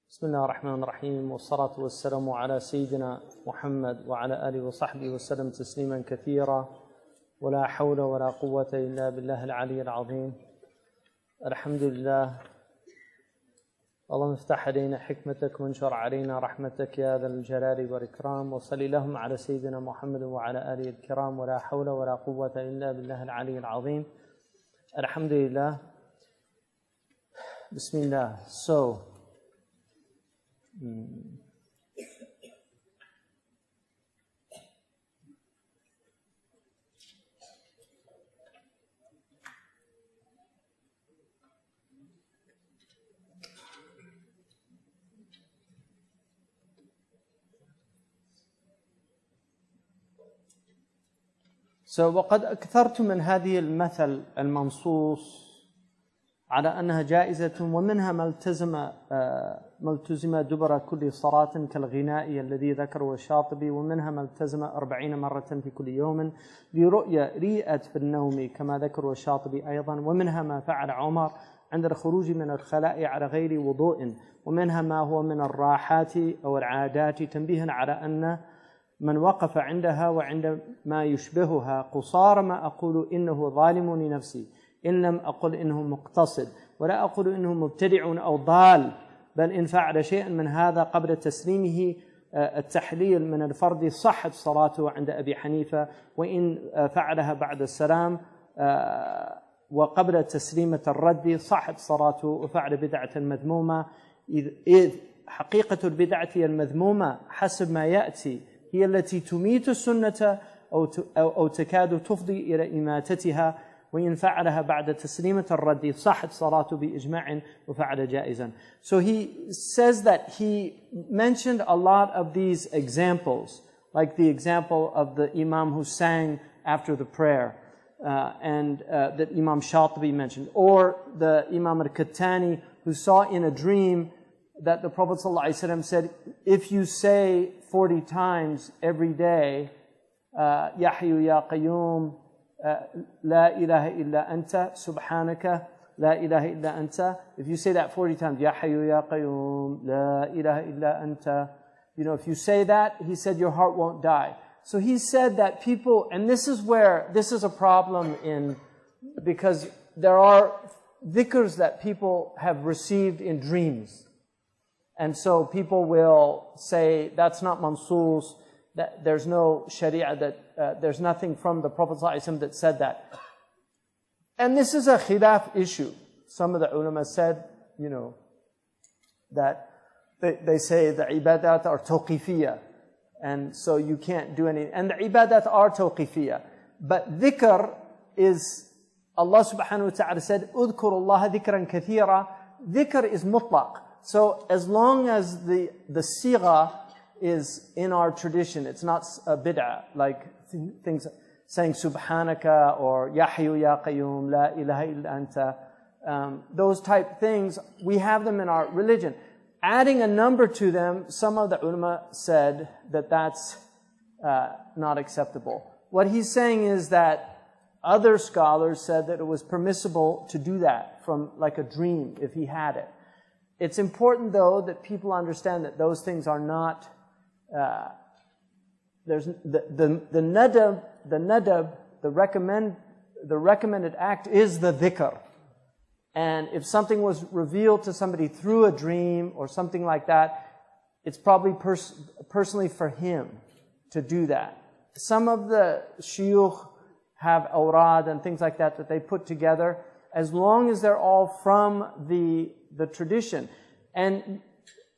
بسم الله الرحمن الرحيم والصلاة والسلام على سيدنا محمد وعلى آله وصحبه وسلم تسليما كثيرا ولا حول ولا قوة إلا بالله العلي العظيم. الحمد لله. اللهم افتح علينا حكمتك وانشر علينا رحمتك يا ذا الجلال والإكرام، وصل اللهم على سيدنا محمد وعلى آله الكرام ولا حول ولا قوة إلا بالله العلي العظيم. الحمد لله. بسم الله. وقد أكثرت من هذه المثل المنصوص على أنها جائزة، ومنها ما التزم دبر كل صلاة كالغناء الذي ذكره الشاطبي، ومنها ما التزم 40 مرة في كل يوم لرؤيا ريئت في النوم كما ذكره الشاطبي أيضا، ومنها ما فعل عمر عند الخروج من الخلاء على غير وضوء، ومنها ما هو من الراحات أو العادات، تنبيها على أن من وقف عندها وعند ما يشبهها قصار ما أقول إنه ظالم لنفسي، إن لم أقل إنه مقتصد، ولا أقول إنه مبتدع أو ضال، بل إن فعل شيئا من هذا قبل تسليمه التحليل من الفرض صحت صلاته عند أبي حنيفة، وإن فعلها بعد السلام وقبل تسليمة الرد صحت صلاته وفعل بدعة مذمومة، إذ حقيقة البدعة المذمومة حسب ما يأتي هي التي تميت السنة أو تكاد تفضي إلى إماتتها، وإن فعلها بعد تسليمة الرد صحت صلاته بإجماع وفعل جائزا. So he says that he mentioned a lot of these examples, like the example of the Imam who sang after the prayer, and that Imam Shatibi mentioned, or the Imam al-Kattani who saw in a dream that the Prophet ﷺ said, if you say 40 times every day, Ya Hayyu Ya Qayyum, La ilaha illa anta, subhanaka, la ilaha illa anta. If you say that 40 times, Ya Hayyu Ya Qayyum, La ilaha illa anta, if you say that, he said your heart won't die. So he said that people, and this is a problem because there are dhikrs that people have received in dreams. And so people will say, that's not mansoos, that there's no sharia, that there's nothing from the Prophet ﷺ that said that. And this is a khilaf issue. Some of the ulama said, that they say the ibadat are tawqifiyya, and so you can't do any, and the ibadat are tawqifiyya. But dhikr is, Allah subhanahu wa ta'ala said, اذكروا الله ذكرا كثيرا. Dhikr is mutlaq. So as long as the sigha is in our tradition, it's not a bid'ah, like things saying subhanaka or ya hayyu ya qayyum, la ilaha illa anta, those type things, we have them in our religion. Adding a number to them, some of the ulama said that that's not acceptable. What he's saying is that other scholars said that it was permissible to do that from like a dream if he had it. It's important, though, that people understand that those things are not. There's the nadab, the recommended act is the dhikr. And if something was revealed to somebody through a dream or something like that, it's probably personally for him to do that. Some of the shuyukh have awrad and things like that they put together, as long as they're all from the tradition. And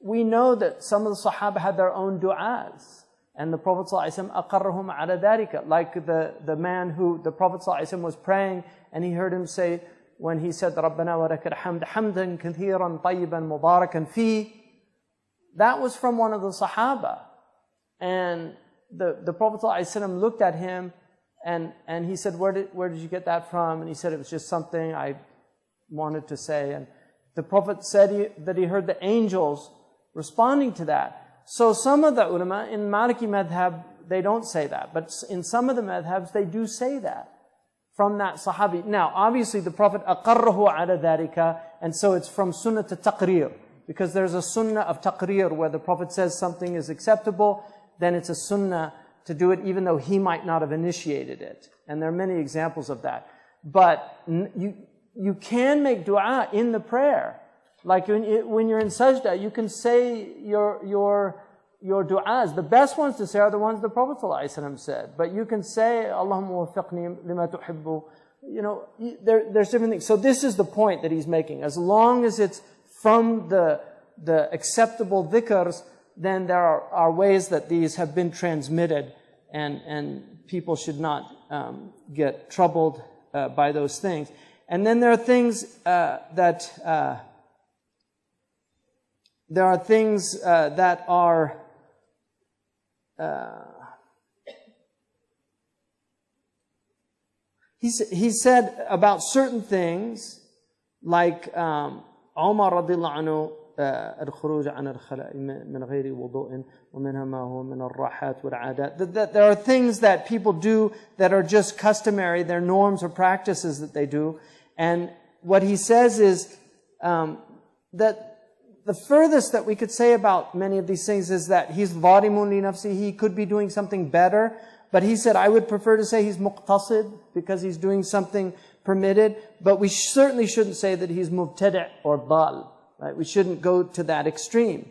we know that some of the Sahaba had their own du'as, and the Prophet ﷺ aqarrahum ala dhalika, like the man who the Prophet ﷺ was praying, and he heard him say, when he said, Rabbana wa lakal hamd, hamdan kathiran tayyiban mubarakan fi, that was from one of the Sahaba. And the Prophet ﷺ looked at him, and he said, where did you get that from? And he said, it was just something I wanted to say. And the Prophet said that he heard the angels responding to that. So some of the ulama in Maliki madhab, they don't say that. But in some of the madhabs, they do say that from that sahabi. Now, obviously the Prophet aqarrahu ala dhalika, and so it's from sunnah to taqrir. Because there's a sunnah of taqreer where the Prophet says something is acceptable, then it's a sunnah to do it even though he might not have initiated it. And there are many examples of that. But you can make dua in the prayer. Like when you're in sajda, you can say your du'as. The best ones to say are the ones the Prophet ﷺ said. But you can say, Allahumma wafiqni lima tuhibbu. You know, there's different things. So this is the point that he's making. As long as it's from the acceptable dhikrs, then there are ways that these have been transmitted, and people should not get troubled by those things. And then there are things that are he said about certain things, like Umar radiallahu anhu, الخروج عن الخلاء من غير وضوء ومنها ما هو من الراحات والعادات. That there are things that people do that are just customary, they're norms or practices that they do. And what he says is that the furthest that we could say about many of these things is that he's ظالم لنفسه, he could be doing something better. But he said, I would prefer to say he's muqtasid because he's doing something permitted. But we certainly shouldn't say that he's mubtadi' or dal. Right? We shouldn't go to that extreme.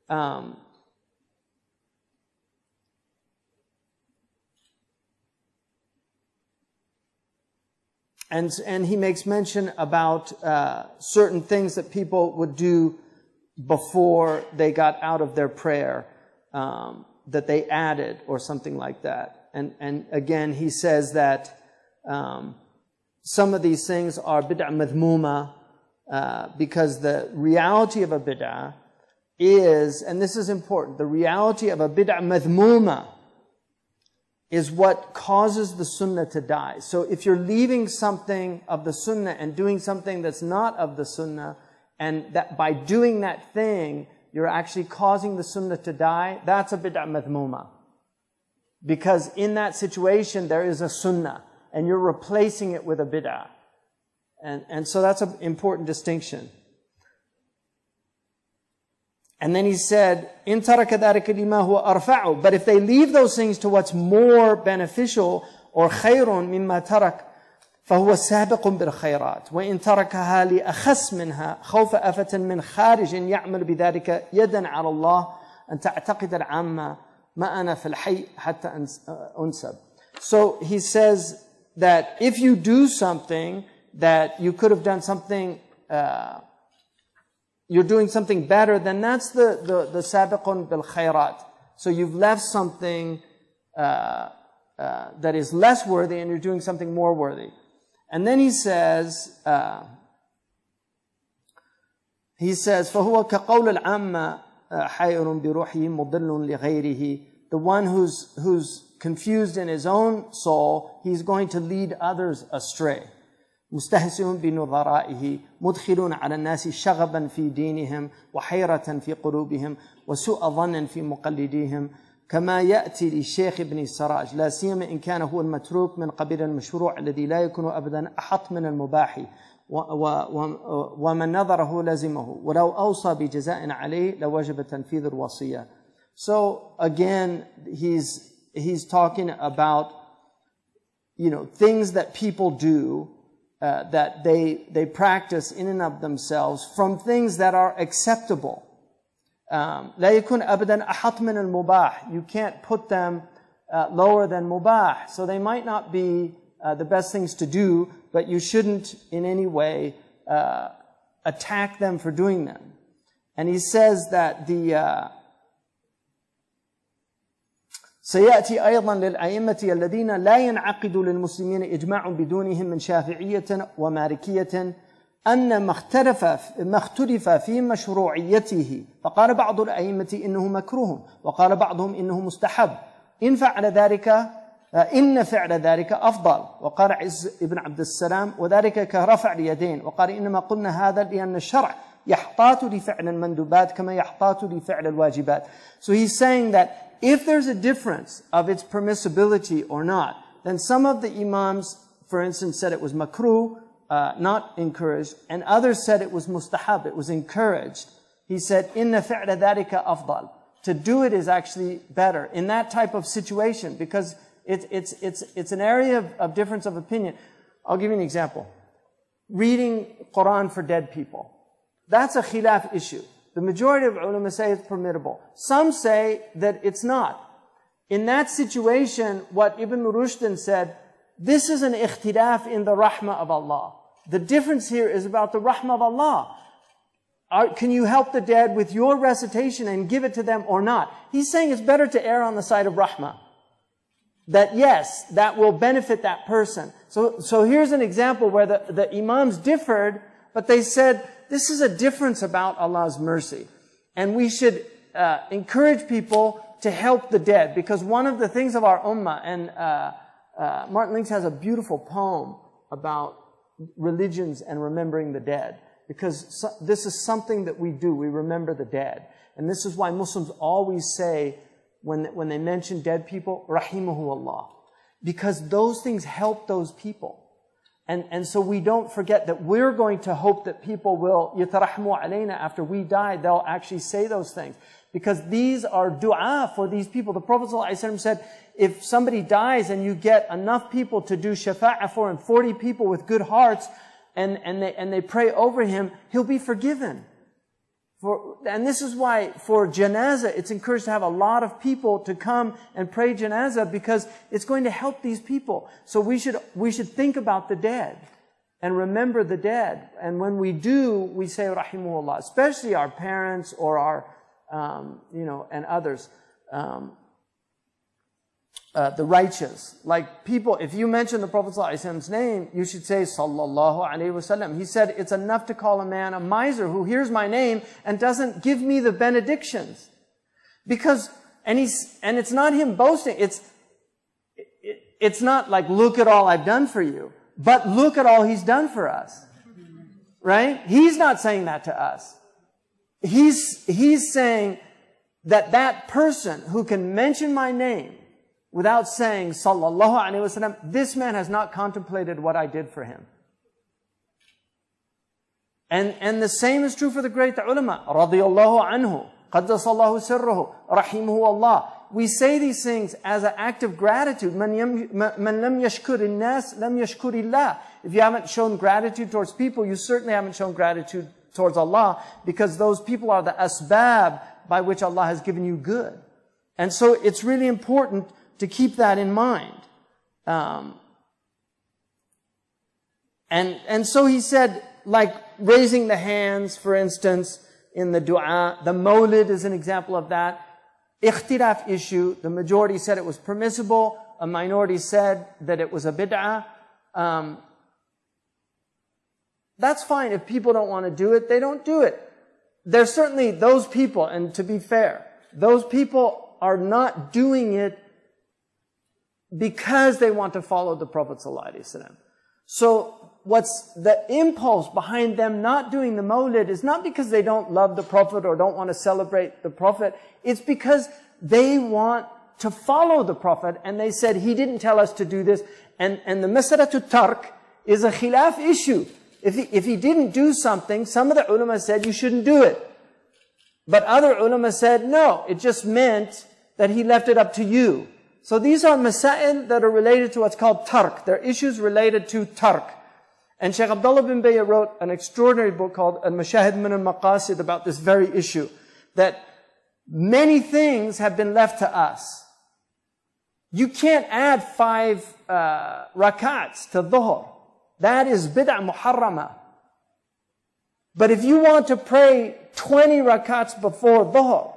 And he makes mention about certain things that people would do before they got out of their prayer, that they added or something like that. And again, he says that some of these things are bid'ah madhmuma, because the reality of a bid'ah is, and this is important, the reality of a bid'ah madhmuma is what causes the sunnah to die. So if you're leaving something of the sunnah and doing something that's not of the sunnah, and that by doing that thing, you're actually causing the sunnah to die, that's a bid'ah madhmuma. Because in that situation, there is a sunnah, and you're replacing it with a bid'ah. And so that's an important distinction. And then he said, إِن تَرَكَ ذَلِكَ لِمَا هُوَ أَرْفَعُ. But if they leave those things to what's more beneficial, or خَيْرٌ مِمَّا تَرَكَ, فهو سابق بالخيرات وإن تركها لأخس منها خوف أفة من خارج يعمل بذلك يدا على الله أن تعتقد العامة ما أنا في الحي حتى أنسب. So he says that if you do something that you could have done something, you're doing something better, then that's the sabiqun bil khayrat. So you've left something that is less worthy and you're doing something more worthy. And then he says فهو كقول العامة حائر بروحه مضل لغيره. The one who's confused in his own soul, he's going to lead others astray. مستهزئ بنظرائه مدخلون على الناس شغبا في دينهم وحيرة في قلوبهم وسوء ظن في مقلديهم كما يأتي للشيخ ابن السراج لا سيما إن كان هو المتروك من قبيل المشروع الذي لا يكون أبدا أحط من المباح ومن نظره لزمه ولو أوصى بجزاء عليه لوجب تنفيذ الوصية. So again, he's talking about, things that people do, that they practice in and of themselves from things that are acceptable. لا يكون أبدا أحط من المباح. You can't put them lower than mubah. So they might not be the best things to do, but you shouldn't in any way attack them for doing them. And he says that سيأتي أيضا للأئمة الذين لا ينعقد للمسلمين إجماع بدونهم من شافعية ومالكية أن ما اختلف في مشروعيته فقال بعض الأئمة إنه مكروه وقال بعضهم إنه مستحب إن فعل ذلك أفضل. وقال عز ابن عبد السلام وذلك كرفع اليدين. وقال إنما قلنا هذا لأن الشرع يحتاط لفعل المندوبات كما يحتاط لفعل الواجبات. So he's saying that if there's a difference of its permissibility or not, then some of the imams, for instance, said it was makruh, not encouraged, and others said it was mustahab, it was encouraged. He said, "Inna fi'la dhalika afdal." To do it is actually better in that type of situation, because it's an area of difference of opinion. I'll give you an example. Reading Quran for dead people. That's a khilaf issue. The majority of ulama say it's permissible. Some say that it's not. In that situation, what Ibn Rushd said, this is an ikhtilaf in the rahmah of Allah. The difference here is about the rahmah of Allah. Can you help the dead with your recitation and give it to them or not? He's saying it's better to err on the side of rahmah. That yes, that will benefit that person. So here's an example where the imams differed, but they said, this is a difference about Allah's mercy. And we should encourage people to help the dead. Because one of the things of our ummah, and Martin Links has a beautiful poem about religions and remembering the dead. Because this is something that we do. We remember the dead. And this is why Muslims always say, when they mention dead people, Rahimahu Allah. Because those things help those people. And so we don't forget that we're going to hope that people will, yatarahmu alayna, after we die, they'll actually say those things. Because these are dua for these people. The Prophet ﷺ said, if somebody dies and you get enough people to do shafa'ah for him, 40 people with good hearts, and they pray over him, he'll be forgiven. And this is why for janazah, it's encouraged to have a lot of people to come and pray janazah, because it's going to help these people. So we should think about the dead and remember the dead. And when we do, we say rahimahullah, especially our parents or our, and others. The righteous. Like people, if you mention the Prophet ﷺ's name, you should say Sallallahu Alaihi Wasallam. He said, it's enough to call a man a miser who hears my name and doesn't give me the benedictions. Because, and it's not him boasting, it's not like, look at all I've done for you, but look at all he's done for us. Right? He's not saying that to us. He's saying that person who can mention my name without saying, Sallallahu Alaihi Wasallam, this man has not contemplated what I did for him. And the same is true for the great ulama. Radiyallahu anhu, qaddasallahu sirruhu, rahimuhu Allah. We say these things as an act of gratitude. Man lam yashkur nas lam yashkurillah. If you haven't shown gratitude towards people, you certainly haven't shown gratitude towards Allah, because those people are the asbab by which Allah has given you good. And so it's really important to keep that in mind. And so he said, like raising the hands, for instance, in the dua, the mawlid is an example of that. Ikhtilaf issue, the majority said it was permissible, a minority said that it was a bid'ah. That's fine. If people don't want to do it, they don't do it. There's certainly those people, and to be fair, those people are not doing it because they want to follow the Prophet ﷺ. So what's the impulse behind them not doing the mawlid is not because they don't love the Prophet or don't want to celebrate the Prophet. It's because they want to follow the Prophet, and they said, he didn't tell us to do this. And the mas'alatu tark is a khilaf issue. If he didn't do something, some of the ulama said you shouldn't do it. But other ulama said, no, it just meant that he left it up to you. So these are masail that are related to what's called tark. They're issues related to tark. And Shaykh Abdullah bin Bayy wrote an extraordinary book called Al-Mashahid min al-Maqasid about this very issue. That many things have been left to us. You can't add 5 rakats to dhuhr. That is bid'ah muharrama. But if you want to pray 20 rakats before dhuhr,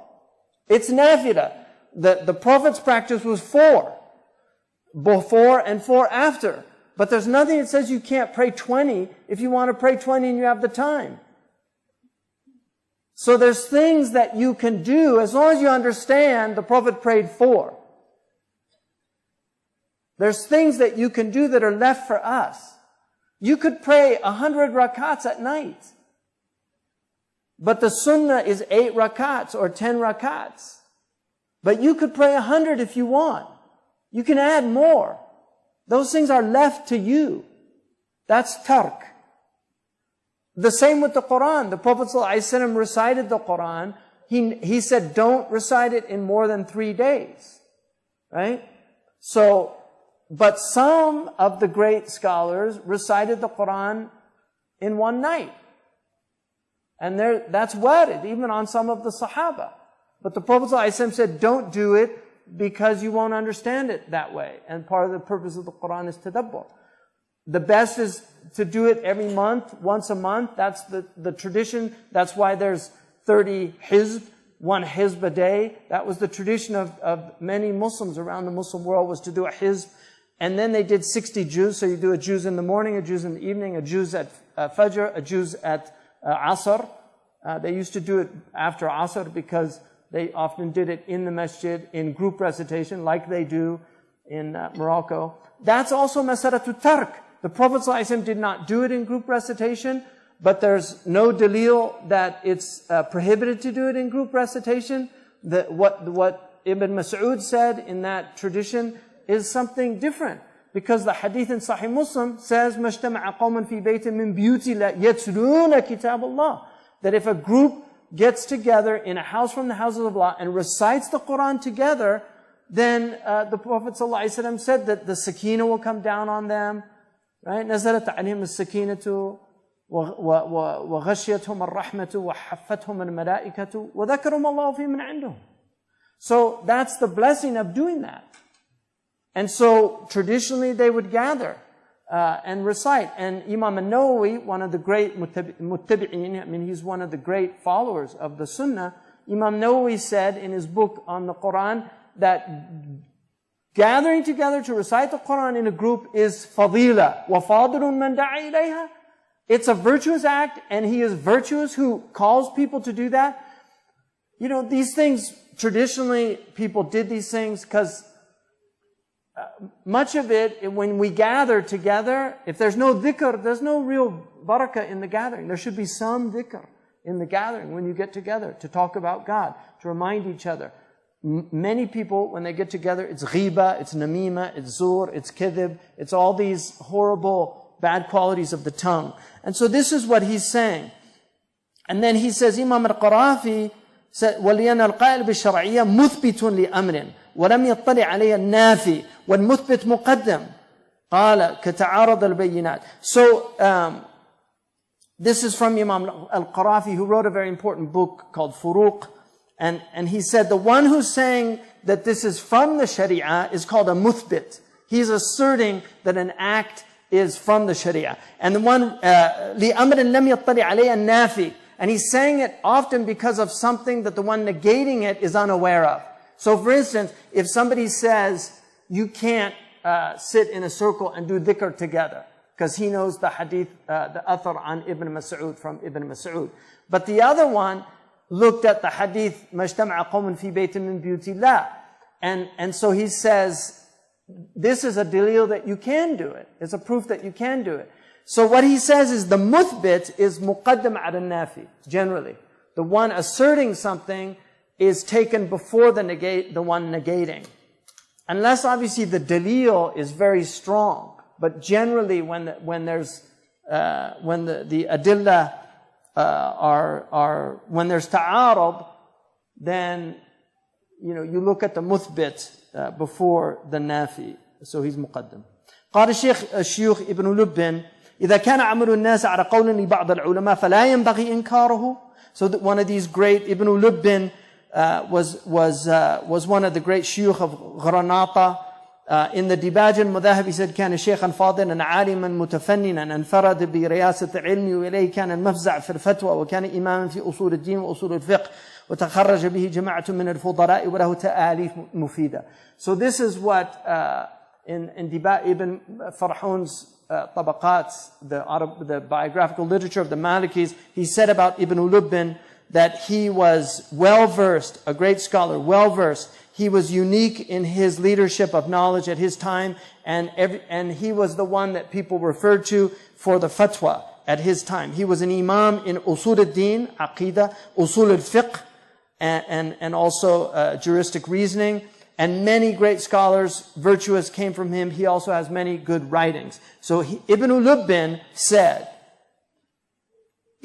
it's nafilah. The Prophet's practice was 4 before and 4 after. But there's nothing that says you can't pray 20 if you want to pray 20 and you have the time. So there's things that you can do as long as you understand the Prophet prayed 4. There's things that you can do that are left for us. You could pray 100 rakats at night. But the sunnah is 8 rakats or 10 rakats. But you could pray 100 if you want. You can add more. Those things are left to you. That's tark. The same with the Quran. The Prophet ﷺ recited the Quran. He said, don't recite it in more than 3 days. Right? So, but some of the great scholars recited the Quran in one night. And that's warid, even on some of the Sahaba. But the Prophet ﷺ said, don't do it because you won't understand it that way. And part of the purpose of the Quran is tadabbur. The best is to do it every month, once a month. That's the tradition. That's why there's 30 hizb, 1 hizb a day. That was the tradition of many Muslims around the Muslim world, was to do a hizb. And then they did 60 juz. So you do a juz in the morning, a juz in the evening, a juz at Fajr, a juz at Asr. They used to do it after Asr because they often did it in the masjid in group recitation like they do in Morocco. That's also masaratu tark. The Prophet ﷺ did not do it in group recitation, but there's no dalil that it's prohibited to do it in group recitation. What Ibn Mas'ud said in that tradition is something different. Because the hadith in Sahih Muslim says, مَجْتَمَعَ قَوْمًا فِي بَيْتٍ مِّن بِيُوتِ اللَّهِ يَتْلُونَ كِتَابَ اللَّهِ. That if a group gets together in a house from the houses of Allah and recites the Quran together, then the Prophet ﷺ said that the sakina will come down on them. Right? نزلت عليهم السكينة وغشيتهم الرحمة وحفتهم الملائكة وذكرهم الله في من عندهم. So that's the blessing of doing that. And so traditionally they would gather and recite. And Imam al-Nawawi, one of the great muttabi'in, I mean he's one of the great followers of the Sunnah, Imam Nawawi said in his book on the Quran that gathering together to recite the Quran in a group is fadila. وَفَاضِلٌ مَنْ دَعَ إِلَيْهَا. It's a virtuous act, and he is virtuous who calls people to do that. You know, these things, traditionally, people did these things because much of it, when we gather together, if there's no dhikr, there's no real barakah in the gathering. There should be some dhikr in the gathering when you get together to talk about God, to remind each other. Many people, when they get together, it's ghiba, it's namima, it's zur, it's kidhib, it's all these horrible, bad qualities of the tongue. And so this is what he's saying. And then he says, Imam al-Qarafi said, وَلِيَنَا الْقَائِلْ بِالشَّرْعِيَّةِ مُثْبِتٌ لِأَمْرٍ وَلَمْ يَطَّلِعْ عَلَيَهِ النَّافِي وَالْمُثْبِتْ مُقَدَّمْ قَالَ كَتَعَارَضَ الْبَيِّنَاتِ. So, this is from Imam al-Qarafi, who wrote a very important book called Furuq. And he said, the one who's saying that this is from the Sharia is called a muthbit. He's asserting that an act is from the Sharia. And the one, لِأَمْرٍ لَمْ يَطَّلِعْ عَلَيْهِ النَّافِي. And he's saying it often because of something that the one negating it is unaware of. So for instance, if somebody says, you can't sit in a circle and do dhikr together, because he knows the hadith, the athar on Ibn Mas'ud, from Ibn Mas'ud. But the other one looked at the hadith, مَجْتَمَعَ قَوْمٌ فِي بَيْتٍ مِّن بِيُوتِ اللَّهِ. And so he says, this is a dalil that you can do it. It's a proof that you can do it. So what he says is the muthbit is muqaddam ala nafi, generally. The one asserting something is taken before the one negating. Unless obviously the dalil is very strong. But generally when the adillah when there's ta'arud, then, you know, you look at the muthbit before the nafi. So he's muqaddam. قال الشيخ ابن لب إذا كان عمل الناس على قول لبعض العلماء فلا ينبغي إنكاره. So that one of these great, Ibn Lubbin was one of the great shuyukh of Granata. In the Dibaj al-Mudahib, he said, كان شيخا فاضلا عالما متفننا انفرد برياسة العلم وإليه كان المفزع في الفتوى وكان إماما في أصول الدين وأصول الفقه وتخرج به جماعة من الفضلاء وله تآليف مفيدة. So this is what in Ibn Farhun's Tabaqat, the biographical literature of the Malikis, he said about Ibn Lubbin that he was well-versed, a great scholar, well-versed. He was unique in his leadership of knowledge at his time, and he was the one that people referred to for the fatwa at his time. He was an imam in usul al-din, aqidah, usul al-fiqh, and also juristic reasoning. And many great scholars, virtuous, came from him. He also has many good writings. So Ibn Lubbin said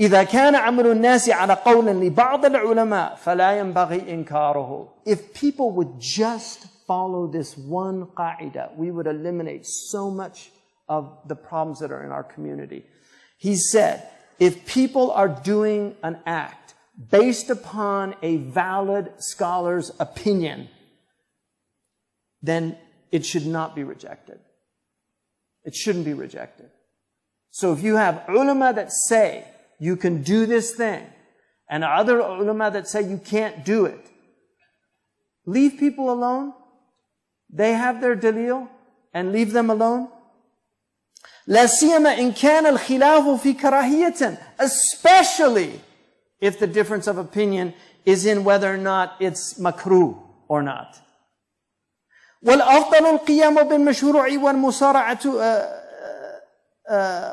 إذا كان عمل الناس على قول لبعض العلماء فلا ينبغي إنكاره. If people would just follow this one qaida, we would eliminate so much of the problems that are in our community. He said, if people are doing an act based upon a valid scholar's opinion, then it should not be rejected. It shouldn't be rejected. So if you have ulama that say you can do this thing, and other ulama that say you can't do it, leave people alone. They have their dalil, and leave them alone. لا سيما إن كان الخلاف في كراهية, especially if the difference of opinion is in whether or not it's makruh or not. والأفضل القيام بالمشروع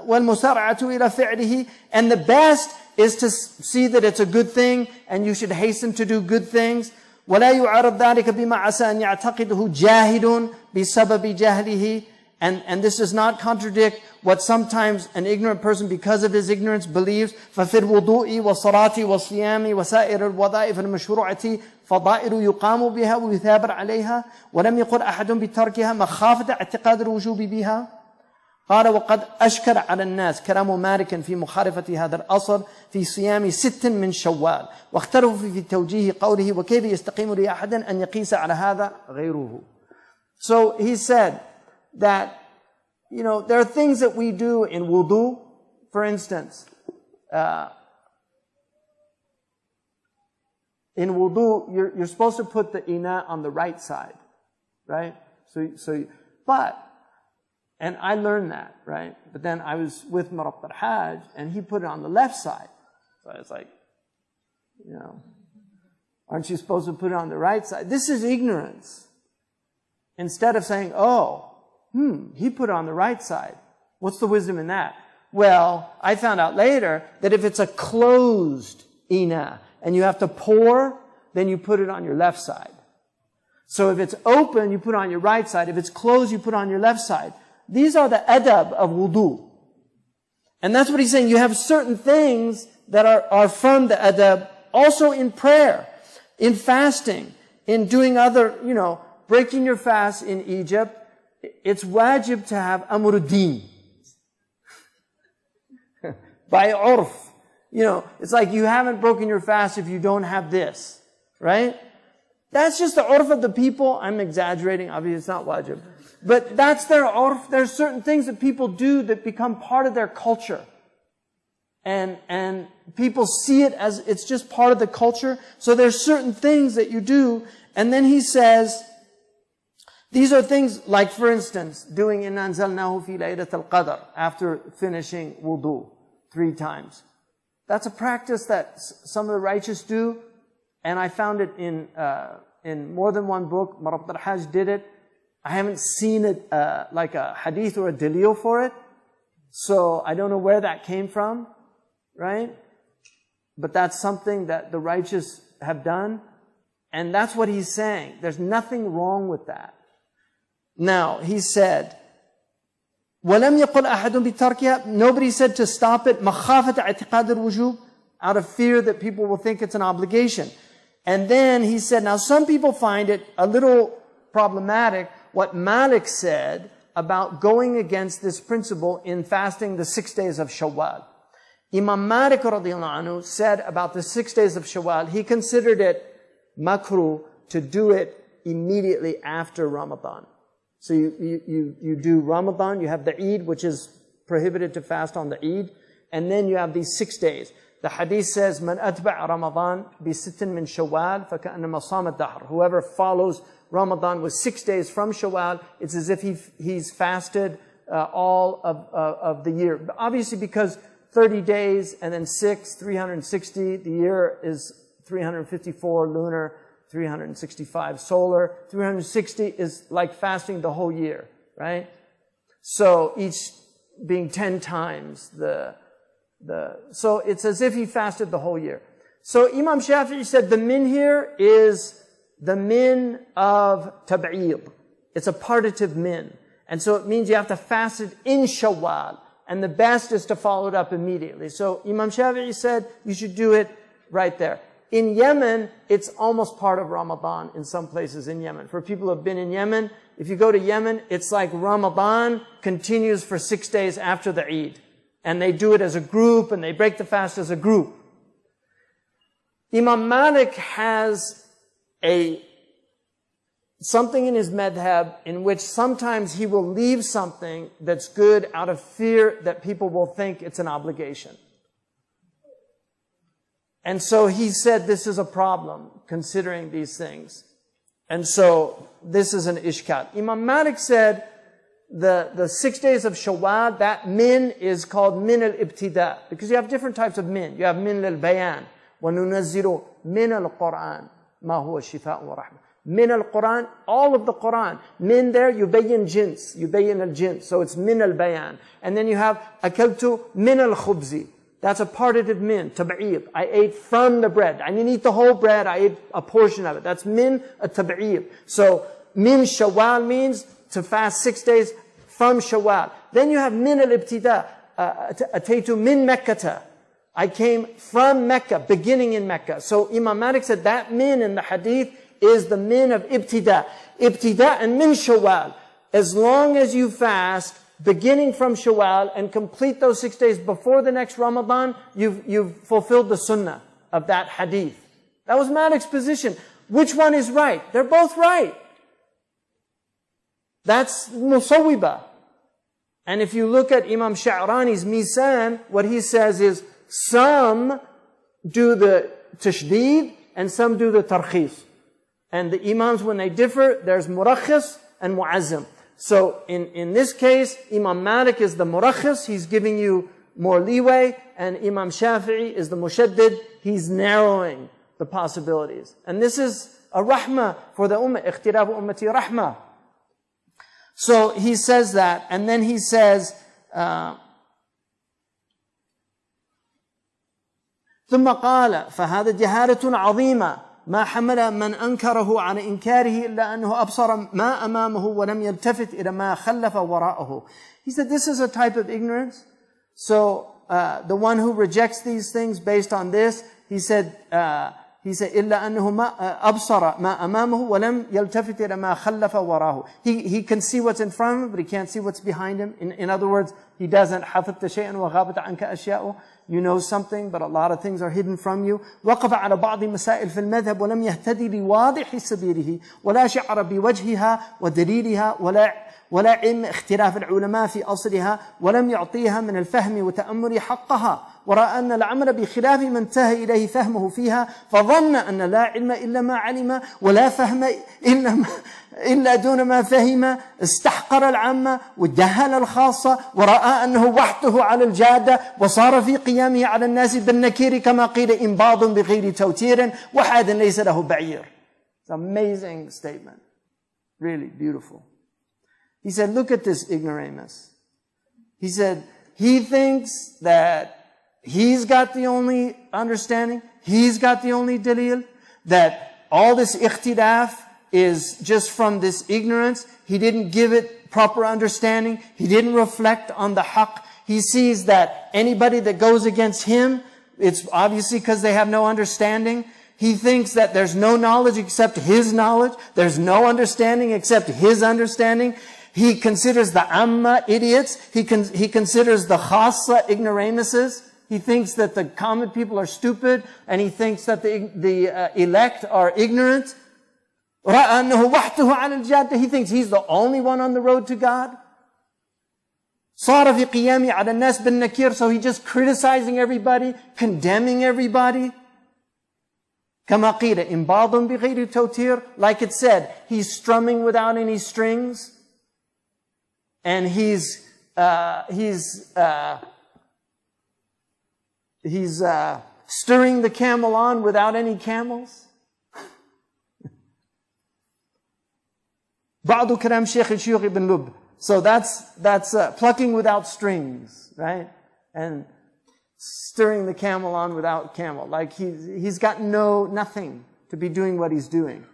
والمسارعة إلى فعله, and the best is to see that it's a good thing and you should hasten to do good things. ولا يعارض ذلك بما عسى أن يعتقده جاهل بسبب جهله, and this does not contradict what sometimes an ignorant person, because of his ignorance, believes. ففي الوضوء والصلاة والصيام وسائر الوظائف المشروعة فضائل يقام بها ويثابر عليها ولم يقل أحد بتركها مخافة اعتقاد الوجوب بها. قال وقد أشكل على الناس كلام مالك في مخالفة هذا الأصل في صيام 6 من شوال، واختلفوا في توجيه قوله وكيف يستقيم لأحد أن يقيس على هذا غيره. So he said that, you know, there are things that we do in wudu, for instance. In wudu, you're supposed to put the ina on the right side, right? And I learned that, right? But then I was with Murabba al-Hajj, and he put it on the left side. So I was like, you know, aren't you supposed to put it on the right side? This is ignorance. Instead of saying, oh, he put it on the right side. What's the wisdom in that? Well, I found out later that if it's a closed ina and you have to pour, then you put it on your left side. So if it's open, you put it on your right side. If it's closed, you put it on your left side. These are the adab of wudu. And that's what he's saying. You have certain things that are from the adab, also in prayer, in fasting, in doing other, you know, breaking your fast in Egypt. It's wajib to have amruddin. By urf. You know, it's like you haven't broken your fast if you don't have this. Right? That's just the urf of the people. I'm exaggerating. Obviously, it's not wajib. But that's their urf. There's certain things that people do that become part of their culture. And people see it as it's just part of the culture. So there's certain things that you do. And then he says, these are things like, for instance, doing Inna anzalnahu fi laylatul qadr after finishing wudu 3 times. That's a practice that some of the righteous do. And I found it in more than one book. Murabba al-Hajj did it. I haven't seen it like a hadith or a dalil for it. So I don't know where that came from, right? But that's something that the righteous have done. And that's what he's saying. There's nothing wrong with that. Now, he said, وَلَمْ يَقُلْ أَحَدٌ بِتَرْكِهَا, nobody said to stop it, مَخَافَةَ اعْتِقَادِ الْوُجُوبِ, out of fear that people will think it's an obligation. And then he said, now some people find it a little problematic what Malik said about going against this principle in fasting the 6 days of Shawwal. Imam Malik radiallahu anhu said about the 6 days of Shawwal, he considered it makruh to do it immediately after Ramadan. So you do Ramadan, you have the Eid, which is prohibited to fast on the Eid, and then you have these 6 days. The hadith says, "Man atba'a Ramadan bi sittin min Shawwal, faka'annama sama dahr." Whoever follows Ramadan with 6 days from Shawwal, it's as if he's fasted all of the year. Obviously, because 30 days and then 6, 360. The year is 354 lunar, 365 solar. 360 is like fasting the whole year, right? So each being 10 times so it's as if he fasted the whole year. So Imam Shafi'i said the min here is the min of tab'id. It's a partitive min. And so it means you have to fast it in Shawwal. And the best is to follow it up immediately. So Imam Shafi'i said you should do it right there. In Yemen, it's almost part of Ramadan in some places in Yemen. For people who have been in Yemen, if you go to Yemen, it's like Ramadan continues for 6 days after the Eid. And they do it as a group, and they break the fast as a group. Imam Malik has something in his madhab in which sometimes he will leave something that's good out of fear that people will think it's an obligation. And so he said this is a problem, considering these things. And so this is an ishkat. Imam Malik said the 6 days of Shawwal, that min is called min al-ibtida, because you have different types of min. You have min al-bayan, وَنُنَزِّلُ مِنَ الْقُرْآنِ مَا هُوَ شِفَاءٌ وَرَحْمَةٌ. Min al-Quran, all of the Quran. Min there, yubayyin jins, yubayyin al-jins. So it's min al-bayan. And then you have akaltu min al-khubzi. That's a partitive min, tab'id. I ate from the bread. I didn't eat the whole bread, I ate a portion of it. That's min al-tab'id. So min Shawwal means to fast 6 days from Shawwal. Then you have min al-ibtida. Ataytu min Mekkata. I came from Mecca, beginning in Mecca. So Imam Malik said that min in the hadith is the min of ibtida. Ibtida and min Shawwal. As long as you fast, beginning from Shawwal, and complete those 6 days before the next Ramadan, you've fulfilled the sunnah of that hadith. That was Malik's position. Which one is right? They're both right. That's Musawwiba. And if you look at Imam Sha'rani's Misan, what he says is, some do the tashdid and some do the tarkhis. And the imams, when they differ, there's murakhis and mu'azzam. So in this case, Imam Malik is the murakhis, he's giving you more leeway, and Imam Shafi'i is the mushaddid, he's narrowing the possibilities. And this is a rahmah for the ummah, ikhtilafu ummati rahmah. So he says that, and then he says, ثم قال فهذا جهالة عظيمة ما حمل من أنكره على إنكاره إلا أنه أبصر ما أمامه ولم يلتفت إلى ما خلف وراءه. He said this is a type of ignorance. So the one who rejects these things based on this, he said إلا أنه ما أبصر ما أمامه ولم يلتفت إلى ما خلف وراءه. He can see what's in front of him, but he can't see what's behind him. In other words, he doesn't حفظت شيئا وغابت عنك أشياء. You know something, but a lot of things are hidden from you. وقف على بعض مسائل في المذهب ولم يهتدي لواضح سبيله ولا شعر بوجهها ودليلها ولا علم اختلاف العلماء في أصلها ولم يعطيها من الفهم وتأمل حقها ورأى أن العمل بخلاف ما انتهى إليه فهمه فيها فظن أن لا علم إلا ما علم ولا فهم إلا دون ما فهم استحقر العامة وجهل الخاصة ورأى أنه وحده على الجادة وصار في قيامه على الناس بالنكير كما قيل إنباض بغير توتير وحد ليس له بعير. It's an amazing statement. Really beautiful. He said, look at this ignoramus. He said, he thinks that he's got the only understanding, he's got the only dalil, that all this ikhtilaf is just from this ignorance. He didn't give it proper understanding. He didn't reflect on the haqq. He sees that anybody that goes against him, it's obviously because they have no understanding. He thinks that there's no knowledge except his knowledge. There's no understanding except his understanding. He considers the amma idiots. He considers the khassa ignoramuses. He thinks that the common people are stupid, and he thinks that the elect are ignorant. He thinks he's the only one on the road to God. So he's just criticizing everybody, condemning everybody. Like it said, he's strumming without any strings. And he's stirring the camel on without any camels. Ba'du kalam Shaykh al-Shuyukh ibn Lub. So that's plucking without strings, right? And stirring the camel on without camel. Like he's got nothing to be doing what he's doing.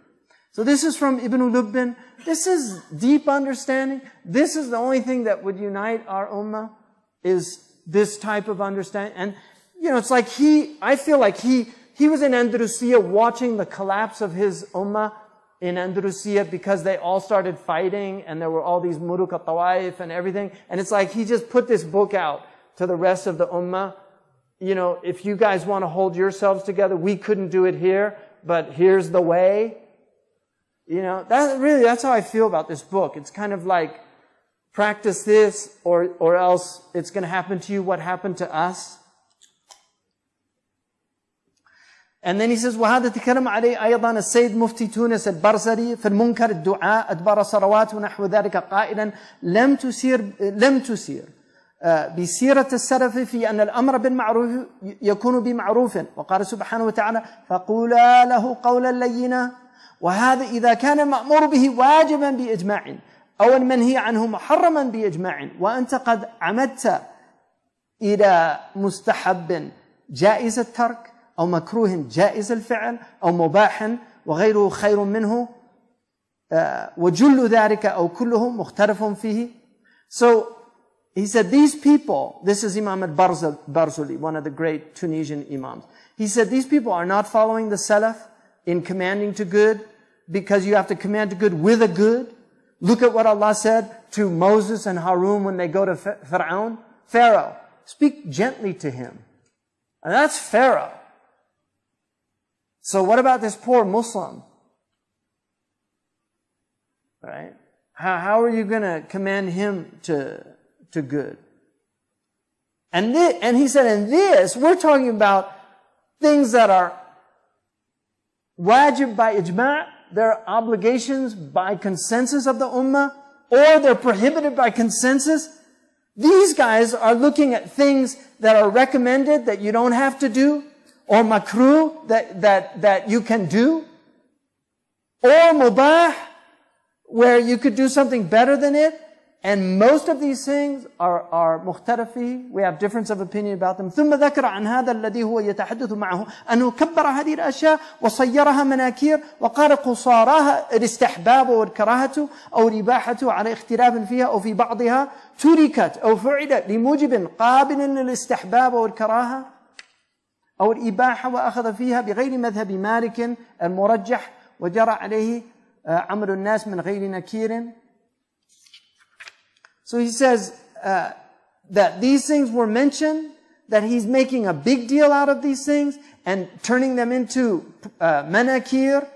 So this is from Ibn Lubbin. This is deep understanding. This is the only thing that would unite our ummah. is this type of understanding. And, you know, it's like I feel like he was in Andalusia watching the collapse of his ummah in Andalusia because they all started fighting and there were all these Muluk al-Tawaif and everything. And it's like he just put this book out to the rest of the ummah. You know, if you guys want to hold yourselves together, we couldn't do it here, but here's the way. You know, that's how I feel about this book. It's kind of like, practice this or else it's going to happen to you what happened to us. And then he says, وهذا تكلم عليه أيضا السيد مفتي تونس البرزري في المنكر الدعاء أدبر صلوات ونحو ذلك قائلا لم تسير بسيرة السلف في أن الأمر بالمعروف يكون بمعروف وقال سبحانه وتعالى فقولا له قولا لينا وهذا إذا كان المأمور به واجبا بإجماع أو المنهي عنه محرما بإجماع وأنت قد عمدت إلى مستحب جائز الترك أو مكروه جائز الفعل أو مباح وغيره خير منه وجل ذلك أو كله مختلف فيه. So he said these people, this is Imam al-Barzuli, one of the great Tunisian imams. He said these people are not following the Salaf in commanding to good because you have to command to good with a good. Look at what Allah said to Moses and Harun when they go to Pharaoh. Speak gently to him. And that's Pharaoh. So what about this poor Muslim? Right? How are you going to command him to good? And he said, in this, we're talking about things that are wajib by ijma', they're obligations by consensus of the ummah, or they're prohibited by consensus. These guys are looking at things that are recommended that you don't have to do, or makruh that you can do, or mubah where you could do something better than it. And most of these things are مختلفي. We have difference of opinion about them. ثم ذكر عن هذا الذي هو يتحدث معه أنه كبر هذه الأشياء وصيرها مناكير وقال قصاراها الاستحباب والكراهة أو الإباحة على اختلاف فيها أو في بعضها تركت أو فعلت لموجب قابل للاستحباب والكراهة أو الإباحة وأخذ فيها بغير مذهب مالك المرجح وجرى عليه عمل الناس من غير نكير. So he says that these things were mentioned, that he's making a big deal out of these things and turning them into manakir.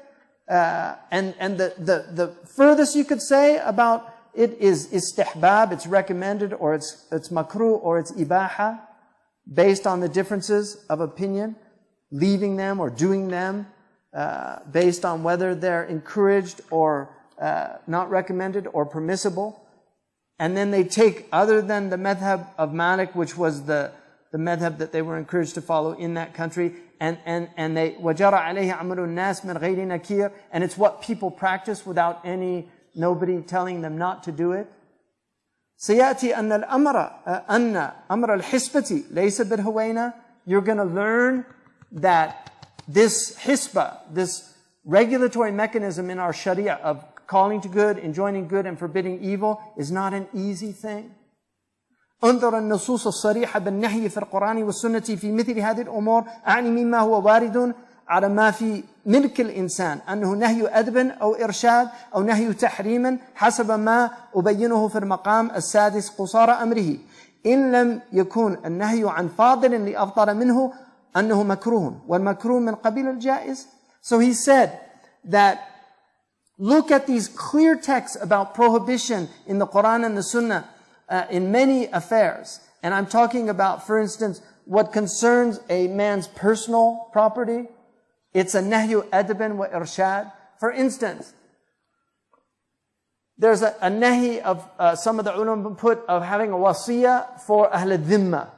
And the furthest you could say about it is istihbab, it's recommended, or it's makruh, or it's ibaha, based on the differences of opinion, leaving them or doing them, based on whether they're encouraged or not recommended or permissible. And then they take, other than the madhab of Malik, which was the madhab that they were encouraged to follow in that country, and they وَجَرَ عَلَيْهِ عَمَلُ النَّاسِ مِنْ غَيْرِ نَكِيرٍ, and it's what people practice without nobody telling them not to do it. سيأتي أن أمر الحسبة ليس بالهوينة. You're going to learn that this hisbah, this regulatory mechanism in our sharia of calling to good, enjoining good, and forbidding evil is not an easy thing. انظر النصوص الصريحة بالنهي في القرآن والسنة في مثل هذه الأمور أعني مما هو وارد على ما في ملك الإنسان أنه نهي أدب أو إرشاد أو نهي تحريم حسب ما أبينه في المقام السادس قصار أمره إن لم يكون النهي عن فاضل لأفضل منه أنه مكروه والمكروه من قبيل الجائز. So he said that look at these clear texts about prohibition in the Quran and the Sunnah in many affairs. And I'm talking about, for instance, what concerns a man's personal property. It's a nahyu adban wa irshad. For instance, there's a nahi of some of the ulama put of having a wasiyah for ahl al-dhimma,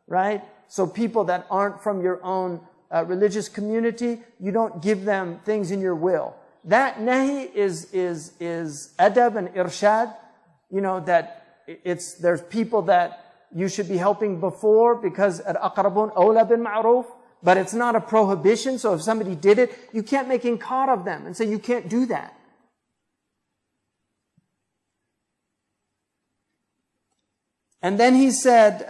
right? So people that aren't from your own religious community, you don't give them things in your will. That nahi is adab and irshad, you know, that there's people that you should be helping before because al-aqrabun awla bin ma'ruf, but it's not a prohibition. So if somebody did it, you can't make inkar of them and say you can't do that. And then he said,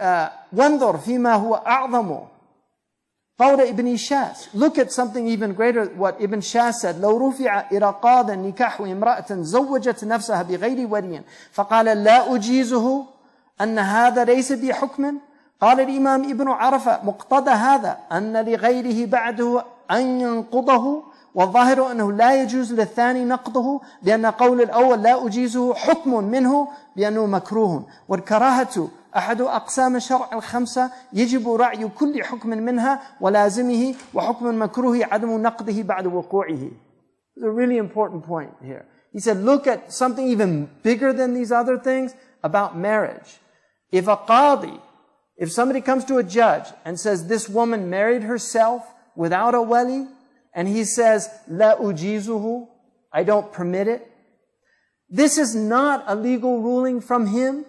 وَانْظُرْ فِيمَا هُوَ أَعْظَمُ قول ابن شاس. Look at something even greater, what Ibn Shas said. لو رفع إرقادا نكاح امرأة زوجت نفسها بغير ولي فقال لا أجيزه أن هذا ليس بحكم. قال الإمام ابن عرفة مقتضى هذا أن لغيره بعده أن ينقضه، والظاهر أنه لا يجوز للثاني نقضه، لأن قول الأول لا أجيزه حكم منه بأنه مكروه، والكراهة أحد أقسام الشرع الخمسة يجب رعي كل حكم منها ولازمه، وحكم مكروه عدم نقضه بعد وقوعه. It's a really important point here. He said, look at something even bigger than these other things about marriage. If somebody comes to a judge and says this woman married herself without a wali, and he says, La ujizuhu, I don't permit it. This is not a legal ruling from him.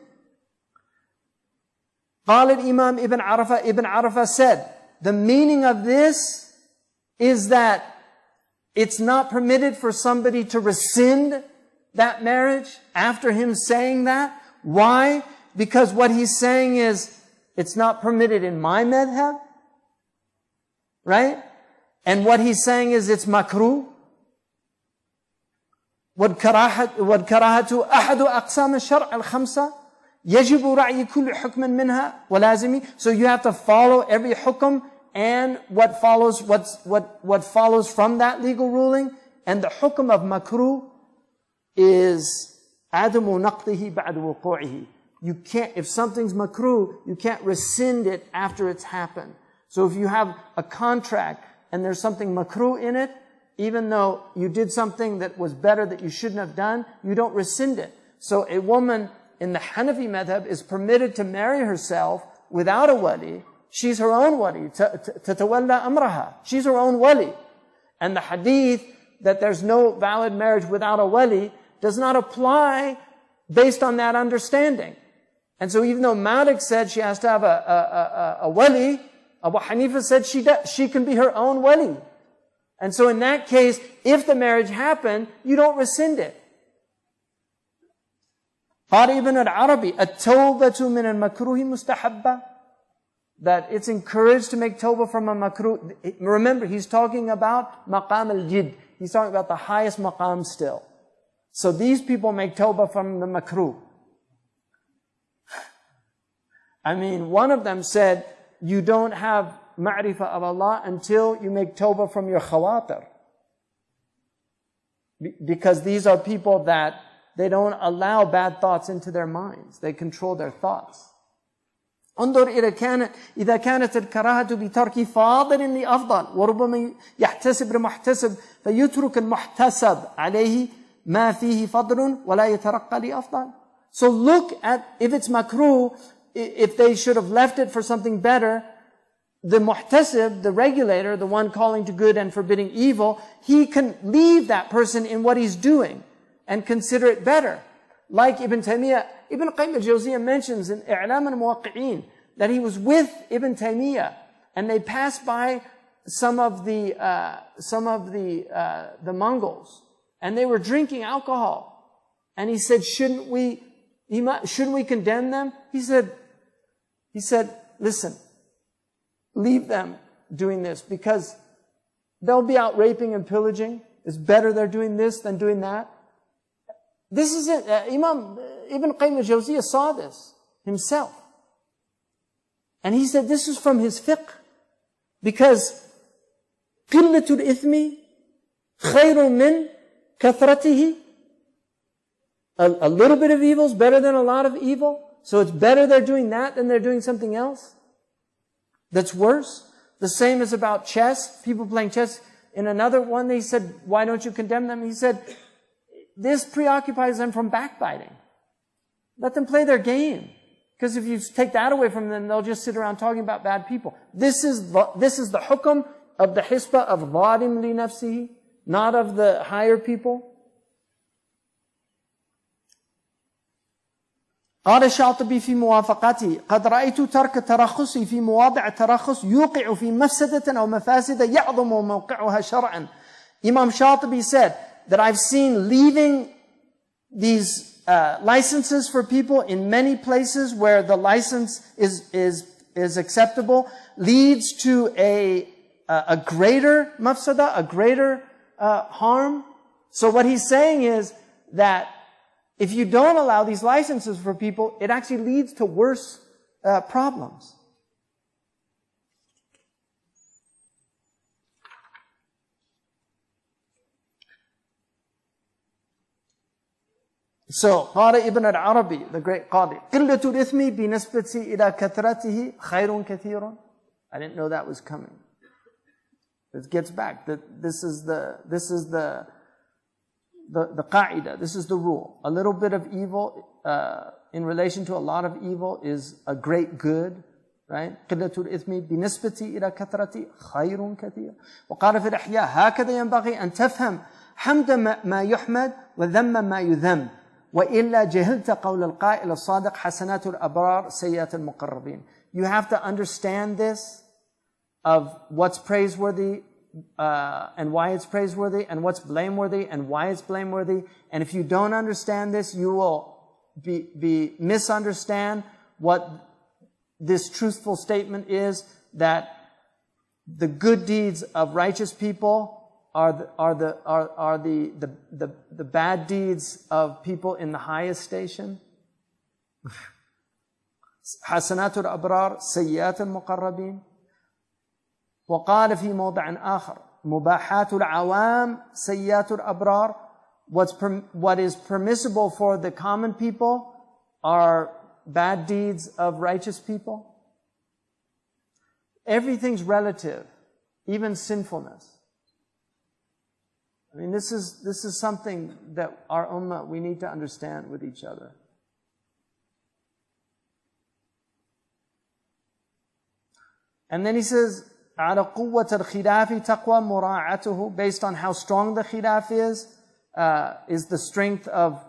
قال الإمام Ibn Arafah said, the meaning of this is that it's not permitted for somebody to rescind that marriage after him saying that. Why? Because what he's saying is, it's not permitted in my madhab, right? And what he's saying is it's makruh. وَالْكَرَاهَةُ أَحَدُ أَقْسَامِ الشَّرْعِ الْخَمْسَةِ يَجِبُ رَعْيِ كُلِّ حُكْمٍ مِنْهَا وَلَازِمِ. So you have to follow every hukum and what follows from that legal ruling. And the hukum of makruh is عَدَمُ نَقْضِهِ بَعْدُ وُقُوعِهِ. You can't, if something's makruh, you can't rescind it after it's happened. So if you have a contract and there's something makruh in it, even though you did something that was better that you shouldn't have done, you don't rescind it. So a woman in the Hanafi madhab is permitted to marry herself without a wali. She's her own wali. تَتَوَلَّى أَمْرَهَا. She's her own wali. And the hadith that there's no valid marriage without a wali does not apply based on that understanding. And so even though Malik said she has to have a wali, Abu Hanifa said she can be her own wali. And so in that case, if the marriage happened, you don't rescind it. قال Ibn al-Arabi, التوبة من المكروه مستحبة. That it's encouraged to make tawbah from a makruh. Remember, he's talking about maqam al-jid. He's talking about the highest maqam still. So these people make tawbah from the makruh. I mean, one of them said, you don't have ma'rifah of Allah until you make tawbah from your khawatir. Because these are people that they don't allow bad thoughts into their minds. They control their thoughts. انظر إذا كانت الكراهة بترك فاضل لأفضل وربما يحتسب المحتسب فيترك المحتسب عليه ما فيه فضل ولا يترقى لأفضل. So look at, if it's makruh, if they should have left it for something better, the muhtasib, the regulator, the one calling to good and forbidding evil, he can leave that person in what he's doing and consider it better. Like Ibn Taymiyyah, Ibn Qayyim al-Jawziyah mentions in I'lam al-Muwaqqi'een that he was with Ibn Taymiyyah and they passed by some of the Mongols and they were drinking alcohol. And he said, shouldn't we condemn them? He said, listen, leave them doing this because they'll be out raping and pillaging. It's better they're doing this than doing that. This is it. Imam Ibn Qayyim al-Jawziyah saw this himself. And he said this is from his fiqh. Because قِلَّةُ الْإِثْمِ خَيْرٌ مِّن كَثْرَتِهِ. A little bit of evil is better than a lot of evil. So it's better they're doing that than they're doing something else that's worse. The same is about chess. People playing chess. In another one, they said, why don't you condemn them? He said, this preoccupies them from backbiting. Let them play their game. Because if you take that away from them, they'll just sit around talking about bad people. This is the hukum of the hisbah of zalim li nafsihi, not of the higher people. قال الشاطبي في موافقته قد رأيت ترك ترخصي في مواضع الترخص يوقع في مفسدة أو مفاسد يعظم موقعها شرعا. Imam Shatibi said that I've seen leaving these licenses for people in many places where the license is acceptable leads to a greater mafsada, a greater harm. So what he's saying is that if you don't allow these licenses for people, it actually leads to worse problems. So, قال Ibn al-Arabi, the great Qadi, قِلَّةُ الْإِثْمِ بِنِسْبَةِ إِلَى كَثْرَتِهِ خَيْرٌ كَثِيرٌ. I didn't know that was coming. It gets back. This is the qa'idah. This is the rule. A little bit of evil in relation to a lot of evil is a great good. Right? قِلَّةُ الْإِثْمِ بِنِسْبَةِ إِلَى كَثْرَتِهِ خَيْرٌ كَثِيرٌ. وقال في الإحياء هكذا ينبغي أن تفهم حمد ما يحمد وذم ما يذم. وإلا جهلت قول القائل الصادق حسنات الأبرار سيئات المقربين. You have to understand this of what's praiseworthy and why it's praiseworthy, and what's blameworthy and why it's blameworthy. And if you don't understand this, you will be misunderstand what this truthful statement is, that the good deeds of righteous people are the bad deeds of people in the highest station. حسنات الأبرار سيئات المقربين. وقال في موضع آخر مباحات العوام سيئات الأبرار. What is permissible for the common people are bad deeds of righteous people. Everything's relative, even sinfulness. I mean, this is something that our ummah, we need to understand with each other. And then he says, على قوة الخلاف تقوى مراعاته. Based on how strong the khilaf is the strength of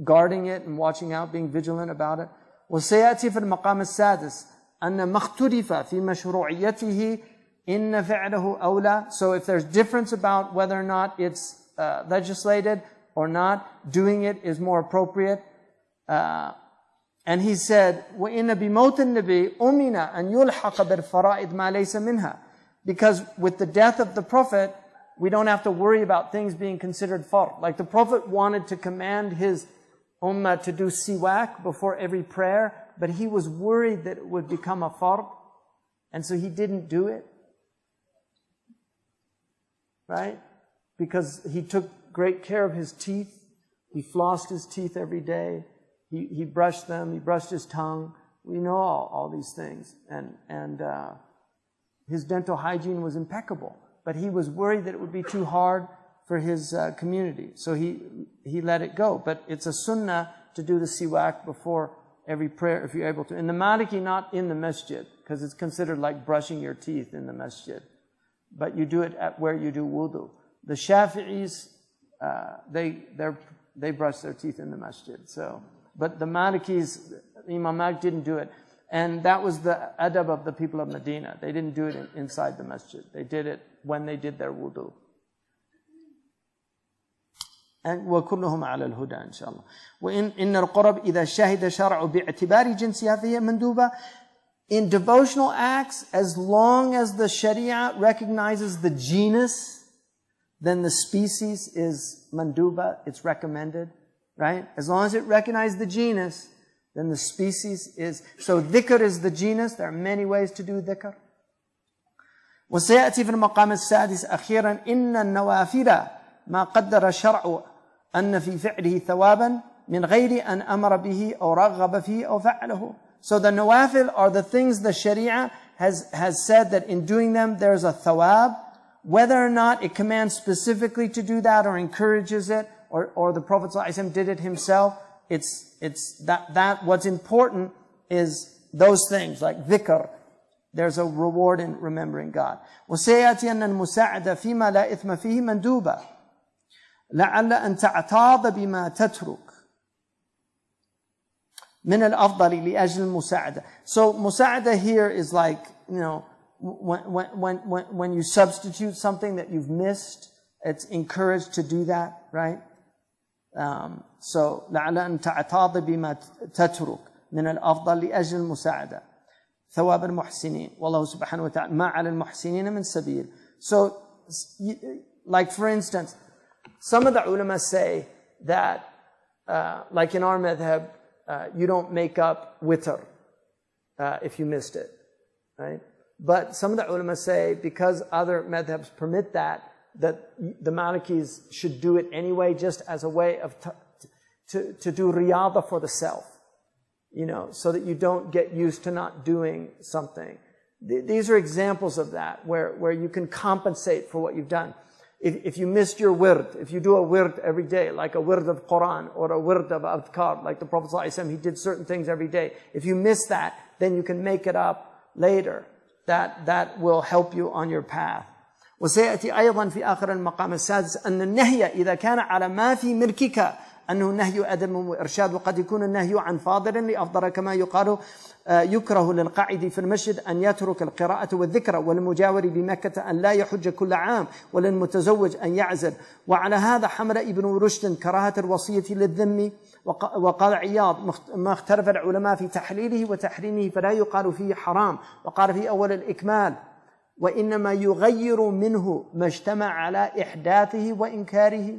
guarding it and watching out, being vigilant about it. وسيأتي في المقام السادس أن ما اختلف في مشروعيته إن فعله أولى. So if there's difference about whether or not it's legislated or not, doing it is more appropriate. And he said, وَإِنَّ بِمَوْتِ النَّبِي أُمِنَ أَنْ يُلْحَقَ بِالْفَرَائِضِ مَا لَيْسَ مِنْهَا. Because with the death of the Prophet, we don't have to worry about things being considered fard. Like the Prophet wanted to command his ummah to do siwak before every prayer, but he was worried that it would become a fard, and so he didn't do it. Right? Because he took great care of his teeth. He flossed his teeth every day. He brushed them. He brushed his tongue. We know all these things. And his dental hygiene was impeccable. But he was worried that it would be too hard for his community. So he let it go. But it's a sunnah to do the siwak before every prayer if you're able to. In the Maliki, not in the masjid, because it's considered like brushing your teeth in the masjid. But you do it at where you do wudu. The Shafi'is, they brush their teeth in the masjid. So, but the Malikis, Imam Malik didn't do it. And that was the adab of the people of Medina. They didn't do it inside the masjid. They did it when they did their wudu. And وَكُلُّهُمْ عَلَى الْهُدَى إن شاء الله. وإن القرب إذا شهد شرع باعتبار جنسها فهي مندوبة. In devotional acts, as long as the Sharia recognizes the genus, then the species is manduba, it's recommended, right? As long as it recognizes the genus, then the species is... So dhikr is the genus. There are many ways to do dhikr. وسيأتي في المقام السادس أخيرا إن النوافل ما قدر الشرع أن في فعله ثوابا من غير أن أمر به أو رغب فيه أو فعله. So the nawafil are the things the Sharia has said that in doing them there's a thawab. Whether or not it commands specifically to do that or encourages it, or the Prophet ﷺ did it himself, it's that what's important is those things like dhikr. There's a reward in remembering God. وسيأتي أن المساعدة فيما لا إثم فيه مندوبة لعل أن تعتاض بما تترك من الأفضل لأجل المساعدة. So مساعدة here is like, you know, when you substitute something that you've missed, it's encouraged to do that, right? So لعل أن تعتاض بما تترك من الأفضل لأجل المساعدة ثواب المحسنين والله سبحانه وتعالى ما على المحسنين من سبيل. So like for instance, some of the ulama say that like in our madhab, you don't make up witr if you missed it, right? But some of the ulama say because other madhabs permit that the Malikis should do it anyway, just as a way of to do riyada for the self, so that you don't get used to not doing something. These are examples of that, where you can compensate for what you've done. If you missed your wird, if you do a wird every day, like a wird of Quran or a wird of adhkar, like the Prophet ﷺ, he did certain things every day. If you miss that, then you can make it up later. That will help you on your path. وسيأتي أيضا في آخر المقام السادس أن النهي إذا كان على ما في ملكك أنه نهي أدب وإرشاد، وقد يكون النهي عن فاضل لأفضل كما يقال يكره للقاعد في المسجد أن يترك القراءة والذكر، وللمجاور بمكة أن لا يحج كل عام، وللمتزوج أن يعزل. وعلى هذا حمل ابن رشد كراهة الوصية للذم. وقال عياض ما اختلف العلماء في تحليله وتحريمه فلا يقال فيه حرام، وقال في أول الإكمال وإنما يغير منه ما اجتمع على إحداثه وإنكاره.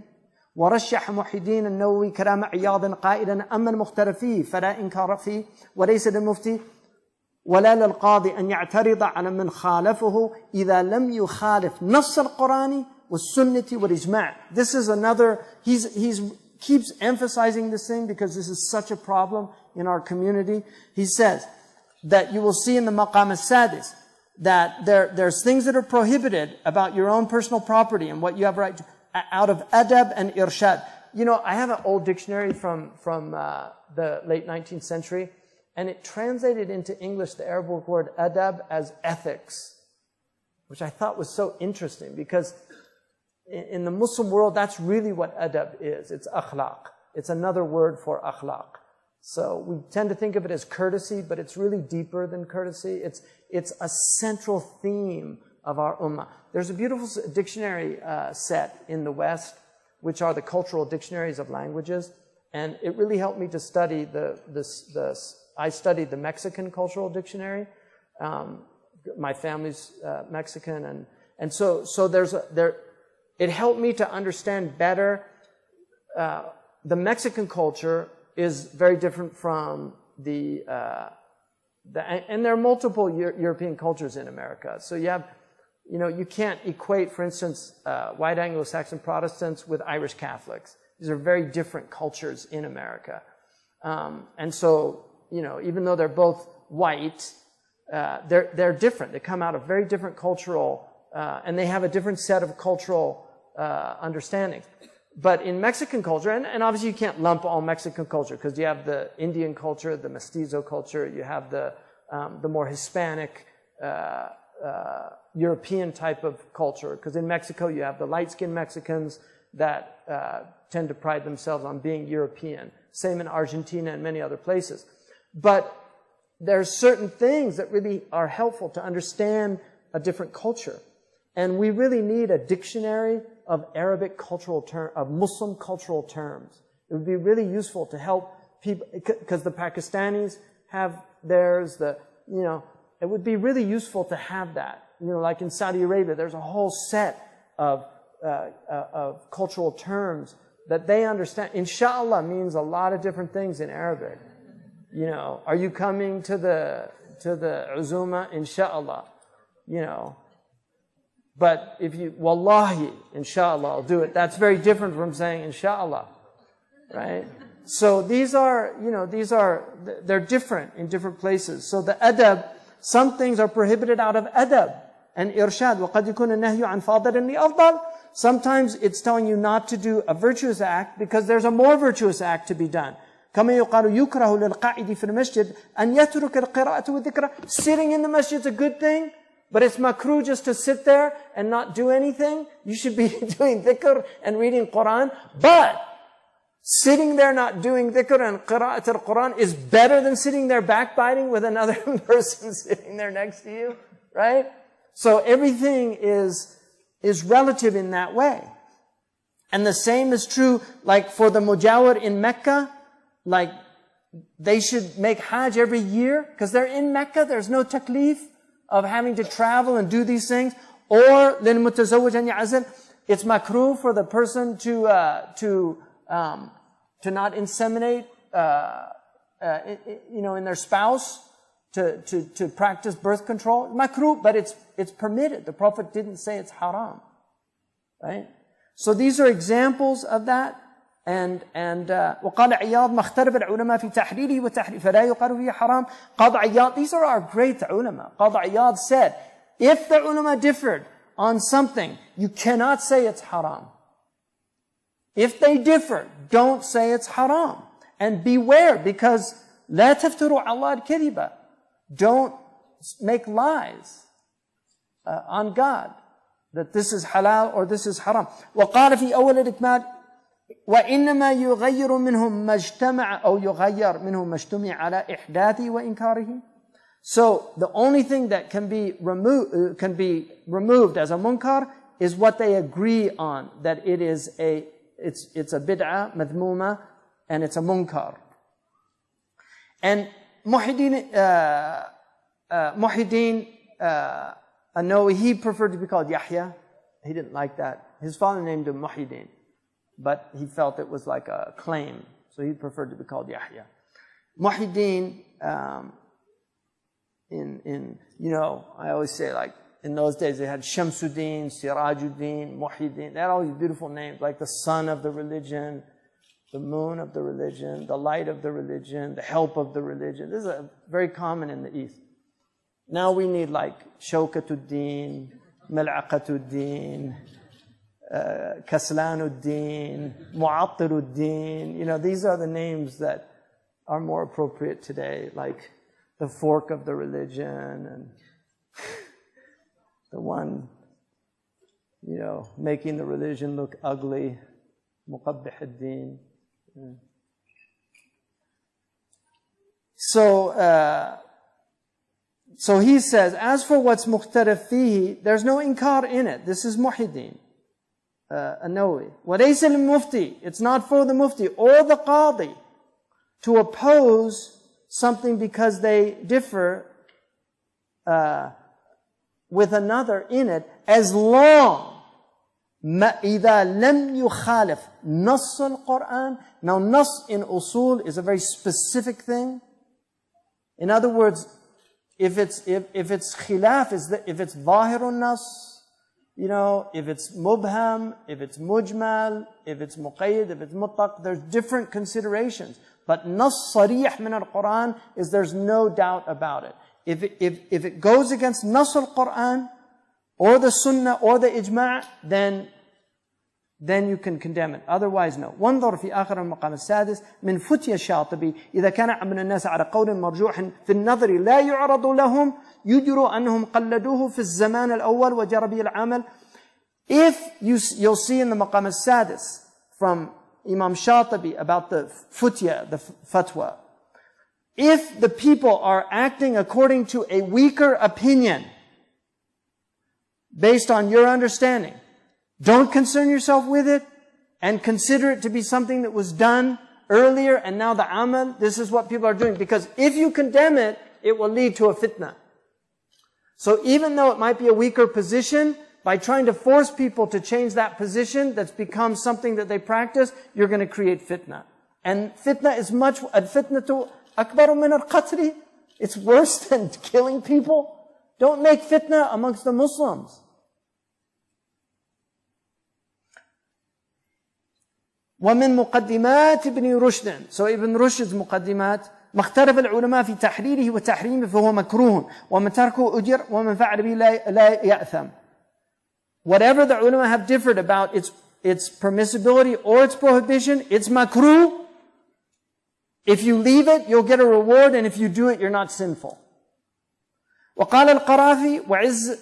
ورشح محي الدين النووي كلام عياض قائلا أما المختلف فيه فلا إنكار فيه، وليس للمفتي ولا للقاضي أن يعترض على من خالفه إذا لم يخالف نص القرآن والسنة والإجماع. This is another, he's keeps emphasizing this thing because this is such a problem in our community. He says that you will see in the maqam al-sadis that there's things that are prohibited about your own personal property and what you have right to, out of adab and irshad. I have an old dictionary from the late 19th century, and it translated into English the Arabic word adab as ethics, which I thought was so interesting because in the Muslim world, that's really what adab is. It's akhlaq. It's another word for akhlaq. So we tend to think of it as courtesy, but it's really deeper than courtesy. It's a central theme of our ummah. There's a beautiful dictionary set in the West, which are the cultural dictionaries of languages, and it really helped me to study I studied the Mexican cultural dictionary. My family's Mexican, and so it helped me to understand better. The Mexican culture is very different from and there are multiple European cultures in America. So you have, you can't equate, for instance, white Anglo-Saxon Protestants with Irish Catholics. These are very different cultures in America. And so, even though they're both white, they're different. They come out of very different cultural, and they have a different set of cultural understandings. But in Mexican culture, and obviously you can't lump all Mexican culture because you have the Indian culture, the mestizo culture, you have the more Hispanic, European type of culture. Because in Mexico you have the light-skinned Mexicans that tend to pride themselves on being European. Same in Argentina and many other places. But there are certain things that really are helpful to understand a different culture. And we really need a dictionary of Arabic cultural terms, of Muslim cultural terms. It would be really useful to help people, because the Pakistanis have theirs, it would be really useful to have that. Like in Saudi Arabia, there's a whole set of cultural terms that they understand. Inshallah means a lot of different things in Arabic. Are you coming to the uzuma? Inshallah. But if you, wallahi, inshallah, I'll do it. That's very different from saying inshallah, right? So they're different in different places. So the adab, some things are prohibited out of adab and irshad. وَقَدْ يَكُونَ النَّهْيُ عَنْ فَاضِلٍ لِأَفْضَلٍ. Sometimes it's telling you not to do a virtuous act because there's a more virtuous act to be done. كما يقال يكره للقاعد في المسجد أن يترك القراءة والذكر. Sitting in the masjid is a good thing. But it's makruh just to sit there and not do anything. You should be doing dhikr and reading Quran. But sitting there not doing dhikr and qira'at al-Quran is better than sitting there backbiting with another person sitting there next to you, right? So everything is relative in that way. And the same is true, like for the mujawir in Mecca, like they should make Hajj every year because they're in Mecca. There's no taklif of having to travel and do these things. Or للمتزوج أن يعزل, it's makruh for the person to not inseminate, in their spouse, to practice birth control. Makruh, but it's permitted. The Prophet didn't say it's haram, right? So these are examples of that. And وقال عياض ما اختلف العلماء في تحريره وتحريمه فلا يقال فيه حرام. قاضي عياض, these are our great ulama. قاضي عياض said, if the ulama differed on something, you cannot say it's haram. If they differ, don't say it's haram. And beware, because لا تفتروا على الله الكذبة. Don't make lies on God that this is halal or this is haram. وقال في أول الإكمال وإنما يغير منهم ما اجتمع أو يغير منهم ما اجتمع على إحداثه وإنكاره. So the only thing that can be removed as a munkar is what they agree on, that it's a bid'ah, madhmuma, and it's a munkar. And Muhyiddin An-Nawawi, he preferred to be called Yahya. He didn't like that. His father named him Muhyiddin, but he felt it was like a claim, so he preferred to be called Yahya. Muhyiddin, I always say, like, in those days they had Shamsuddin, Sirajuddin, Muhyiddin. They had all these beautiful names, like the sun of the religion, the moon of the religion, the light of the religion, the help of the religion. This is very common in the East. Now we need like Shawkatuddin, Mal'aqatuddin, Kaslanuddin, Mu'attiruddin. These are the names that are more appropriate today, like the fork of the religion and the one, making the religion look ugly, Muqabbih-ud-din. So he says, as for what's mukhtalif fihi, there's no inkar in it. This is Muhyiddin An-Nawawi. وَلَيْسَ لِلْمُفْتِي, it's not for the mufti or the qadi to oppose something because they differ with another in it, as long إذا لم يخالف نص القرآن. Now, nas in usul is a very specific thing. In other words, if it's khilaf, if it's zahirun nas, if it's mubham, if it's mujmal, if it's muqayyid, if it's mutlaq, there's different considerations. But nas sarih min al-Quran is there's no doubt about it. If it goes against nas al-Quran or the sunnah or the ijma', then you can condemn it. Otherwise, no. وانظر في آخر المقام السادس من فتية الشاطبي إذا كان عمل الناس على قول مرجوح في النظر لا يعرض لهم يجروا أنهم قلدوه في الزمان الأول وجرى به العمل. If you'll see in the maqam al-sadis from Imam Shatibi about the futya, the fatwa, if the people are acting according to a weaker opinion based on your understanding, don't concern yourself with it and consider it to be something that was done earlier and now the amal, this is what people are doing. Because if you condemn it, it will lead to a fitna. So even though it might be a weaker position, by trying to force people to change that position that's become something that they practice, you're going to create fitna. And fitna is much, al-fitnatu akbaru min al-qatli. It's worse than killing people. Don't make fitna amongst the Muslims. ومن مقدمات ابن رشد. So Ibn Rushd's مقدمات ما اختلف العلماء في تحريره وتحريمه فهو مكروه ومن تركه أجر ومن فعل به لا يأثم. Whatever the ulama have differed about its permissibility or its prohibition, it's makruh. If you leave it, you'll get a reward, and if you do it, you're not sinful. وقال القرافي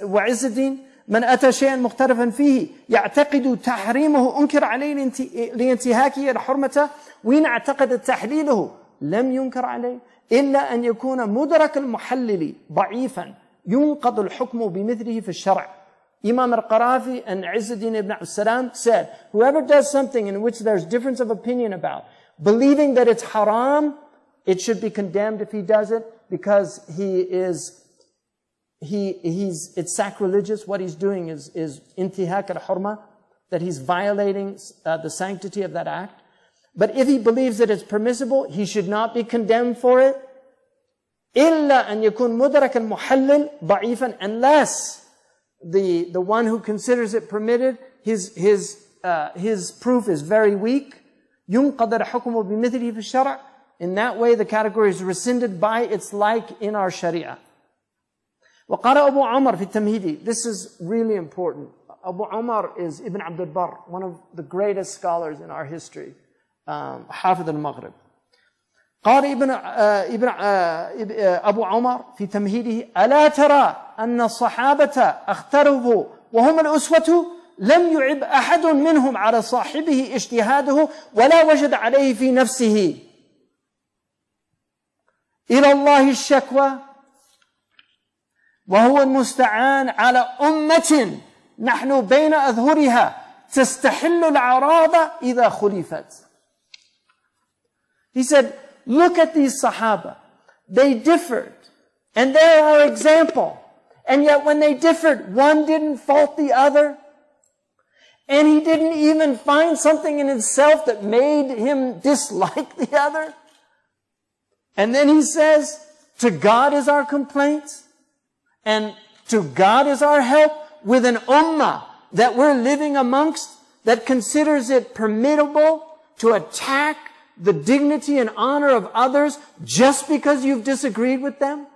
وعز الدين من أتى شيئا مختلفا فيه يعتقد تحريمه أنكر عليه لانتهاكه الحرمة وإن اعتقد تحليله لم ينكر عليه إلا أن يكون مدرك المحلل ضعيفا ينقض الحكم بمثله في الشرع Imam al-Qarafi and Izzuddin ibn al-Salam said, whoever does something in which there's difference of opinion about, believing that it's haram, it should be condemned if he does it, because it's sacrilegious. What he's doing is intihak al-hurma, that he's violating the sanctity of that act. But if he believes that it's permissible, he should not be condemned for it. إِلَّا أَن يَكُونْ مُدْرَكَ الْمُحَلِّلِ ضَعِيفًا, unless the one who considers it permitted, his proof is very weak. يُنْقَضَ الْحُكْمُ بِمِثْلِهِ فِي الشَّرْعِ. In that way, the category is rescinded by its like in our Sharia. وقال أبو عمر في التمهيدي. This is really important. Abu Umar is Ibn Abdul Barr, one of the greatest scholars in our history. حافظ المغرب. قال أبو عمر في تمهيده: ألا ترى أن الصحابة اختلفوا وهم الأسوة لم يعب أحد منهم على صاحبه اجتهاده ولا وجد عليه في نفسه إلى الله الشكوى وهو المستعان على أمة نحن بين أظهرها تستحل العراض إذا خلفت. He said, look at these Sahaba. They differed. And they're our example. And yet when they differed, one didn't fault the other. And he didn't even find something in himself that made him dislike the other. And then he says, to God is our complaint. And to God is our help, with an ummah that we're living amongst that considers it permissible to attack the dignity and honor of others just because you've disagreed with them?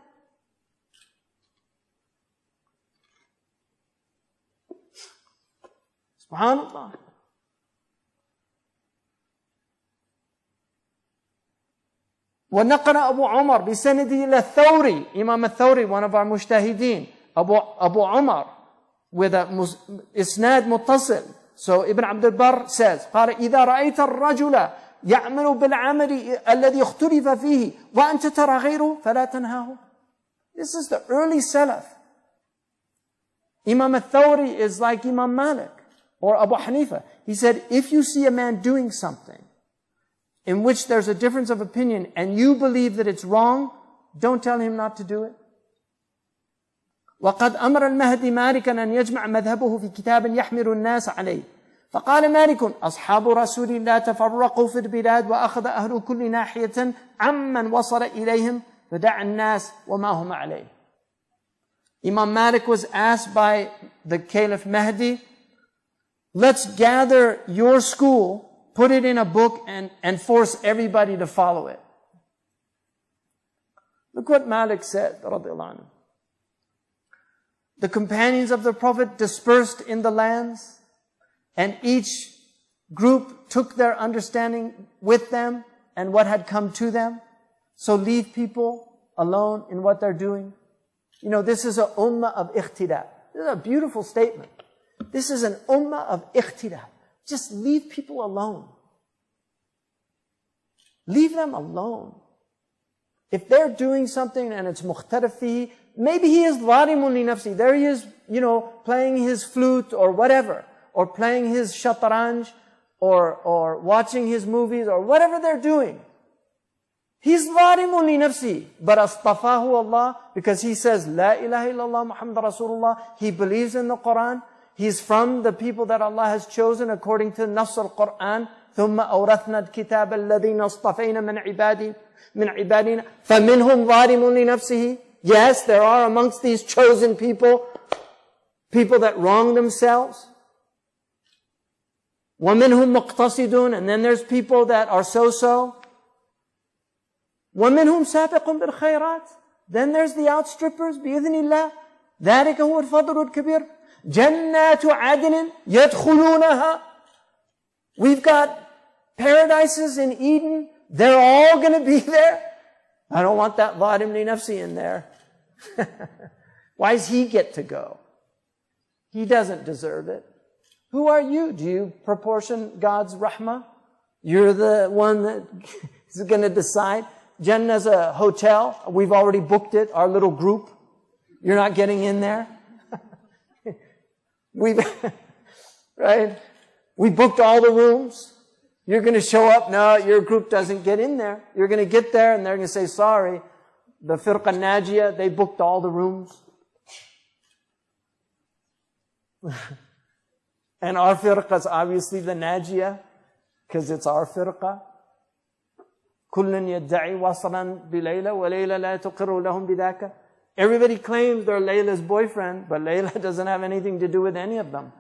SubhanAllah. ونقل أبو عمر بسنده إلى الثوري, Imam al-Thawri, one of our mujtahideen, Abu Umar, with a isnad muttasil. So Ibn Abdul Barr says, قال إذا رأيت الرجل يعمل بالعمل الذي اختلف فيه وأنت ترى غيره فلا تنهاه. This is the early Salaf. Imam al-Thawri is like Imam Malik or Abu Hanifa. He said, if you see a man doing something in which there's a difference of opinion and you believe that it's wrong, don't tell him not to do it. وقد أمر المهدي مالكا أن يجمع مذهبه في كتاب يحمل الناس عليه. فقال مالك: أصحاب رسول الله تفرقوا في البلاد وأخذ أهل كل ناحية عمن وصل إليهم فدع الناس وما هم عليه. Imam Malik was asked by the Caliph Mahdi, let's gather your school, put it in a book, and force everybody to follow it. Look what Malik said, radiallahu anhu. The companions of the Prophet dispersed in the lands, and each group took their understanding with them and what had come to them. So leave people alone in what they're doing. You know, this is an ummah of ikhtilaf. This is a beautiful statement. This is an ummah of ikhtilaf. Just leave people alone. Leave them alone. If they're doing something and it's mukhtalif fihi, maybe he is zalimun li nafsi. There he is, you know, playing his flute or whatever, or playing his shatranj, or watching his movies, or whatever they're doing. He's zalimun li nafsi. But astafahu Allah, because he says, La ilaha illallah Muhammad Rasulullah. He believes in the Quran. He's from the people that Allah has chosen according to Nafs al-Quran. ثم أورثنا الكتاب الذين اصطفينا من عبادنا فمنهم ظالم لنفسه. Yes, there are amongst these chosen people that wrong themselves. ومنهم مقتصدون, and then there's people that are so-so. ومنهم سابق بالخيرات, then there's the outstrippers بإذن الله. ذلك هو الفضل الكبير. جنات عدن يدخلونها. We've got paradises in Eden. They're all going to be there. I don't want that zalim li nafsi in there. Why does he get to go? He doesn't deserve it. Who are you? Do you proportion God's rahmah? You're the one that is going to decide. Jannah's a hotel. We've already booked it, our little group. You're not getting in there. Right? We booked all the rooms. You're going to show up. No, your group doesn't get in there. You're going to get there and they're going to say, sorry, the Firqa Najiyah, they booked all the rooms. And our firqa is obviously the Najiyah, because it's our firqa. كُلٌّ يَدَّعِي وَصْلًا بِلَيْلَ وَلَيْلَ لَا تُقِرُّ لَهُمْ بِذَاكَ. Everybody claims they're Layla's boyfriend, but Layla doesn't have anything to do with any of them.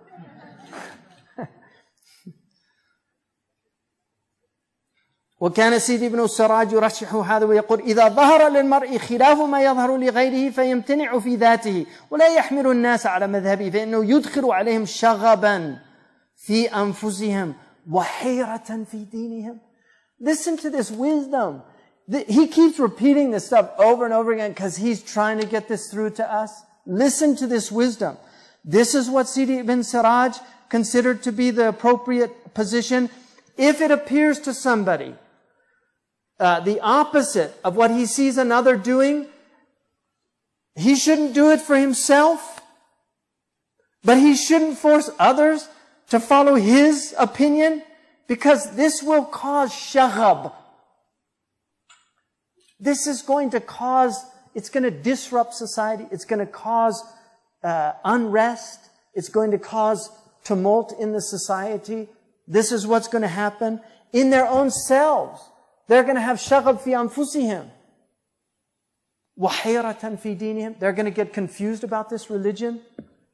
وكان سيدي بن السراج يرشح هذا ويقول إذا ظهر للمرء خلاف ما يظهر لغيره فيمتنع في ذاته ولا يحمل الناس على مذهبه فإنه يدخل عليهم شغبا في أنفسهم وحيرة في دينهم. Listen to this wisdom. He keeps repeating this stuff over and over again because he's trying to get this through to us. Listen to this wisdom. This is what Sidi ibn Siraj considered to be the appropriate position. If it appears to somebody the opposite of what he sees another doing, he shouldn't do it for himself, but he shouldn't force others to follow his opinion, because this will cause shaghab. This is going to cause, it's going to disrupt society, it's going to cause unrest, it's going to cause tumult in the society. This is what's going to happen in their own selves. They're going to have shaghab fi anfusihim. Wahayratan fi dinihim. They're going to get confused about this religion.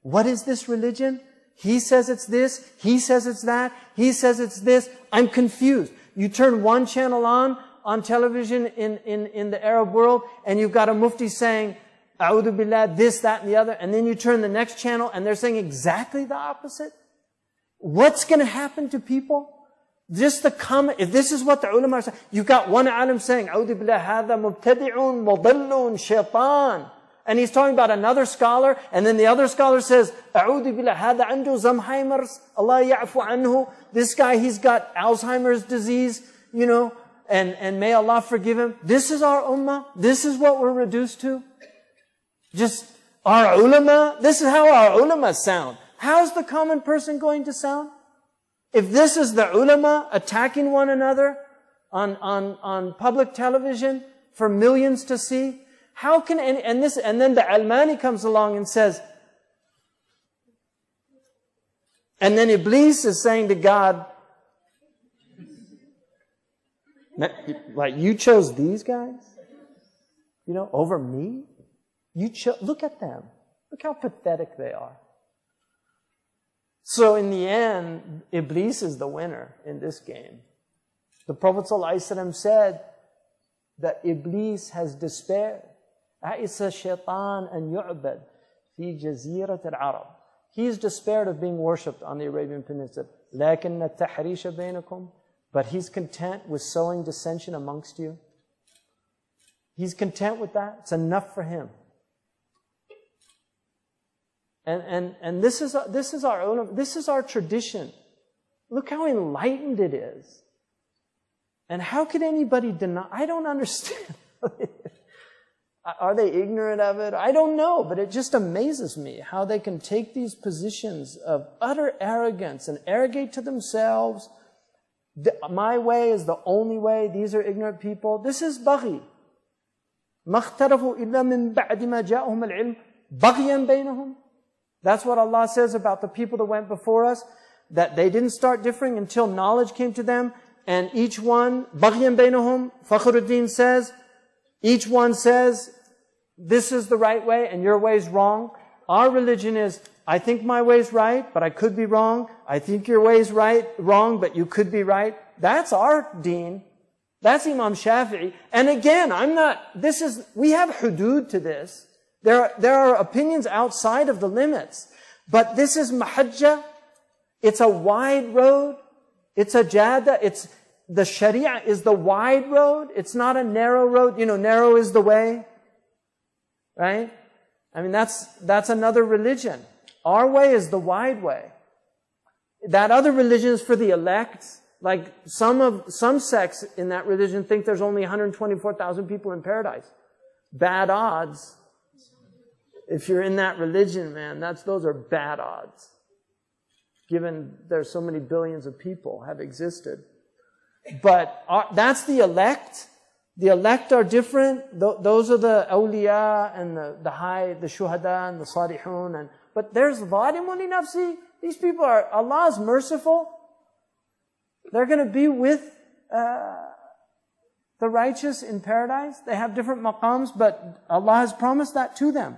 What is this religion? He says it's this. He says it's that. He says it's this. I'm confused. You turn one channel on television in the Arab world, and you've got a mufti saying, A'udhu billah, this, that, and the other. And then you turn the next channel, and they're saying exactly the opposite. What's going to happen to people? Just the comment, if this is what the ulama are saying, you've got one alim saying, A'udhu billah, hadha mubtadi'un, mudallun, shaitan. And he's talking about another scholar, and then the other scholar says, A'udhu billah, hadha andu Zamheimer's, Allah ya'fu anhu. This guy, he's got Alzheimer's disease, and may Allah forgive him. This is our ummah. This is what we're reduced to. Just our ulama. This is how our ulama sound. How's the common person going to sound? If this is the ulama attacking one another on public television for millions to see, how can and then the Almani comes along and says, and then Iblis is saying to God, like, you chose these guys, over me. Look at them. Look how pathetic they are. So in the end, Iblis is the winner in this game. The Prophet ﷺ said that Iblis has despaired. A'isa shaitan an yu'bad fi jazirat al-Arab. He's despaired of being worshipped on the Arabian Peninsula. لَكِنَّ التَّحْرِيشَ بَيْنَكُمْ. But he's content with sowing dissension amongst you. He's content with that. It's enough for him. And this is our tradition. Look how enlightened it is. And how could anybody deny? I don't understand. Are they ignorant of it? I don't know, but it just amazes me how they can take these positions of utter arrogance and arrogate to themselves. My way is the only way. These are ignorant people. This is baghi. مَا اخْتَرَفُوا إِلَّا مِن بَعْدِ مَا جَاءَهُمُ الْعِلْمُ بَغْيًا بَيْنَهُم. That's what Allah says about the people that went before us, that they didn't start differing until knowledge came to them, and each one, بَغْيًا بَيْنَهُم, Fakhruddin says, each one says, this is the right way and your way is wrong. Our religion is, I think my way is right, but I could be wrong. I think your way is wrong, but you could be right. That's our deen. That's Imam Shafi'i. And again, we have hudud to this. There are opinions outside of the limits. But this is mahajjah. It's a wide road. It's a jada. The sharia is the wide road. It's not a narrow road. Narrow is the way. Right? I mean, that's another religion. Our way is the wide way. That other religion is for the elect. Like some sects in that religion think there's only 124,000 people in paradise. Bad odds. If you're in that religion, man, those are bad odds. given there's so many billions of people have existed. But that's the elect. The elect are different. Those are the awliya and the shuhada and the salihun. But there's zalimun li nafsi. These people are, Allah is merciful. They're going to be with the righteous in paradise. They have different maqams, but Allah has promised that to them.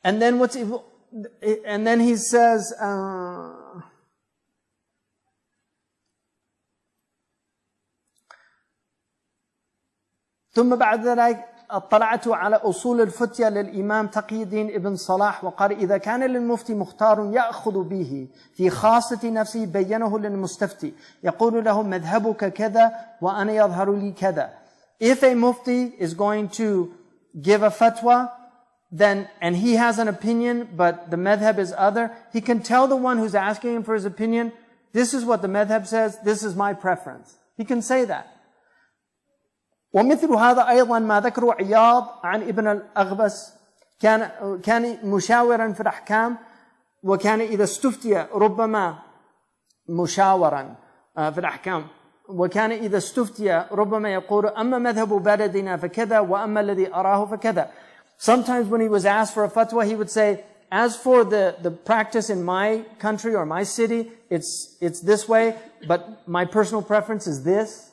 And then and then he says, ثم بعد ذلك اطلعت على أصول الفتية للإمام تقي الدين ابن صلاح وقال إذا كان للمفتي مختار يأخذ به في خاصة نفسه بينه للمستفتي يقول له مذهبك كذا وأنا يظهر لي كذا. If a mufti is going to give a fatwa, then, and he has an opinion, but the madhab is other, he can tell the one who's asking him for his opinion, this is what the madhab says, this is my preference. He can say that. ومثل هذا أيضا ما ذكره عياض عن ابن الأغبس كان مشاورا في الأحكام وكان إذا استفتي ربما مشاورا في الأحكام وكان إذا استفتي ربما يقول أما مذهب بلدنا فكذا وأما الذي أراه فكذا. Sometimes when he was asked for a fatwa, he would say, as for the practice in my country or my city, it's this way, but my personal preference is this.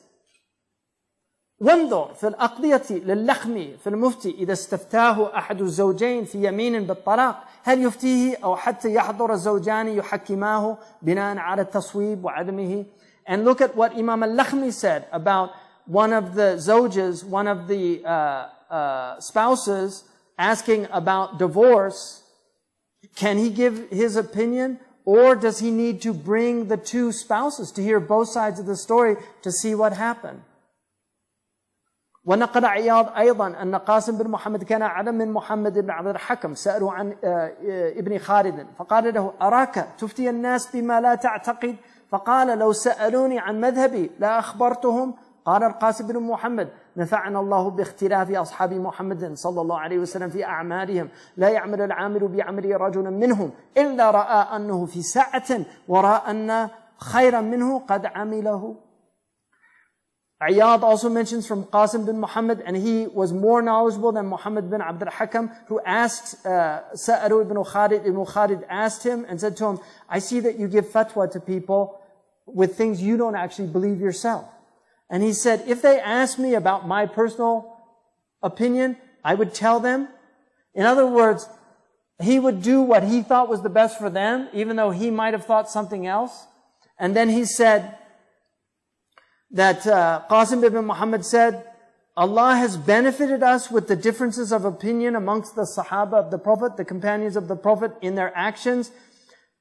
وانظر في الأقضية للخمي في المفتي إذا استفتاه أحد الزوجين في يمين بالطلاق هل يفتيه أو حتى يحضر الزوجان يحكماه بناء على التصويب وعدمه. And look at what Imam al-Lakhmi said about one of the zawjas, one of the spouses asking about divorce. Can he give his opinion, or does he need to bring the two spouses to hear both sides of the story to see what happened? ونقل عياض أيضا أن قاسم بن محمد كان أعلم من محمد بن عبد الحكم سألوا عن ابن خالد فقال له أراك تفتي الناس بما لا تعتقد فقال لو سألوني عن مذهبي لا أخبرتهم. قال القاسم بن محمد نفعنا الله باختلاف أصحاب محمد صلى الله عليه وسلم في أعمالهم لا يعمل العامل بعمل رجل منهم إلا رأى أنه في ساعة ورأى أن خيرا منه قد عمله. Iyad also mentions from Qasim bin Muhammad, and he was more knowledgeable than Muhammad bin Abd al-Hakam, who asked Sa'aru ibn Khalid. Ibn Khalid asked him and said to him, I see that you give fatwa to people with things you don't actually believe yourself. And he said, if they ask me about my personal opinion, I would tell them. In other words, he would do what he thought was the best for them, even though he might have thought something else. And then he said that Qasim ibn Muhammad said, Allah has benefited us with the differences of opinion amongst the Sahaba of the Prophet, the companions of the Prophet, in their actions.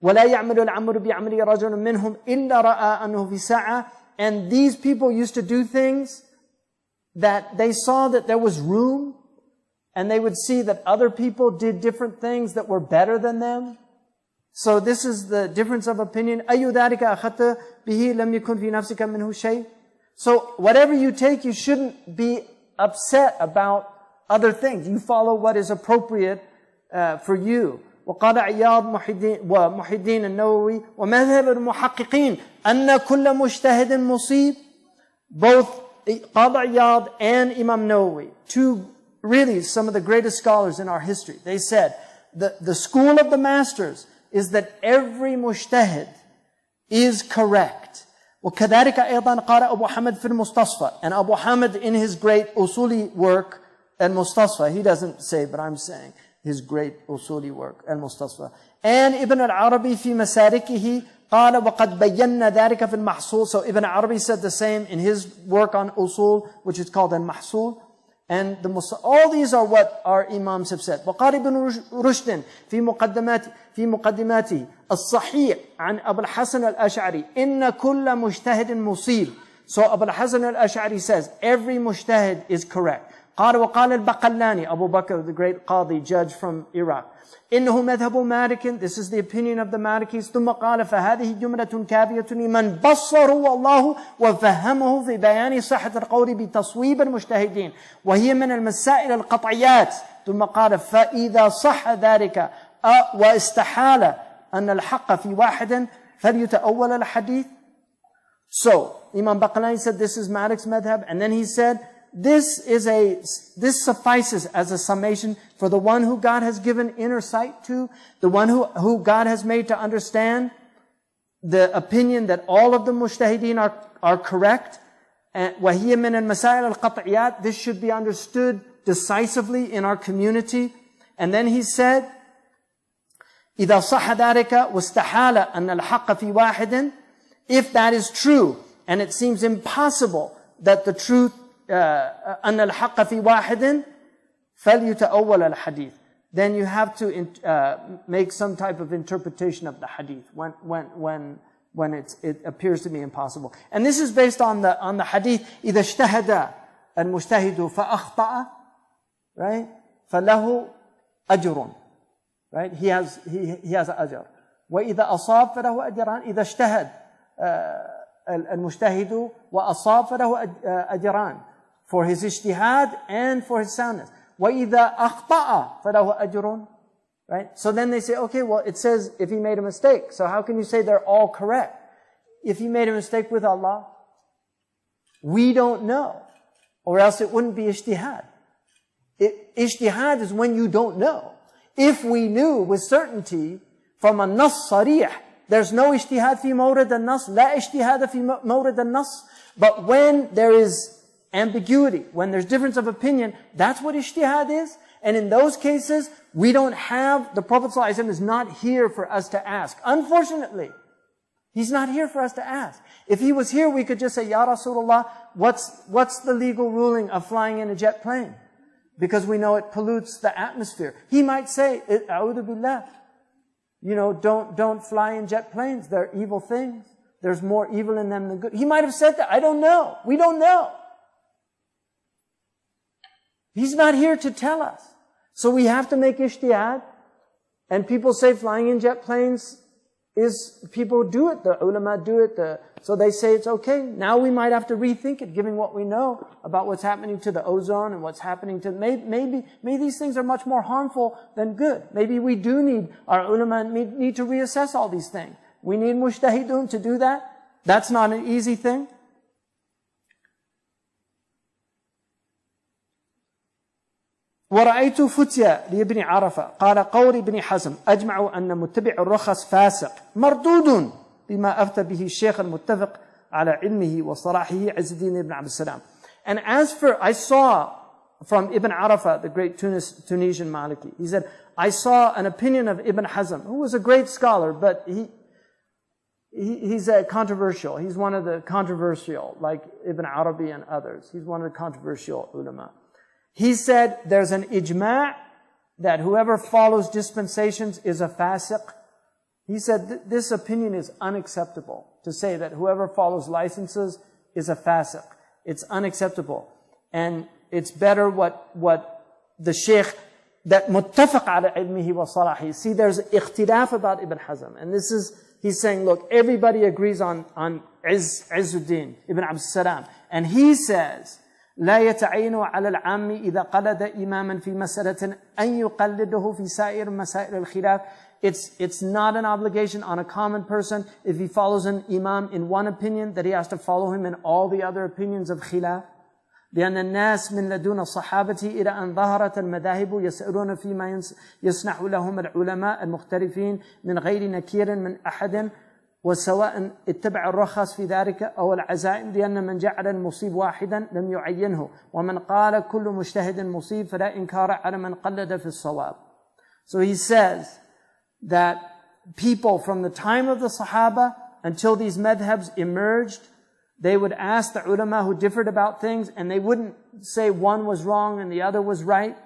وَلَا يَعْمَلُ الْعَمْرُ بِعَمْرِ رَجُلٍ مِّنْهُمْ إِلَّا رَأَى أَنَّهُ فِي سَاعَةٍ. And these people used to do things that they saw that there was room, and they would see that other people did different things that were better than them. So this is the difference of opinion. أَيُّ ذَلِكَ أَخَذْتَ بِهِ لَمْ يَكُنْ فِي نَفْسِكَ مِنْهُ شَيْءٍ. So whatever you take, you shouldn't be upset about other things. You follow what is appropriate for you. وقال عياض ومحي الدين النووي ومذهب المحققين أن كل مجتهد مصيب. Both Qadi Iyad and Imam Nawawi, two really some of the greatest scholars in our history, they said the school of the masters is that every mujtahid is correct. وكذلك أيضا قال أبو حمد في المستصفى. And Abu Hamid in his great usuli work, al-Mustasfa, he doesn't say, but I'm saying, his great usuli work, al-Mustasfa. And Ibn al-Arabi في مساركه قال وقد بينا ذلك في المحصول. So Ibn Arabi said the same in his work on usul, which is called al-Mahsul. And all these are what our Imams have said. وقال ابن رشد في مقدماته الصحيح عن أبو الحسن الأشعري إن كل مجتهد مصيب. So Abu al-Hasan al-Ash'ari says, every mujtahid is correct. قال وقال البقلاني, Abu Bakr, the great Qadi, judge from Iraq. إنه مذهب مالك, this is the opinion of the Malikis. ثم قال فهذه جملة كافية لمن بصره الله وفهمه في بيان صحة القول بتصويب المجتهدين وهي من المسائل القطعيات. ثم قال فإذا صح ذلك واستحال أن الحق في واحد فليتأول الحديث. So Imam Baqlani said this is Malik's madhab, and then he said this suffices as a summation for the one who God has given inner sight to, the one who God has made to understand the opinion that all of the mujtahideen are correct. And وَهِيَ مِنَ الْمَسَائِلِ الْقَطْعِيَاتِ, this should be understood decisively in our community. And then he said, إِذَا صَحَ ذَلِكَ وَاسْتَحَالَ أَنَّ الْحَقَّ فِي وَاحِدٍ, if that is true, and it seems impossible that the truth, أَنَّ الْحَقَّ فِي وَاحِدٍ فَلْيُتَأَوَّلَ الْحَدِيثِ, then you have to make some type of interpretation of the hadith when it appears to be impossible. And this is based on the hadith, إِذَا اجْتَهَدَ الْمُجْتَهِدُ فَأَخْطَأَ, right? فَلَهُ أَجْرٌ, right? He has أجر. وَإِذَا أَصَابَ فَلَهُ أَجْران. إِذَا اجْتَهَدَ المجتهد وأصاب فله أجران, for his ijtihad and for his soundness. وإذا أخطأ فله أجر, right? So then they say, okay, well it says if he made a mistake, so how can you say they're all correct? If he made a mistake with Allah, we don't know, or else it wouldn't be ijtihad. Ijtihad is when you don't know. If we knew with certainty from a nas sarih, there's no ijtihad fi mawrid al-nas, la ijtihad fi mawrid al-nas. But when there is ambiguity, when there's difference of opinion, that's what ijtihad is. And in those cases, we don't have, the Prophet ﷺ is not here for us to ask. Unfortunately, he's not here for us to ask. If he was here, we could just say, Ya Rasulullah, what's the legal ruling of flying in a jet plane? Because we know it pollutes the atmosphere. He might say, A'udhu billah, don't fly in jet planes. They're evil things. There's more evil in them than good. He might have said that. I don't know. We don't know. He's not here to tell us. So we have to make ijtihad. And people say flying in jet planes people do it. The ulama do it. So they say it's okay. Now we might have to rethink it, given what we know about what's happening to the ozone and what's happening to, maybe these things are much more harmful than good. Maybe we do need, our ulama need to reassess all these things. We need mujtahidun to do that. That's not an easy thing. ورأيت فتيا لابن عرفة قال قول ابن حزم أجمع أن متبع الرخص فاسق مردود بما أفتى به الشيخ المتفق على علمه وصلاحه عز الدين ibn Abd salam. And as for, I saw from Ibn Arafah, the great Tunisian Maliki, he said, I saw an opinion of Ibn Hazm, who was a great scholar, but he's controversial. He's one of the controversial, like Ibn Arabi and others. He's one of the controversial ulama. He said there's an ijma' that whoever follows dispensations is a fasiq. He said this opinion is unacceptable, to say that whoever follows licenses is a fasiq. It's unacceptable. And it's better what the Shaykh, that muttafaq ala ilmihi wa salahi. See, there's ikhtilaf about Ibn Hazm. And this is, he's saying, look, everybody agrees on Izzuddin ibn Abd salam. And he says, لا يتعين على العام إذا قلد إماما في مسألة أن يقلده في سائر مسائل الخلاف. It's not an obligation on a common person if he follows an imam in one opinion that he has to follow him in all the other opinions of khilaf. لأن الناس من لدن الصحابة إلى أن ظهرت المذاهب يسألون فيما يسنح لهم العلماء المختلفين من غير نكير من أحد وسواء اتبع الرخص في ذلك أو العزائم لأن من جعل المصيب واحدا لم يعينه ومن قال كل مجتهد مصيب فلا إنكار على من قلد في الصواب. So he says that people from the time of the Sahaba until these madhabs emerged, they would ask the ulama who differed about things, and they wouldn't say one was wrong and the other was right,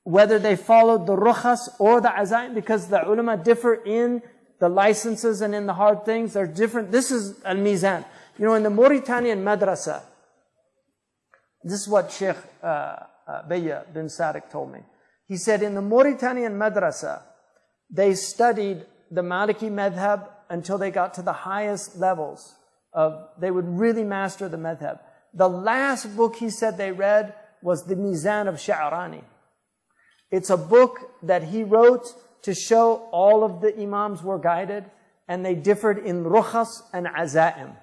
whether they followed the rukhas or the azaim, because the ulama differ in the licenses and in the hard things. They're different. This is al-mizan. In the Mauritanian madrasa, This is what Shaykh Bayya bin Sadiq told me. He said in the Mauritanian madrasa, they studied the Maliki madhab until they got to the highest levels of, they would really master the madhab. The last book he said they read was the Mizan of Sha'rani. It's a book that he wrote to show all of the imams were guided, and they differed in rukhas and azaim.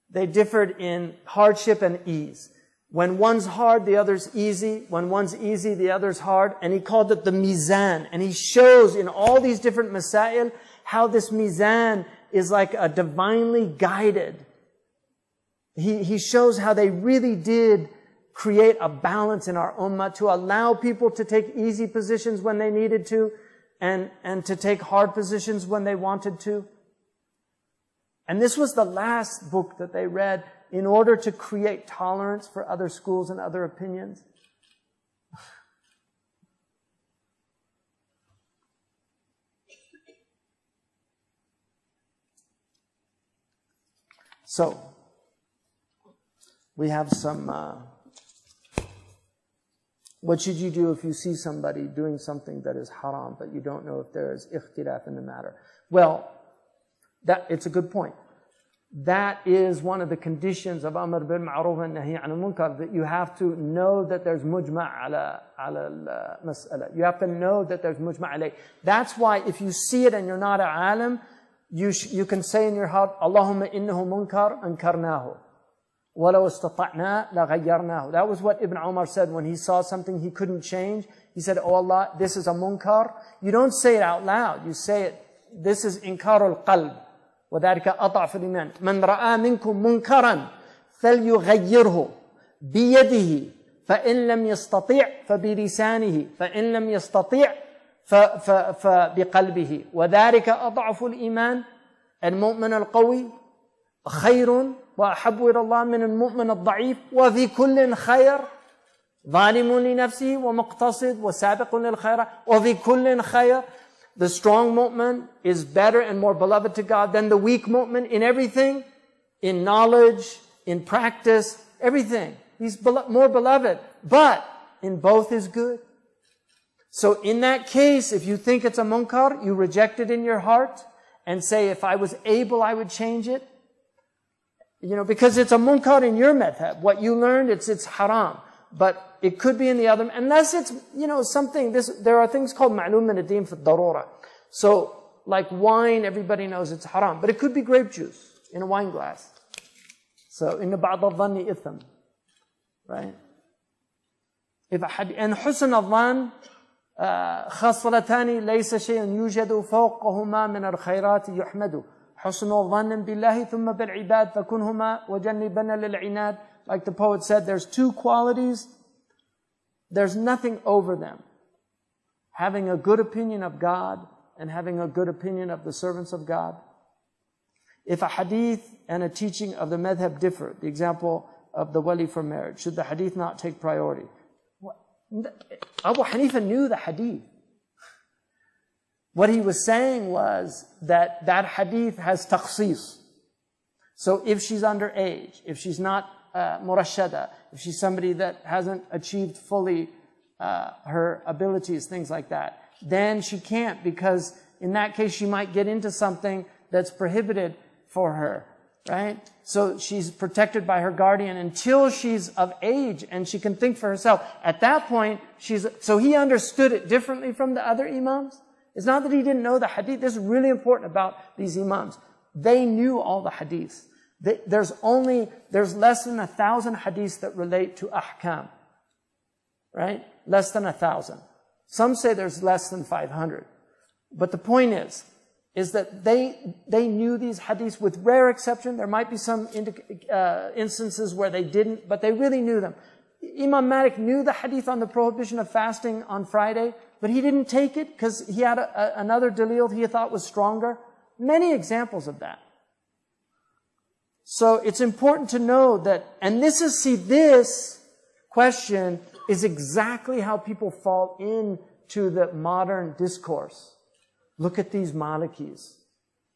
They differed in hardship and ease. When one's hard, the other's easy. When one's easy, the other's hard. And he called it the mizan. And he shows in all these different masail how this mizan is like a divinely guided. He shows how they really did create a balance in our ummah to allow people to take easy positions when they needed to, and to take hard positions when they wanted to. And this was the last book that they read in order to create tolerance for other schools and other opinions. So, we have some, what should you do if you see somebody doing something that is haram, but you don't know if there is ikhtilaf in the matter? Well, it's a good point. That is one of the conditions of Amr bil Ma'ruf and Nahi anil Munkar, that you have to know that there's mujma' ala al-mas'ala. You have to know that there's mujma' alayh. That's why if you see it and you're not an alim, you can say in your heart, Allahumma innahu munkar ankarnahu. وَلَوْ اسْتَطَعْنَا لَغَيَّرْنَاهُ. That was what Ibn Umar said when he saw something he couldn't change. He said, oh Allah, this is a munkar. You don't say it out loud. You say it, this is inkarul qalb. وَذَلِكَ أَضْعَفُ الْإِيمَانِ مَنْ رَأَى مِنْكُمْ مُنْكَرًا فَلْيُغَيِّرْهُ بِيَدِهِ فَإِنْ لَمْ يَسْتَطِعْ فَبِلِسَانِهِ فَإِنْ لَمْ يَسْتَطِعْ فَبِقَلْبِهِ وَذَلِكَ أَضْعَفُ الْإِيمَانِ المؤمن القوي خير وأحب إلى الله من المؤمن الضعيف وفي كل خير ظالم لنفسه ومقتصد وسابق للخيرات وفي كل خير. The strong mu'min is better and more beloved to God than the weak mu'min in everything, in knowledge, in practice, everything. He's more beloved, but in both is good. So in that case, if you think it's a munkar, you reject it in your heart and say, if I was able, I would change it. You know, because it's a munkar in your madhab. What you learned, it's haram. But it could be in the other, unless it's, you know, something, there are things called ma'lum min ad-din fi ad-darura. So, like wine, everybody knows it's haram. But it could be grape juice in a wine glass. So, inna ba'd al-dhanni itham. Right? And husn al-dhan, خصلتان ليس شيء يوجد فوقهما من الخيرات يحمد حسن ظن بالله ثم بالعباد فكنهما وجنبنا للعناد. Like the poet said, there's two qualities, there's nothing over them. Having a good opinion of God and having a good opinion of the servants of God. If a hadith and a teaching of the madhab differ, the example of the wali for marriage, should the hadith not take priority? Abu Hanifa knew the hadith. What he was saying was that that hadith has takhsis. So if she's underage, if she's not murashada, if she's somebody that hasn't achieved fully her abilities, things like that, then she can't, because in that case she might get into something that's prohibited for her, right? So she's protected by her guardian until she's of age and she can think for herself. At that point, so he understood it differently from the other imams. It's not that he didn't know the hadith. This is really important about these imams. They knew all the hadiths. There's less than 1,000 hadiths that relate to ahkam. Right? Less than 1,000. Some say there's less than 500. But the point is that they knew these hadiths with rare exception. There might be some instances where they didn't, but they really knew them. Imam Malik knew the hadith on the prohibition of fasting on Friday, but he didn't take it because he had another dalil he thought was stronger. Many examples of that. So it's important to know that, and this question is exactly how people fall into the modern discourse. Look at these Malikis.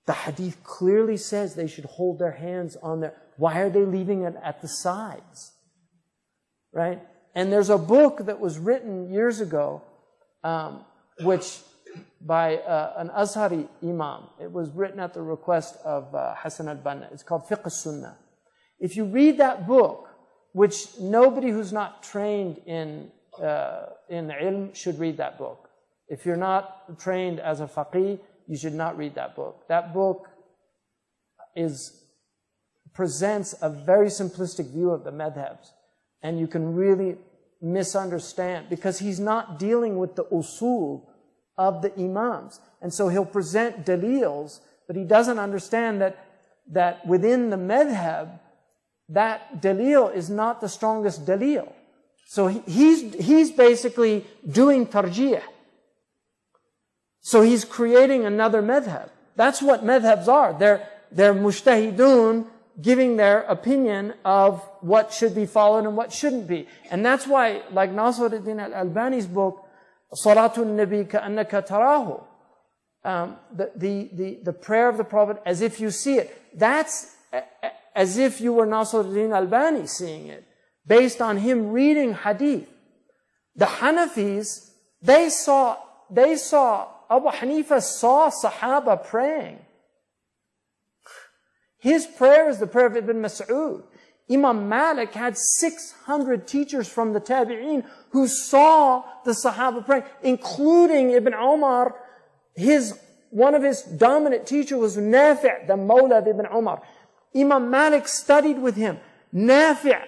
The hadith clearly says they should hold their hands on their, why are they leaving it at the sides? right? And there's a book that was written years ago, which by an Azhari Imam. It was written at the request of Hassan al-Banna. It's called Fiqh al-Sunnah. If you read that book, which nobody who's not trained in ilm should read that book. If you're not trained as a faqih, you should not read that book. That book presents a very simplistic view of the madhabs. And you can really misunderstand, because he's not dealing with the usul of the imams. And so he'll present dalils, but he doesn't understand that within the madhab, that dalil is not the strongest dalil. So he's basically doing tarjih. So he's creating another madhab. That's what madhabs are. They're mujtahidun, giving their opinion of what should be followed and what shouldn't be. And that's why, like Nasiruddin al-Albani's book, Salatul Nabi Ka'annaka Tarahu, the prayer of the Prophet as if you see it. That's as if you were Nasiruddin al-Albani seeing it, based on him reading hadith. The Hanafis, they saw, Abu Hanifa saw Sahaba praying. His prayer is the prayer of Ibn Mas'ud. Imam Malik had 600 teachers from the Tabi'een who saw the Sahaba praying, including Ibn Umar. One of his dominant teachers was Nafi', the Mawla of Ibn Umar. Imam Malik studied with him. Nafi'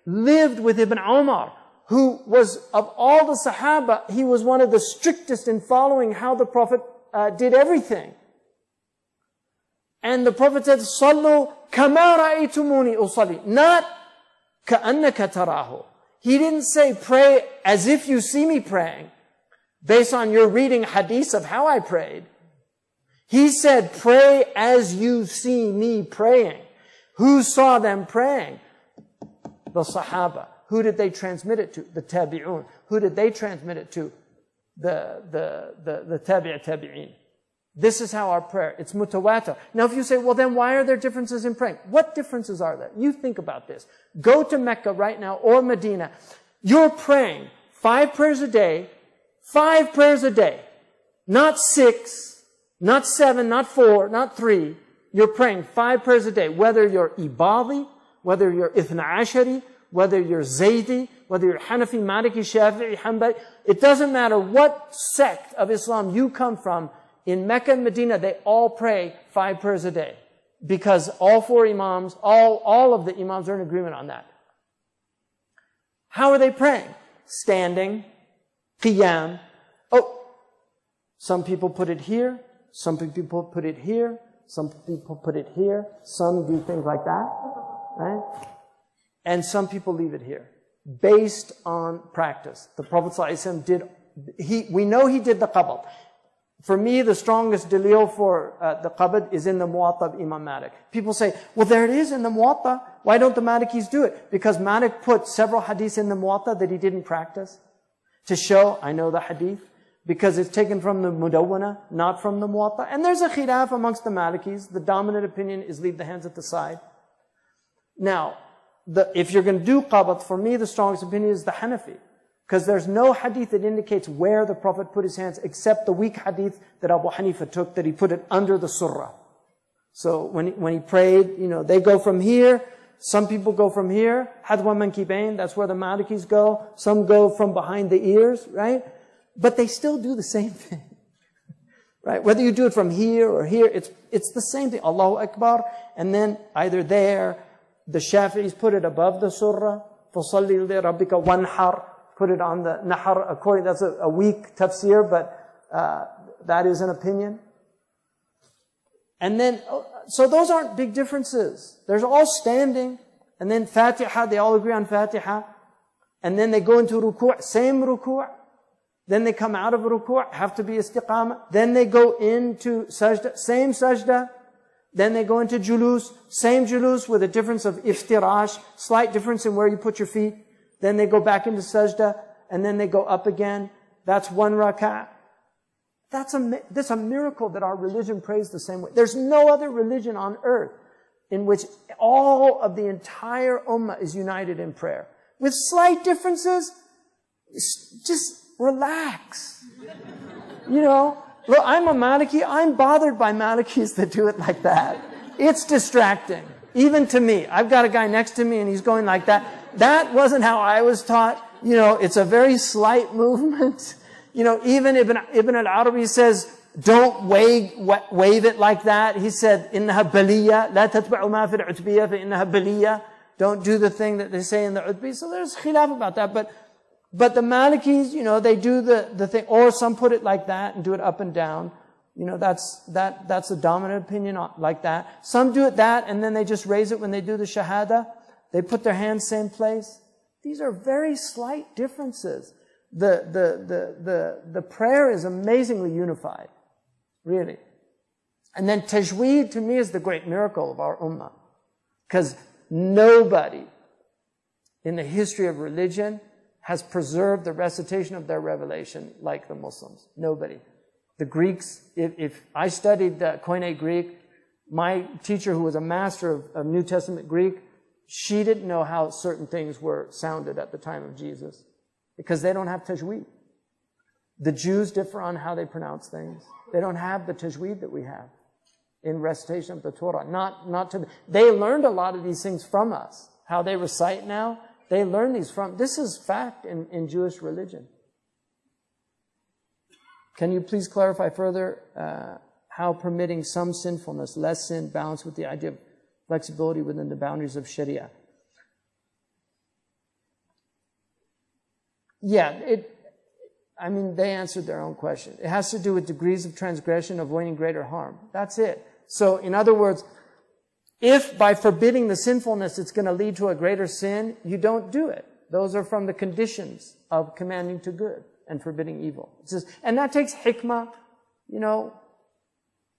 lived with Ibn Umar, who was, of all the Sahaba, he was one of the strictest in following how the Prophet did everything. And the Prophet said, Sallu kama ra'aytumuni usalli. Not ka'annaka tarahu. He didn't say pray as if you see me praying, based on your reading hadith of how I prayed. He said pray as you see me praying. Who saw them praying? The Sahaba. Who did they transmit it to? The Tabi'un. Who did they transmit it to? The Tabi'in. This is how our prayer, it's mutawatir. Now if you say, well then why are there differences in praying? What differences are there? You think about this. Go to Mecca right now or Medina. You're praying 5 prayers a day, 5 prayers a day. Not 6, not 7, not 4, not 3. You're praying 5 prayers a day. Whether you're Ibadi, whether you're Ithna Ashari, whether you're Zaydi, whether you're Hanafi, Maliki, Shafi'i, Hanbali. It doesn't matter what sect of Islam you come from. In Mecca and Medina, they all pray 5 prayers a day. Because all 4 imams, all of the imams are in agreement on that. How are they praying? Standing, qiyam. Oh, some people put it here, some people put it here, some people put it here, some do things like that, right? And some people leave it here, based on practice. The Prophet ﷺ we know he did the qabd. For me, the strongest dalil for the qabd is in the Muwatta of Imam Malik. People say, well, there it is in the Muwatta. Why don't the Malikis do it? Because Malik put several hadiths in the Muwatta that he didn't practice to show, I know the hadith, because it's taken from the Mudawwana, not from the Muwatta. And there's a khilaf amongst the Malikis. The dominant opinion is leave the hands at the side. Now, if you're going to do qabd, for me, the strongest opinion is the Hanafi. Because there's no hadith that indicates where the Prophet put his hands, except the weak hadith that Abu Hanifa took, that he put it under the surah. So when he prayed, they go from here. Some people go from here. Hadwa mankibain, that's where the Malikis go. Some go from behind the ears, right? But they still do the same thing. Right? Whether you do it from here or here, it's the same thing. Allahu Akbar. And then either there, the Shafi'is put it above the surah. فَصَلِّ لِرَبِّكَ وَانْحَرْ. Put it on the nahar, that's a weak tafsir, but that is an opinion. And then, so those aren't big differences. There's all standing, and then Fatiha, they all agree on Fatiha. And then they go into ruku', same ruku'. Then they come out of ruku', have to be istiqamah. Then they go into sajda, same sajda. Then they go into julus, same julus with a difference of iftirash, slight difference in where you put your feet. Then they go back into sajda, and then they go up again. That's 1 rak'ah. That's a miracle that our religion prays the same way. There's no other religion on earth in which all of the entire ummah is united in prayer. with slight differences, just relax. You know, look, I'm a Maliki. I'm bothered by Malikis that do it like that. It's distracting, even to me. I've got a guy next to me and he's going like that. That wasn't how I was taught. You know, it's a very slight movement. You know, even Ibn al-Arabi says, don't wave it like that. He said, إِنَّهَا بَلِيَّةٌ لَا تَتْبَعُ مَا فِي الْعُتْبِيَّةِ فَإِنَّهَا بَلِيَّةٌ. Don't do the thing that they say in the Utbi. So there's khilaf about that. But the Malikis, you know, they do the thing, or some put it like that and do it up and down. You know, that's the dominant opinion like that. Some do it that and then they just raise it when they do the Shahada. They put their hands same place. These are very slight differences. The prayer is amazingly unified. Really. And then tajweed to me is the great miracle of our ummah. Because nobody in the history of religion has preserved the recitation of their revelation like the Muslims. Nobody. The Greeks, if I studied Koine Greek, my teacher who was a master of New Testament Greek, she didn't know how certain things were sounded at the time of Jesus. Because they don't have tajweed. The Jews differ on how they pronounce things. They don't have the tajweed that we have in recitation of the Torah. They learned a lot of these things from us. How they recite now, they learn these from. This is fact in Jewish religion. Can you please clarify further how permitting some sinfulness, less sin, balanced with the idea of flexibility within the boundaries of Sharia? Yeah, I mean, they answered their own question. It has to do with degrees of transgression, avoiding greater harm. That's it. So, in other words, if by forbidding the sinfulness it's going to lead to a greater sin, you don't do it. Those are from the conditions of commanding to good and forbidding evil. And that takes hikmah, you know.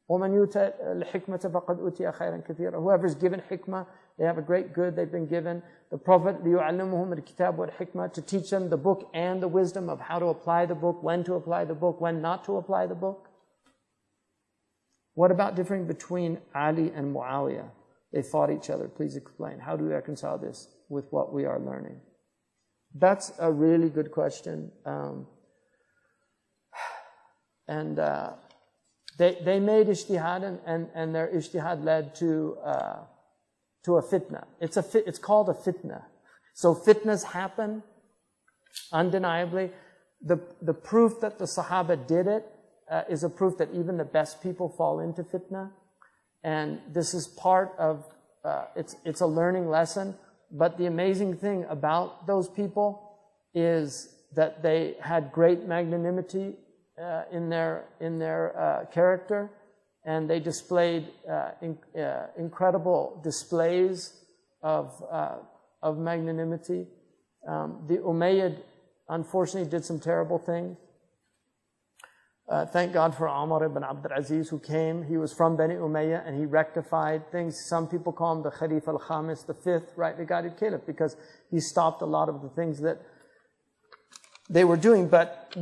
وَمَنْ يُؤْتَ الْحِكْمَةَ فَقَدْ أُوتِيَ خَيْرًا كَثِيرًا. Whoever's given hikmah, they have a great good they've been given. The Prophet, لِيُعَلِّمُهُمُ الْكِتَابُ وَالْحِكْمَةِ, to teach them the book and the wisdom of how to apply the book, when to apply the book, when not to apply the book. What about differing between Ali and Muawiyah? They fought each other. Please explain. How do we reconcile this with what we are learning? That's a really good question. They made ijtihad and their ijtihad led to a fitna. It's called a fitna. So fitnas happen, undeniably. The proof that the Sahaba did it is a proof that even the best people fall into fitna. And this is part of, it's a learning lesson. But the amazing thing about those people is that they had great magnanimity in their character, and they displayed incredible displays of magnanimity. The Umayyad, unfortunately, did some terrible things. Thank God for Umar ibn Abdul Aziz, who came. He was from Bani Umayyah, and he rectified things. Some people call him the Khalif al-Khamis, the fifth rightly guided caliph, because he stopped a lot of the things that they were doing. But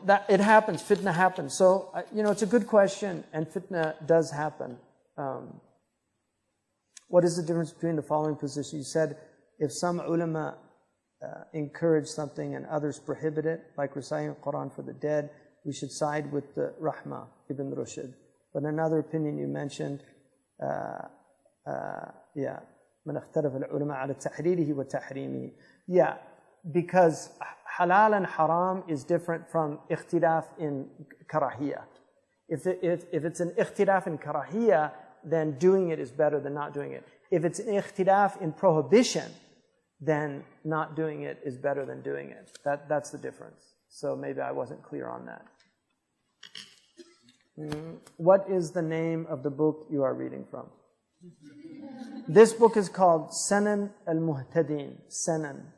that it happens. Fitna happens. So it's a good question, and fitna does happen. What is the difference between the following position? You said if some ulama encourage something and others prohibit it, like reciting the Quran for the dead, we should side with the Rahmah, Ibn Rushd. But another opinion you mentioned, من اختلف العلماء على تحريره وتحريمه. Yeah, because halal and haram is different from ikhtilaf in karahiyah. If it's an ikhtilaf in karahiyah, then doing it is better than not doing it. If it's an ikhtilaf in prohibition, then not doing it is better than doing it. That's the difference. So maybe I wasn't clear on that. What is the name of the book you are reading from? This book is called Sanan al-Muhtadin. Sanan.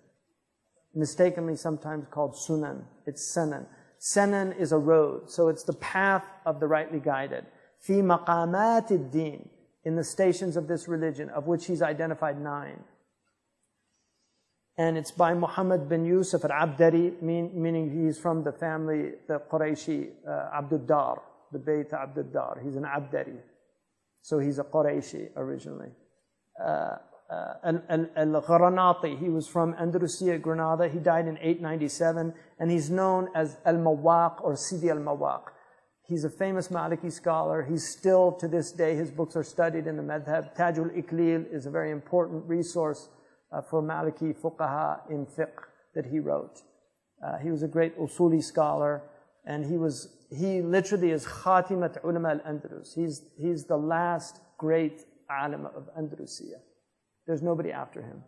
Mistakenly sometimes called Sunan. It's Sanan. Sanan is a road. So it's the path of the rightly guided. Fi maqamat ad-din. In the stations of this religion, of which he's identified 9. And it's by Muhammad bin Yusuf al Abdari, meaning he's from the family, the Qurayshi Abdul Dar, the Bayt Abdul Dar. He's an Abdari. So he's a Qurayshi originally. al-Granati. He was from Andalusia, Granada. He died in 897, and he's known as al-Muwaq or Sidi al-Muwaq. He's a famous Maliki scholar. He's still, to this day, his books are studied in the madhab. Tajul Iklil is a very important resource for Maliki fuqaha in fiqh that he wrote. He was a great usuli scholar, and he literally is Khatimat Ulama al-Andalus. He's the last great alim of Andalusia. There's nobody after him.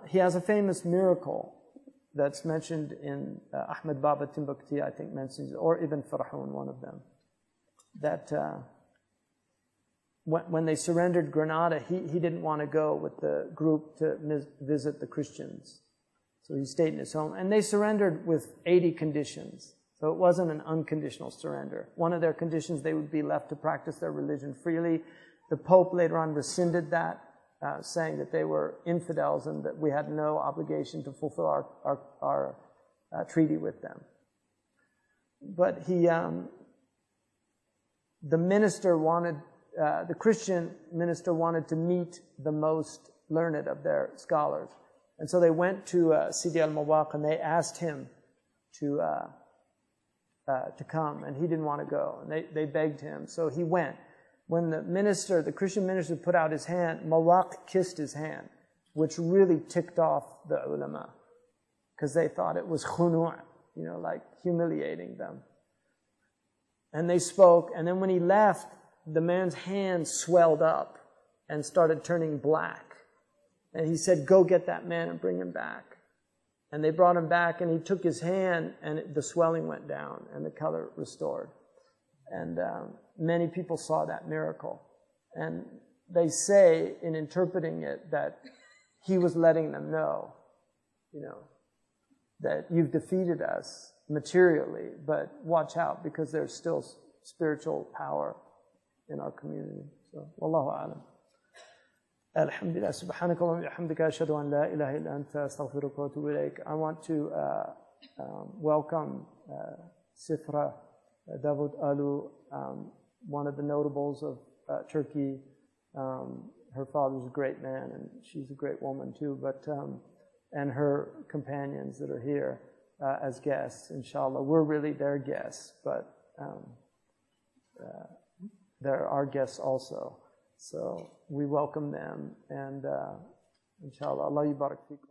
He has a famous miracle that's mentioned in Ahmed Baba Timbuktu, I think mentions, or Ibn Farhoun, one of them, that when they surrendered Granada, he didn't want to go with the group to visit the Christians. So he stayed in his home. And they surrendered with 80 conditions. So it wasn't an unconditional surrender. One of their conditions, they would be left to practice their religion freely. The Pope later on rescinded that, saying that they were infidels and that we had no obligation to fulfill our treaty with them. But the Christian minister wanted to meet the most learned of their scholars. And so they went to Sidi al-Muwaq and they asked him to come, and he didn't want to go. And they begged him, so he went. When the Christian minister put out his hand, Muwaq kissed his hand, which really ticked off the ulama, because they thought it was khunu', like humiliating them. And they spoke, and then when he left, the man's hand swelled up and started turning black. And he said, "Go get that man and bring him back." And they brought him back, and he took his hand, and the swelling went down, and the color restored. And many people saw that miracle. And they say, in interpreting it, that he was letting them know, that you've defeated us materially, but watch out, because there's still spiritual power in our community. So, wallahu a'lam. Alhamdulillah, subhanaka wa bihamdika, ashhadu an la ilaha illa anta, astaghfiruka wa atubu ilayk. I want to welcome Sifra Davud Alu, one of the notables of Turkey. Her father's a great man, and she's a great woman too, and her companions that are here as guests, inshallah. We're really their guests, but they're our guests also. So we welcome them, and inshallah, Allah yubarak fikum.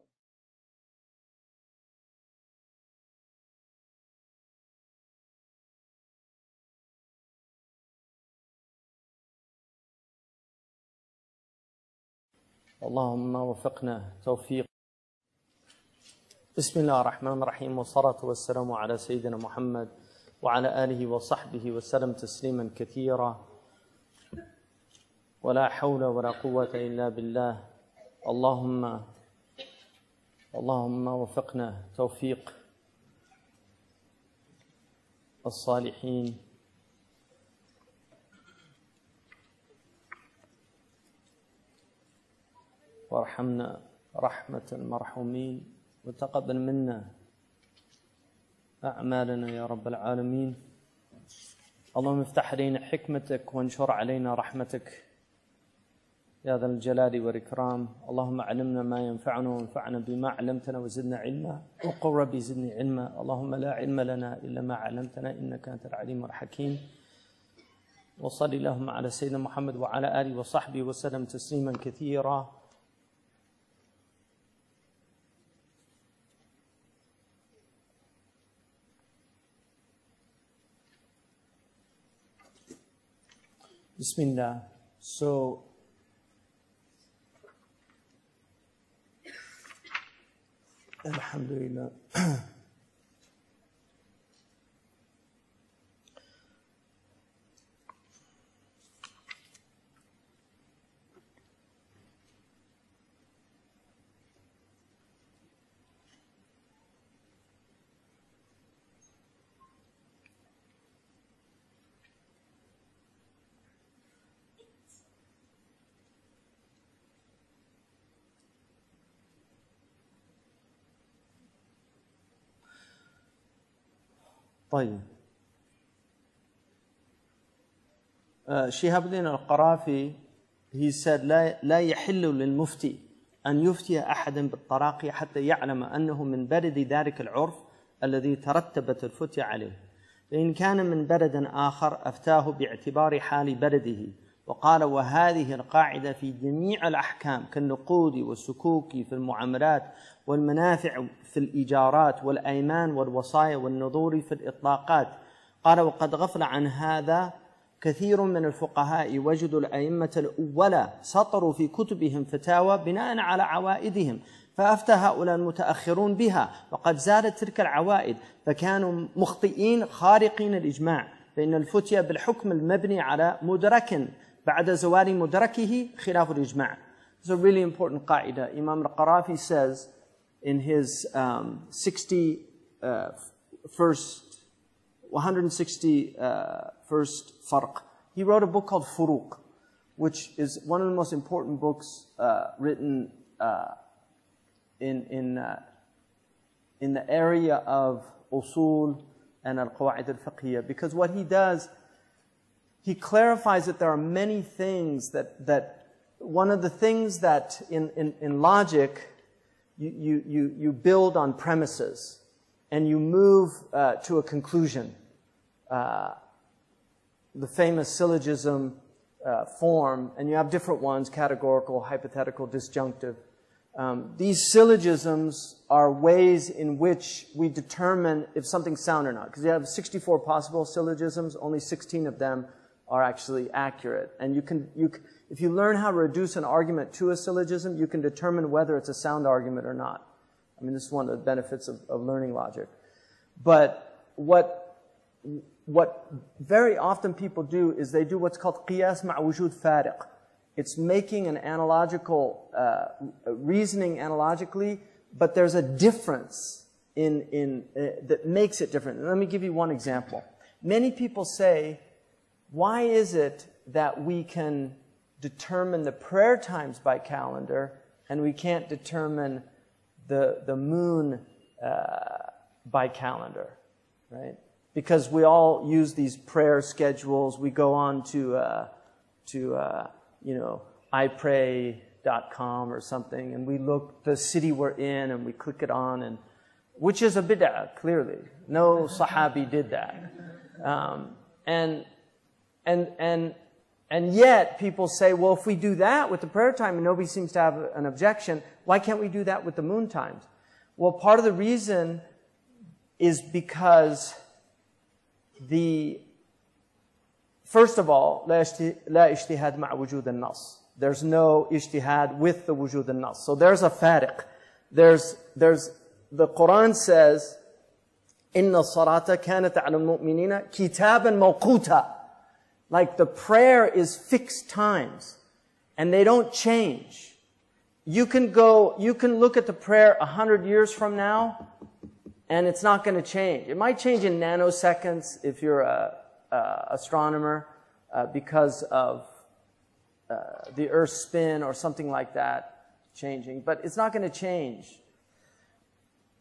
اللهم وفقنا توفيق. بسم الله الرحمن الرحيم، والصلاة والسلام على سيدنا محمد وعلى آله وصحبه وسلم تسليما كثيرا. ولا حول ولا قوة إلا بالله. اللهم وفقنا توفيق الصالحين وارحمنا رحمة المرحومين وتقبل منا أعمالنا يا رب العالمين. اللهم افتح علينا حكمتك وانشر علينا رحمتك يا ذا الجلال والإكرام. اللهم علمنا ما ينفعنا وانفعنا بما علمتنا وزدنا علما، وقل ربي زدني علما. اللهم لا علم لنا إلا ما علمتنا إنك أنت العليم الحكيم. وصل اللهم على سيدنا محمد وعلى آله وصحبه وسلم تسليما كثيرا. Bismillah. So, Alhamdulillah. طيب. شهاب الدين القرافي he said, لا يحل للمفتي أن يفتي أحدا بالطلاق حتى يعلم أنه من برد ذلك العرف الذي ترتبت الفتية عليه. فإن كان من برد آخر أفتاه باعتبار حال برده. وقال وهذه القاعدة في جميع الأحكام كالنقود والسكوك في المعاملات والمنافع في الإيجارات والأيمان والوصايا والنذور في الإطلاقات. قال وقد غفل عن هذا كثير من الفقهاء. وجدوا الأئمة الأولى سطروا في كتبهم فتاوى بناء على عوائدهم، فأفتى هؤلاء المتأخرون بها وقد زادت تلك العوائد، فكانوا مخطئين خارقين الإجماع، فإن الفتية بالحكم المبني على مدرك بعد زوال مدركه خلاف الإجماع. It's a really important قاعدة. Imam al-Qarafi says in his 161st farq, he wrote a book called Furuq, which is one of the most important books written in the area of usul and al-Qawa'id al-Fiqhiyya, because what he does, he clarifies that there are many things that one of the things that in logic you build on premises and you move to a conclusion. The famous syllogism form, and you have different ones: categorical, hypothetical, disjunctive. These syllogisms are ways in which we determine if something's sound or not. Because you have 64 possible syllogisms, only 16 of them are actually accurate. And if you learn how to reduce an argument to a syllogism, you can determine whether it's a sound argument or not. I mean, this is one of the benefits of learning logic. But what very often people do is they do what's called qiyas ma' wujud fariq. It's making an analogical, reasoning analogically, but there's a difference that makes it different. And let me give you one example. Many people say, why is it that we can determine the prayer times by calendar and we can't determine the moon by calendar, right? Because we all use these prayer schedules. We go on to iPray.com or something, and we look the city we're in, and we click it on, and which is a bid'ah, clearly. No Sahabi did that. And yet people say, well, if we do that with the prayer time and nobody seems to have an objection, why can't we do that with the moon times? Well, part of the reason is because first of all, لا اجتهاد مع وجود النص. There's no ijtihad with the wujud al-nas. So there's a fariq. The Quran says, إِنَّ الصَّلَاةَ كَانَتْ عَلَى الْمُؤْمِنِينَ كِتَابًا مَوْقُوتًا. Like the prayer is fixed times, and they don't change. You can look at the prayer 100 years from now, and it's not going to change. It might change in nanoseconds if you're an astronomer, because of the Earth's spin or something like that changing, but it's not going to change.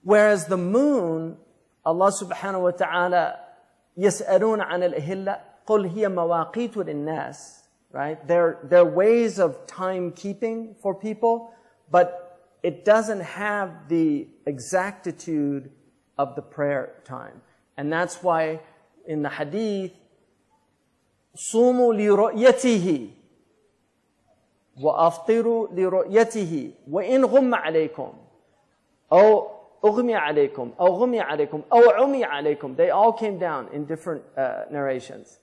Whereas the moon, Allah subhanahu wa ta'ala, يَسْأَلُونَ عَنَ الْأَهِلَّةِ قُلْ هِيَ مَوَاقِيتُ لِلنَّاسِ. Right? They're ways of timekeeping for people, but it doesn't have the exactitude of the prayer time. And that's why in the hadith, صُومُوا لِرُؤْيَتِهِ وَأَفْطِرُوا لِرُؤْيَتِهِ وَإِنْ غُمَّ عَلَيْكُمْ أو أغمي عليكم أو غمي عليكم أو عمي عليكم. They all came down in different narrations.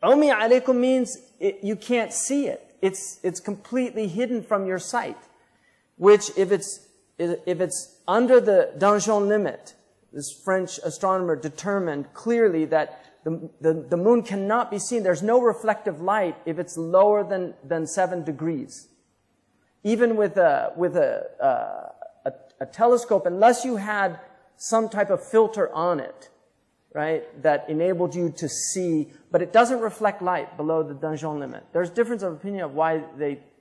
عمي عليكم means you can't see it. It's completely hidden from your sight. Which if it's under the Danjon limit, this French astronomer determined clearly that the moon cannot be seen. There's no reflective light if it's lower than 7 degrees. Even with a telescope, unless you had some type of filter on it, right, that enabled you to see, but it doesn't reflect light below the Danjon limit. There's difference of opinion of why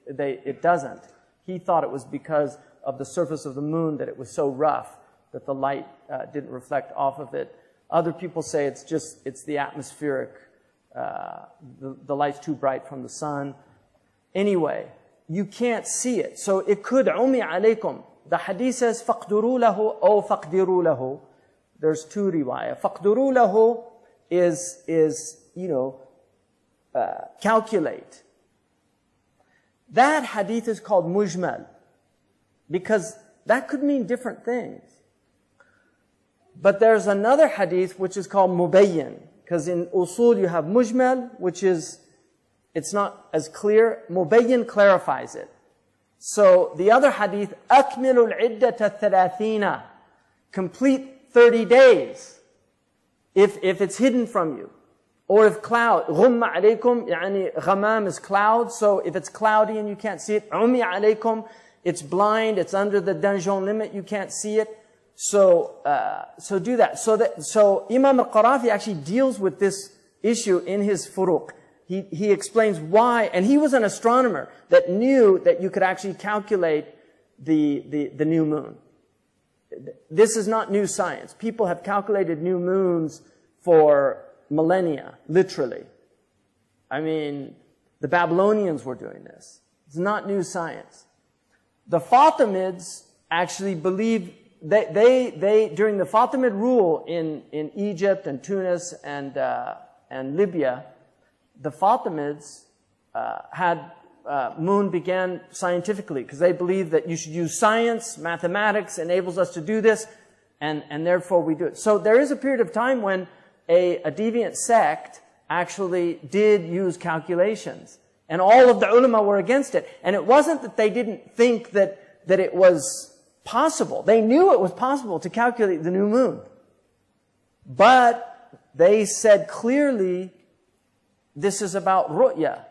it doesn't. He thought it was because of the surface of the moon, that it was so rough that the light didn't reflect off of it. Other people say it's the atmospheric, the light's too bright from the sun. anyway. You can't see it. So it could عُمِي عَلَيْكُمْ. The hadith says فَقْدُرُوا لَهُ or فَقْدِرُوا لَهُ. There's two riwayah. فَقْدُرُوا لَهُ is calculate. That hadith is called mujmal, because that could mean different things. But there's another hadith which is called mubayyin, because in usul you have mujmal, which is, it's not as clear. Mubayyin clarifies it. So the other hadith, أَكْمِلُ الْعِدَّةَ الثَّلَاثِينَ, complete 30 days, if it's hidden from you. Or if cloud, غُمَّ عَلَيْكُمْ, يعني غَمَام is cloud, so if it's cloudy and you can't see it, عُمِي عَلَيْكُمْ, it's blind, it's under the dungeon limit, you can't see it. So do that. So Imam al-Qarafi actually deals with this issue in his furuq. He explains why, and he was an astronomer that knew that you could actually calculate the new moon. This is not new science. People have calculated new moons for millennia, literally. I mean, the Babylonians were doing this. It's not new science. The Fatimids actually believe, they during the Fatimid rule in Egypt and Tunis and Libya, the Fatimids moon began scientifically, because they believed that you should use science, mathematics enables us to do this, and therefore we do it. So there is a period of time when a deviant sect actually did use calculations, and all of the ulama were against it. And it wasn't that they didn't think that it was possible. They knew it was possible to calculate the new moon. But they said clearly, this is about ru'ya,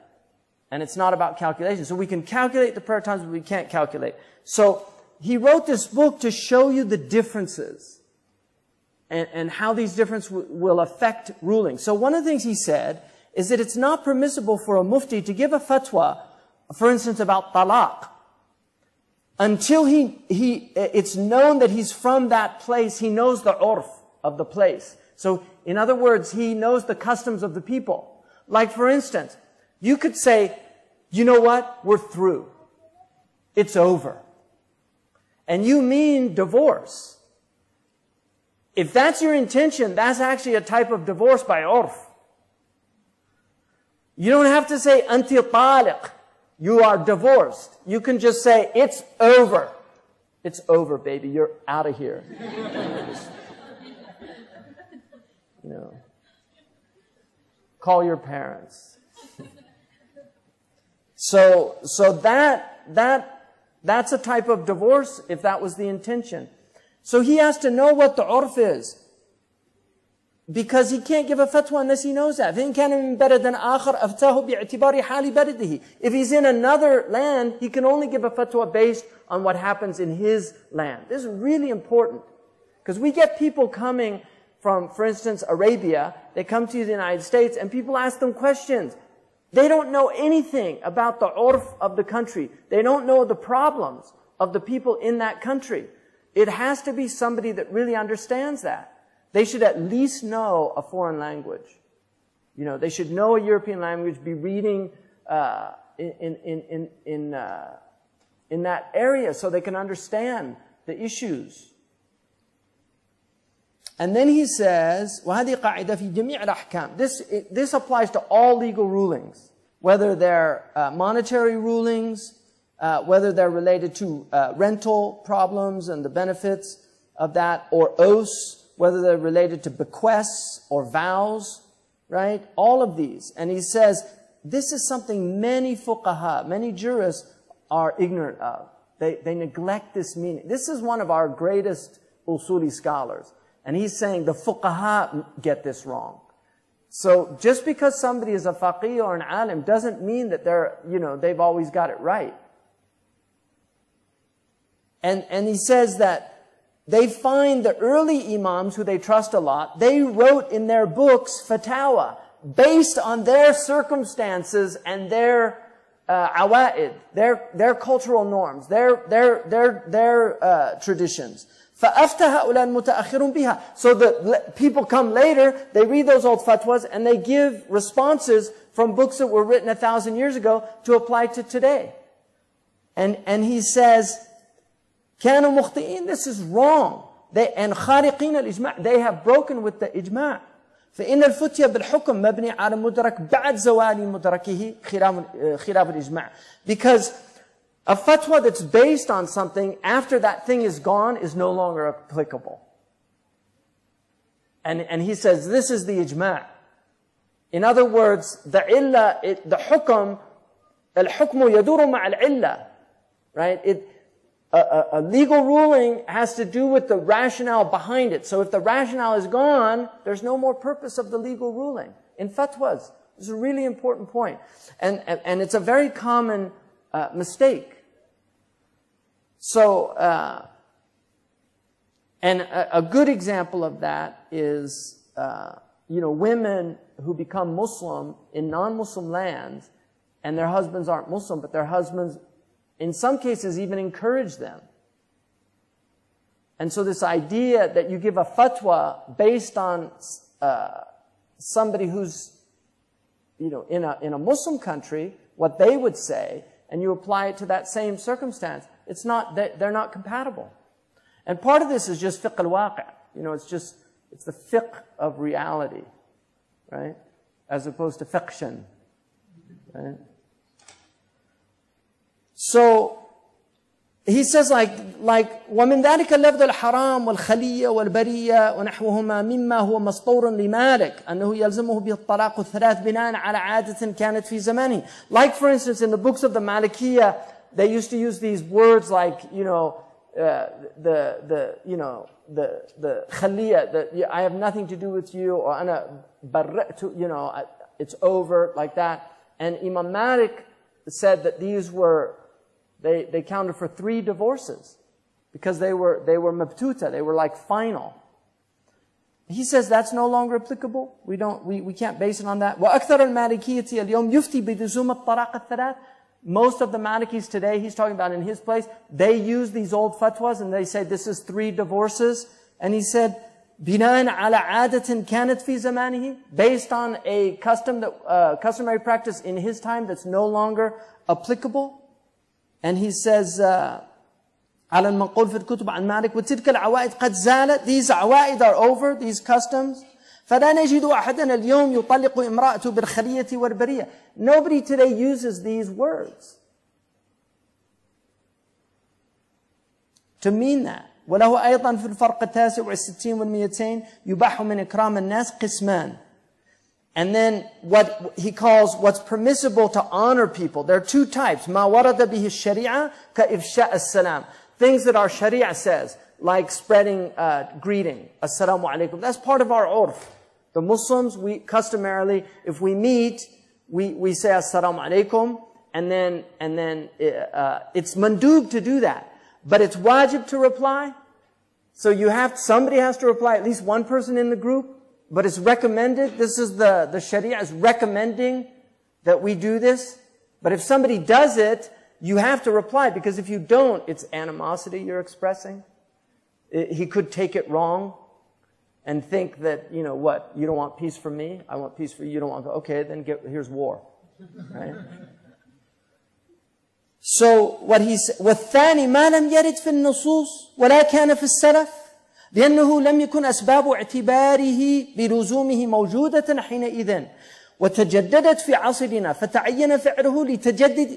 and it's not about calculation. So we can calculate the prayer times, but we can't calculate. So he wrote this book to show you the differences and how these differences will affect ruling. So one of the things he said is that it's not permissible for a mufti to give a fatwa, for instance, about talaq, until it's known that he's from that place. He knows the urf of the place. So in other words, he knows the customs of the people. Like for instance, you could say, you know what? We're through. It's over. And you mean divorce. If that's your intention, that's actually a type of divorce by urf. You don't have to say, anti taliq. You are divorced. You can just say, it's over. It's over, baby. You're out of here. You know, call your parents. So that's a type of divorce if that was the intention. So he has to know what the urf is, because he can't give a fatwa unless he knows that. If he's in another land, he can only give a fatwa based on what happens in his land. This is really important, because we get people coming from, for instance, Arabia. They come to the United States and people ask them questions. They don't know anything about the urf of the country. They don't know the problems of the people in that country. It has to be somebody that really understands that. They should at least know a foreign language. You know, they should know a European language, be reading in that area so they can understand the issues. And then he says, وَهَذِي قَاعِدَةٌ فِي جَمِيعِ الْأَحْكَامِ. This applies to all legal rulings, whether they're monetary rulings, whether they're related to rental problems and the benefits of that, or oaths, whether they're related to bequests or vows, right? All of these. And he says, this is something many fuqaha, many jurists are ignorant of. They neglect this meaning. This is one of our greatest usuli scholars. And he's saying the fuqaha get this wrong. So just because somebody is a faqih or an alim doesn't mean that they've always got it right. And he says that they find the early imams who they trust a lot, they wrote in their books fatwa based on their circumstances and their awa'id, their cultural norms, their traditions. فَأَفْتَ هَؤُلَاءِ الْمُتَأَخِّرُونَ بِهَا. So the people come later, they read those old fatwas and they give responses from books that were written 1,000 years ago to apply to today. And he says, كانوا مخطئين, this is wrong. And خارقين الإجماع, they have broken with the إجماع. فإن الفتية بالحكم مبني على مدرك بعد زوال مدركه خلاف الإجماع. Because a fatwa that's based on something after that thing is gone is no longer applicable. And he says, this is the ijma'. In other words, the illa, the hukm, al-hukmu yaduru ma' al-illa. Right? A legal ruling has to do with the rationale behind it. So if the rationale is gone, there's no more purpose of the legal ruling. In fatwas, this is a really important point. And it's a very common mistake. So, and a good example of that is, women who become Muslim in non-Muslim lands, and their husbands aren't Muslim, but their husbands, in some cases, even encourage them. And so this idea that you give a fatwa based on somebody who's, in a Muslim country, what they would say, and you apply it to that same circumstance, it's not, they're not compatible. And part of this is just fiqh al-waqi'. It's the fiqh of reality, right? As opposed to fiction, right? So, he says وَمِنْ ذَلِكَ اللَّفْظُ الْحَرَامُ وَالْخَلِيَّةُ وَالْبَرِيَّةُ وَنَحْوُهُمَا مِمَّا هُوَ مَسْطُورٌ لِمَالِكَ أَنَّهُ يَلْزَمُهُ بِهِ الطَّلَاقُ الثَّلَاثِ بِنَاءً عَلَى عَادَةٍ كَانَتْ فِي زَمَانِهِ. Like, for instance, in the books of the Malikiya, they used to use these words like, the khaliya, that I have nothing to do with you, or ana barra'tu, it's over, like that. And Imam Malik said that these were, they counted for 3 divorces, because they were mabtuta, they were like final. He says that's no longer applicable. We can't base it on that. وَأَكْثَرَ الْمَالِكِيَّةِ الْيَوْمِ يُفْتِي بِلُزُومِ الطَّلَاقِ الثَّلَاثِ. Most of the Malikis today, he's talking about in his place, they use these old fatwas and they say this is 3 divorces. And he said, بِنَاءً عَلَى عَادَةٍ كَانَتْ فِي زَمَانِهِ, based on a customary practice in his time that's no longer applicable. And he says, على المنقول في الكتب عن مالك وتلك العوائد قد زالت. These عوائد are over, these customs. فلا نجد أحدنا اليوم يطلق امرأته بالخلية والبرية. Nobody today uses these words to mean that. وله أيضا في الفرق 69 و200 يباح من إكرام الناس قسمان. And then what he calls what's permissible to honor people. There are 2 types. ما ورد به الشريعة كإفشاء السلام. Things that our sharia says, like spreading greeting. Assalamu alaikum. That's part of our urf. The Muslims, we customarily, if we meet, we say assalamu alaikum, and then it's mandub to do that. But it's wajib to reply. So somebody has to reply, at least one person in the group. But it's recommended. This is the Sharia is recommending that we do this. But if somebody does it, you have to reply, because if you don't, it's animosity you're expressing. He could take it wrong and think that, you don't want peace for me, I want peace for you, you don't want, okay, then here's war. Right? So what he said, والثاني ما لم يرد في النصوص ولا كان في السلف لأنه لم يكن أسباب اعتباره بلزومه موجودة حينئذ وتجددت في عصرنا فتعين فعله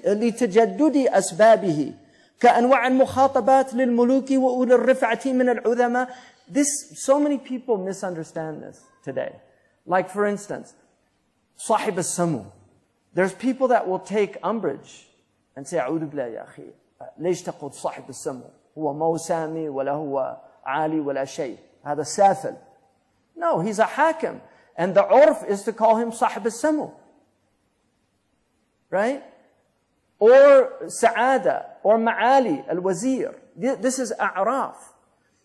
لتجدد أسبابه كأنواع المخاطبات للملوك وأولي الرفعة من العظماء. So many people misunderstand this today. Like, for instance, صاحب السمو. There's people that will take umbrage and say, أعوذ بالله يا أخي ليش تقول صاحب السمو هو مو سامي ولا هو عالي ولا شيء هذا سافل. No, he's a hakim. And the urf is to call him صاحب السمو. Right? Or Sa'ada, or Ma'ali, al-Wazir. This is a'raf.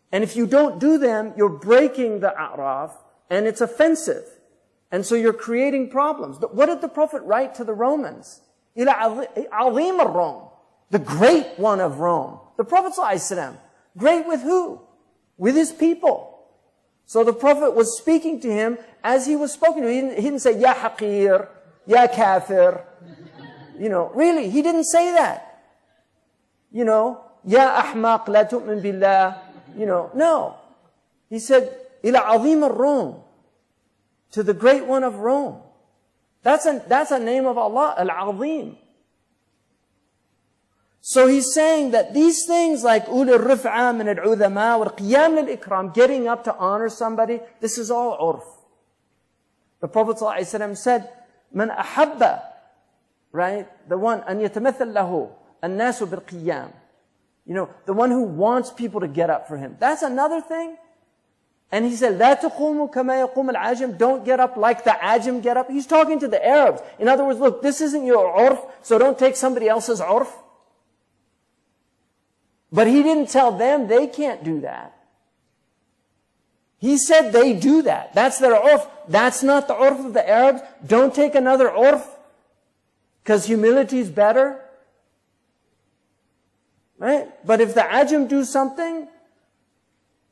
And if you don't do them, you're breaking the a'raf, and it's offensive. And so you're creating problems. What did the Prophet write to the Romans? Ila azim al-Rom, the great one of Rome. The Prophet ﷺ, great with who? With his people. So the Prophet was speaking to him as he was spoken to. He didn't say, Ya haqir, Ya kafir. You know, really, he didn't say that. You know, Ya ahmaq la tu'min billah. You know, no. He said, Ila azim al-Rum. To the great one of Rome. That's a name of Allah, Al-Azim. So he's saying that these things like ul al-rif'a min al-udama wa qiyam al-ikram, getting up to honor somebody, this is all urf. The Prophet ﷺ said, Man ahabba, right? The one, an yatamathal lahu, an-nasu bil-qiyam. You know, the one who wants people to get up for him. That's another thing. And he said, لا تقوموا كما يقوم العجم. Don't get up like the ajam get up. He's talking to the Arabs. In other words, look, this isn't your urf, so don't take somebody else's urf. But he didn't tell them they can't do that. He said they do that. That's their urf. That's not the urf of the Arabs. Don't take another urf, because humility is better. Right? But if the ajam do something,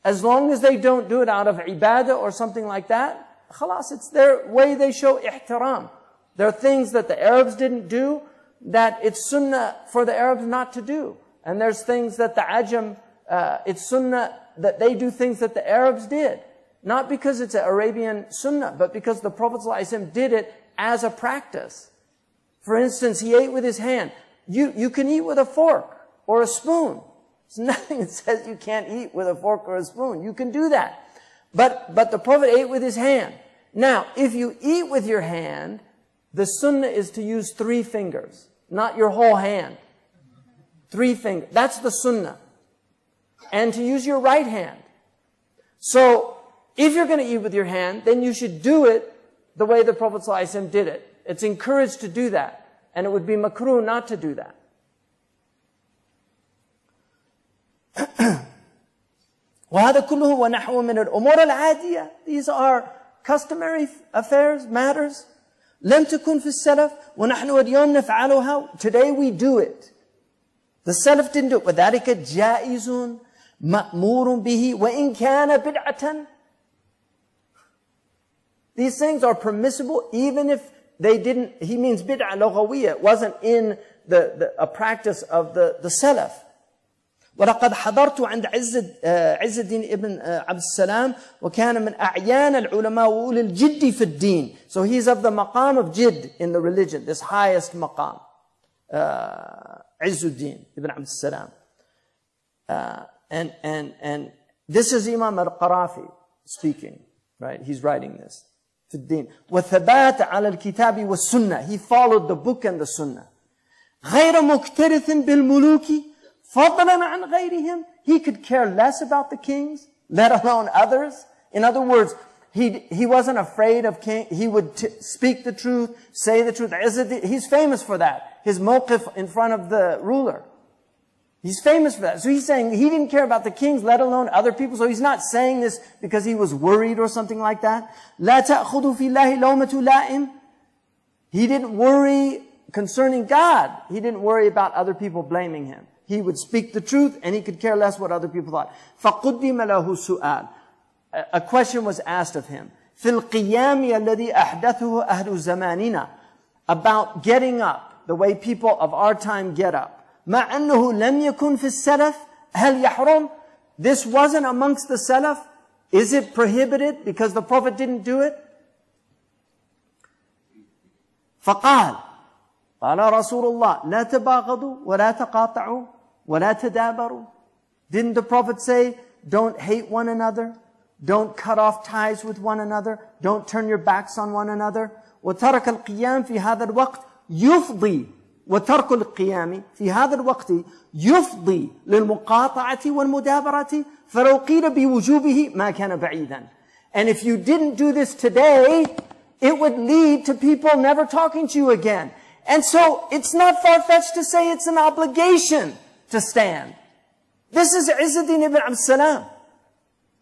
as long as they don't do it out of ibadah or something like that, khalas, it's their way they show ihtiram. There are things that the Arabs didn't do that it's sunnah for the Arabs not to do. And there's things that the ajam, it's sunnah that they do things that the Arabs did. Not because it's an Arabian sunnah, but because the Prophet ﷺ did it as a practice. For instance, he ate with his hand. You can eat with a fork or a spoon. There's nothing that says you can't eat with a fork or a spoon. You can do that. But the Prophet ate with his hand. Now, if you eat with your hand, the sunnah is to use 3 fingers, not your whole hand. 3 fingers. That's the sunnah. And to use your right hand. So, if you're going to eat with your hand, then you should do it the way the Prophet ﷺ did it. It's encouraged to do that. And it would be makruh not to do that. وهذا كله ونحو من الأمور العادية. These are customary affairs, matters. لم تكن في السلف ونحن اليوم نفعلها. Today we do it. The Salaf didn't do it. وذلك جائز مأمور به وإن كان بدعة. These things are permissible even if they didn't, he means bid'ah lughawiyya. It wasn't in a practice of the Salaf. ولقد حضرت عند عز الدين ابن عبد السلام وكان من أعيان العلماء وأولي الجد في الدين. So he's of the maqam of jidd in the religion, this highest maqam. Izzuddin ibn Abd salam. And this is Imam al-Qarafi speaking, right? He's writing this. في الدين. وثبات على الكتاب والسنة. He followed the book and the sunnah. غير مكترث بالملوك فضلا عن غيرهم. He could care less about the kings, let alone others. In other words, he wasn't afraid of king. He would speak the truth, say the truth. He's famous for that. His mawqif in front of the ruler. He's famous for that. So he's saying he didn't care about the kings, let alone other people. So he's not saying this because he was worried or something like that. لا تأخذوا في الله لومة لائم. He didn't worry concerning God. He didn't worry about other people blaming him. He would speak the truth and he could care less what other people thought. فَقُدِّمَ لَهُ سُؤَالٍ. A question was asked of him. فِي الْقِيَامِ الَّذِي أَحْدَثُهُ أَهْلُ زَمَانِنَا. About getting up, the way people of our time get up. مَعْ أَنَّهُ لَمْ يَكُنْ فِي السَّلَفِ هَلْ يَحْرُمْ. This wasn't amongst the Salaf. Is it prohibited because the Prophet didn't do it? فَقَالَ قال رسول الله لا تباغضوا ولا تقاطعوا ولا تدابروا. Didn't the Prophet say, don't hate one another, don't cut off ties with one another, don't turn your backs on one another. وترك القيام في هذا الوقت يفضي وترك القيام في هذا الوقت يفضي للمقاطعة والمدابرة فلو قيل بوجوبه ما كان بعيدا. And if you didn't do this today, it would lead to people never talking to you again. And so, it's not far-fetched to say it's an obligation to stand. This is Izzuddin ibn Abd salam.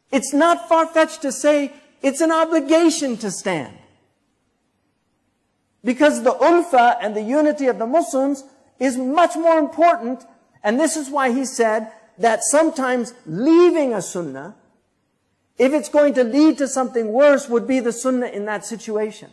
It's not far-fetched to say it's an obligation to stand. Because the ulfa and the unity of the Muslims is much more important. And this is why he said that sometimes leaving a sunnah, if it's going to lead to something worse, would be the sunnah in that situation.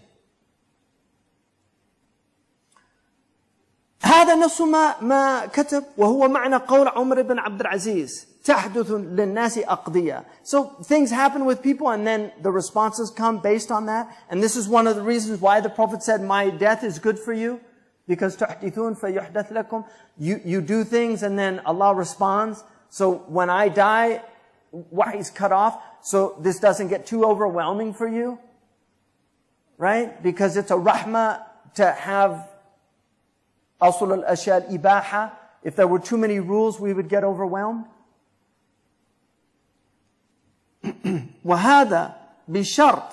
هذا نص ما كتب وهو معنى قول عمر بن عبد العزيز تحدث للناس أقضية. So things happen with people and then the responses come based on that. And this is one of the reasons why the Prophet said, my death is good for you. Because تحدثون فيحدث لكم. You do things and then Allah responds. So when I die, wahy's cut off. So this doesn't get too overwhelming for you. Right? Because it's a rahmah to have أصل الأشياء الإباحة. If there were too many rules, we would get overwhelmed. وهذا بشرط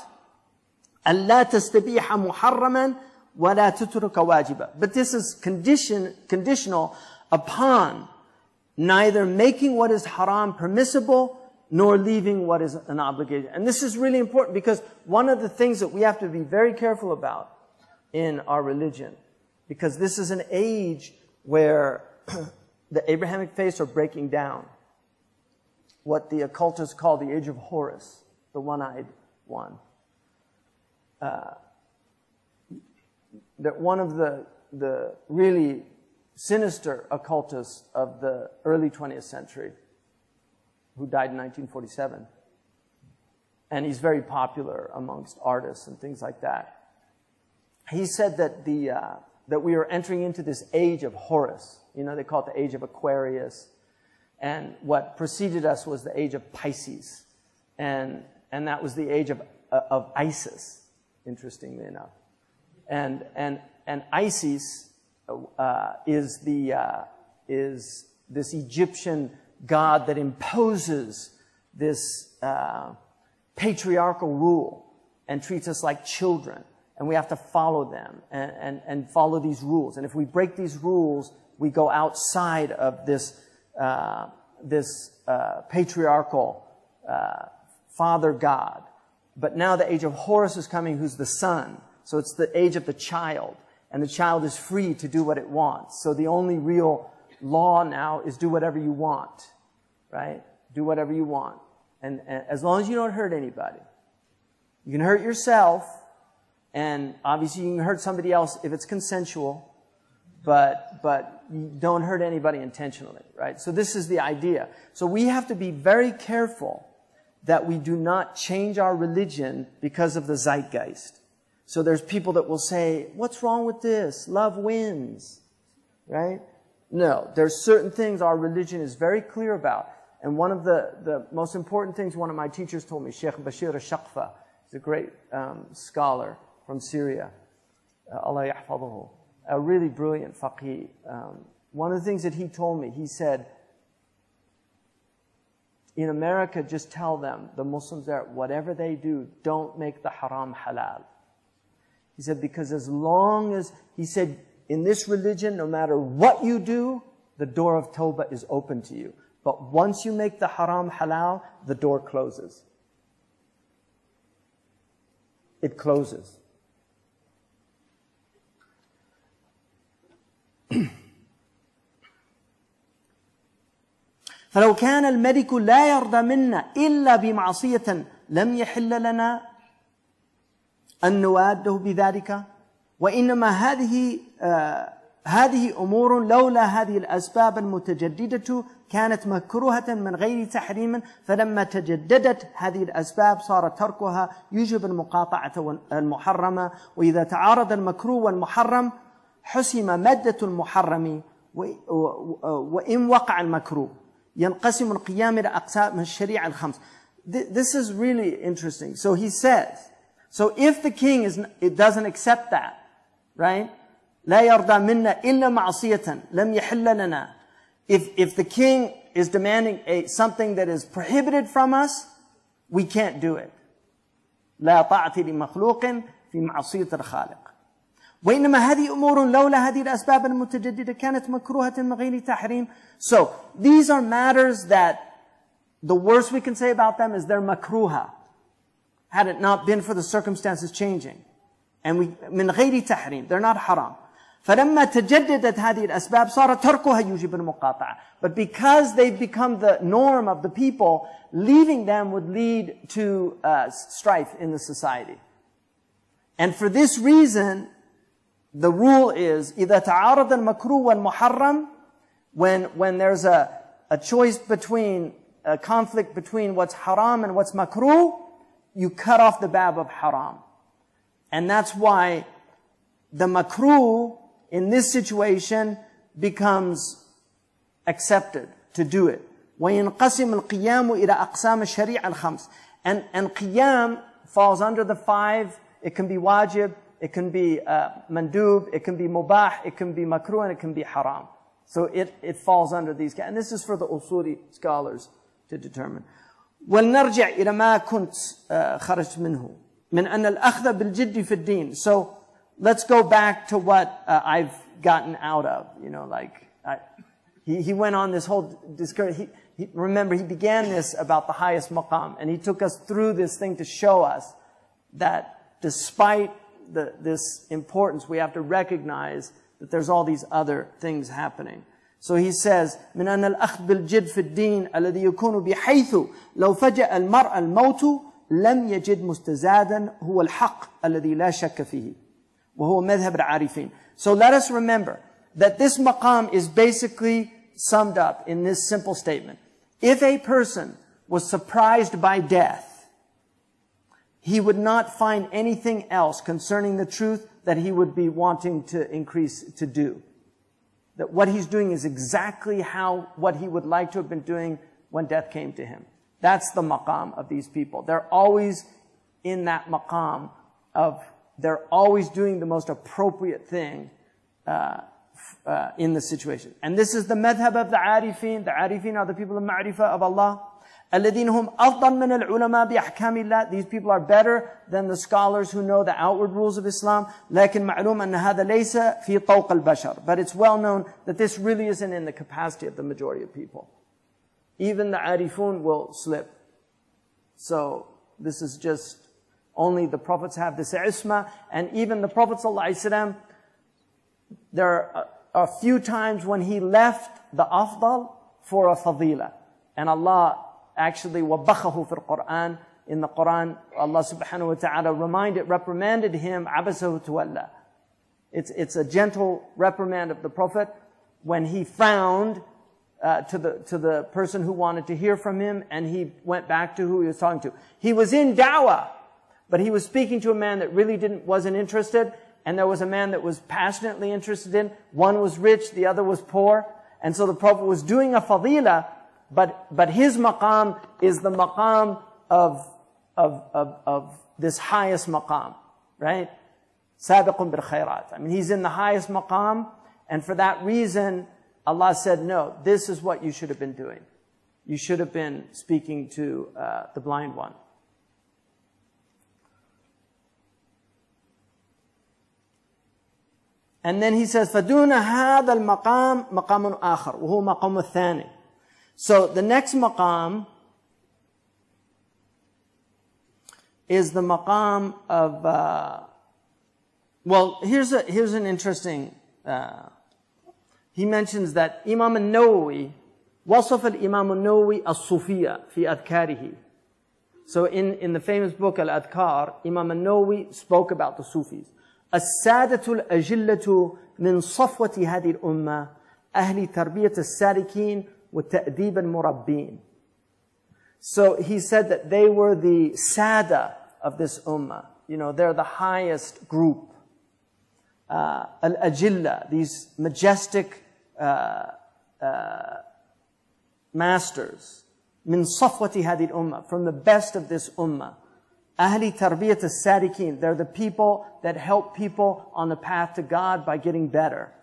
ألا تستبيح محرما ولا تترك واجبا. But this is conditional upon neither making what is haram permissible nor leaving what is an obligation. And this is really important because one of the things that we have to be very careful about in our religion, because this is an age where the Abrahamic faiths are breaking down. What the occultists call the age of Horus, the one-eyed one. That one of the really sinister occultists of the early 20th century, who died in 1947, and he's very popular amongst artists and things like that. He said that that we are entering into this age of Horus. You know, they call it the age of Aquarius. And what preceded us was the age of Pisces. And that was the age of Isis, interestingly enough. And Isis is this Egyptian god that imposes this patriarchal rule and treats us like children. And we have to follow them and follow these rules. And if we break these rules, we go outside of this patriarchal father god. But now the age of Horus is coming, who's the son. So it's the age of the child. And the child is free to do what it wants. So the only real law now is do whatever you want. Right? Do whatever you want. And as long as you don't hurt anybody. You can hurt yourself. And obviously you can hurt somebody else if it's consensual. But you don't hurt anybody intentionally, right? So this is the idea. So we have to be very careful that we do not change our religion because of the zeitgeist. So there's people that will say, what's wrong with this? Love wins, right? No, there's certain things our religion is very clear about. And one of the most important things one of my teachers told me, Shaykh Bashir al-Shaqfa, he's a great scholar from Syria, Allah yahfaduhu, a really brilliant faqih. One of the things that he told me, he said, in America, just tell them, the Muslims there, whatever they do, don't make the haram halal. He said, because as long as, he said, in this religion, no matter what you do, the door of tawbah is open to you. But once you make the haram halal, the door closes. It closes. فلو كان الملك لا يرضى منا إلا بمعصية لم يحل لنا أن نواده بذلك وإنما هذه أمور لولا هذه الأسباب المتجددة كانت مكروهة من غير تحريم فلما تجددت هذه الأسباب صار تركها يوجب المقاطعة المحرمة وإذا تعارض المكروه والمحرم حسم مادة المحرم وإن وقع المكروه ينقسم القيام إلى أقسام الشريعة الخمس. This is really interesting. So he says, so if the king doesn't accept that, right? لا يرضى منا إلا معصية لم يحل لنا. If the king is demanding something that is prohibited from us, we can't do it. لا طاعة لمخلوق في معصية الخالق. وإنما هذه أمور لولا هذه الأسباب المتجددة كانت مكروهة من غير تحريم. So these are matters that the worst we can say about them is they're makruha, had it not been for the circumstances changing. And من غير تحريم, they're not haram. فلما تجددت هذه الأسباب صار تركها يوجب المقاطعة. But because they've become the norm of the people, leaving them would lead to strife in the society. And for this reason, the rule is إذا تعارض المكروه والمحرم, when there's a choice between, a conflict between what's haram and what's makruh, you cut off the bab of haram. And that's why the makruh in this situation becomes accepted to do it. وينقسم القيام إلى أقسام الشريعة الخمس. And qiyam falls under the 5. It can be wajib, it can be mandub, it can be mubah, it can be makruh, and it can be haram. So it falls under these. And this is for the usuli scholars to determine. ولنرجع إلى ما كنت خرجت منه من أن الأخذ بالجد في الدين. So let's go back to what I've gotten out of. You know, like he went on this whole discussion. Remember, he began this about the highest maqam, and he took us through this thing to show us that despite this importance, we have to recognize that there's all these other things happening. So he says, من أن الأخذ بالجد في الدين الذي يكون بحيث لو فجأ المرء الموت لم يجد مستزادا هو الحق الذي لا شك فيه وهو مذهب العارفين. So let us remember that this maqam is basically summed up in this simple statement. If a person was surprised by death, he would not find anything else concerning the truth that he would be wanting to increase to do. That what he's doing is exactly what he would like to have been doing when death came to him. That's the maqam of these people. They're always in that maqam of, they're always doing the most appropriate thing in the situation. And this is the madhab of the arifin. The arifin are the people of ma'rifah of Allah. الذين هم أفضل من العلماء بأحكام الله. These people are better than the scholars who know the outward rules of Islam. لكن معلوم أن هذا ليس في طوق البشر. But it's well known that this really isn't in the capacity of the majority of people. Even the arifun will slip. So this is just, only the prophets have this isma. And even the Prophet ﷺ, there are a few times when he left the afdal for a fadila. And Allah actually وَبَخَهُ فِي القرآن. In the Quran, Allah subhanahu wa ta'ala reprimanded him, عَبَسَهُ تُوَلَّى. It's a gentle reprimand of the Prophet when he frowned to the person who wanted to hear from him, and he went back to who he was talking to. He was in da'wah, but he was speaking to a man that really wasn't interested, and there was a man that was passionately interested in. One was rich, the other was poor. And so the Prophet was doing a fadila, but his maqam is the maqam of this highest maqam, right? Sabiqun bil khairat. I mean, he's in the highest maqam, and for that reason, Allah said, no, this is what you should have been doing. You should have been speaking to the blind one. And then he says, فَدُونَ هَذَا الْمَقَامِ مَقَامٌ آخَرُ وَهُوَ مَقَامُ الثَّانِي. So the next maqam is the maqam of, well, here's an interesting, he mentions that Imam al-Nawawi, وصف الإمام النووي الصوفية في أذكاره. So in the famous book Al-Adhkar, Imam al-Nawawi spoke about the Sufis. السادة الأجلة من صفوة هذه الأمة أهل تربية السالكين وتأديب المربين. So he said that they were the sada of this ummah. You know, they're the highest group. Al-Ajilla, these majestic masters. من صفوة هذه الأمة, from the best of this ummah. Ahli tarbiyat as-sadiqeen, they're the people that help people on the path to God by getting better.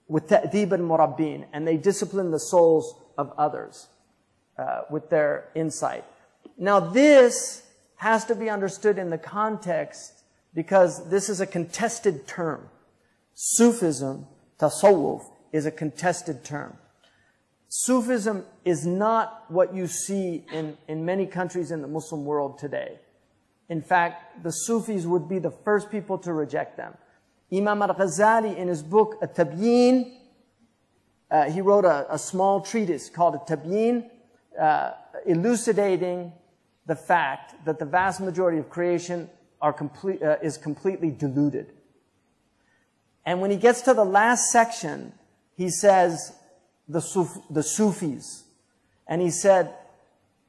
With ta'deeb al-murabbin, and they discipline the souls of others with their insight. Now this has to be understood in the context because this is a contested term. Sufism, tasawwuf, is a contested term. Sufism is not what you see in many countries in the Muslim world today. In fact, the Sufis would be the first people to reject them. Imam al-Ghazali, in his book, At-Tabyin, he wrote a small treatise called At-Tabyin, elucidating the fact that the vast majority of creation is completely deluded. And when he gets to the last section, he says, the Sufis. And he said,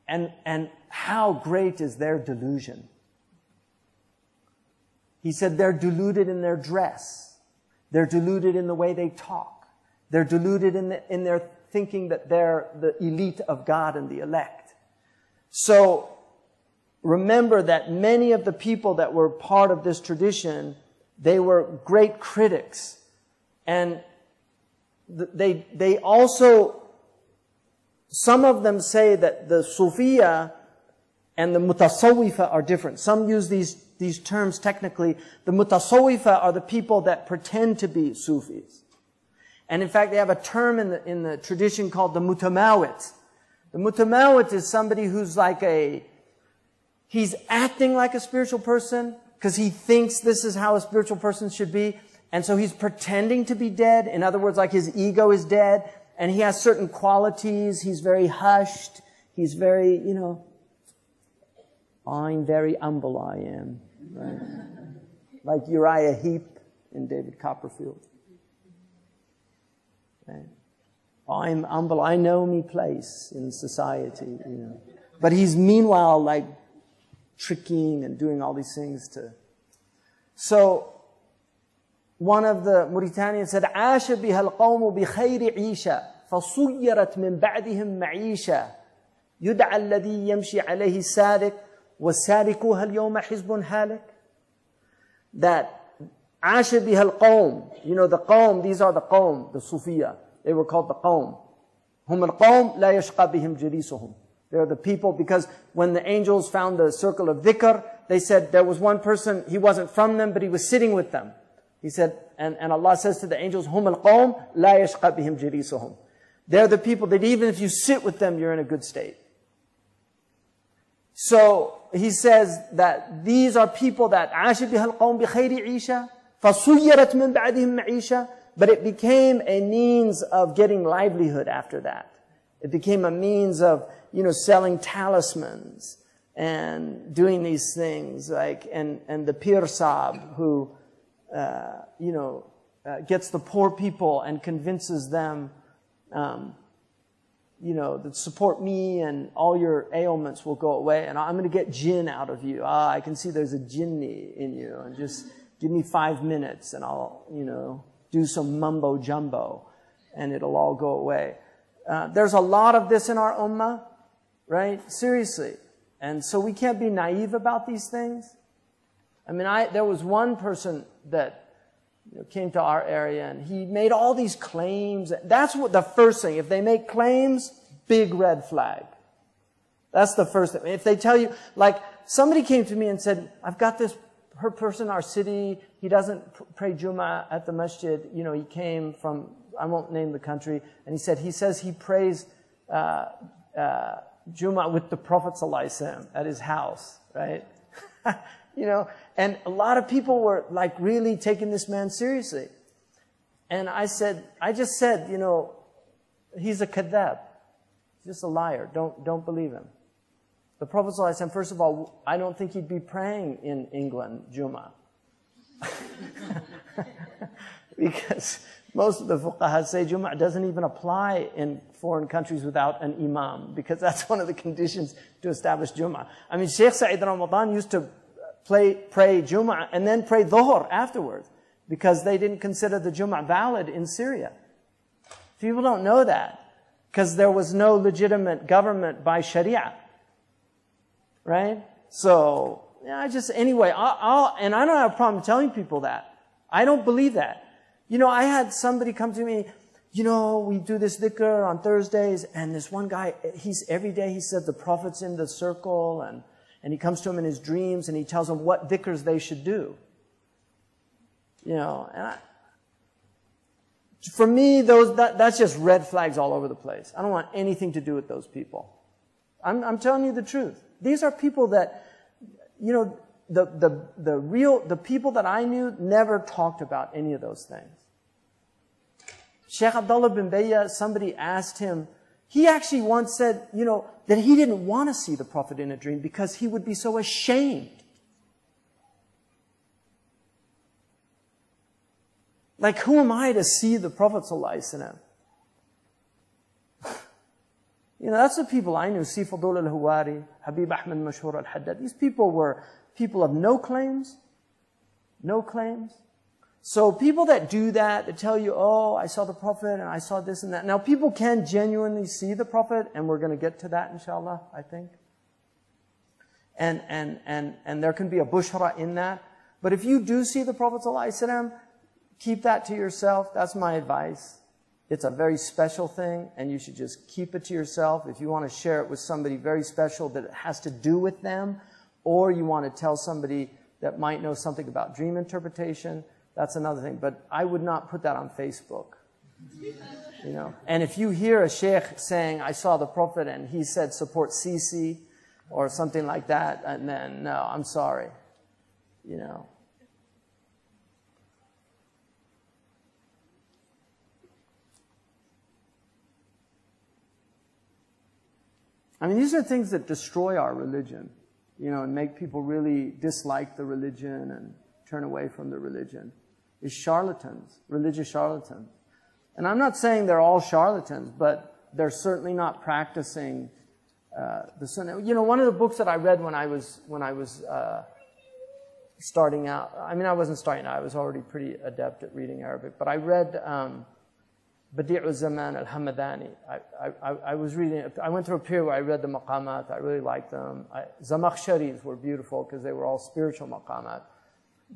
and how great is their delusion. He said they're deluded in their dress. They're deluded in the way they talk. They're deluded in their thinking that they're the elite of God and the elect. So remember that many of the people that were part of this tradition, they were great critics. And they also, some of them say that the Sufiya and the Mutasawwifa are different. Some use these terms technically. The Mutasawwifa are the people that pretend to be Sufis. And in fact, they have a term in the tradition called the Mutamawit. The Mutamawit is somebody who's like he's acting like a spiritual person because he thinks this is how a spiritual person should be. And so he's pretending to be dead. In other words, like his ego is dead. And he has certain qualities. He's very hushed. He's very, I'm very humble, I am. Right? Like Uriah Heep in David Copperfield. Right? I'm humble. I know me place in society, But he's meanwhile like tricking and doing all these things to. So one of the Mauritanians said, عاش بها القوم بخير عيشة فصيرت من بعدهم معيشة يدعى الذي يمشي عليه السارق والسارقوها اليوم حزب هالك. That عاش بها القوم, the qawm, these are the qawm, the Sufiya. They were called the qawm. هم القوم لا يشقى بهم جليسهم. They're the people, because when the angels found the circle of dhikr, they said there was one person, he wasn't from them, but he was sitting with them. He said, and Allah says to the angels, هم القوم لا يشقى بهم جليسهم. They're the people that even if you sit with them, you're in a good state. So he says that these are people that عاش بها القوم بخير عيشة فصيرت من بعدهم معيشة. But it became a means of getting livelihood after that. It became a means of, selling talismans and doing these things like, and the Pir Sahib who, gets the poor people and convinces them, that support me and all your ailments will go away and I'm going to get jinn out of you. I can see there's a jinni in you and just give me 5 minutes and I'll, do some mumbo jumbo and it'll all go away. There's a lot of this in our ummah, right? Seriously. And so we can't be naive about these things. I mean, there was one person that came to our area and he made all these claims. That's what the first thing. If they make claims, big red flag. That's the first thing. If they tell you, like somebody came to me and said, I've got this person in our city, he doesn't pray Jummah at the masjid. He came from, I won't name the country, and he says he prays Jummah with the Prophet ﷺ at his house, right? And a lot of people were like really taking this man seriously. And I just said, he's a kadhab. He's just a liar. Don't believe him. The Prophet ﷺ, first of all, I don't think he'd be praying in England, Jummah. Because most of the fuqaha say Jummah doesn't even apply in foreign countries without an imam, because that's one of the conditions to establish Jummah. I mean, Shaykh Sa'id Ramadan used to pray Jummah and then pray Dhuhr afterwards, because they didn't consider the Jummah valid in Syria. People don't know that, because there was no legitimate government by Sharia. Right? So, anyway, and I don't have a problem telling people that. I don't believe that. I had somebody come to me, we do this dhikr on Thursdays, and this one guy, every day he said the Prophet's in the circle, and he comes to him in his dreams, and he tells them what dhikrs they should do. For me, that's just red flags all over the place. I don't want anything to do with those people. I'm telling you the truth. These are people that, the people that I knew never talked about any of those things. Shaykh Abdullah bin Bayya, somebody asked him, he actually once said, that he didn't want to see the Prophet in a dream because he would be so ashamed. Like, who am I to see the Prophet ﷺ? You know, that's the people I knew. Sifadul al-Huwari, Habib Ahmed Mashhur al-Haddad. These people were people of no claims. No claims. So people that do that, that tell you, oh, I saw the Prophet and I saw this and that. Now, people can genuinely see the Prophet, and we're going to get to that, inshallah, I think. And there can be a bushra in that. But if you do see the Prophet ﷺ, keep that to yourself. That's my advice. It's a very special thing, and you should just keep it to yourself. If you want to share it with somebody very special that it has to do with them, or you want to tell somebody that might know something about dream interpretation, that's another thing. But I would not put that on Facebook. You know? And if you hear a sheikh saying, I saw the Prophet and he said support Sisi or something like that, and then, no, I'm sorry. You know. I mean, these are things that destroy our religion, you know, and make people really dislike the religion and turn away from the religion. Is charlatans, religious charlatans. And I'm not saying they're all charlatans, but they're certainly not practicing the sunnah. You know, one of the books that I read when I was starting out, I mean, I wasn't starting out, I was already pretty adept at reading Arabic, but I read Badi'u Zaman al-Hamadani. I was reading, I went through a period where I read the maqamat, I really liked them. Zamakhsharis were beautiful because they were all spiritual maqamat.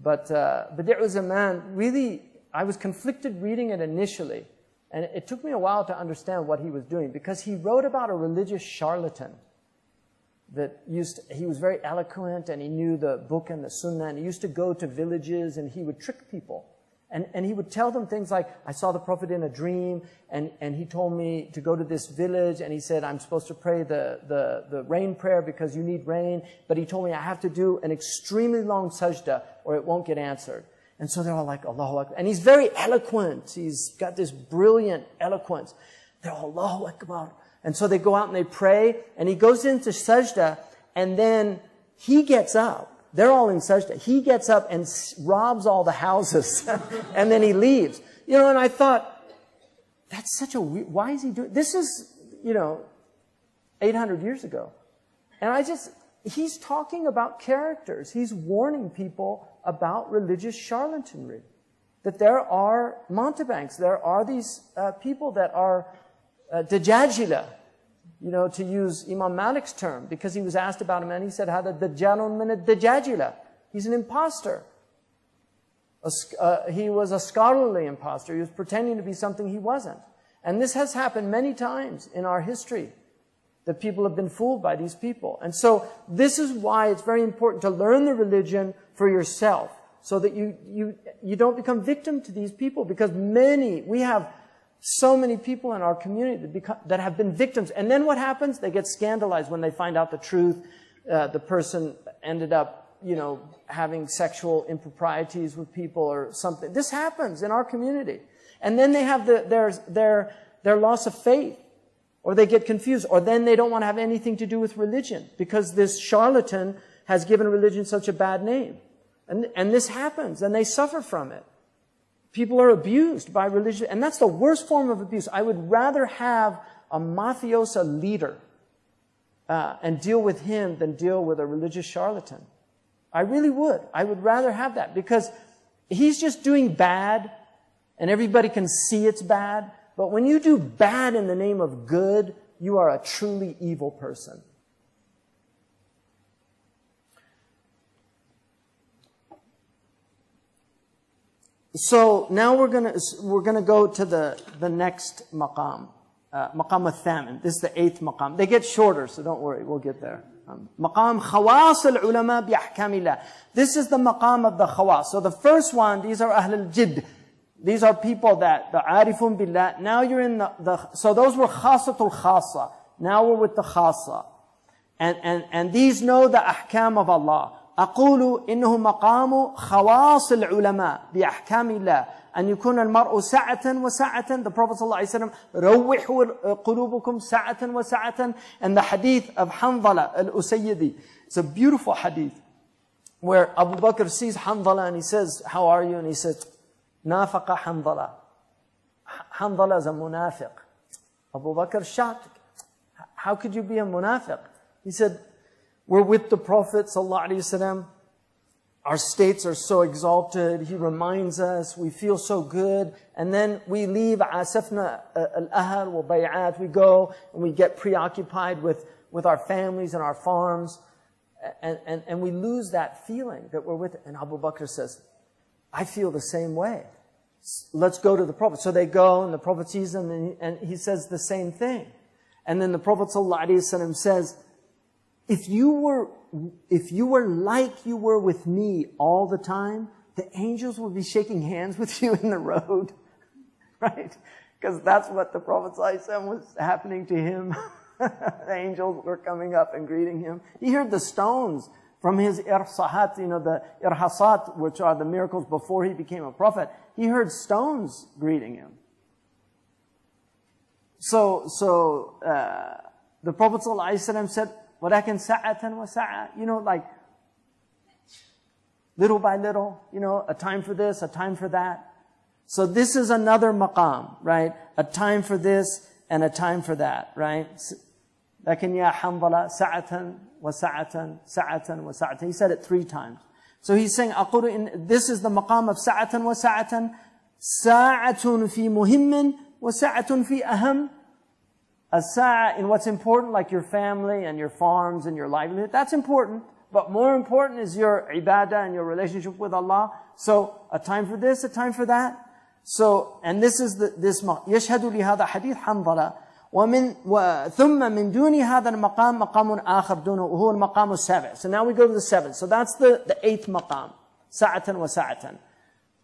But Badi'u Zaman, really, I was conflicted reading it initially. And it took me a while to understand what he was doing, because he wrote about a religious charlatan that he was very eloquent and he knew the book and the sunnah, and he used to go to villages and he would trick people. And he would tell them things like, I saw the Prophet in a dream, and he told me to go to this village, and he said, I'm supposed to pray the rain prayer because you need rain, but he told me I have to do an extremely long sajda or it won't get answered. And so they're all like, Allahu Akbar. And he's very eloquent. He's got this brilliant eloquence. They're all, Allahu Akbar. And so they go out and they pray, and he goes into sajda, and then he gets up. They're all in sajda. He gets up and robs all the houses, and then he leaves. You know, and I thought, that's such a weird, why is he doing, this is, you know, 800 years ago. And he's talking about characters. He's warning people about religious charlatanry. That there are mountebanks, there are these people that are dajajila, you know, to use Imam Malik's term, because he was asked about him and he said, Hada dajjalun min ad-dajajila. He's an imposter. He was a scholarly imposter. He was pretending to be something he wasn't. And this has happened many times in our history, that people have been fooled by these people. And so this is why it's very important to learn the religion for yourself, so that you don't become victim to these people, because we have so many people in our community that have been victims. And then what happens? They get scandalized when they find out the truth. The person ended up, you know, having sexual improprieties with people or something. This happens in our community. And then they have their loss of faith, or they get confused, or then they don't want to have anything to do with religion because this charlatan has given religion such a bad name. And this happens, and they suffer from it. People are abused by religion, and that's the worst form of abuse. I would rather have a mafiosa leader and deal with him than deal with a religious charlatan. I really would. I would rather have that, because he's just doing bad, and everybody can see it's bad. But when you do bad in the name of good, you are a truly evil person. So now we're gonna go to the next maqam, maqam al-thamin. This is the 8th maqam. They get shorter, so don't worry, we'll get there. Maqam khawas al-ulama bi ahkamillah. This is the maqam of the khawas. So the first one, these are ahl al-jidd. These are people that, the arifun billah. Now you're in so those were khasatul khasa. Now we're with the khasa. And these know the ahkam of Allah. أقول إنه مقام خواص العلماء بأحكام الله أن يكون المرء سعة وسعة. The Prophet ﷺ روحوا قلوبكم سعة وسعة. And the hadith of Hanzala al-Usayyidi. It's a beautiful hadith where Abu Bakr sees Hanzala and he says, how are you? And he says, nafaqa Hanzala. Hanzala is a munafiq. Abu Bakr shocked. How could you be a munafiq? He said, we're with the Prophet ﷺ. Our states are so exalted. He reminds us. We feel so good. And then we leave asafna al-ahl wa bay'at. We go and we get preoccupied with our families and our farms. And we lose that feeling that we're with it. And Abu Bakr says, I feel the same way. Let's go to the Prophet. So they go and the Prophet sees them and he says the same thing. And then the Prophet ﷺ says, if you were like you were with me all the time, the angels would be shaking hands with you in the road. Right? Because that's what the Prophet ﷺ was happening to him. The angels were coming up and greeting him. He heard the stones from his irsahat, the irhasat, which are the miracles before he became a prophet. He heard stones greeting him. So the Prophet ﷺ said, وَلَكِنْ سَعَةً وَسَعَةً, like little by little, a time for this, a time for that. So this is another maqam, right? A time for this and a time for that, right? لكن يا حنظلة سعة وسعة سعة وسعة. He said it 3 times. So he's saying, this is the maqam of سعة وسعة. ساعة في مهم وسعة في أهم. A sa'a in what's important, like your family and your farms and your livelihood, that's important. But more important is your ibadah and your relationship with Allah. So a time for this, a time for that. So, and this is this يشهد لهذا حديث حنظلة. ثم من دون هذا المقام مقام آخر دونه وهو المقام السابع. So now we go to the 7th. So that's the 8th maqam. ساعة وساعة.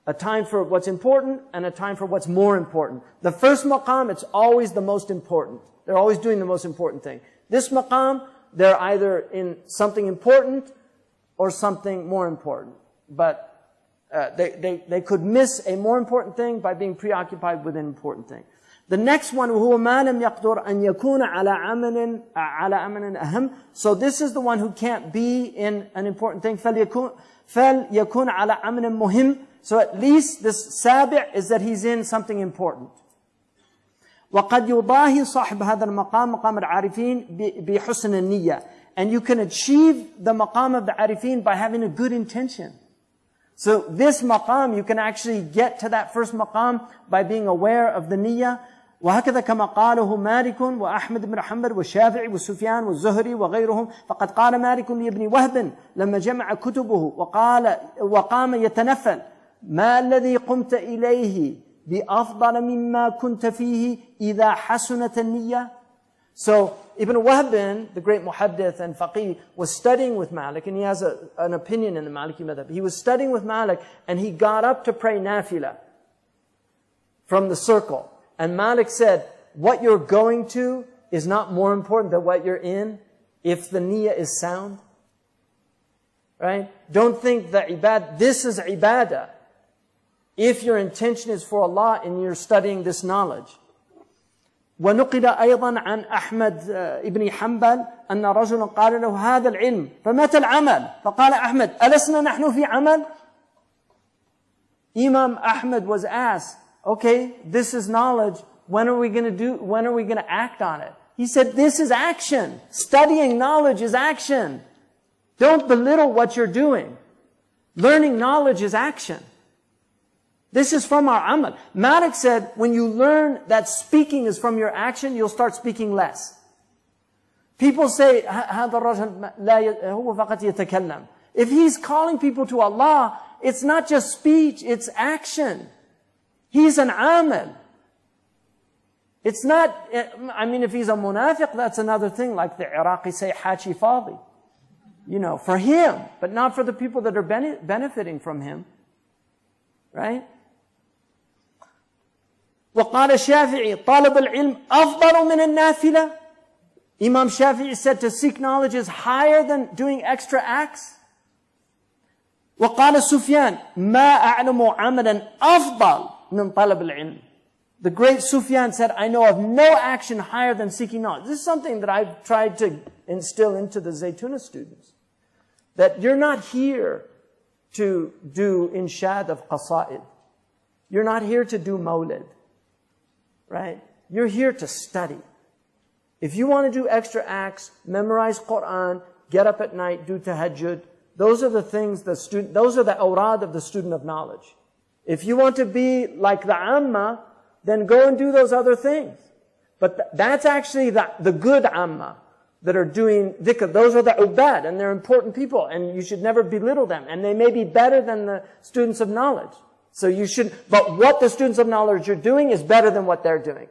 A time for what's important and a time for what's more important. The first maqam, it's always the most important. They're always doing the most important thing. This maqam, they're either in something important or something more important. But they could miss a more important thing by being preoccupied with an important thing. The next one, وهو ما لم يقدر أن يكون على أمر أهم. So this is the one who can't be in an important thing. فليكون على أمر مهم. So at least this sabi' is that he's in something important. وقد يضاهي صاحب هذا المقام مقام العارفين بحسن النية. And you can achieve the maqam of the arifin by having a good intention. So this maqam, you can actually get to that first maqam by being aware of the niyyah. وهكذا كما قاله مالك وأحمد بن حنبل والشافعي والسفيان والزهري وغيرهم. فقد قال مالك لابن وهب لما جمع كتبه وقام يتنفل ما الذي قمت إليه بأفضل مما كنت فيه إذا حسنت النية. So Ibn Wahb, the great muhaddith and faqih, was studying with Malik, and he has an opinion in the Maliki madhab. He was studying with Malik, and he got up to pray nafila from the circle. And Malik said, what you're going to is not more important than what you're in if the niyyah is sound. Right? Don't think that this is ibadah if your intention is for Allah and you're studying this knowledge. ونقل أيضا عن أحمد ابن حنبل أن رجلا قال له هذا العلم فمتى العمل؟ فقال أحمد ألسنا نحن في عمل؟ Imam Ahmad was asked, okay, this is knowledge, when are we going to act on it? He said, this is action. Studying knowledge is action. Don't belittle what you're doing. Learning knowledge is action. This is from our amal. Malik said, when you learn that speaking is from your action, you'll start speaking less. People say, هذا الرجل هو فقط يتكلم. If he's calling people to Allah, it's not just speech, it's action. He's an amal. It's not, if he's a munafiq, that's another thing, like the Iraqi say, Hachi Fadi. For him, but not for the people that are benefiting from him. Right? وقال الشافعي طالب العلم أفضل من النافلة. Imam Shafi'i said to seek knowledge is higher than doing extra acts. وقال سفيان ما أعلم عملا أفضل من طلب العلم. The great Sufyan said, I know of no action higher than seeking knowledge. This is something that I've tried to instill into the Zaytuna students. That you're not here to do inshad of qasa'id. You're not here to do mawlid, right? You're here to study. If you want to do extra acts, memorize Quran, get up at night, do tahajjud, those are the things those are the awrad of the student of knowledge. If you want to be like the amma, then go and do those other things. But that's actually the good amma that are doing dhikr. Those are the ubad, and they're important people, and you should never belittle them. And they may be better than the students of knowledge. So you should, but what the students of knowledge are doing is better than what they're doing.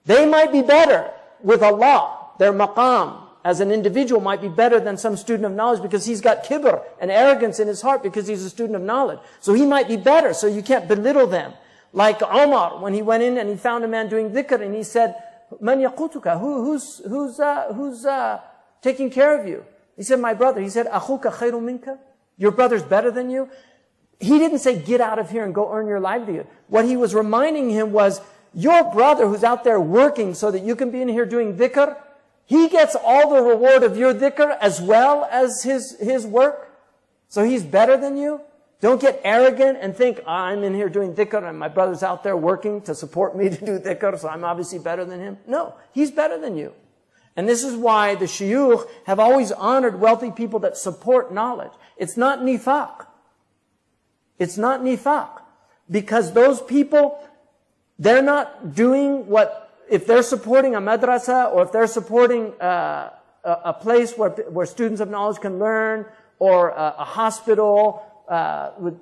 They might be better with Allah. Their maqam as an individual might be better than some student of knowledge because he's got kibr and arrogance in his heart because he's a student of knowledge. So he might be better, so you can't belittle them. Like Umar, when he went in and he found a man doing dhikr and he said, Man yaqutuka? Who's taking care of you? He said, my brother. He said, Akhuka khayru minka? Your brother's better than you? He didn't say, get out of here and go earn your livelihood. What he was reminding him was, your brother who's out there working so that you can be in here doing dhikr, he gets all the reward of your dhikr as well as his work. So he's better than you. Don't get arrogant and think, I'm in here doing dhikr and my brother's out there working to support me to do dhikr, so I'm obviously better than him. No, he's better than you. And this is why the shuyukh have always honored wealthy people that support knowledge. It's not nifaq. It's not nifaq. Because those people, they're not doing what, if they're supporting a madrasa or if they're supporting a place where students of knowledge can learn, or a hospital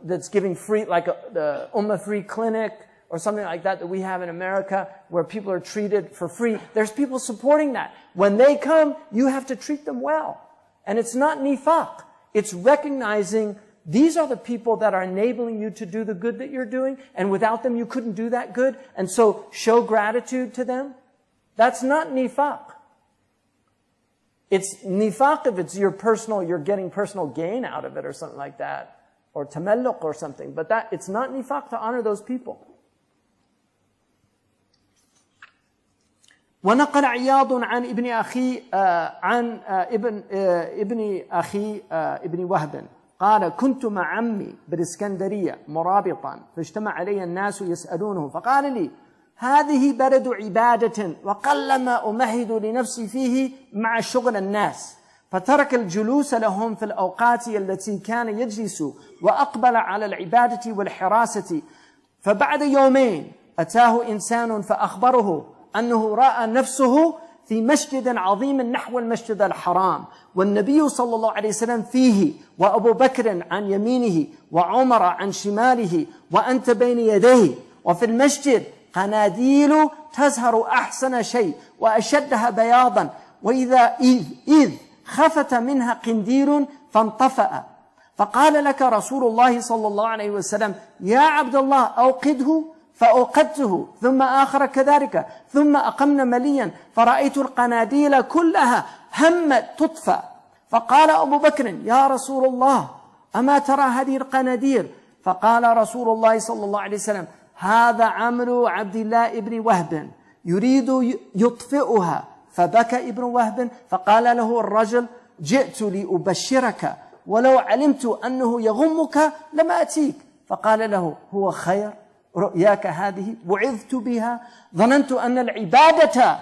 that's giving free, like the Ummah Free Clinic or something like that we have in America where people are treated for free. There's people supporting that. When they come, you have to treat them well. And it's not nifaq. It's recognizing these are the people that are enabling you to do the good that you're doing, and without them you couldn't do that good, and so show gratitude to them. That's not nifaq. It's nifaq if it's you're getting personal gain out of it or something like that, or tamalluq or something, but it's not nifaq to honor those people. ونقل عياض عن ابن أخي ابن وهب قال كنت مع عمي بالإسكندرية مرابطا فاجتمع علي الناس يسألونه فقال لي هذه بلد عبادة وقلما أمهد لنفسي فيه مع شغل الناس فترك الجلوس لهم في الأوقات التي كان يجلس وأقبل على العبادة والحراسة فبعد يومين أتاه إنسان فأخبره أنه رأى نفسه في مسجد عظيم نحو المسجد الحرام والنبي صلى الله عليه وسلم فيه وأبو بكر عن يمينه وعمر عن شماله وأنت بين يديه وفي المسجد قناديل تزهر أحسن شيء وأشدها بياضا وإذا إذ خفت منها قنديل فانطفأ فقال لك رسول الله صلى الله عليه وسلم يا عبد الله أوقده فأوقدته ثم آخر كذلك ثم أقمنا مليا فرأيت القناديل كلها همت تطفأ فقال أبو بكر يا رسول الله أما ترى هذه القناديل فقال رسول الله صلى الله عليه وسلم هذا عمل عبد الله ابن وهب يريد يطفئها فبكى ابن وهب فقال له الرجل جئت لأبشرك ولو علمت أنه يغمك لما أتيك فقال له هو خير رؤياك هذه وعظت بها ظننت أن العبادة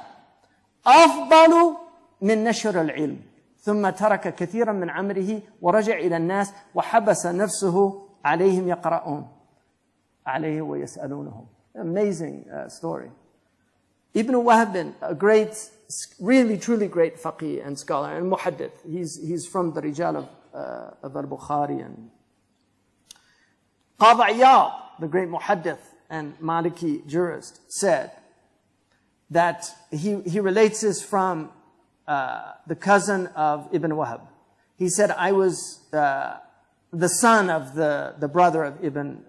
أفضل من نشر العلم ثم ترك كثيرا من عمره ورجع إلى الناس وحبس نفسه عليهم يقرؤون عليه ويسألونهم. Amazing story. Ibn Wahb, a great, really truly great faqih and scholar and muhaddith. He's from the Rijal of al-Bukhari. And Qadhi Iyad, the great muhaddith and Maliki jurist, said that he relates this from the cousin of Ibn Wahb. He said, I was the son of the brother of Ibn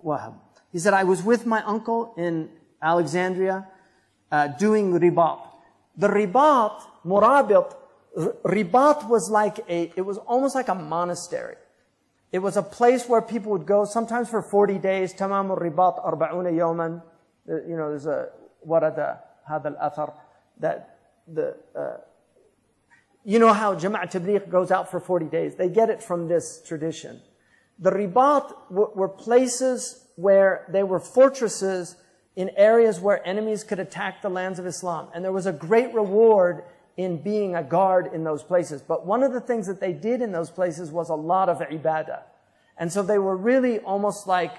Wahb. He said, I was with my uncle in Alexandria doing ribat. The ribat, murabit, ribat was it was almost like a monastery. It was a place where people would go sometimes for 40 days. Tamam al-ribat arba'una yawman. You know, there's a warada hadha al-athar that you know how Jama'at Tabligh goes out for 40 days. They get it from this tradition. The ribat were places where they were fortresses in areas where enemies could attack the lands of Islam. And there was a great reward in being a guard in those places. But one of the things that they did in those places was a lot of ibadah. And so they were really almost like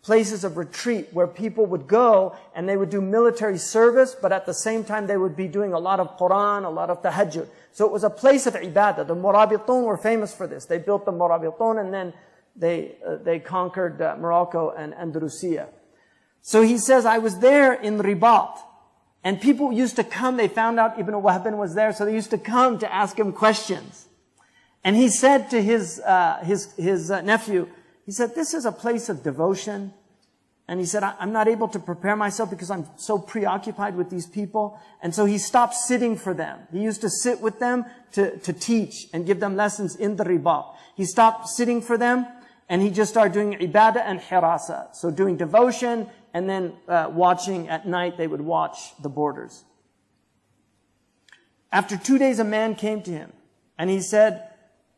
places of retreat where people would go and they would do military service, but at the same time they would be doing a lot of Quran, a lot of tahajjud. So it was a place of ibadah. The Murabitun were famous for this. They built the Murabitun and then they conquered Morocco and Andalusia. So he says, I was there in Ribat. And people used to come, they found out Ibn Wahb was there, so they used to come to ask him questions. And he said to his nephew, he said, this is a place of devotion. And he said, I'm not able to prepare myself because I'm so preoccupied with these people. And so he stopped sitting for them. He used to sit with them to teach and give them lessons in the Ribat. He stopped sitting for them and he just started doing ibadah and hirasa. So doing devotion and then watching at night, they would watch the borders. After 2 days, a man came to him and he said,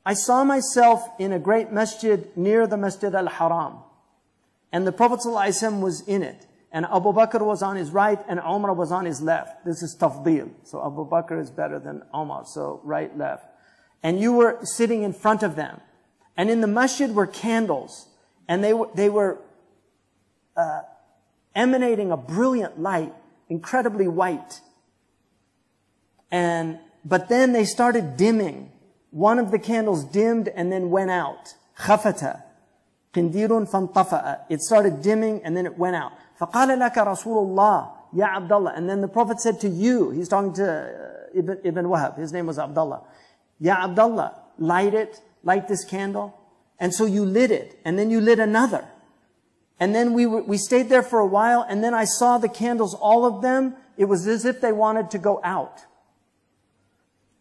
I saw myself in a great masjid near the Masjid al-Haram. And the Prophet ﷺ was in it. And Abu Bakr was on his right and Umar was on his left. This is tafdil. So Abu Bakr is better than Umar. So right, left. And you were sitting in front of them. And in the masjid were candles. And they were emanating a brilliant light, incredibly white. But then they started dimming. One of the candles dimmed and then went out. خَفَتَ قِنْدِيرٌ فَانْطَفَأَ. It started dimming and then it went out. فَقَالَ لَكَ رَسُولُ اللَّهِ يَا عَبْدَ اللَّهِ. And then the Prophet said to you, he's talking to Ibn Wahb, his name was Abdullah. Ya Abdullah, light this candle. And so you lit it, and then you lit another. And then we stayed there for a while, and then I saw the candles, all of them, it was as if they wanted to go out.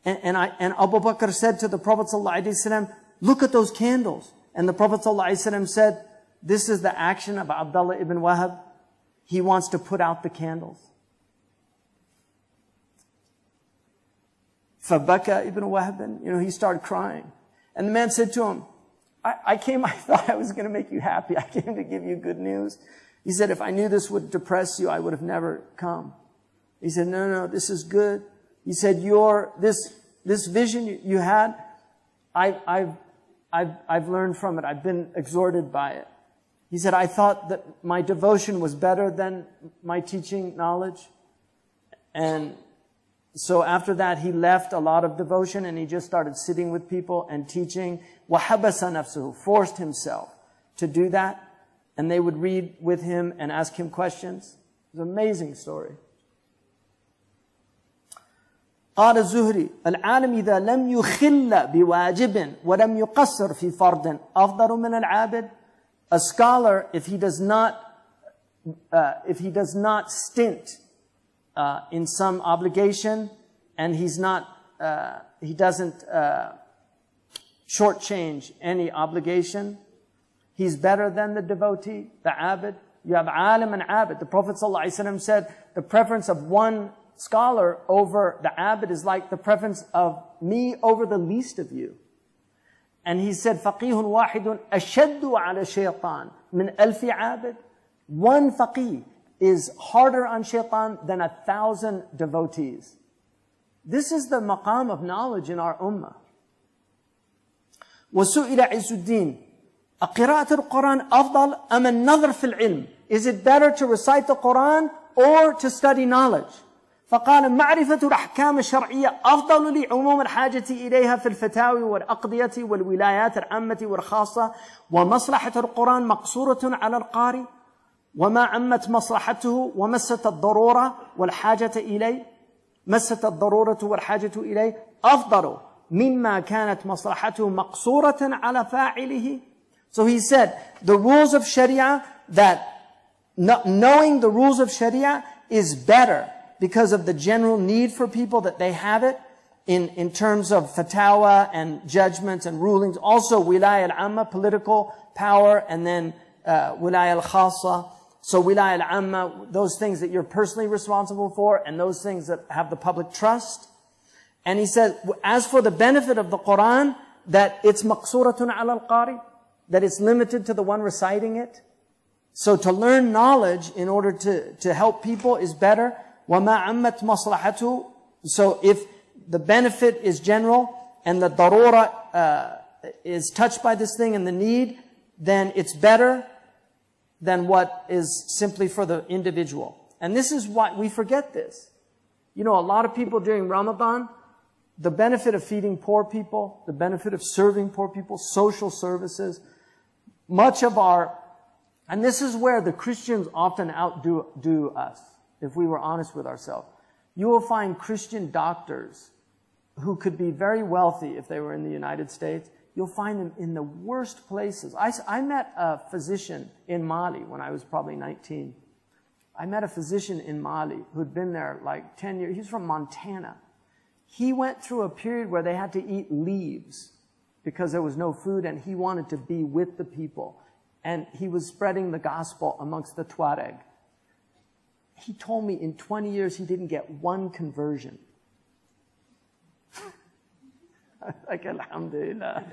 And Abu Bakr said to the Prophet ﷺ, look at those candles. And the Prophet ﷺ said, this is the action of Abdullah ibn Wahb. He wants to put out the candles. فَبَكَى ibn Wahb, he started crying. And the man said to him, I thought I was going to make you happy. I came to give you good news. He said, if I knew this would depress you, I would have never come. He said, no, this is good. He said, this vision you had, I've learned from it. I've been exhorted by it. He said, I thought that my devotion was better than my teaching knowledge. And so after that, he left a lot of devotion and he just started sitting with people and teaching. وَحَبَسَ نَفْسُهُ, forced himself to do that. And they would read with him and ask him questions. It's an amazing story. قال الزهري العالم إذا لم يخل بواجب ولم يقصر في فرض أفضل من العابد. A scholar, if he does not stint in some obligation and he doesn't shortchange any obligation, he's better than the devotee, the abid. You have alim and abid. The Prophet ﷺ said the preference of one scholar over the abid is like the preference of me over the least of you. And he said, فَقِيهٌ وَاحِدٌ أَشَدُّ عَلَى الشَّيْطَانِ مِنْ أَلْفِ عَابِدٍ. One faqih is harder on shaitan than 1,000 devotees. This is the maqam of knowledge in our ummah. وَسُئِلَ عِزُّ الدِّينِ أَقِرَاءَةُ الْقُرْآنِ أَفْضَلُ أَمَ النَّظْرُ فِي الْعِلْمِ. Is it better to recite the Quran or to study knowledge? فقال معرفة الأحكام الشرعية أفضل لعموم الحاجة إليها في الفتاوي والأقضية والولايات العامة والخاصة ومصلحة القرآن مقصورة على القارئ وما عمت مصلحته ومست الضرورة والحاجة إليه أفضل مما كانت مصلحته مقصورة على فاعله. So he said the rules of Sharia, that knowing the rules of Sharia is better because of the general need for people that they have it in terms of fatwa and judgments and rulings. Also wilaya al-amma, political power, and then wilaya al-khassa. So wilaya al-amma, those things that you're personally responsible for and those things that have the public trust. And he said, as for the benefit of the Quran, that it's maqsuratun ala al-qari, that it's limited to the one reciting it. So to learn knowledge in order to help people is better. وَمَا عَمَّتْ مَصْلَحَتُهُ. So if the benefit is general and the darura is touched by this thing and the need, then it's better than what is simply for the individual. And this is why we forget this. You know, a lot of people during Ramadan, the benefit of feeding poor people, the benefit of serving poor people, social services, much of our, and this is where the Christians often outdo us, if we were honest with ourselves. You will find Christian doctors who could be very wealthy if they were in the United States. You'll find them in the worst places. I met a physician in Mali when I was probably 19. I met a physician in Mali who'd been there like 10 years. He's from Montana. He went through a period where they had to eat leaves because there was no food, and he wanted to be with the people. And he was spreading the gospel amongst the Tuareg. He told me in 20 years he didn't get one conversion. Like, alhamdulillah.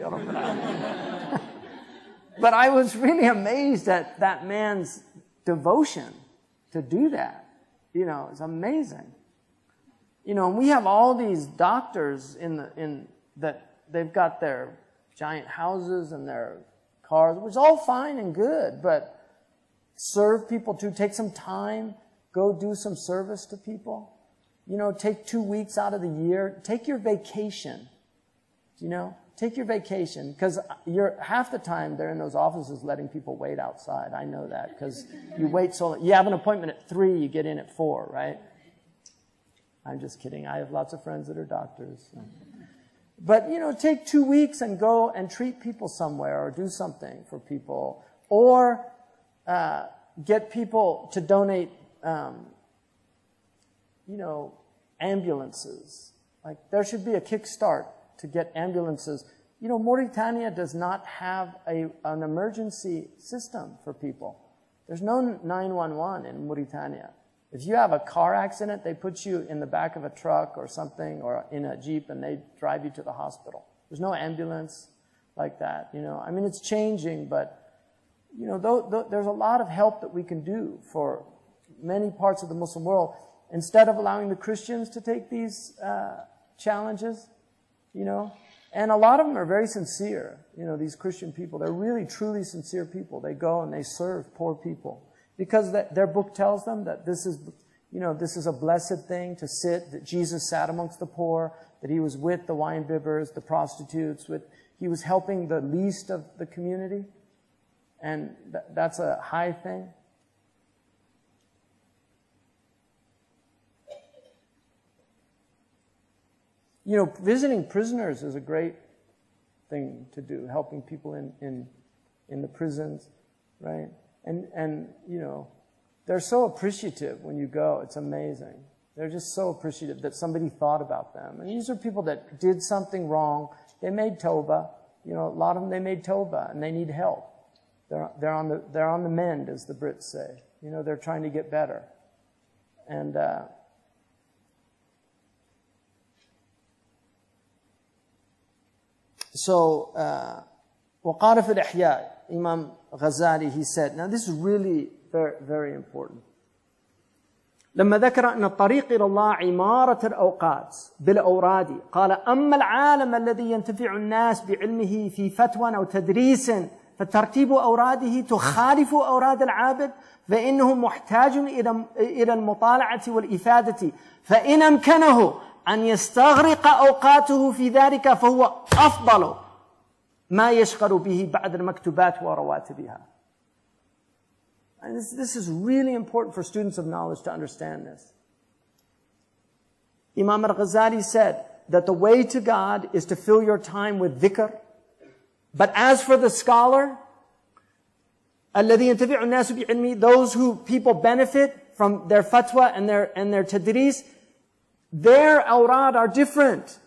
But I was really amazed at that man's devotion to do that. You know, it's amazing. You know, we have all these doctors that they've got their giant houses and their cars, which is all fine and good, but serve people too. Take some time, go do some service to people. You know, take 2 weeks out of the year. Take your vacation. You know, take your vacation, because half the time they're in those offices letting people wait outside. I know that, because you wait so long. You have an appointment at 3, you get in at 4, right? I'm just kidding. I have lots of friends that are doctors. So. But, you know, take 2 weeks and go and treat people somewhere or do something for people. Or get people to donate, you know, ambulances. Like, there should be a kickstart to get ambulances. You know, Mauritania does not have an emergency system for people. There's no 911 in Mauritania. If you have a car accident, they put you in the back of a truck or something, or in a Jeep, and they drive you to the hospital. There's no ambulance like that, you know. I mean, it's changing, but, you know, there's a lot of help that we can do for many parts of the Muslim world. Instead of allowing the Christians to take these challenges, you know, and a lot of them are very sincere, you know, these Christian people. They're really, truly sincere people. They go and they serve poor people because their book tells them that this is, you know, this is a blessed thing to sit, that Jesus sat amongst the poor, that he was with the wine bibbers, the prostitutes, he was helping the least of the community. And that's a high thing. You know, visiting prisoners is a great thing to do, helping people in the prisons, right? And you know, they're so appreciative when you go. It's amazing. They're just so appreciative that somebody thought about them. And these are people that did something wrong. They made tawbah. You know, a lot of them, they made tawbah, and they need help. They're on the mend, as the Brits say. You know, they're trying to get better. And so, وقال في الإحياء, Imam Ghazali, he said, now this is really very, very important. لما ذكر أن الطريق إلى الله عمارة الأوقات بالأوراد قال أما العالم الذي ينتفع الناس بعلمه في فتوى أو تدريس فترتيب أوراده تخالف أوراد العابد فإنه محتاج إلى المطالعة والإفادة فإن أمكنه أن يستغرق أوقاته في ذلك فهو أفضل ما يشغل به بعد المكتوبات ورواتبها. And this is really important for students of knowledge to understand this. Imam al-Ghazali said that the way to God is to fill your time with dhikr. But as for the scholar, الذي ينتفع الناس بعلمه, those who people benefit from their fatwa and their tadris, their awrad are different.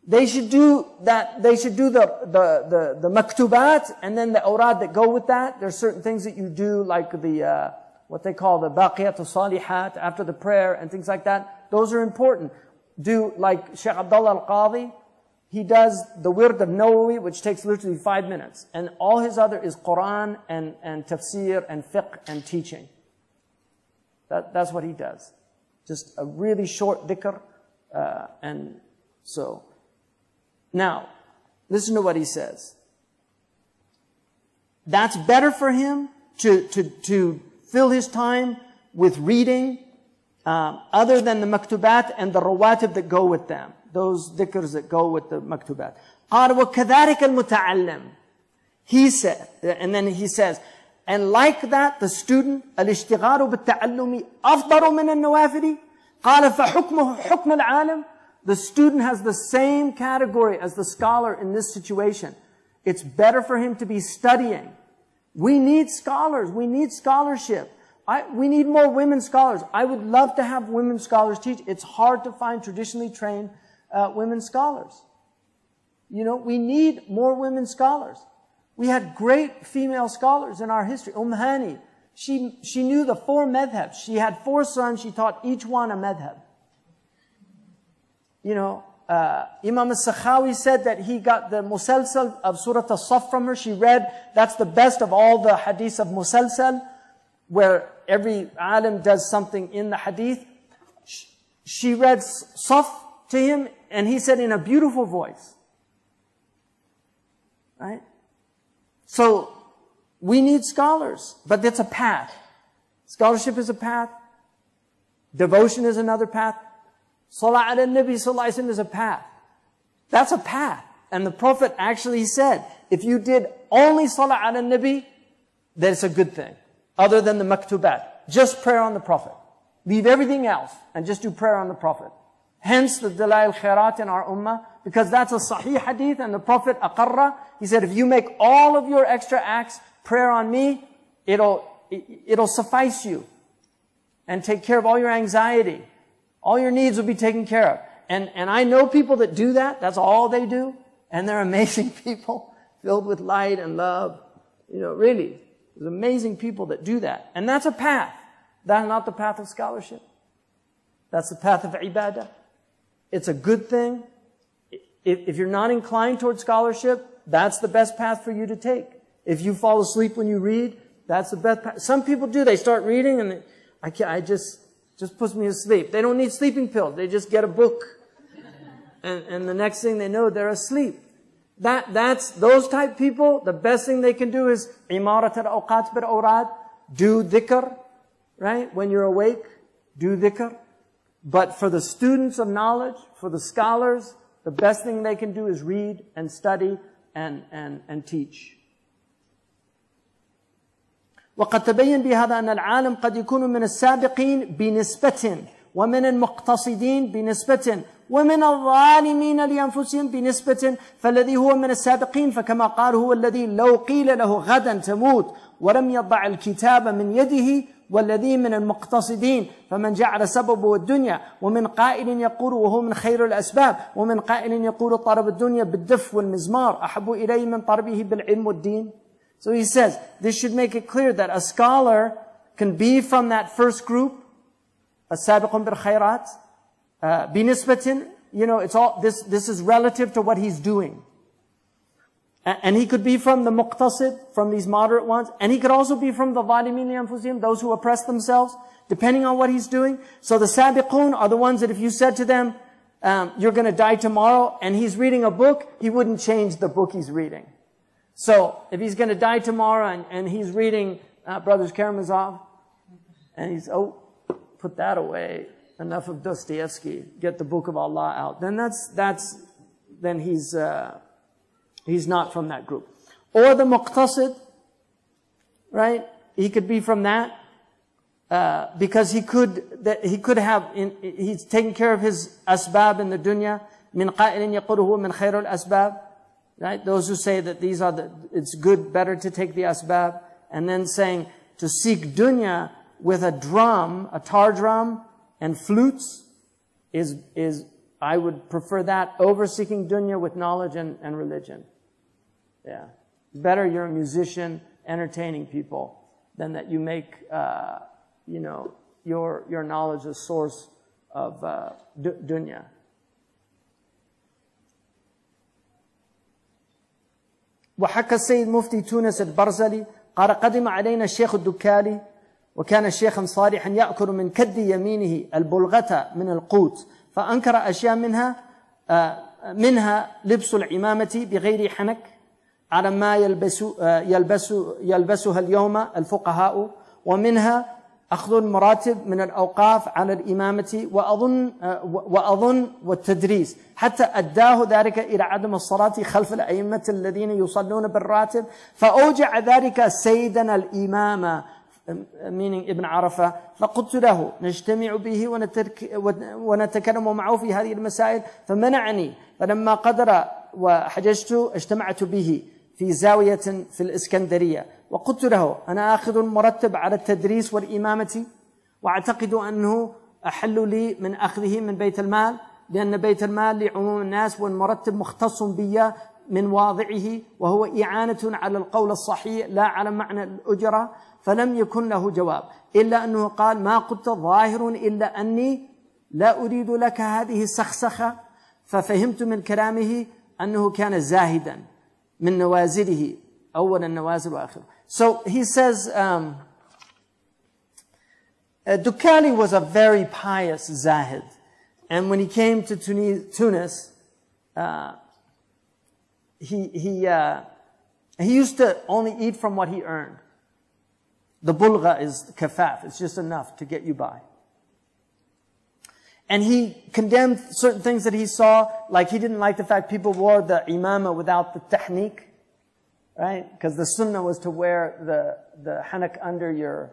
They should do that. They should do the maktubat and then the awrad that go with that. There's certain things that you do, like the what they call the baqiyat al-salihat after the prayer and things like that. Those are important. Do like Shaykh Abdullah al-Qadi he does the wird of Nawawi, which takes literally 5 minutes. And all his other is Quran and tafsir and fiqh and teaching. That's what he does. Just a really short dhikr. And so, now, listen to what he says. That's better for him to fill his time with reading, other than the maktubat and the rawatib that go with them. Those dhikrs that go with the maktubat. قال وكذلك المتعلم. He said, and then he says, and like that, the student, الاشتغال بالتعلم أفضل من النوافل. قال فحكمه حكم العالم. The student has the same category as the scholar in this situation. It's better for him to be studying. We need scholars. We need scholarship. We need more women scholars. I would love to have women scholars teach. It's hard to find traditionally trained women scholars. You know, we need more women scholars. We had great female scholars in our history. Hani, she knew the 4 madhabs. She had 4 sons. She taught each one a madhab. You know, Imam al-Sakhawi said that he got the musalsal of Suratal Fatir from her. She read, that's the best of all the hadiths of musalsal, where every alim does something in the hadith. She read Saf to him, and he said in a beautiful voice. Right? So, we need scholars, but it's a path. Scholarship is a path. Devotion is another path. Salah ala Nabi sallallahu alayhi wa sallam is a path. That's a path. And the Prophet actually said, if you did only Salah ala Nabi, then it's a good thing. Other than the maktubat. Just prayer on the Prophet. Leave everything else and just do prayer on the Prophet. Hence the Dalail Khairat in our ummah, because that's a sahih hadith, and the Prophet aqarra, he said, if you make all of your extra acts prayer on me, it'll suffice you and take care of all your anxiety. All your needs will be taken care of. And I know people that do that. That's all they do. And they're amazing people, filled with light and love. You know, really, there's amazing people that do that. And that's a path. That's not the path of scholarship. That's the path of ibadah. It's a good thing. If you're not inclined towards scholarship, that's the best path for you to take. If you fall asleep when you read, that's the best path. Some people do. They start reading and I just puts me to sleep. They don't need sleeping pills. They just get a book. And the next thing they know, they're asleep. That's those type people, the best thing they can do is imarat al-awqat bil-awrad. Do dhikr, right? When you're awake, do dhikr. But for the students of knowledge, for the scholars, the best thing they can do is read and study and teach. وقد تبين بهذا أن العالم قد يكون من السابقين بنسبة ومن المقتصدين بنسبة ومن الظالمين لأنفسهم بنسبة فالذي هو من السابقين فكما قال هو الذي لو قيل له غدا تموت ولم يضع الكتاب من يده والذي من المقتصدين فمن جعل سببه الدنيا ومن قائل يقول وهو من خير الأسباب ومن قائل يقول طرب الدنيا بالدف والمزمار أحب إليه من طربه بالعلم والدين. So he says, this should make it clear that a scholar can be from that first group, as-sabiqun bil khairat, binisbatin, you know, it's all, this is relative to what he's doing. And he could be from the muqtasid, from these moderate ones, and he could also be from the zalimin li anfusihim, those who oppress themselves, depending on what he's doing. So the sabiqun are the ones that if you said to them, you're going to die tomorrow, and he's reading a book, he wouldn't change the book he's reading. So, if he's going to die tomorrow and he's reading Brothers Karamazov, and he's, put that away, enough of Dostoevsky, get the book of Allah out, then then he's not from that group. Or the muqtasid, right? He could be from that, because he could have, he's taking care of his asbab in the dunya, min qa'ilin yaquluhu min khairul asbab. Right? Those who say that it's good, better to take the asbab, and then saying to seek dunya with a drum, a tar drum, and flutes I would prefer that over seeking dunya with knowledge and religion. Yeah. Better you're a musician, entertaining people, than that you make, your knowledge a source of dunya. وحكى السيد مفتي تونس البرزلي قال قدم علينا الشيخ الدكالي وكان شيخا صالحا يأكل من كد يمينه البلغة من القوت، فأنكر أشياء منها لبس العمامة بغير حنك على ما يلبسها اليوم الفقهاء، ومنها أخذ المراتب من الأوقاف على الإمامة وأظن والتدريس، حتى أداه ذلك إلى عدم الصلاة خلف الأئمة الذين يصلون بالراتب، فأوجع ذلك سيدنا الإمام meaning ابن عرفة، فقلت له نجتمع به ونتكلم معه في هذه المسائل، فمنعني، فلما قدر وحججت اجتمعت به في زاوية في الإسكندرية، وقلت له أنا آخذ مرتب على التدريس والإمامة، وأعتقد أنه أحل لي من أخذه من بيت المال، لأن بيت المال لعموم الناس، والمرتب مختص بي من واضعه، وهو إعانة على القول الصحيح لا على معنى الأجرة. فلم يكن له جواب، إلا أنه قال ما قلت ظاهر إلا أني لا أريد لك هذه السخسخة، ففهمت من كلامه أنه كان زاهدا من نوازله، أول النوازل وآخره. So he says, Dukali was a very pious zahid. And when he came to Tunis, he used to only eat from what he earned. The bulgha is kafaf. It's just enough to get you by. And he condemned certain things that he saw, like he didn't like the fact people wore the imama without the tahniq, right? Because the sunnah was to wear the hanak under your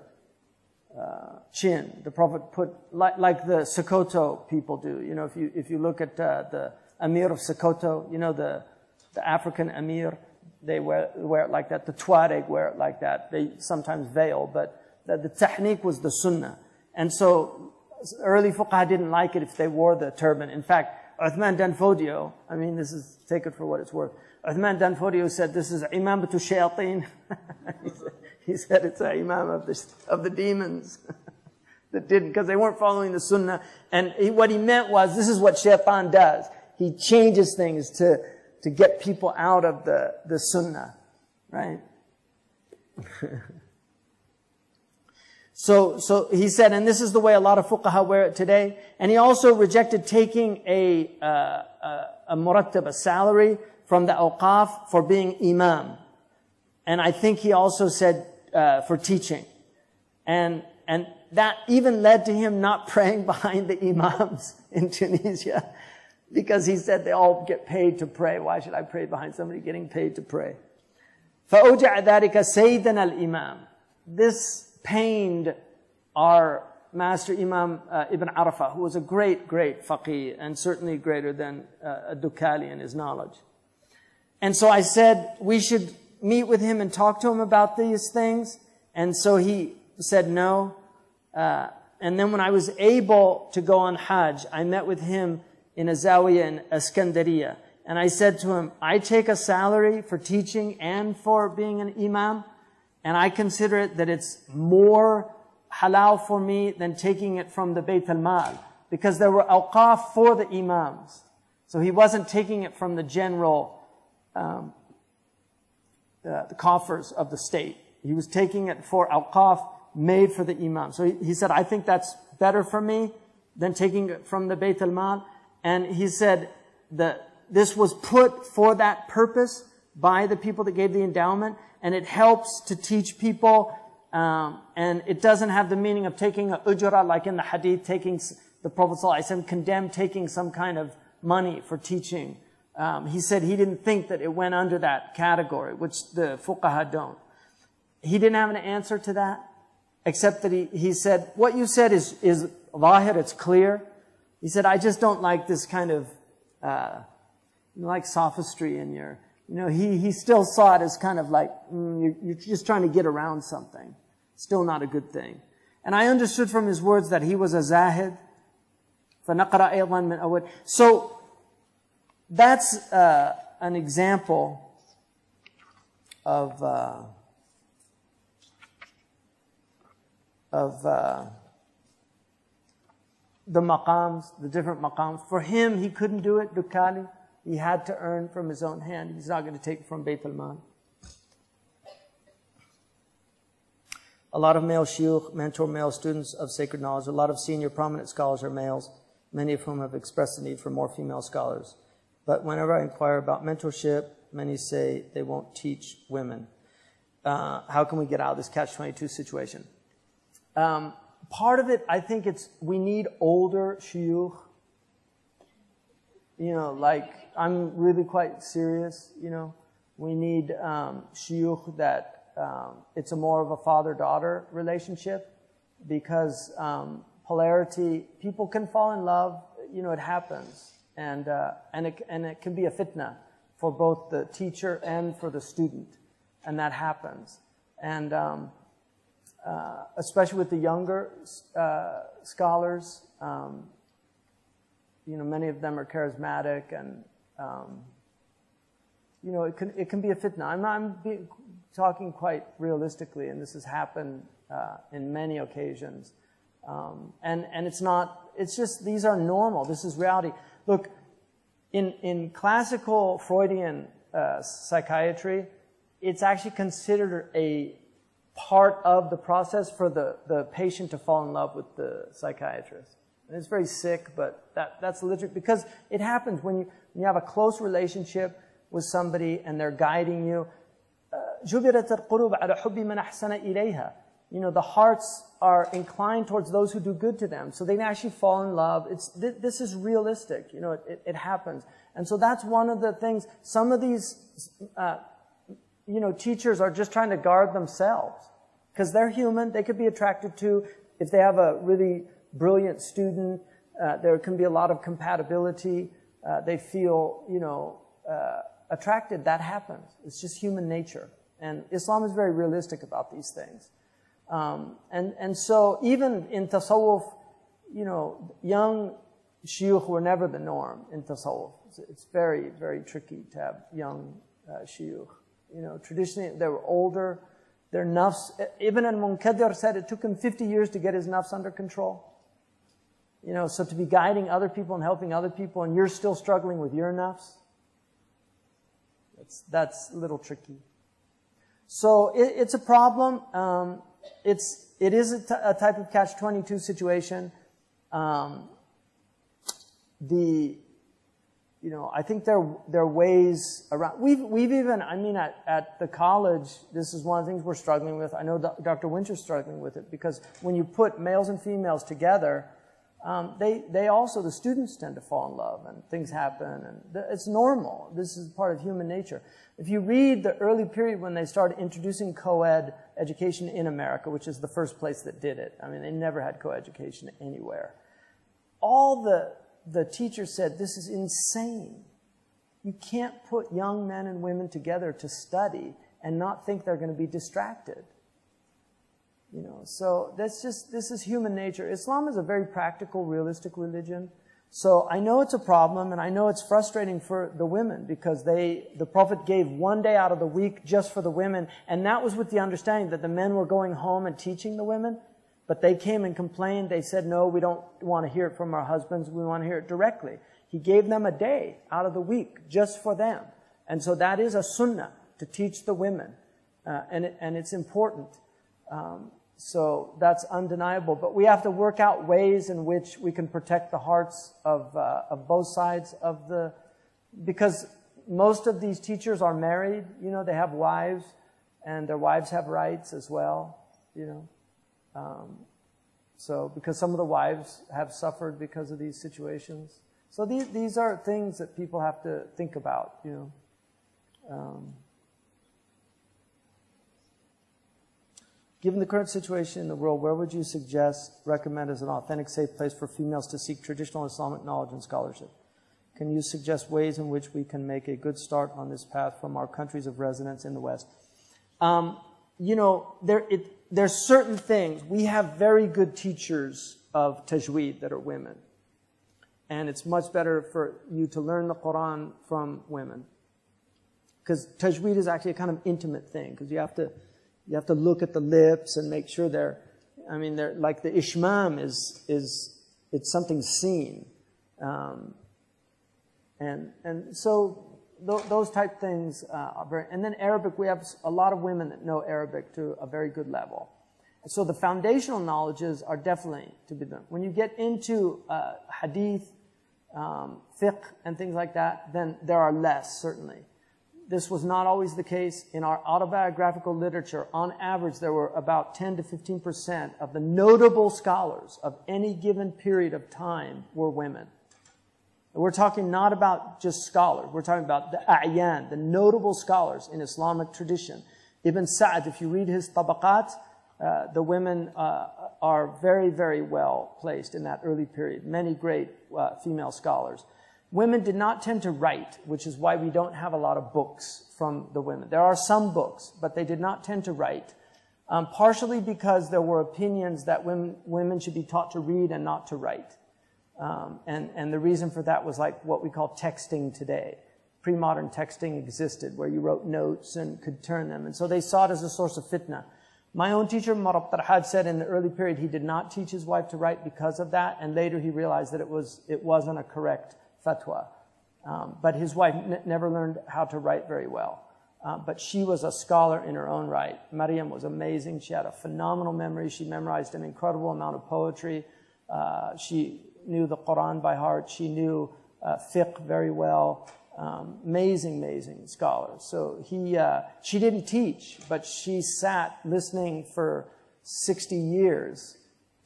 chin. The Prophet put, like the Sokoto people do. You know, if you look at the Amir of Sokoto, you know, the African Amir, they wear it like that. The Tuareg wear it like that. They sometimes veil, but the tahniq was the sunnah. And so early fuqaha didn't like it if they wore the turban. In fact, Uthman Danfodio, I mean, this is, take it for what it's worth. Uthman Danfodio said, this is imamatu shayateen. He said it's an imam of the demons that didn't, because they weren't following the sunnah. And what he meant was, this is what shaitan does. He changes things to get people out of the sunnah, right? So he said, and this is the way a lot of fuqaha wear it today. And he also rejected taking a murattab, a salary from the awqaf for being imam. And I think he also said for teaching. And that even led to him not praying behind the imams in Tunisia. Because he said they all get paid to pray. Why should I pray behind somebody getting paid to pray? فَأَوْجَعَ ذَلِكَ سَيْدَنَا الْإِمَامِ. This pained our master Imam Ibn Arafah, who was a great, great faqih, and certainly greater than Dukali in his knowledge. And so I said, we should meet with him and talk to him about these things. And so he said no. And then when I was able to go on Hajj, I met with him in a zawiya in Iskandariya. And I said to him, I take a salary for teaching and for being an imam, and I consider it that it's more halal for me than taking it from the Bayt al-Mal, because there were awqaf for the imams. So he wasn't taking it from the general the coffers of the state. He was taking it for awqaf made for the imam. So he said, I think that's better for me than taking it from the Bayt al-Mal. And he said that this was put for that purpose by the people that gave the endowment, and it helps to teach people, and it doesn't have the meaning of taking an ujra, like in the hadith, taking the Prophet ﷺ condemned taking some kind of money for teaching. He said he didn't think that it went under that category, which the fuqaha don't. He didn't have an answer to that, except that he said, what you said is zahir, it's clear. He said, I just don't like this kind of, like sophistry in your, he still saw it as kind of like, you're just trying to get around something. Still not a good thing. And I understood from his words that he was a zahid. فَنَقْرَأَ أَيْضًا مِنْ أَوَّلِ. So, that's an example of the maqams, the different maqams. For him, he couldn't do it, Dukali. He had to earn from his own hand. He's not going to take it from Bayt al-Mal. A lot of male shuyukh mentor male students of sacred knowledge. A lot of senior prominent scholars are males, many of whom have expressed the need for more female scholars. But whenever I inquire about mentorship, many say they won't teach women. How can we get out of this catch-22 situation? Part of it, I think we need older shuyukh. You know, like, I'm really quite serious, you know. We need shuyukh that it's a more of a father-daughter relationship, because polarity, people can fall in love, you know, it happens. And it can be a fitna for both the teacher and for the student. And that happens. And especially with the younger scholars, you know, many of them are charismatic, and you know, it can be a fitna. I'm talking quite realistically, and this has happened in many occasions. And it's just, these are normal. This is reality. Look, in classical Freudian psychiatry, it's actually considered a part of the process for the patient to fall in love with the psychiatrist. And it's very sick, but that's legit, because it happens when you have a close relationship with somebody and they're guiding you. You know, the hearts are inclined towards those who do good to them, so they can actually fall in love. This is realistic, you know, it happens. And so that's one of the things. Some of these, you know, teachers are just trying to guard themselves, because they're human. They could be attracted to, if they have a really brilliant student, there can be a lot of compatibility. They feel, you know, attracted. That happens. It's just human nature. And Islam is very realistic about these things. And so even in tasawwuf, you know, young shuyukh were never the norm in tasawwuf. It's very, very tricky to have young shuyukh. You know, traditionally they were older. Their nafs, Ibn al-Munkadir said it took him 50 years to get his nafs under control. You know, so to be guiding other people and helping other people, and you're still struggling with your nafs, that's a little tricky. So it's a problem. It is a type of catch-22 situation. You know, I think there are ways around. We've even, I mean, at the college, this is one of the things we're struggling with. I know Dr. Winter's struggling with it, because when you put males and females together, they also, the students tend to fall in love, and things happen, and it's normal. This is part of human nature. If you read the early period when they started introducing co-ed education in America, which is the first place that did it. I mean, they never had co-education anywhere. All the teachers said, this is insane. You can't put young men and women together to study and not think they're going to be distracted. You know, so this is human nature. Islam is a very practical, realistic religion. So I know it's a problem, and I know it's frustrating for the women, because the Prophet gave one day out of the week just for the women, and that was with the understanding that the men were going home and teaching the women. But they came and complained. They said, no, we don't want to hear it from our husbands. We want to hear it directly. He gave them a day out of the week just for them. And so that is a sunnah, to teach the women. And it's important. So that's undeniable. But we have to work out ways in which we can protect the hearts of both sides of the... Because most of these teachers are married. You know, they have wives, and their wives have rights as well, you know. So because some of the wives have suffered because of these situations. So these are things that people have to think about, you know. Given the current situation in the world, where would you recommend as an authentic, safe place for females to seek traditional Islamic knowledge and scholarship? Can you suggest ways in which we can make a good start on this path from our countries of residence in the West? You know, there's certain things. We have very good teachers of tajweed that are women. And it's much better for you to learn the Quran from women. Because tajweed is actually a kind of intimate thing, because you have to look at the lips and make sure they're like the ishmam it's something seen. And so those type things are very, and then Arabic, we have a lot of women that know Arabic to a very good level. So the foundational knowledges are definitely to be done. When you get into hadith, fiqh, and things like that, then there are less, certainly. This was not always the case. In our autobiographical literature, on average, there were about 10 to 15% of the notable scholars of any given period of time were women. And we're talking not about just scholars. We're talking about the a'yan, the notable scholars in Islamic tradition. Ibn Sa'd, if you read his tabaqat, the women are very, very well placed in that early period. Many great female scholars. Women did not tend to write, which is why we don't have a lot of books from the women. There are some books, but they did not tend to write, partially because there were opinions that women should be taught to read and not to write. And the reason for that was like what we call texting today. Pre-modern texting existed, where you wrote notes and could turn them. And so they saw it as a source of fitna. My own teacher, Marab Tarhad, said in the early period he did not teach his wife to write because of that, and later he realized that it wasn't a correct fatwa. But his wife never learned how to write very well. But she was a scholar in her own right. Maryam was amazing. She had a phenomenal memory. She memorized an incredible amount of poetry. She knew the Quran by heart. She knew fiqh very well. Amazing scholar. So she didn't teach, but she sat listening for 60 years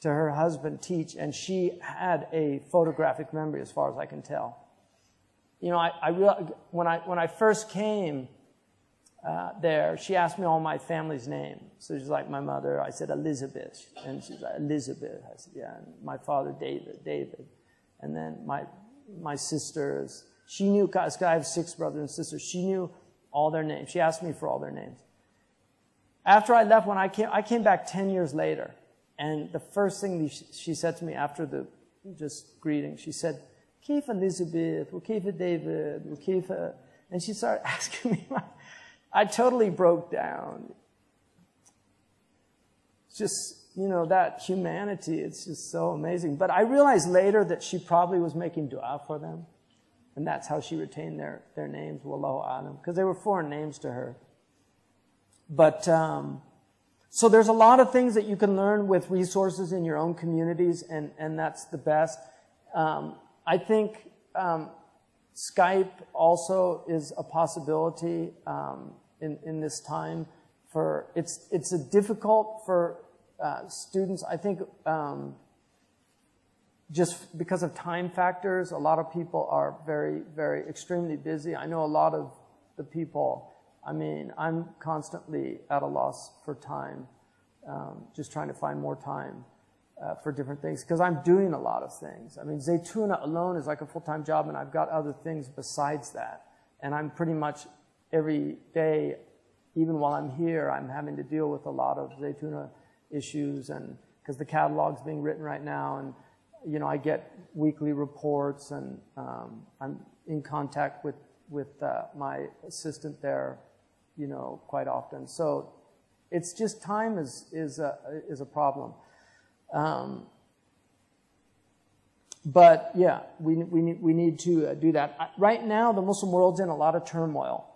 to her husband teach, and she had a photographic memory as far as I can tell. You know, when I first came there, she asked me all my family's name. So she's like, my mother, I said Elizabeth, and she's like, Elizabeth. I said, yeah. And my father, David. And then my sisters. She knew, because I have 6 brothers and sisters, she knew all their names. She asked me for all their names. After I left, when I came back 10 years later, and the first thing she said to me after the just greeting, she said, Kaifa Elizabeth, wa Kaifa David, wa Kaifa, and she started asking me, I totally broke down. It's just, you know, that humanity, it's just so amazing. But I realized later that she probably was making dua for them. And that's how she retained their names, wallahu alam, because they were foreign names to her. But, so there's a lot of things that you can learn with resources in your own communities, and that's the best. I think Skype also is a possibility in this time. It's difficult for students, I think, just because of time factors. A lot of people are very extremely busy. I know a lot of the people, I mean, I'm constantly at a loss for time, just trying to find more time for different things, because I'm doing a lot of things. I mean, Zaytuna alone is like a full-time job, and I've got other things besides that. And I'm pretty much every day, even while I'm here, I'm having to deal with a lot of Zaytuna issues, and because the catalog's being written right now, and you know, I get weekly reports, and I'm in contact with my assistant there, you know, quite often. So it's just time is a problem. But yeah, we need to do that. Right now, the Muslim world's in a lot of turmoil.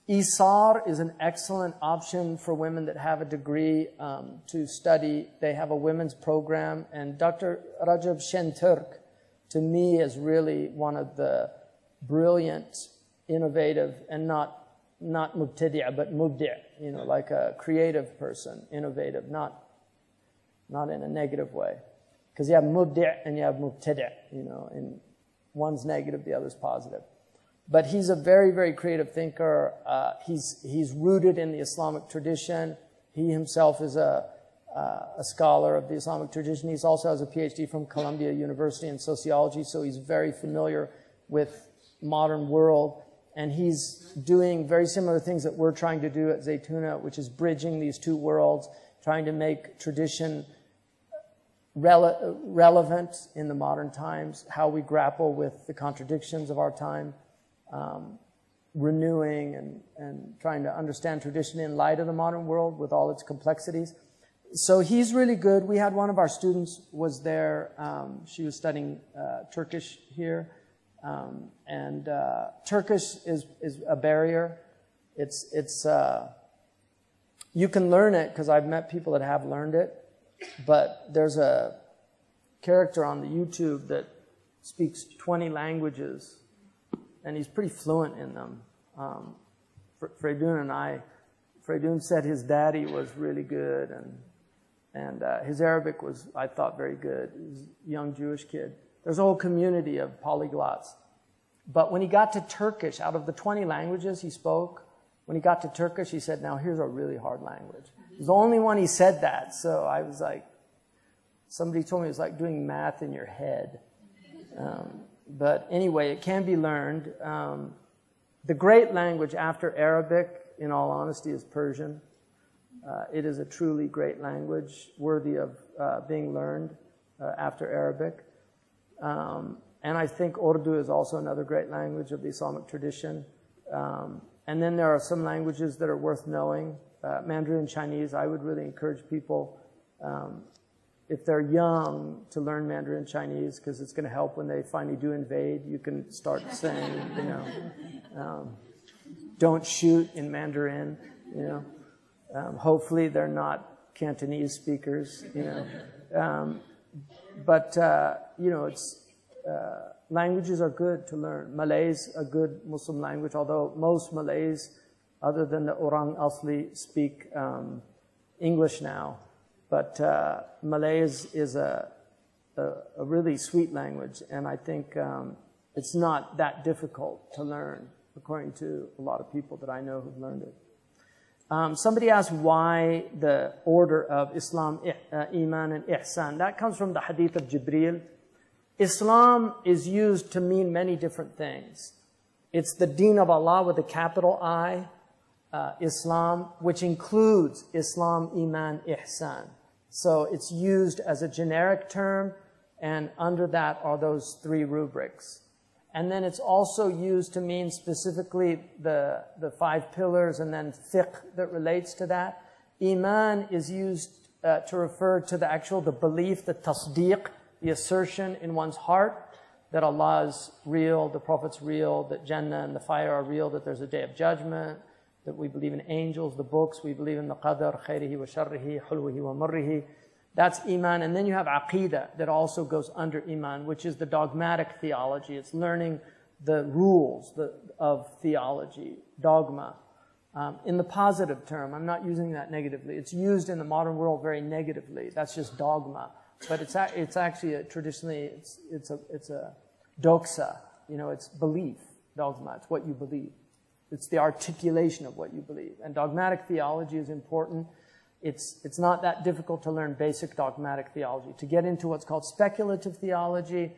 Isar is an excellent option for women that have a degree to study. They have a women's program, and Dr. Rajab Shenturk, to me, is really one of the brilliant, innovative, and not mubtadi', but mubdi', you know, like a creative person, innovative, not in a negative way. Because you have mubdi' and you have mubtadi', you know, and one's negative, the other's positive. But he's a very creative thinker. He's rooted in the Islamic tradition. He himself is a scholar of the Islamic tradition. He also has a PhD from Columbia University in sociology, so he's very familiar with modern world. And he's doing very similar things that we're trying to do at Zaytuna, which is bridging these two worlds, trying to make tradition relevant in the modern times, how we grapple with the contradictions of our time. Renewing and trying to understand tradition in light of the modern world with all its complexities. So he's really good. We had one of our students was there. She was studying Turkish here. And Turkish is a barrier. You can learn it, because I've met people that have learned it. but there's a character on the YouTube that speaks 20 languages, and he's pretty fluent in them. Freydun said his daddy was really good, and his Arabic was, I thought, very good. He was a young Jewish kid. There's a whole community of polyglots. But when he got to Turkish, out of the 20 languages he spoke, when he got to Turkish, he said, now here's a really hard language. It was the only one he said that, so I was like, somebody told me it was like doing math in your head. But anyway, it can be learned. The great language after Arabic, in all honesty, is Persian. It is a truly great language, worthy of being learned after Arabic. And I think Urdu is also another great language of the Islamic tradition. And then there are some languages that are worth knowing. Mandarin Chinese, I would really encourage people, if they're young, to learn Mandarin Chinese, because it's going to help when they finally do invade. You can start saying, you know, don't shoot in Mandarin, you know. Hopefully they're not Cantonese speakers, you know. You know, it's, languages are good to learn. Malay's a good Muslim language, although most Malays, other than the Orang Asli, speak English now. But Malay is a really sweet language, and I think it's not that difficult to learn, according to a lot of people that I know who've learned it. Somebody asked why the order of Islam, Iman, and Ihsan. That comes from the hadith of Jibreel. Islam is used to mean many different things. It's the deen of Allah with a capital I, Islam, which includes Islam, Iman, Ihsan. So it's used as a generic term, and under that are those three rubrics. And then it's also used to mean specifically the 5 pillars, and then fiqh that relates to that. Iman is used to refer to the belief, the tasdeeq, the assertion in one's heart that Allah is real, the Prophet's real, that Jannah and the fire are real, that there's a day of judgment, that we believe in angels, the books, we believe in the qadar, khayrihi wa sharrihi, hulwihi wa murrihi. That's Iman. And then you have Aqidah that also goes under Iman, which is the dogmatic theology. It's learning the rules of theology, dogma. In the positive term, I'm not using that negatively. It's used in the modern world very negatively. That's just dogma. But it's actually traditionally, it's a doxa. You know, it's belief, dogma. It's what you believe. It's the articulation of what you believe. And dogmatic theology is important. It's not that difficult to learn basic dogmatic theology. To get into what's called speculative theology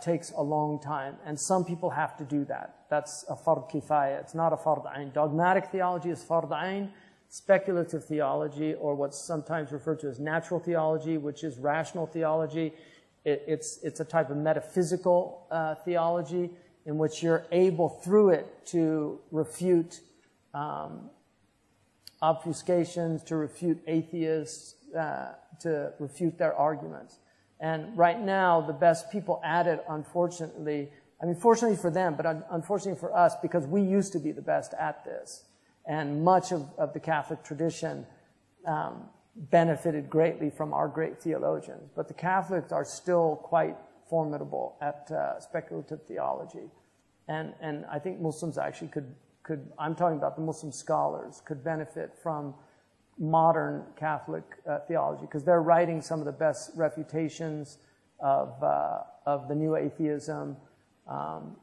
takes a long time, and some people have to do that. That's a fard kifaya. It's not a fard ayn. Dogmatic theology is fard ayn. Speculative theology, or what's sometimes referred to as natural theology, which is rational theology, it's a type of metaphysical theology in which you're able through it to refute obfuscations, to refute atheists, to refute their arguments. And right now, the best people at it, unfortunately, I mean, fortunately for them, but unfortunately for us, because we used to be the best at this. And much of the Catholic tradition benefited greatly from our great theologians. But the Catholics are still quite formidable at speculative theology. And I think Muslims actually could, I'm talking about the Muslim scholars, could benefit from modern Catholic theology, because they're writing some of the best refutations of the new atheism.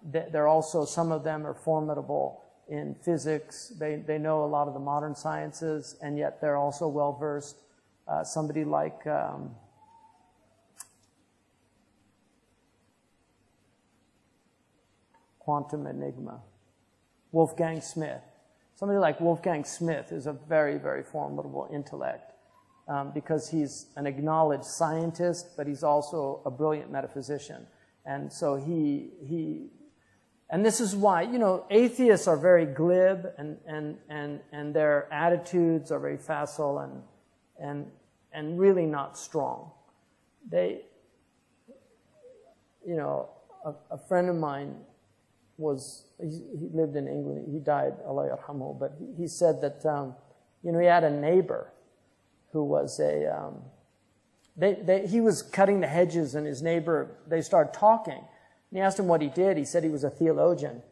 They're also, some of them are formidable in physics. They know a lot of the modern sciences, and yet they're also well-versed. Somebody like quantum enigma, Wolfgang Smith. Somebody like Wolfgang Smith is a very, very formidable intellect because he's an acknowledged scientist, but he's also a brilliant metaphysician. And so and this is why, you know, atheists are very glib, and their attitudes are very facile and really not strong. They, you know, a friend of mine he lived in England. He died, Allah yarhamu, but he said that, you know, he had a neighbor who was He was cutting the hedges, and his neighbor, they started talking. And he asked him what he did. He said he was a theologian.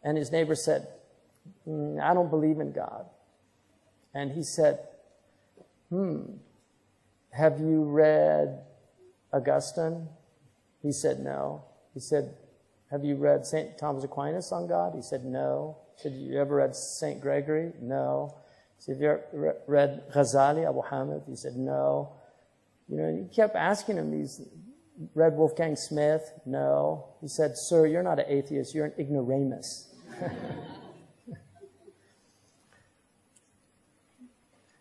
And his neighbor said, I don't believe in God. And he said, have you read Augustine? He said, no. He said, have you read St. Thomas Aquinas on God? He said, no. He said, you ever read St. Gregory? No. He said, have you ever read Ghazali, Abu Hamid? He said, no. You know, and he kept asking him these, read Wolfgang Smith? No. He said, sir, you're not an atheist, you're an ignoramus.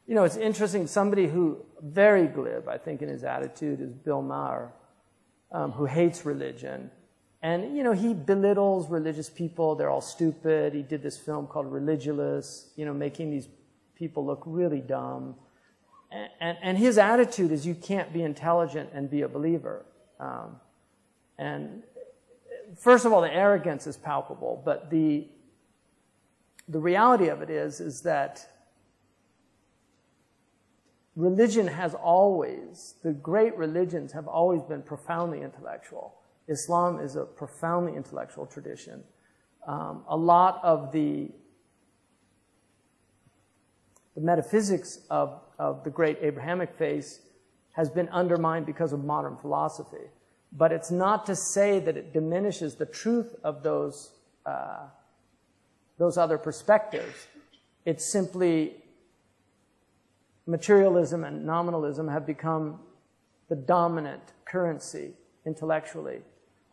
You know, it's interesting, somebody who, very glib, I think, in his attitude is Bill Maher, who hates religion. And, you know, he belittles religious people. They're all stupid. He did this film called Religulous, you know, making these people look really dumb. And his attitude is you can't be intelligent and be a believer. And first of all, the arrogance is palpable. But the reality of it is that religion has always, the great religions have always been profoundly intellectual. Islam is a profoundly intellectual tradition. A lot of the metaphysics of the great Abrahamic faith has been undermined because of modern philosophy. But it's not to say that it diminishes the truth of those other perspectives. It's simply materialism and nominalism have become the dominant currency intellectually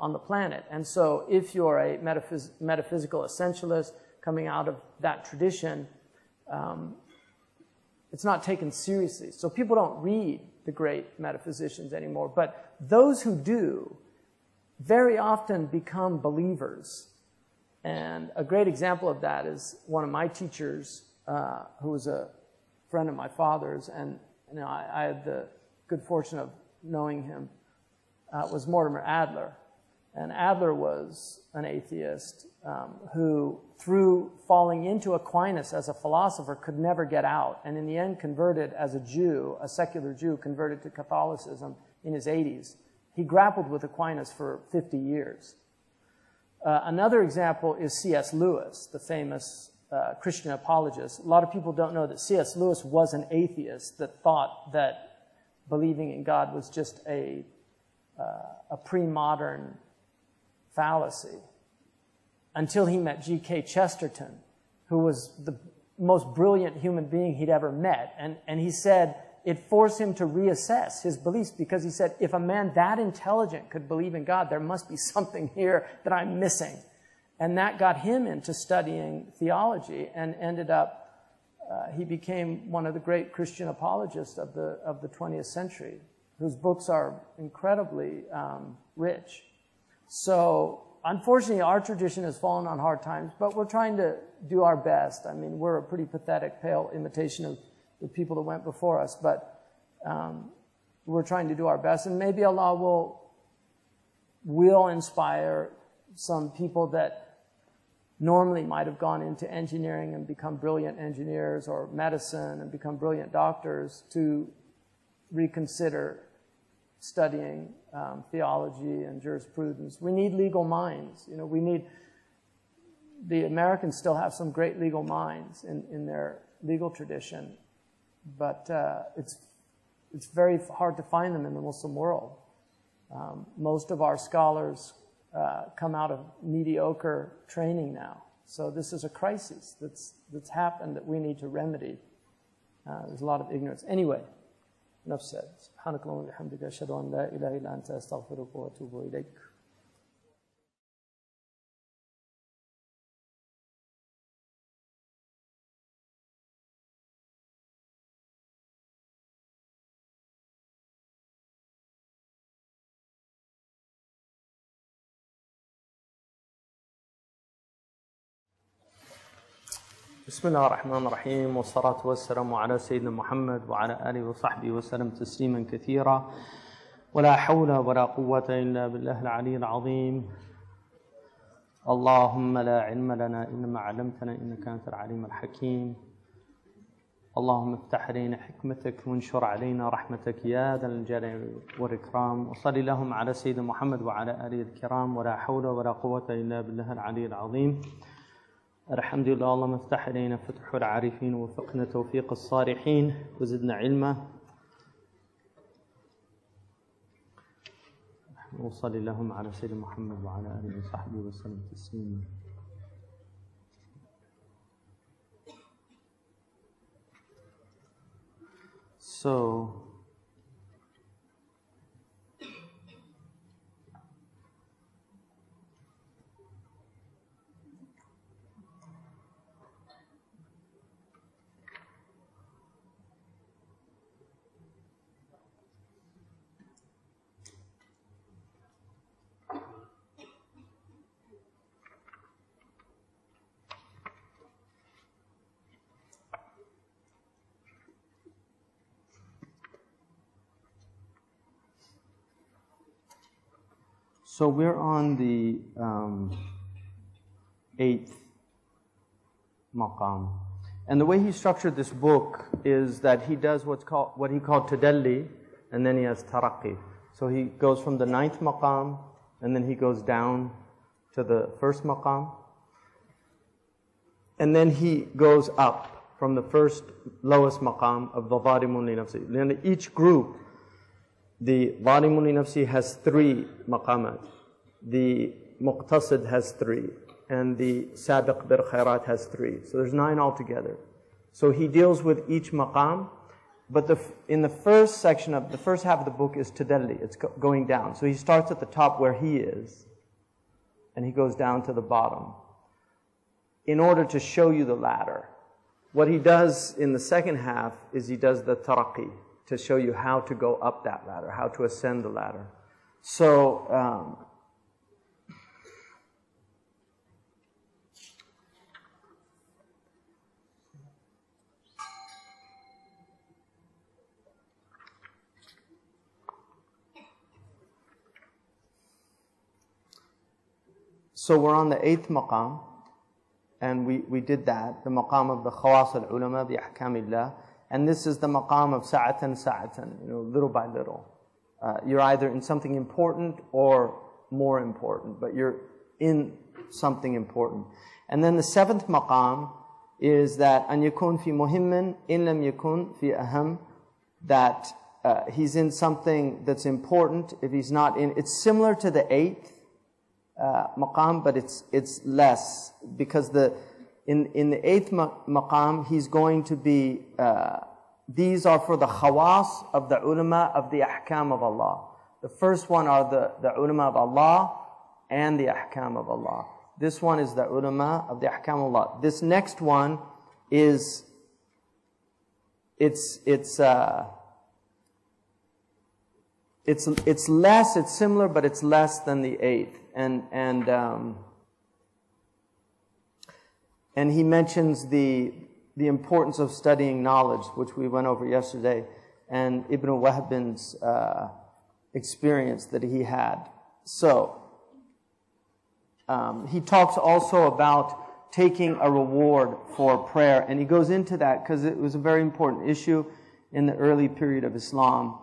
on the planet. And so if you're a metaphysical essentialist coming out of that tradition, it's not taken seriously. So people don't read the great metaphysicians anymore. But those who do very often become believers. And a great example of that is one of my teachers, who was a friend of my father's, and you know, I had the good fortune of knowing him, was Mortimer Adler. And Adler was an atheist who, through falling into Aquinas as a philosopher, could never get out, and in the end converted as a Jew, a secular Jew, converted to Catholicism in his 80s. He grappled with Aquinas for 50 years. Another example is C.S. Lewis, the famous Christian apologist. A lot of people don't know that C.S. Lewis was an atheist that thought that believing in God was just a pre-modern fallacy, until he met G.K. Chesterton, who was the most brilliant human being he'd ever met. And he said it forced him to reassess his beliefs, because he said, if a man that intelligent could believe in God, there must be something here that I'm missing. And that got him into studying theology, and ended up, he became one of the great Christian apologists of the 20th century, whose books are incredibly rich. So unfortunately, our tradition has fallen on hard times, but we're trying to do our best. I mean, we're a pretty pathetic, pale imitation of the people that went before us, but we're trying to do our best, and maybe Allah will inspire some people that normally might have gone into engineering and become brilliant engineers, or medicine and become brilliant doctors, to reconsider studying theology and jurisprudence. We need legal minds. You know, we need, the Americans still have some great legal minds in their legal tradition, but it's very hard to find them in the Muslim world. Most of our scholars come out of mediocre training now. So this is a crisis that's happened that we need to remedy. There's a lot of ignorance. Anyway, enough said. سبحانك اللهم وبحمدك أشهد أن لا إله إلا أنت أستغفرك وأتوب إليك. بسم الله الرحمن الرحيم، والصلاة والسلام على سيدنا محمد وعلى آله وصحبه وسلم تسليما كثيرا، ولا حول ولا قوة إلا بالله العلي العظيم. اللهم لا علم لنا إلا ما علمتنا إنك أنت العليم الحكيم. اللهم افتح علينا حكمتك وانشر علينا رحمتك يا ذا الجلال والإكرام. وصل اللهم على سيدنا محمد وعلى آله الكرام. ولا حول ولا قوة إلا بالله العلي العظيم. الحمد لله. اللهم افتح علينا فتح العارفين ووفقنا توفيق الصالحين وزدنا علما. وصل اللهم على سيدنا محمد وعلى آله وصحبه وسلم تسليما. So we're on the 8th maqam. And the way he structured this book is that he does what he called tadalli, and then he has taraqi. So he goes from the 9th maqam, and then he goes down to the 1st maqam. And then he goes up from the first lowest maqam of the zalimun li nafsi. Then each group, the zalimun li nafsi has 3 maqamat. The muqtasid has 3. And the sabiq bil khairat has 3. So there's 9 altogether. So he deals with each maqam. But in the first section of the first half of the book is tadalli. It's going down. So he starts at the top where he is. And he goes down to the bottom. In order to show you the ladder. What he does in the second half is he does the taraqi, to show you how to go up that ladder, how to ascend the ladder. So, we're on the 8th maqam, and we did that, the maqam of the khawas al-ulama bi ahkamillah. And this is the maqam of sa'atan, little by little. You're either in something important or more important, but you're in something important. And then the 7th maqam is that an yakun fi muhimmin in lam yakun fi aham, that he's in something that's important if he's not in. It's similar to the 8th maqam, but it's less, because in the 8th maqam, he's going to be, these are for the khawas of the ulama of the ahkam of Allah. The first one are the ulama of Allah and the ahkam of Allah. This one is the ulama of the ahkam of Allah. This next one is, it's less, it's similar, but it's less than the 8th. And he mentions the importance of studying knowledge, which we went over yesterday, and Ibn Wahbin's experience that he had. So, he talks also about taking a reward for prayer, and he goes into that because it was a very important issue in the early period of Islam,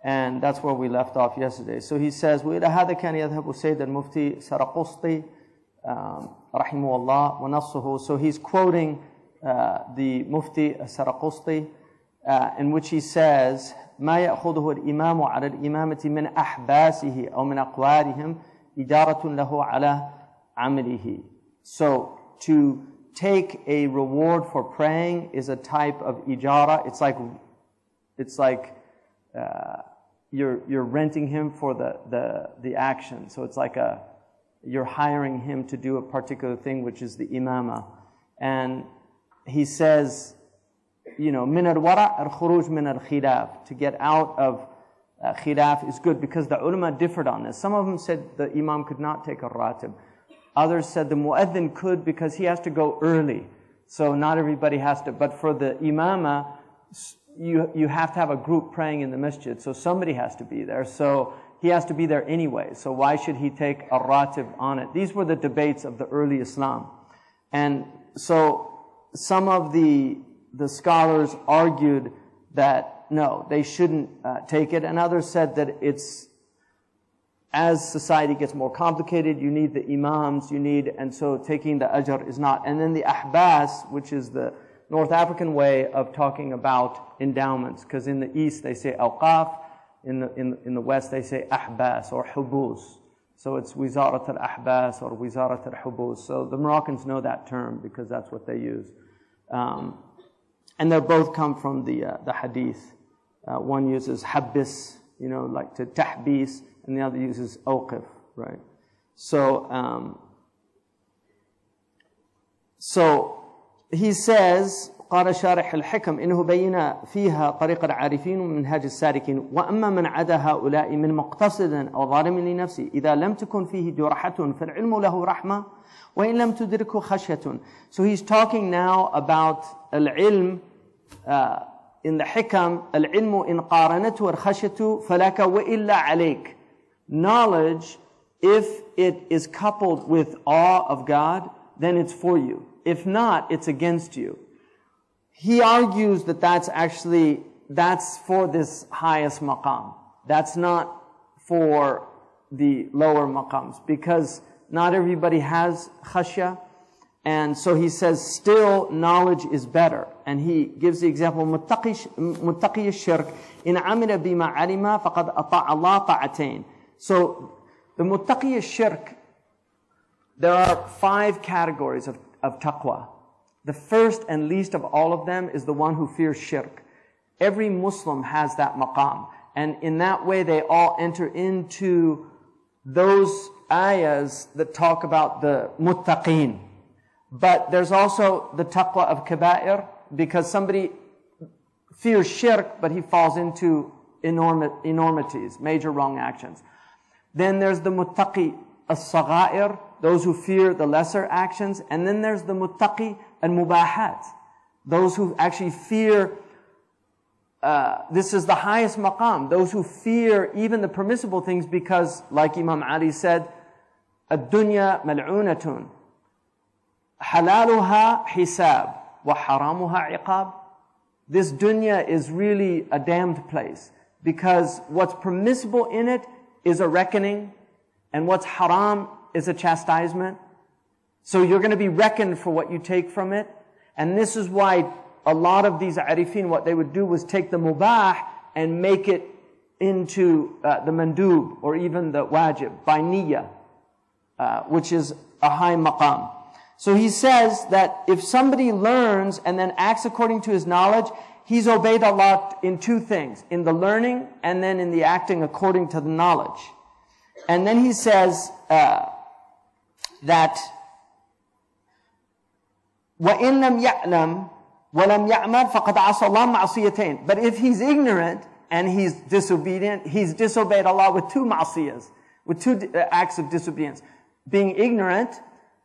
and that's where we left off yesterday. So he says, وَإِلَى هَذَا كَانَ يَذْهَبُ سَيْدَ الْمُفْتِي سَرَقُسْطِي rahimahullah wa nassuhu. So he's quoting the Mufti Saraqusti, in which he says, ما يأخذه الإمام على الإمامة من أحباسه أو من أقوالهم إجارة له على عمله. So to take a reward for praying is a type of ijara. It's like you're renting him for the action. So it's like you're hiring him to do a particular thing, which is the imama. And he says, min al-wara' al-khuruj min al-khilaf. To get out of khilaf is good, because the ulama differed on this. Some of them said the imam could not take a ratib. Others said the mu'adhin could, because he has to go early. So not everybody has to. But for the imama, you have to have a group praying in the masjid. So somebody has to be there. So he has to be there anyway. So why should he take a ratib on it? These were the debates of the early Islam. And so some of the the scholars argued that no, they shouldn't take it, and others said that it's, as society gets more complicated, you need the imams, and so taking the ajr is not. And then the ahbas, which is the North African way of talking about endowments, because in the East they say awqaf, in the West they say ahbas or hubus. So it's wizarat al-ahbas or wizarat al-hubus. So the Moroccans know that term because that's what they use. And they both come from the hadith. One uses habbis, like to tahbis, and the other uses awqif, right? So he says, قال شارح الحكم إنه بين فيها طريق العارفين ومنهاج السالكين وأما من عدا هؤلاء من مقتصد أو ظالم لنفسه إذا لم تكن فيه جرحة فالعلم له رحمة وإن لم تدركه خشية. So he's talking now about al-ilm in the hikam. العلم إن قارنته الخشية فلك وإلا عليك. Knowledge, if it is coupled with awe of God, then it's for you. If not, it's against you. He argues that that's for this highest maqam. That's not for the lower maqams, because not everybody has khashya. And so he says still knowledge is better. And he gives the example, muttaqi ash-shirk in amila bima alima faqad ata'a Allah ta'atain. So the muttaqi ash-shirk, there are 5 categories of taqwa. The first and least of all of them is the one who fears shirk. Every Muslim has that maqam. And in that way, they all enter into those ayahs that talk about the muttaqeen. But there's also the taqwa of kaba'ir, because somebody fears shirk, but he falls into enormities, major wrong actions. Then there's the muttaqi as-sagha'ir, those who fear the lesser actions. And then there's the muttaqi al-mubahat, those who actually fear, this is the highest maqam, those who fear even the permissible things, because like Imam Ali said, ad-dunya mal'unatun, halaluha hisab, wa haramuha iqab. This dunya is really a damned place, because what's permissible in it is a reckoning, and what's haram is a chastisement. So you're going to be reckoned for what you take from it. And this is why a lot of these arifin, what they would do was take the mubah and make it into the mandub or even the wajib by niyyah, which is a high maqam. So he says that if somebody learns and then acts according to his knowledge, he's obeyed Allah in 2 things, in the learning and then in the acting according to the knowledge. And then he says that وَإِن لَمْ يَعْلَمْ وَلَمْ يَعْمَلْ فَقَدْ عَصَى اللَّهَ مَعْصِيَتَيْنِ. But if he's ignorant and he's disobedient, he's disobeyed Allah with 2 ma'siyas, with 2 acts of disobedience. Being ignorant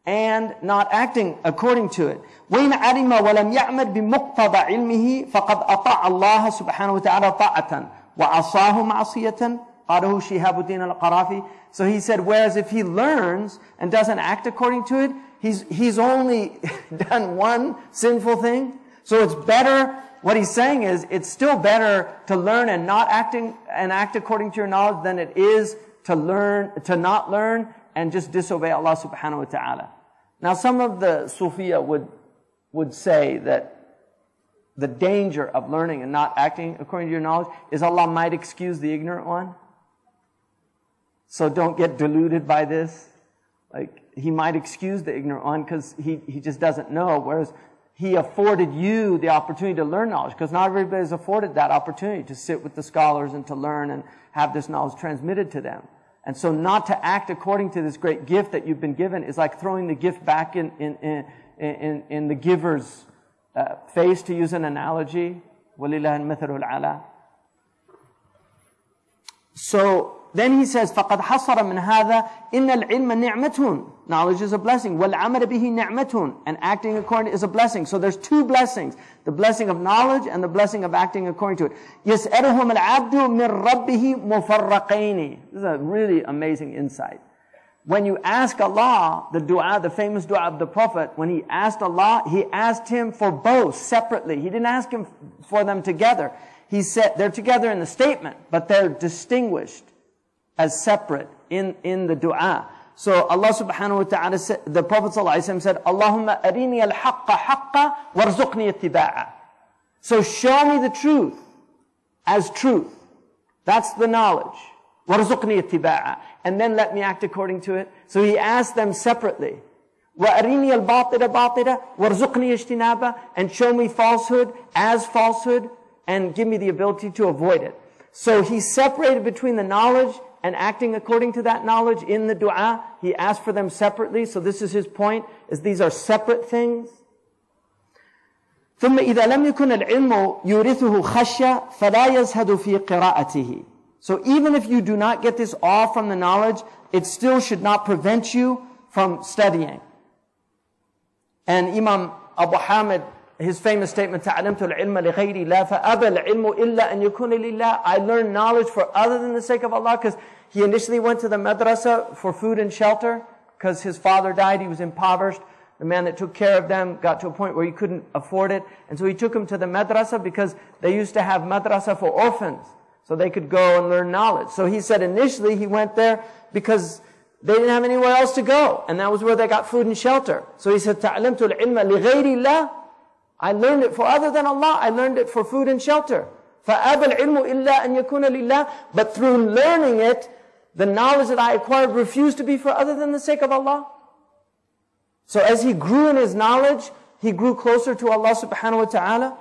and not acting according to it. وَإِنْ عَلِمَ وَلَمْ يَعْمَلْ بِمُقْتَضَى عِلْمِهِ فَقَدْ أَطَاعَ اللَّهَ سُبْحَانَهُ وَتَعَالَى طَاعَةً وَعَصَاهُ مَعْصِيَةً. قَالَهُ شِهَابُ الدِّينِ الْقَرَافِي. So he said, whereas if he learns and doesn't act according to it, he's only done 1 sinful thing. So it's better, what he's saying is, it's still better to learn and not act according to your knowledge than it is to not learn and just disobey Allah subhanahu wa ta'ala. Now some of the Sufiya would say that the danger of learning and not acting according to your knowledge is Allah might excuse the ignorant one. So don't get deluded by this. Like, He might excuse the ignorant one because he just doesn't know, whereas He afforded you the opportunity to learn knowledge, because not everybody is afforded that opportunity to sit with the scholars and to learn and have this knowledge transmitted to them. And so not to act according to this great gift that you've been given is like throwing the gift back in the giver's face, to use an analogy. وَلِلَّهِ الْمَثَلُ الْعَلَى. So then he says, فَقَدْ حَصَرَ مِنْ هَذَا إِنَّ الْعِلْمَ نِعْمَةٌ. Knowledge is a blessing. وَالْعَمَلَ بِهِ نِعْمَةٌ. And acting according is a blessing. So there's 2 blessings. The blessing of knowledge and the blessing of acting according to it. يَسْأَلُهُمْ الْعَبْدُ مِنْ رَبِّهِ مُفَرَّقَيْنِ. This is a really amazing insight. when you ask Allah, the dua, the famous dua of the Prophet, when he asked Allah, he asked him for both separately. He didn't ask him for them together. He said, they're together in the statement, but they're distinguished as separate in the dua. So Allah subhanahu wa ta'ala said, the Prophet sallallahu alaihi wasallam said, Allahumma arini al-haqqa haqqa warzuqni ittiba'a. So show me the truth as truth. That's the knowledge. وَارْزُقْنِي اتِّبَاعًا. And then let me act according to it. So he asked them separately. وَأَرِينِي الْبَاطِلَ بَاطِلًا وَارْزُقْنِي اجْتِنَابًا. And show me falsehood as falsehood and give me the ability to avoid it. So he separated between the knowledge and acting according to that knowledge in the dua. He asked for them separately. So this is his point, is these are separate things. ثُمَّ إِذَا لَمْ يَكُنَ الْعِلْمُ يُورِثُهُ خَشْيَةً فَلَا يَزْهَدُ فِي قِرَاءَتِهِ. So even if you do not get this all from the knowledge, it still should not prevent you from studying. And Imam Abu Hamid, his famous statement, تَعْلَمْتُ الْعِلْمَ لِغَيْرِ اللَّهِ فَأَبَى الْعِلْمُ إِلَّا أَنْ يَكُونَ لِلَّهِ. I learned knowledge for other than the sake of Allah, because he initially went to the madrasa for food and shelter, because his father died, he was impoverished. The man that took care of them got to a point where he couldn't afford it. And so he took him to the madrasa because they used to have madrasa for orphans, so they could go and learn knowledge. So he said initially he went there because they didn't have anywhere else to go. And that was where they got food and shelter. So he said, تَعْلَمْتُ الْعِلْمَ لِغَيْرِ اللَّهِ. I learned it for other than Allah. I learned it for food and shelter. فَأَبَى الْعِلْمُ إِلَّا أَنْ يَكُونَ لِلَّهِ. But through learning it, the knowledge that I acquired refused to be for other than the sake of Allah. So as he grew in his knowledge, he grew closer to Allah subhanahu wa ta'ala.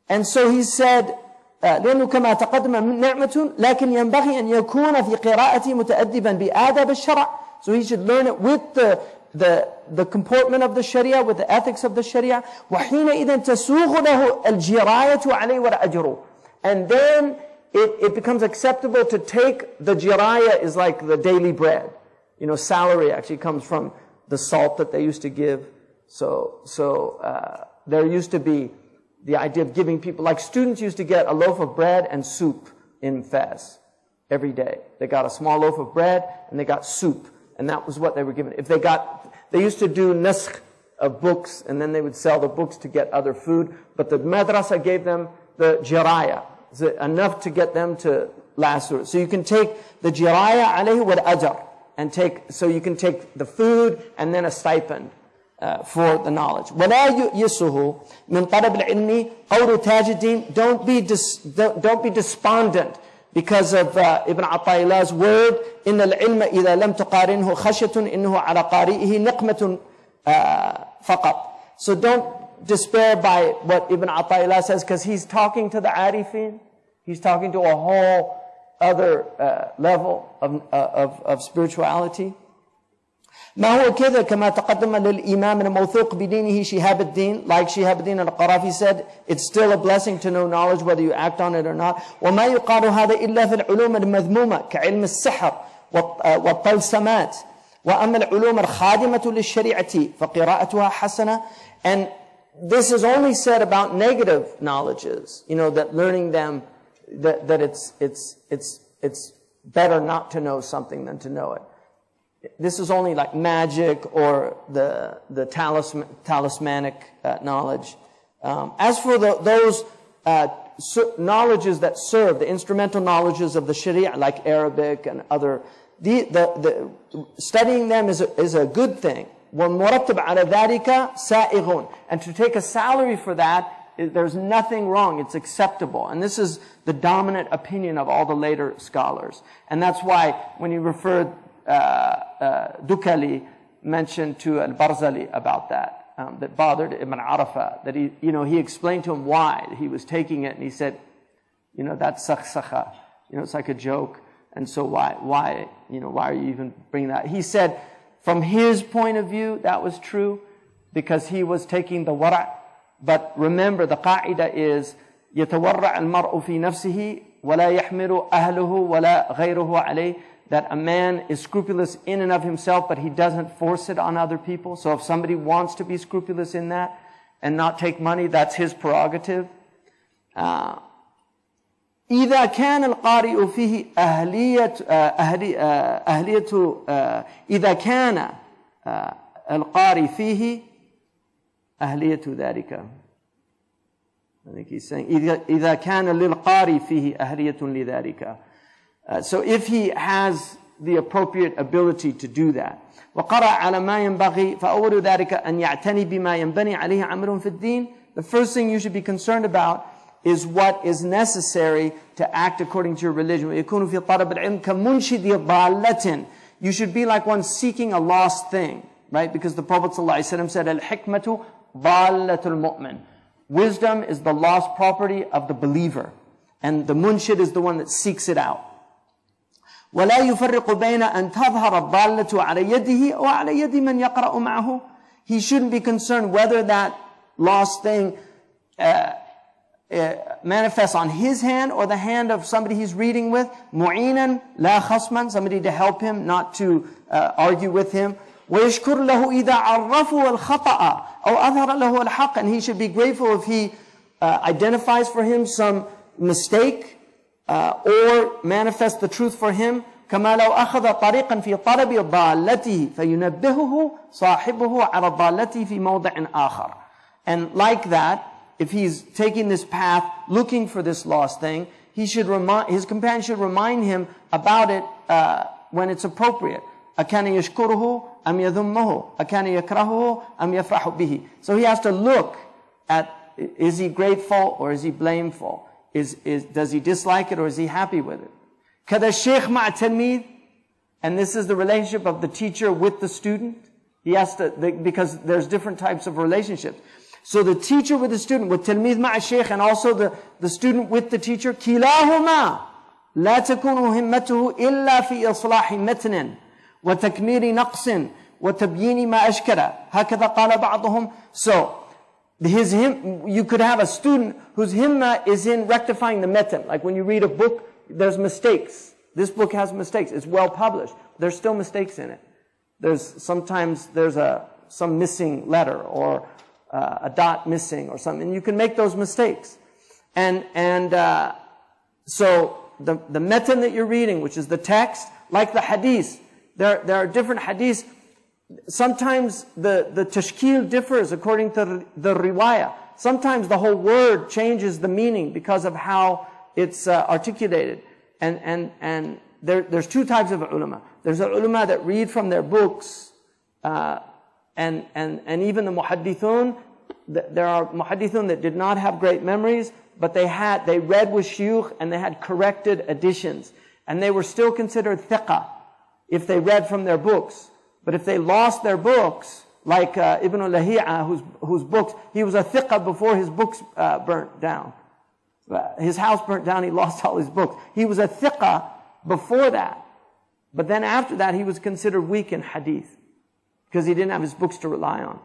And so he said, لأنه كما تقدم نعمة لكن ينبغي أن يكون في قراءته متأدبا بآداب الشرع. So he should learn it with the comportment of the Sharia, with the ethics of the Sharia. وحينئذ تسوغ له الجراية عليه والأجر. And then it becomes acceptable to take the jiraya is like the daily bread. You know, salary actually comes from the salt that they used to give. So there used to be the idea of giving people, like students used to get a loaf of bread and soup in Fez every day. They got a small loaf of bread and they got soup, and that was what they were given. If they used to do naskh of books, and then they would sell the books to get other food, but the madrasa gave them the jiraya, enough to get them to last. So you can take the jiraya alayhi wal ajr, so you can take the food and then a stipend for the knowledge. وَلَا يُؤْيِسُهُ مِنْ طَلَبِ الْعِلْمِ قَوْلُ تَاجِ الدِّينِ. Don't be despondent because of Ibn Ata'illah's word, إِنَّ الْعِلْمَ إِذَا لَمْ تُقَارِنْهُ خَشْيَةٌ إِنَّهُ عَلَى قَارِئِهِ نِقْمَةٌ فَقَطْ. So don't despair by what Ibn Ata'illah says, because he's talking to the arifin. He's talking to a whole other level of spirituality. ما هو كذا كما تقدم للإمام الموثوق بدينه شهاب الدين. Like Shihab al-Din al-Qarafi said, it's still a blessing to know knowledge whether you act on it or not. وما يقال هذا إلا في العلوم المذمومة كعلم السحر والطلسمات. وأما العلوم الخادمة للشريعة فقراءتها حسنة. And this is only said about negative knowledges, you know, that learning them, that it's better not to know something than to know it. This is only like magic or the talismanic knowledge. As for those knowledges that serve, the instrumental knowledges of the Sharia, like Arabic and other, studying them is a good thing. وَالْمُرَتَّبْ عَلَى ذَلِكَ سَائِغٌ. And to take a salary for that, there's nothing wrong. It's acceptable. And this is the dominant opinion of all the later scholars. And that's why when you referred Dukali mentioned to al-Barzali about that, that bothered Ibn Arafah, that he explained to him why he was taking it, and he said, that's sakhsakha, it's like a joke, and so why are you even bringing that? He said, from his point of view, that was true, because he was taking the wara', but remember, the qa'ida is, يتورع المرء في نفسه ولا يحمل أهله ولا غيره عليه. That a man is scrupulous in and of himself, but he doesn't force it on other people. So if somebody wants to be scrupulous in that and not take money, that's his prerogative. إذا كان القارئ فيه إذا كان القارئ فيه أهلية ذلك. I think he's saying إذا كان للقارئ فيه أهلية لذلك. So if he has the appropriate ability to do that. وقرأ على ما ينبغي فأول ذلك أن يعتني بما ينبني عليه عمل في الدين. The first thing you should be concerned about is what is necessary to act according to your religion. ويكون في طلب العلم كمنشد ضالة. You should be like one seeking a lost thing, right? Because the Prophet ﷺ said, الحكمة ضالة المؤمن. Wisdom is the lost property of the believer. And the munshid is the one that seeks it out. ولا يفرق بين أن تظهر الضالة على يده أو على يد من يقرأ معه. He shouldn't be concerned whether that lost thing manifests on his hand or the hand of somebody he's reading with. معينا لا خصما, somebody to help him, not to argue with him. ويشكر له إذا عرفه الخطأ أو أظهر له الحق. And he should be grateful if he identifies for him some mistake or manifest the truth for him. كما لو أخذ طريقا في طلب ضالته فينبهه صاحبه على ضالته في موضع آخر. And like that, if he's taking this path, looking for this lost thing, his companion should remind him about it when it's appropriate. أكان يشكره أم يذمه أكان يكرهه أم يفرح به. So he has to look at, is he grateful or is he blameful? Does he dislike it or is he happy with it? كذا الشيخ مع التلميذ, and this is the relationship of the teacher with the student. He has to, because there's different types of relationships. So the teacher with the student, with تلميذ مع الشيخ, and also the student with the teacher, كلاهما لا تكون همته إلا في إصلاح متن وتكميل نقص وتبيين ما أشكل. هكذا قال بعضهم. So you could have a student whose himma is in rectifying the metan. Like when you read a book, there's mistakes. This book has mistakes. It's well published. There's still mistakes in it. Sometimes there's some missing letter or a dot missing or something. And you can make those mistakes. So the metan that you're reading, which is the text, like the hadith, there are different hadiths. Sometimes the tashkil differs according to the riwayah. Sometimes the whole word changes the meaning because of how it's articulated. And there's two types of ulama. There's the ulama that read from their books, and even the muhaddithun. There are muhaddithun that did not have great memories, but they read with shuyukh and they had corrected additions. And they were still considered thiqah if they read from their books. But if they lost their books, like Ibn al-Lahi'a, whose books, he was a thiqah before his books burnt down. His house burnt down, he lost all his books. He was a thiqah before that. But then after that, he was considered weak in hadith, because he didn't have his books to rely on.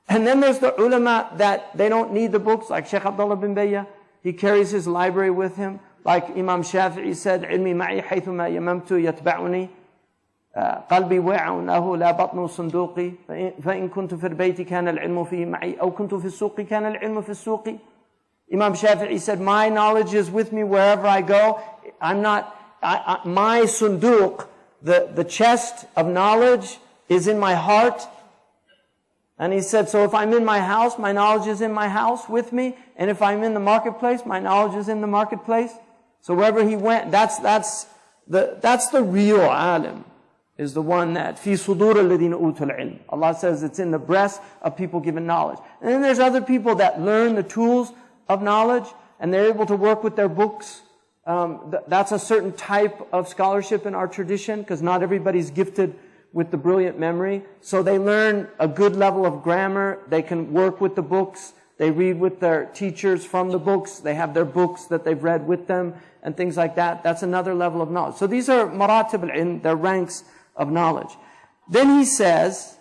And then there's the ulama that they don't need the books, like Shaykh Abdullah bin Bayyah. He carries his library with him. Like Imam Shafi'i said, علمي معي حيثما يممت يتبعني قلبي وعونه لا بطن صندوقي فإن كنت في البيت كان العلم فيه معي أو كنت في السوق كان العلم في السوق. Imam Shafi'i said, my knowledge is with me wherever I go. My sunduq, the chest of knowledge, is in my heart. And he said, so if I'm in my house, my knowledge is in my house with me. And if I'm in the marketplace, my knowledge is in the marketplace. So wherever he went, that's the real alim, is the one that fi sudur alladhina utul ilm. Allah says it's in the breast of people given knowledge. And then there's other people that learn the tools of knowledge and they're able to work with their books. That's a certain type of scholarship in our tradition, because not everybody's gifted with the brilliant memory. So they learn a good level of grammar. They can work with the books. They read with their teachers from the books. They have their books that they've read with them and things like that. That's another level of knowledge. So these are maratib al-ilm, they're ranks of knowledge. Then he says,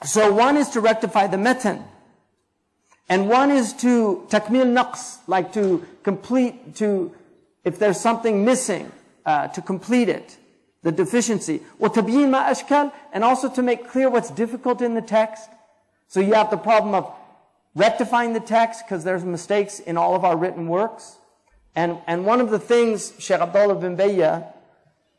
so one is to rectify the metan. And one is to takmil naqs, like to complete, if there's something missing, to complete it, the deficiency. وَتَبْيِينَ مَا أَشْكَالٍ, and also to make clear what's difficult in the text. So you have the problem of rectifying the text, because there's mistakes in all of our written works. And one of the things, Shaykh Abdullah bin Bayya,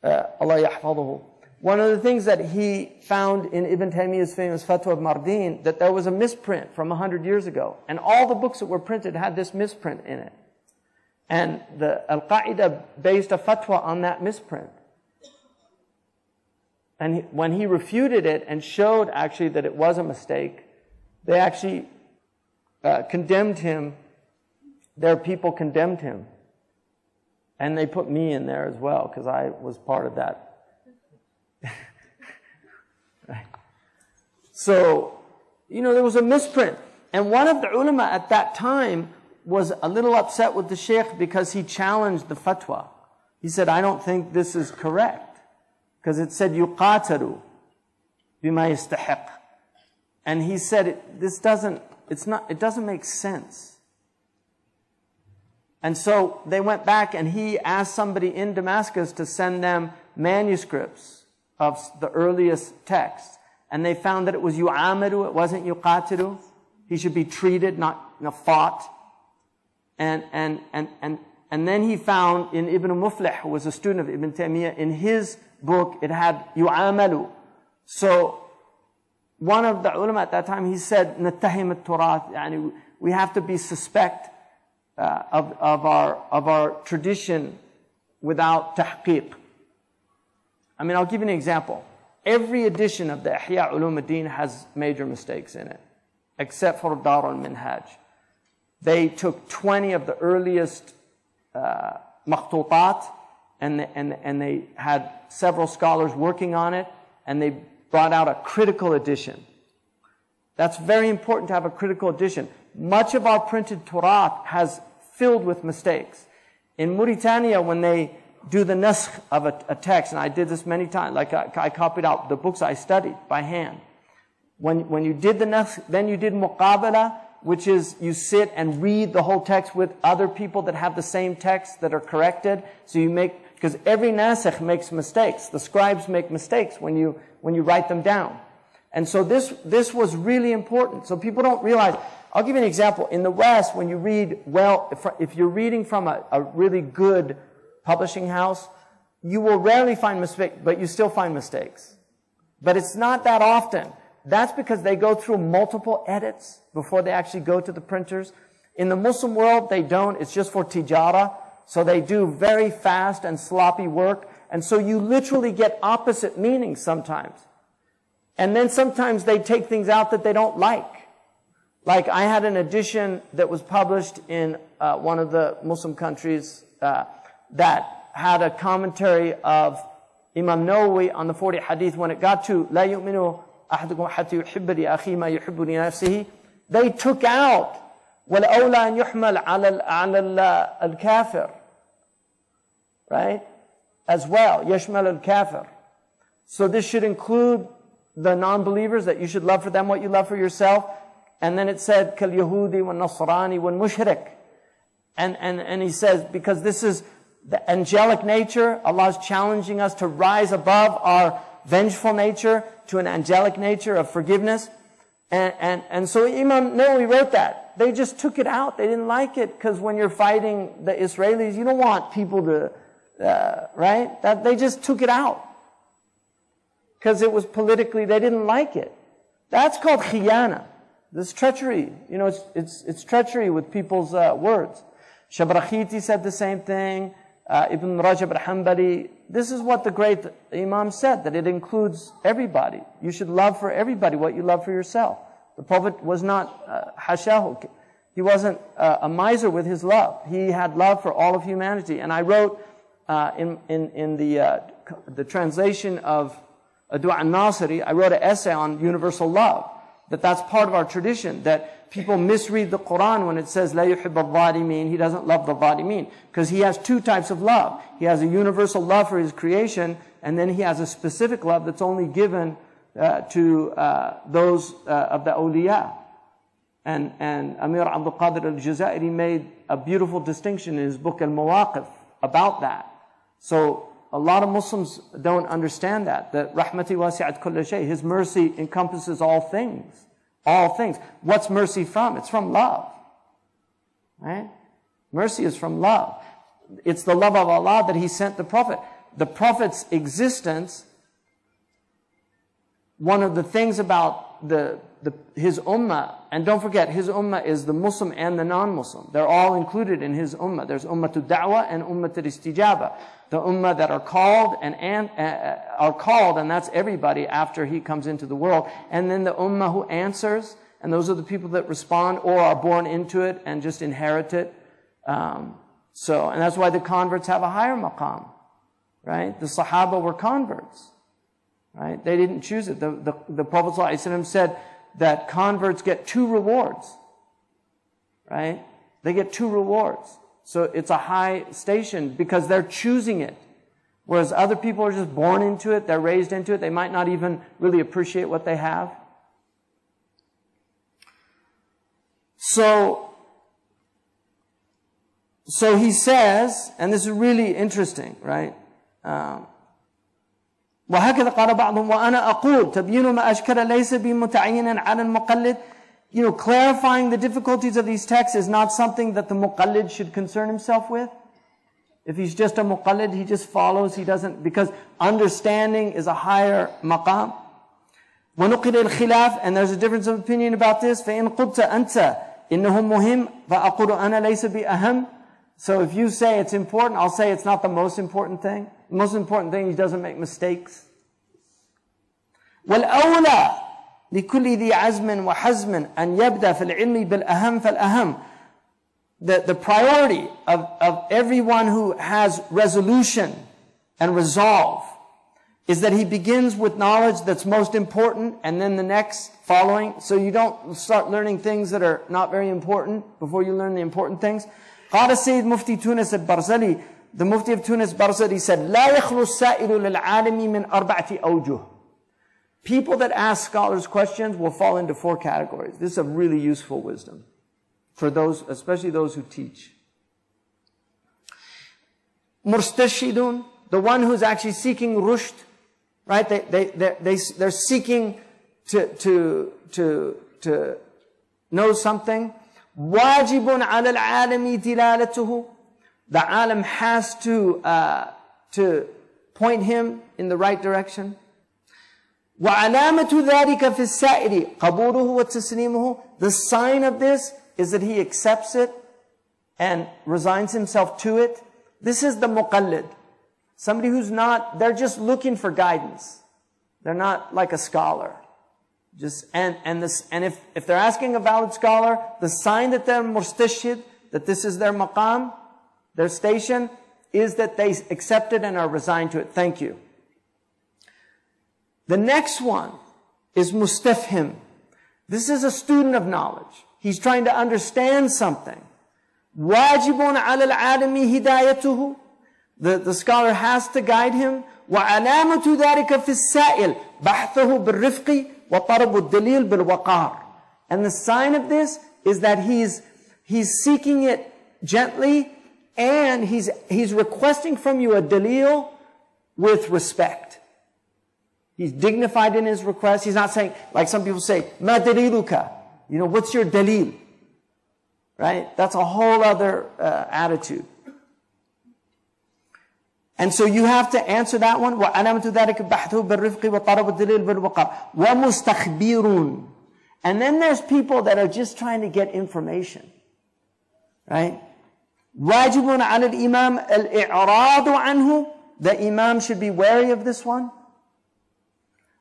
Allah yahfaduhu, one of the things that he found in Ibn Taymiyyah's famous Fatwa of Mardin, that there was a misprint from 100 years ago. And all the books that were printed had this misprint in it. And the Al-Qaeda based a fatwa on that misprint. And when he refuted it and showed actually that it was a mistake, they actually condemned him. Their people condemned him. And they put me in there as well, because I was part of that. Right. So, there was a misprint. And one of the ulama at that time was a little upset with the sheikh because he challenged the fatwa. He said, I don't think this is correct. Because it said, yuqatalu bima yastahiq. And he said, it doesn't make sense. And so they went back and he asked somebody in Damascus to send them manuscripts of the earliest texts. And they found that it was yu'amadu, it wasn't yuqatilu. He should be treated, not fought. And then he found in Ibn Muflih, who was a student of Ibn Taymiyyah, in his book it had yu'amalu. So one of the ulama at that time, he said, nattahim al-turath, yani we have to be suspect of our tradition without tahqiq. I mean, I'll give you an example. Every edition of the Ihya Ulumuddin has major mistakes in it, except for Dar al-Minhaj. They took 20 of the earliest makhtutat, and they had several scholars working on it, and they brought out a critical edition. That's very important to have a critical edition. Much of our printed Turath has filled with mistakes. In Mauritania, when they do the naskh of a text, and I did this many times, like I copied out the books I studied by hand. When you did the naskh, then you did muqabala, which is you sit and read the whole text with other people that have the same text that are corrected. So you make, because every nasikh makes mistakes. The scribes make mistakes when you write them down. And so this was really important. So people don't realize. I'll give you an example. In the West, when you read, if you're reading from a really good publishing house, you will rarely find mistakes, but you still find mistakes. But it's not that often. That's because they go through multiple edits before they actually go to the printers. In the Muslim world, they don't. It's just for tijara. So they do very fast and sloppy work. And so you literally get opposite meanings sometimes. And then sometimes they take things out that they don't like. Like I had an edition that was published in one of the Muslim countries that had a commentary of Imam Nawawi on the 40 hadith. When it got to لا يؤمن أحدكم حتى يحب لأخيه ما يحب لنفسه, they took out والأولى أن يحمل على الكافر, right? As well, يشمل الكافر. So this should include the non-believers, that you should love for them what you love for yourself. And then it said, كَالْيَهُودِ وَالنَّصْرَانِ وَالْمُشْرِكِ. And he says, because this is the angelic nature, Allah is challenging us to rise above our vengeful nature to an angelic nature of forgiveness. And so Imam Nawawi wrote that. They just took it out. They didn't like it, because when you're fighting the Israelis, you don't want people to, right? That they just took it out. Because it was politically, they didn't like it. That's called khiyana. This treachery, it's treachery with people's words. Shabrakhiti said the same thing. Ibn Rajab al-Hanbali. This is what the great Imam said, that it includes everybody. You should love for everybody what you love for yourself. The Prophet was not hashahu. He wasn't a miser with his love. He had love for all of humanity. And I wrote in the translation of Dua al-Nasiri, I wrote an essay on universal love. That's part of our tradition, that people misread the Quran when it says, La yuhib al-zalimin, he doesn't love the zalimin. Because he has two types of love. He has a universal love for his creation, and then he has a specific love that's only given to those of the awliya. And Amir Abdul Qadir al-Jazairi made a beautiful distinction in his book al-Mawaqif about that. So a lot of Muslims don't understand that rahmati wasi'at kulla shay. His mercy encompasses all things. All things. What's mercy from? It's from love. Right? Mercy is from love. it's the love of Allah that He sent the Prophet. The Prophet's existence, one of the things about his ummah, and don't forget, his ummah is the Muslim and the non-Muslim. They're all included in his ummah. There's ummatul da'wah and ummatul istijaba. The ummah that are called and that's everybody after he comes into the world. And then the ummah who answers, and those are the people that respond or are born into it and just inherit it. And that's why the converts have a higher maqam, right? The Sahaba were converts, right? They didn't choose it. The Prophet ﷺ said that converts get 2 rewards, right? They get 2 rewards. So it's a high station because they're choosing it. Whereas other people are just born into it, they're raised into it, they might not even really appreciate what they have. So he says, and this is really interesting, right? وهكذا قال بعضهم وأنا أقول تبيين ما أشكل ليس بمتعين على المقلد. You know, clarifying the difficulties of these texts is not something that the muqallid should concern himself with. If he's just a muqallid, he just follows, he doesn't, because understanding is a higher maqam. ونقل الخلاف, and there's a difference of opinion about this. فإن قلت أنت إنه مهم فأقول أنا ليس بأهم. So if you say it's important, I'll say it's not the most important thing. The most important thing is he doesn't make mistakes. والأولى لكل ذي عزم وحزم أن يبدأ في العلم بالأهم فالأهم. The priority of everyone who has resolution and resolve is that he begins with knowledge that's most important and then the next following. So you don't start learning things that are not very important before you learn the important things. قال السيد مفتي تونس البرزلي, the Mufti of Tunis Barzali said, لا يخلو السائل للعالم من 4 أوجه. People that ask scholars questions will fall into 4 categories. This is a really useful wisdom for those, especially those who teach. Murstashidun, the one who's actually seeking rushd, right? They're seeking to know something. Wajibun ala al-alami tilalatuhu. The alim has to point him in the right direction. وَعَلَامَةُ ذَلِكَ فِي السَّائِرِ قَبُولُهُ وَتَسْلِيمُهُ. The sign of this is that he accepts it and resigns himself to it. This is the muqallid. Somebody who's not, they're just looking for guidance. They're not like a scholar. And if they're asking a valid scholar, the sign that they're mustashid, that this is their maqam, their station, is that they accept it and are resigned to it. Thank you. The next one is mustafhim. This is a student of knowledge. He's trying to understand something. Wajibun ala al-alami hidayatuhu. The scholar has to guide him. وَعَلَامَةُ ذَلِكَ فِي السَّائِلِ بَحْثُهُ بِالرِّفْقِ وَطَرَبُ الدَّلِيلِ بِالْوَقَارِ. And the sign of this is that he's seeking it gently and he's requesting from you a dalil with respect. He's dignified in his request. He's not saying, like some people say, مَا دَلِيلُكَ? You know, what's your dalil? Right? That's a whole other attitude. And so you have to answer that one. وَعَلَامَةُ ذَلِكَ بَحْثُهُ بِالرِّفْقِ وَطَرَبُ الدَّلِيلِ بِالْوَقَارِ وَمُسْتَخْبِرٌ. And then there's people that are just trying to get information. Right? وَاجِبٌ عَلَى الْإِمَامِ الْإِعْرَاضُ عَنْهُ. The imam should be wary of this one.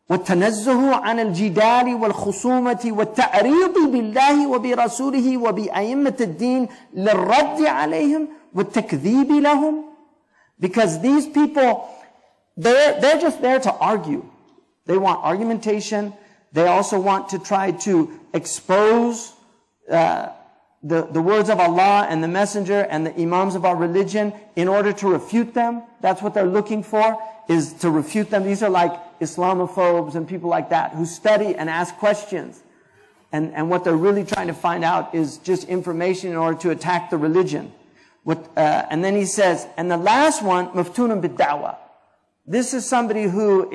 وَالتَّنَزُّهُ عَنَ الْجِدَالِ وَالْخُصُومَةِ وَالتَّعْرِيضِ بِاللَّهِ وَبِرَسُولِهِ وَبِأَئِمَّةِ الدِّينِ لِلرَّدِّ عَلَيْهِمْ وَالتَّكْذِيبِ لَهُمْ. Because these people, they're just there to argue. They want argumentation. They also want to try to expose the words of Allah and the Messenger and the Imams of our religion in order to refute them. That's what they're looking for, is to refute them. These are like Islamophobes and people like that who study and ask questions. And what they're really trying to find out is just information in order to attack the religion. And then he says, and the last one, maftunun bid-da'wah. This is somebody who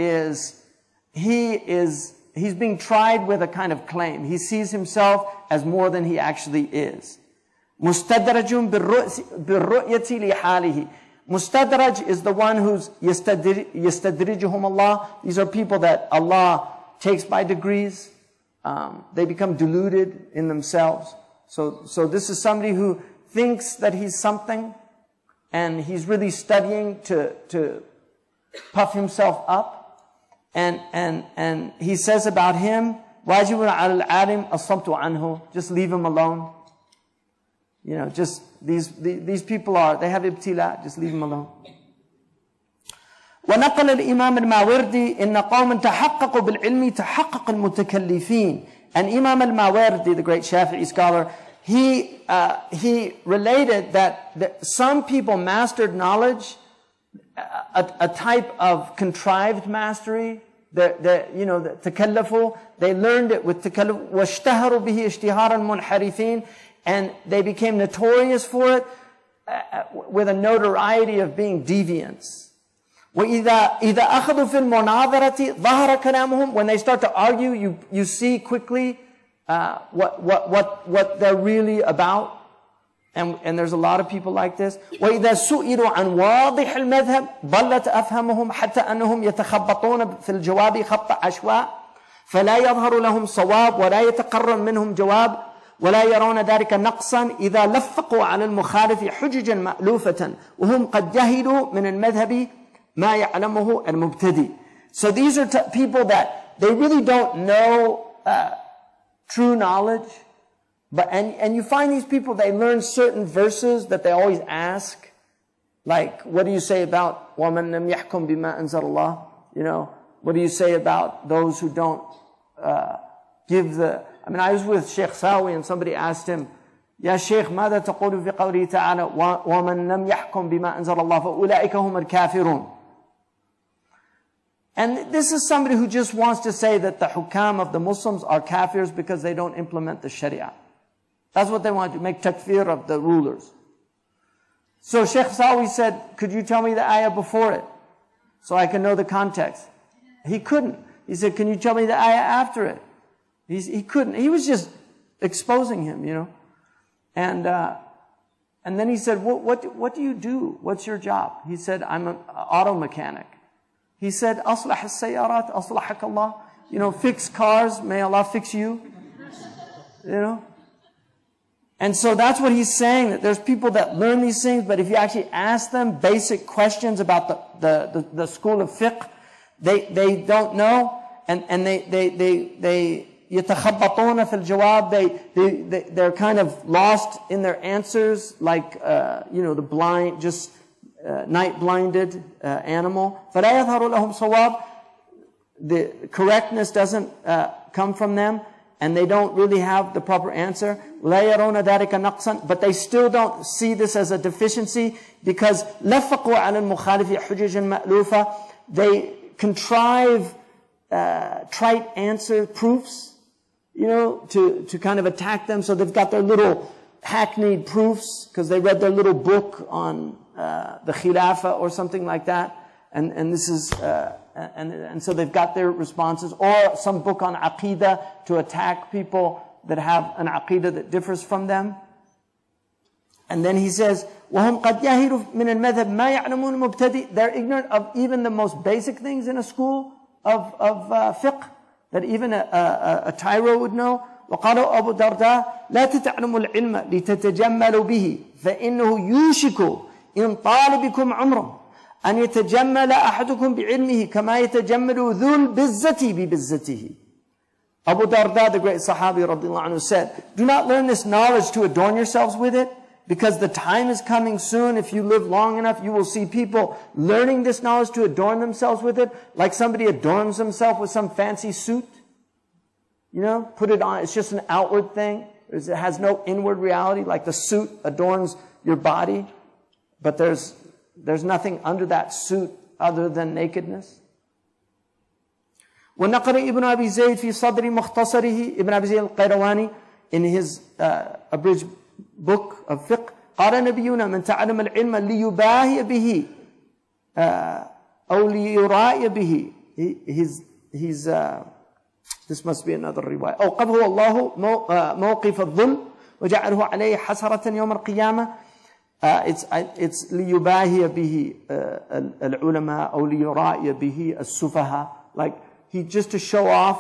he's being tried with a kind of claim. He sees himself as more than he actually is. مستدرج بالرؤية لحاله. Mustadraj is the one who's yastadrijuhum Allah. These are people that Allah takes by degrees. They become deluded in themselves. So this is somebody who thinks that he's something, and he's really studying to puff himself up. And he says about him, wajibun al-alim as-samtu anhu. Just leave him alone. You know, just these people they have ibtila, just leave them alone. ونقل الإمام الماوردي إن قوما تحققوا بالعلم تحقق المتكلفين. And Imam al-Mawardi, the great Shafi'i scholar, he related that some people mastered knowledge, a type of contrived mastery. The takallafu, they learned it with takalluf. واشتهروا به اشتهارا منحرفين. And they became notorious for it with a notoriety of being deviants. وَإِذَا أَخَذُوا فِي الْمُنَاظَرَةِ ظَهَرَ كَلَامُهُم. When they start to argue, you see quickly what they're really about. And there's a lot of people like this. وَإِذَا سُئِلُوا عَنْ وَاضِحِ الْمَذْهَبِ ضَلَّتْ أَفْهَمُهُم حَتَّى أَنَّهُم يَتَخَبَّطُونَ فِي الْجَوَابِ خَبْطَ عَشْوَاءٍ فَلَا يَظْهَرُ لَهُم صَوَابٌ وَلَا يَتَقَرَّنْ مِنْهُمْ جَوَابٌ ولا يرون ذلك نقصا إذا لفقوا على المخالف حججا مألوفة وهم قد جهلوا من المذهب ما يعلمه المبتدئ. So these are people that they really don't know true knowledge, and you find these people, they learn certain verses that they always ask, like, what do you say about وَمَنْ لَمْ يَحْكُمْ بِمَا أَنزَلَ اللَّهِ? You know, what do you say about those who don't give the... I mean, I was with Shaykh Sawi and somebody asked him, يا شيخ ماذا تقول في قوله تعالى ومن لم يحكم بما أنزل الله فأولئك هم الكافرون. And this is somebody who just wants to say that the hukam of the Muslims are kafirs because they don't implement the Sharia. That's what they want to make takfir of the rulers. So Shaykh Sawi said, could you tell me the ayah before it so I can know the context? He couldn't. He said, can you tell me the ayah after it? He couldn't. He was just exposing him, you know. And then he said, what do you do? What's your job? He said, I'm an auto mechanic. He said, أصلح السيارات أصلحك الله. You know, fix cars, may Allah fix you. You know. And so that's what he's saying, that there's people that learn these things, but if you actually ask them basic questions about the school of fiqh, they don't know, and they يتخبطون في الجواب. They're kind of lost in their answers, like the blind, just night blinded animal. فلا يظهر لهم صواب. The correctness doesn't come from them, and they don't really have the proper answer. لا يرون ذلك نقصا. But they still don't see this as a deficiency, because لفقوا على المخالف حججا مألوفة. They contrive trite answer proofs, to kind of attack them. So they've got their little hackneyed proofs because they read their little book on the Khilafah or something like that, and this is and so they've got their responses, or some book on Aqidah to attack people that have an Aqidah that differs from them. And then he says, وَهُمْ قَدْ يَهِرُوا مِنَ الْمَذْهَبِ مَا يَعْلَمُونَ مُبْتَدِئ. They're ignorant of even the most basic things in a school of fiqh that even a tyro would know. وقالوا أبو درداء لا تتعلموا العلم لتتجملوا به فإنه يوشك إن طال بكم عمره أن يتجمل أحدكم بعلمه كما يتجمل ذو البزة ببزته. Abu Darda, the great Sahabi radiallahu anhu, said, do not learn this knowledge to adorn yourselves with it, because the time is coming soon. If you live long enough, you will see people learning this knowledge to adorn themselves with it, like somebody adorns himself with some fancy suit. Put it on. It's just an outward thing. It has no inward reality, like the suit adorns your body. But there's nothing under that suit other than nakedness. ونقل ابن أبي زيد في صدر مختصره, Ibn Abi Zayd al-Qayrawani, in his abridged book of fiqh, قال نبينا من تعلم العلم ليباهي به أو ليرائي به. This must be another riwayah. أوقفه الله موقف الظلم وجعله عليه حسرة يوم القيامة. It's ليباهي به العلماء أو ليرائي به السفهاء. Like just to show off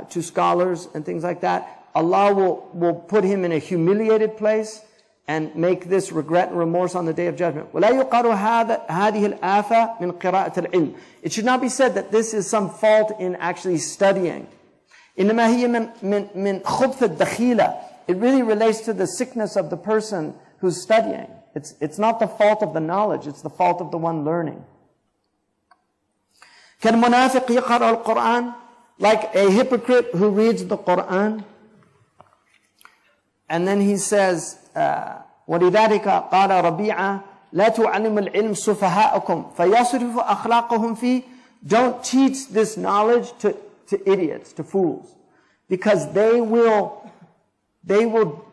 to scholars and things like that. Allah will put him in a humiliated place and make this regret and remorse on the Day of Judgment. ولا يقال هذه الآفة من قراءة العلم. It should not be said that this is some fault in actually studying. إنما هي من خبث الدخيلة. It really relates to the sickness of the person who's studying. It's not the fault of the knowledge, it's the fault of the one learning. كالمنافق يقرأ القرآن, like a hypocrite who reads the Quran and then he says ولذلك قال ربيعة لا تعلم العلم سفهاءكم فيصرف أخلاقهم فيه. Don't teach this knowledge to idiots, to fools, because they will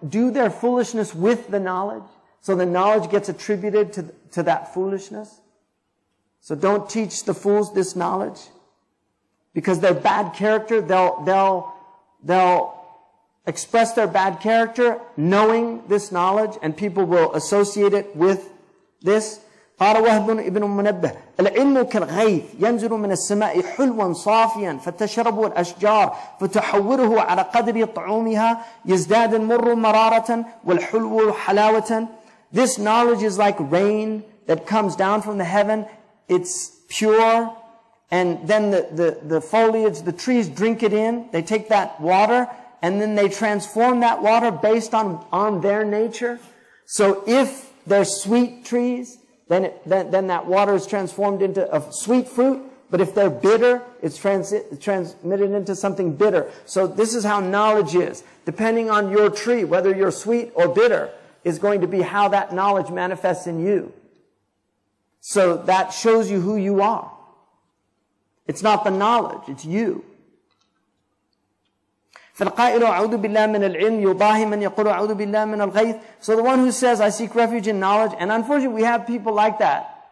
do their foolishness with the knowledge, so the knowledge gets attributed to that foolishness. So don't teach the fools this knowledge, because their bad character, they'll express their bad character knowing this knowledge, and people will associate it with this. قال وهب ابن منبه العلم كالغيث ينزل من السماء حلوا صافيا فتشربه الأشجار فتحوره على قدر طعومها يزداد المر مرارة والحلو حلاوة. This knowledge is like rain that comes down from the heaven. It's pure, and then the foliage, the trees drink it in. They take that water and then they transform that water based on their nature. So if they're sweet trees, then that water is transformed into a sweet fruit. But if they're bitter, it's transmitted into something bitter. So this is how knowledge is. Depending on your tree, whether you're sweet or bitter, is going to be how that knowledge manifests in you. So that shows you who you are. It's not the knowledge, it's you. فالقائل أعوذ بالله من العلم يضاهي من يقول أعوذ بالله من الغيث. So the one who says I seek refuge in knowledge, and unfortunately we have people like that.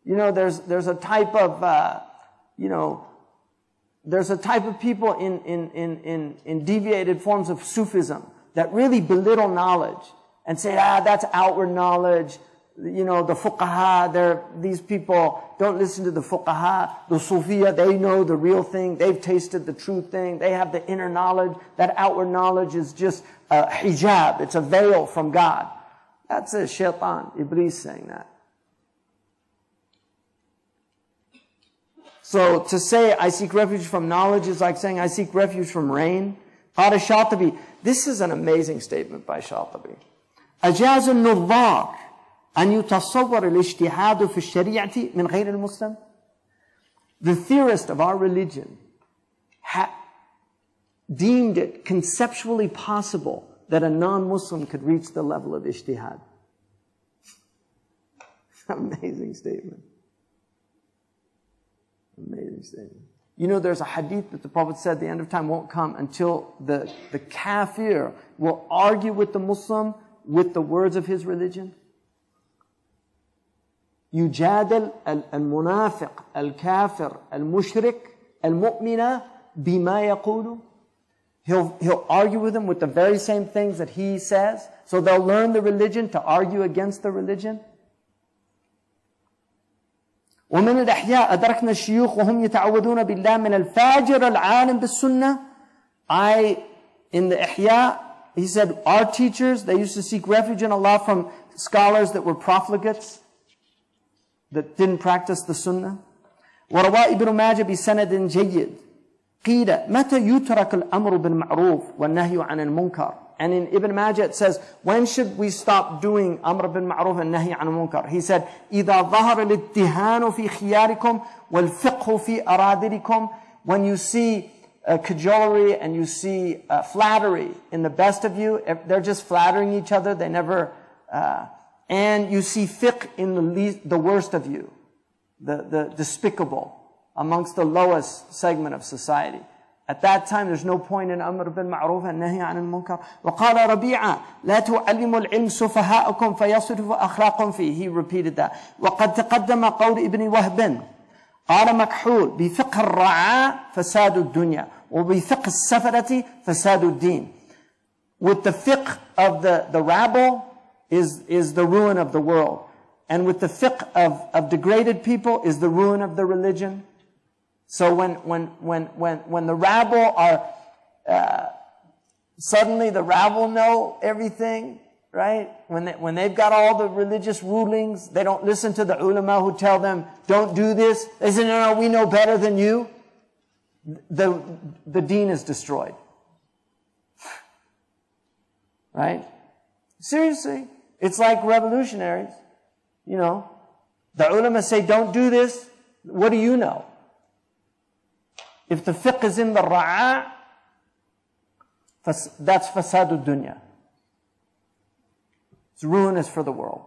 You know, there's a type of there's a type of people in deviated forms of Sufism that really belittle knowledge and say, that's outward knowledge. You know, the fuqaha, these people don't listen to the fuqaha. The Sufiya, they know the real thing. They've tasted the true thing. They have the inner knowledge. That outward knowledge is just a hijab. It's a veil from God. That's a shaitan, Iblis saying that. So to say I seek refuge from knowledge is like saying I seek refuge from rain. قال الشاطبي. This is an amazing statement by Shatibi. أجاز النظار أن يتصور الاجتهاد في الشريعة من غير المسلم. The theorist of our religion deemed it conceptually possible that a non-Muslim could reach the level of ijtihad. Amazing statement. Amazing statement. You know, there's a hadith that the Prophet said the end of time won't come until the kafir will argue with the Muslim with the words of his religion. يجادل المنافق الكافر المشرك المؤمن بما يقول. He'll argue with him with the very same things that he says. So they'll learn the religion to argue against the religion. ومن الأحياء أدركنا الشيوخ وهم يتعوذون بالله من الفاجر العالم بالسنة. In the Ihya, he said, our teachers, they used to seek refuge in Allah from scholars that were profligates, that didn't practice the Sunnah. وروى ابن ماجه بسند جيد قيل متى يترك الأمر بالمعروف والنهي عن المنكر. And in Ibn Majah it says, when should we stop doing Amr bin Ma'ruf and Nahi an Munkar? He said, إِذَا ظَهَرَ الْإِتِّهَانُ فِي خِيَارِكُمْ وَالْفِقْهُ فِي أَرَادِرِكُمْ. When you see cajolery and you see flattery in the best of you, they're just flattering each other, they never, and you see fiqh in the worst of you, the despicable, amongst the lowest segment of society. At that time, there's no point in Amr bin Ma'ruf and Nahi an al-Munkar. وَقَالَ رَبِيعًا لَا تُعَلِّمُ الْعِلْمِ سُفَهَاءَكُمْ فَيَصْرِفُ أَخْلَاقٌ فِيهِ. He repeated that. وَقَدْ تَقَدَّمَ قَوْلِ ابن وهب قال مكحول بفقه الرعاء فساد الدنيا وبفقه السفرة فساد الدين. With the fiqh of the rabble is the ruin of the world. And with the fiqh of degraded people is the ruin of the religion. So when the rabble are, suddenly the rabble know everything, right? When they've got all the religious rulings, they don't listen to the ulama who tell them, don't do this. They say, no, we know better than you. The deen is destroyed. Right? Seriously. It's like revolutionaries. You know, the ulama say, don't do this. What do you know? If the fiqh is in the ra'a, that's fasadu dunya. It's ruinous for the world.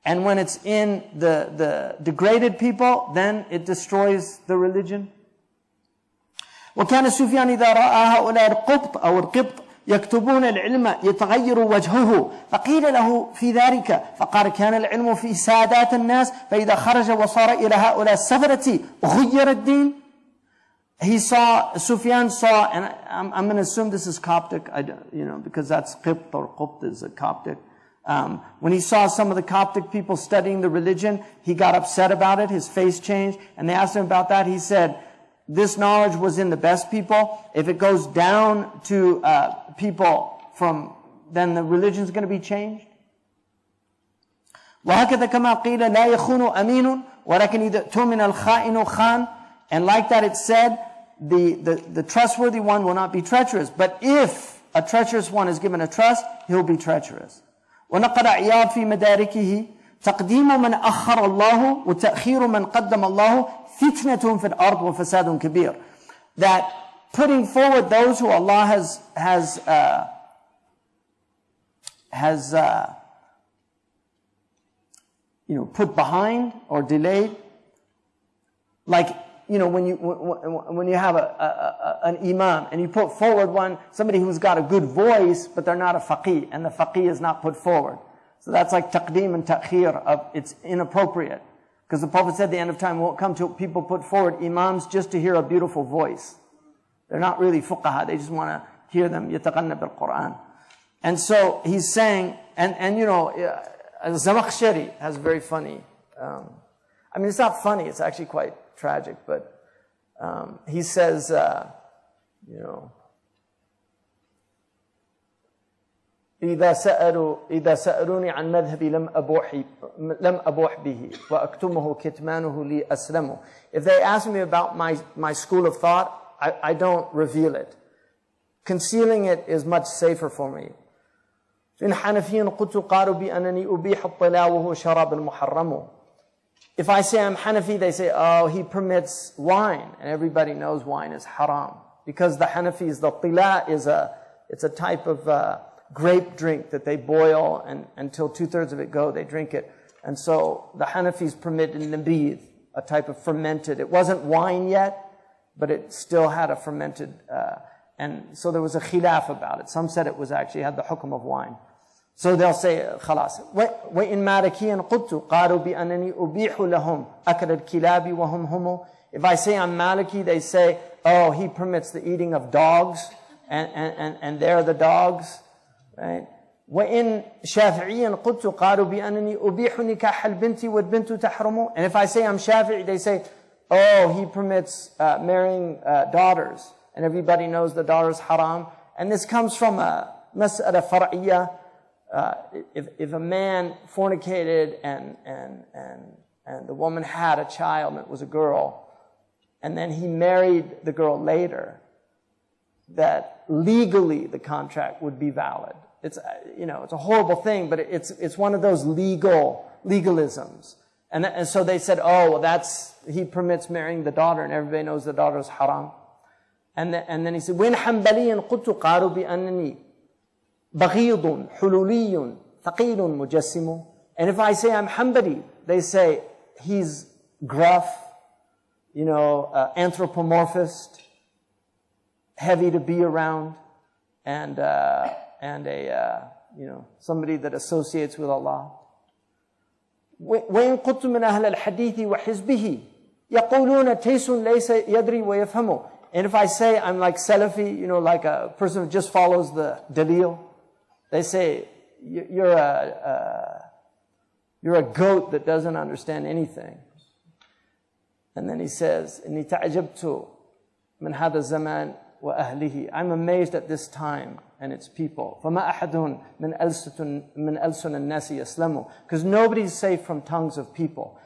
And when it's in the degraded people, then it destroys the religion. وكان سفيان إذا رأى هؤلاء القبط أو القبط يكتبون العلم يتغير وجهه فقيل له في ذلك فقال كان العلم في سادات الناس فإذا خرج وصار إلى هؤلاء السفرة غير الدين. Sufyan saw, and I'm going to assume this is Coptic, because that's Qibt, or Qubt is a Coptic. When he saw some of the Coptic people studying the religion, he got upset about it, his face changed, and they asked him about that. He said, this knowledge was in the best people. If it goes down to people then the religion is going to be changed. وهكذا كما قيل لا يخون أمين ولكن إذا اؤتمن الخائن خان. And like that it said, the trustworthy one will not be treacherous. But if a treacherous one is given a trust, he'll be treacherous. ونقل عياض في مداركه تقديم من أخر الله وتأخير من قدم الله فتنة في الأرض وفساد كبير. That putting forward those who Allah has put behind or delayed, like when you have an imam and you put forward somebody who's got a good voice but they're not a faqih, and the faqih is not put forward, so that's like taqdeem and ta'khir. It's inappropriate, because the Prophet said the end of time won't come till people put forward imams just to hear a beautiful voice. They're not really fuqaha, they just want to hear them yataghanna bil Quran. And so he's saying, and Zamakhshari has very funny, it's not funny, it's actually quite tragic, but he says, إذا سألوني عن مذهبي لم أبوح به وأكتمه كتمانه لي أسلمه. If they ask me about my school of thought, I don't reveal it. Concealing it is much safer for me. إن حنفيا قلت قالوا بأنني أبيح الطلاء وهو شراب المحرم. If I say I'm Hanafi, they say, oh, he permits wine. And everybody knows wine is haram. Because the Hanafis, the tila it's a type of grape drink that they boil, and until 2/3 of it go, they drink it. And so the Hanafis permit nabidh, a type of fermented. It wasn't wine yet, but it still had a fermented, and so there was a khilaf about it. Some said it was actually had the hukm of wine. So they'll say, خلاص. وإن مالكيا قلت قالوا بأنني أبيح لهم أكل الكلاب وهم هم. If I say I'm Maliki, they say, oh, he permits the eating of dogs, and they're the dogs, right? وإن شافعيا قلت قالوا بأنني أبيح نكاح البنت والبنت تحرم. And if I say I'm Shafi'i, they say, oh, he permits marrying daughters, and everybody knows the daughter's haram. And this comes from a mas'ala far'iyya. If a man fornicated and the woman had a child and it was a girl, and then he married the girl later, that legally the contract would be valid. It's it's a horrible thing, but it's one of those legalisms. And so they said, oh, well, he permits marrying the daughter, and everybody knows the daughter is haram. And then he said, وَإِنْ حَنْبَلِيًا قُلْتُ قَالُوا بِأَنَّنِي بغيض حلولي ثقيل مجسم. And if I say I'm Hanbali, they say he's gruff, anthropomorphist, heavy to be around, and somebody that associates with Allah. وإن قلت من أهل الحديث وحزبه يقولون تيس ليس يدري ويفهم. And if I say I'm like Salafi, you know, like a person who just follows the dalil, they say, you're a goat that doesn't understand anything. And then he says, إِنِّي تَعْجَبْتُ مِنْ هَذَا الزَّمَانِ وَأَهْلِهِ. I'm amazed at this time and its people. فَمَا أَحَدٌ مِنْ أَلْسُنَ النَّاسِ يَسْلَمُ. Because nobody's safe from tongues of people.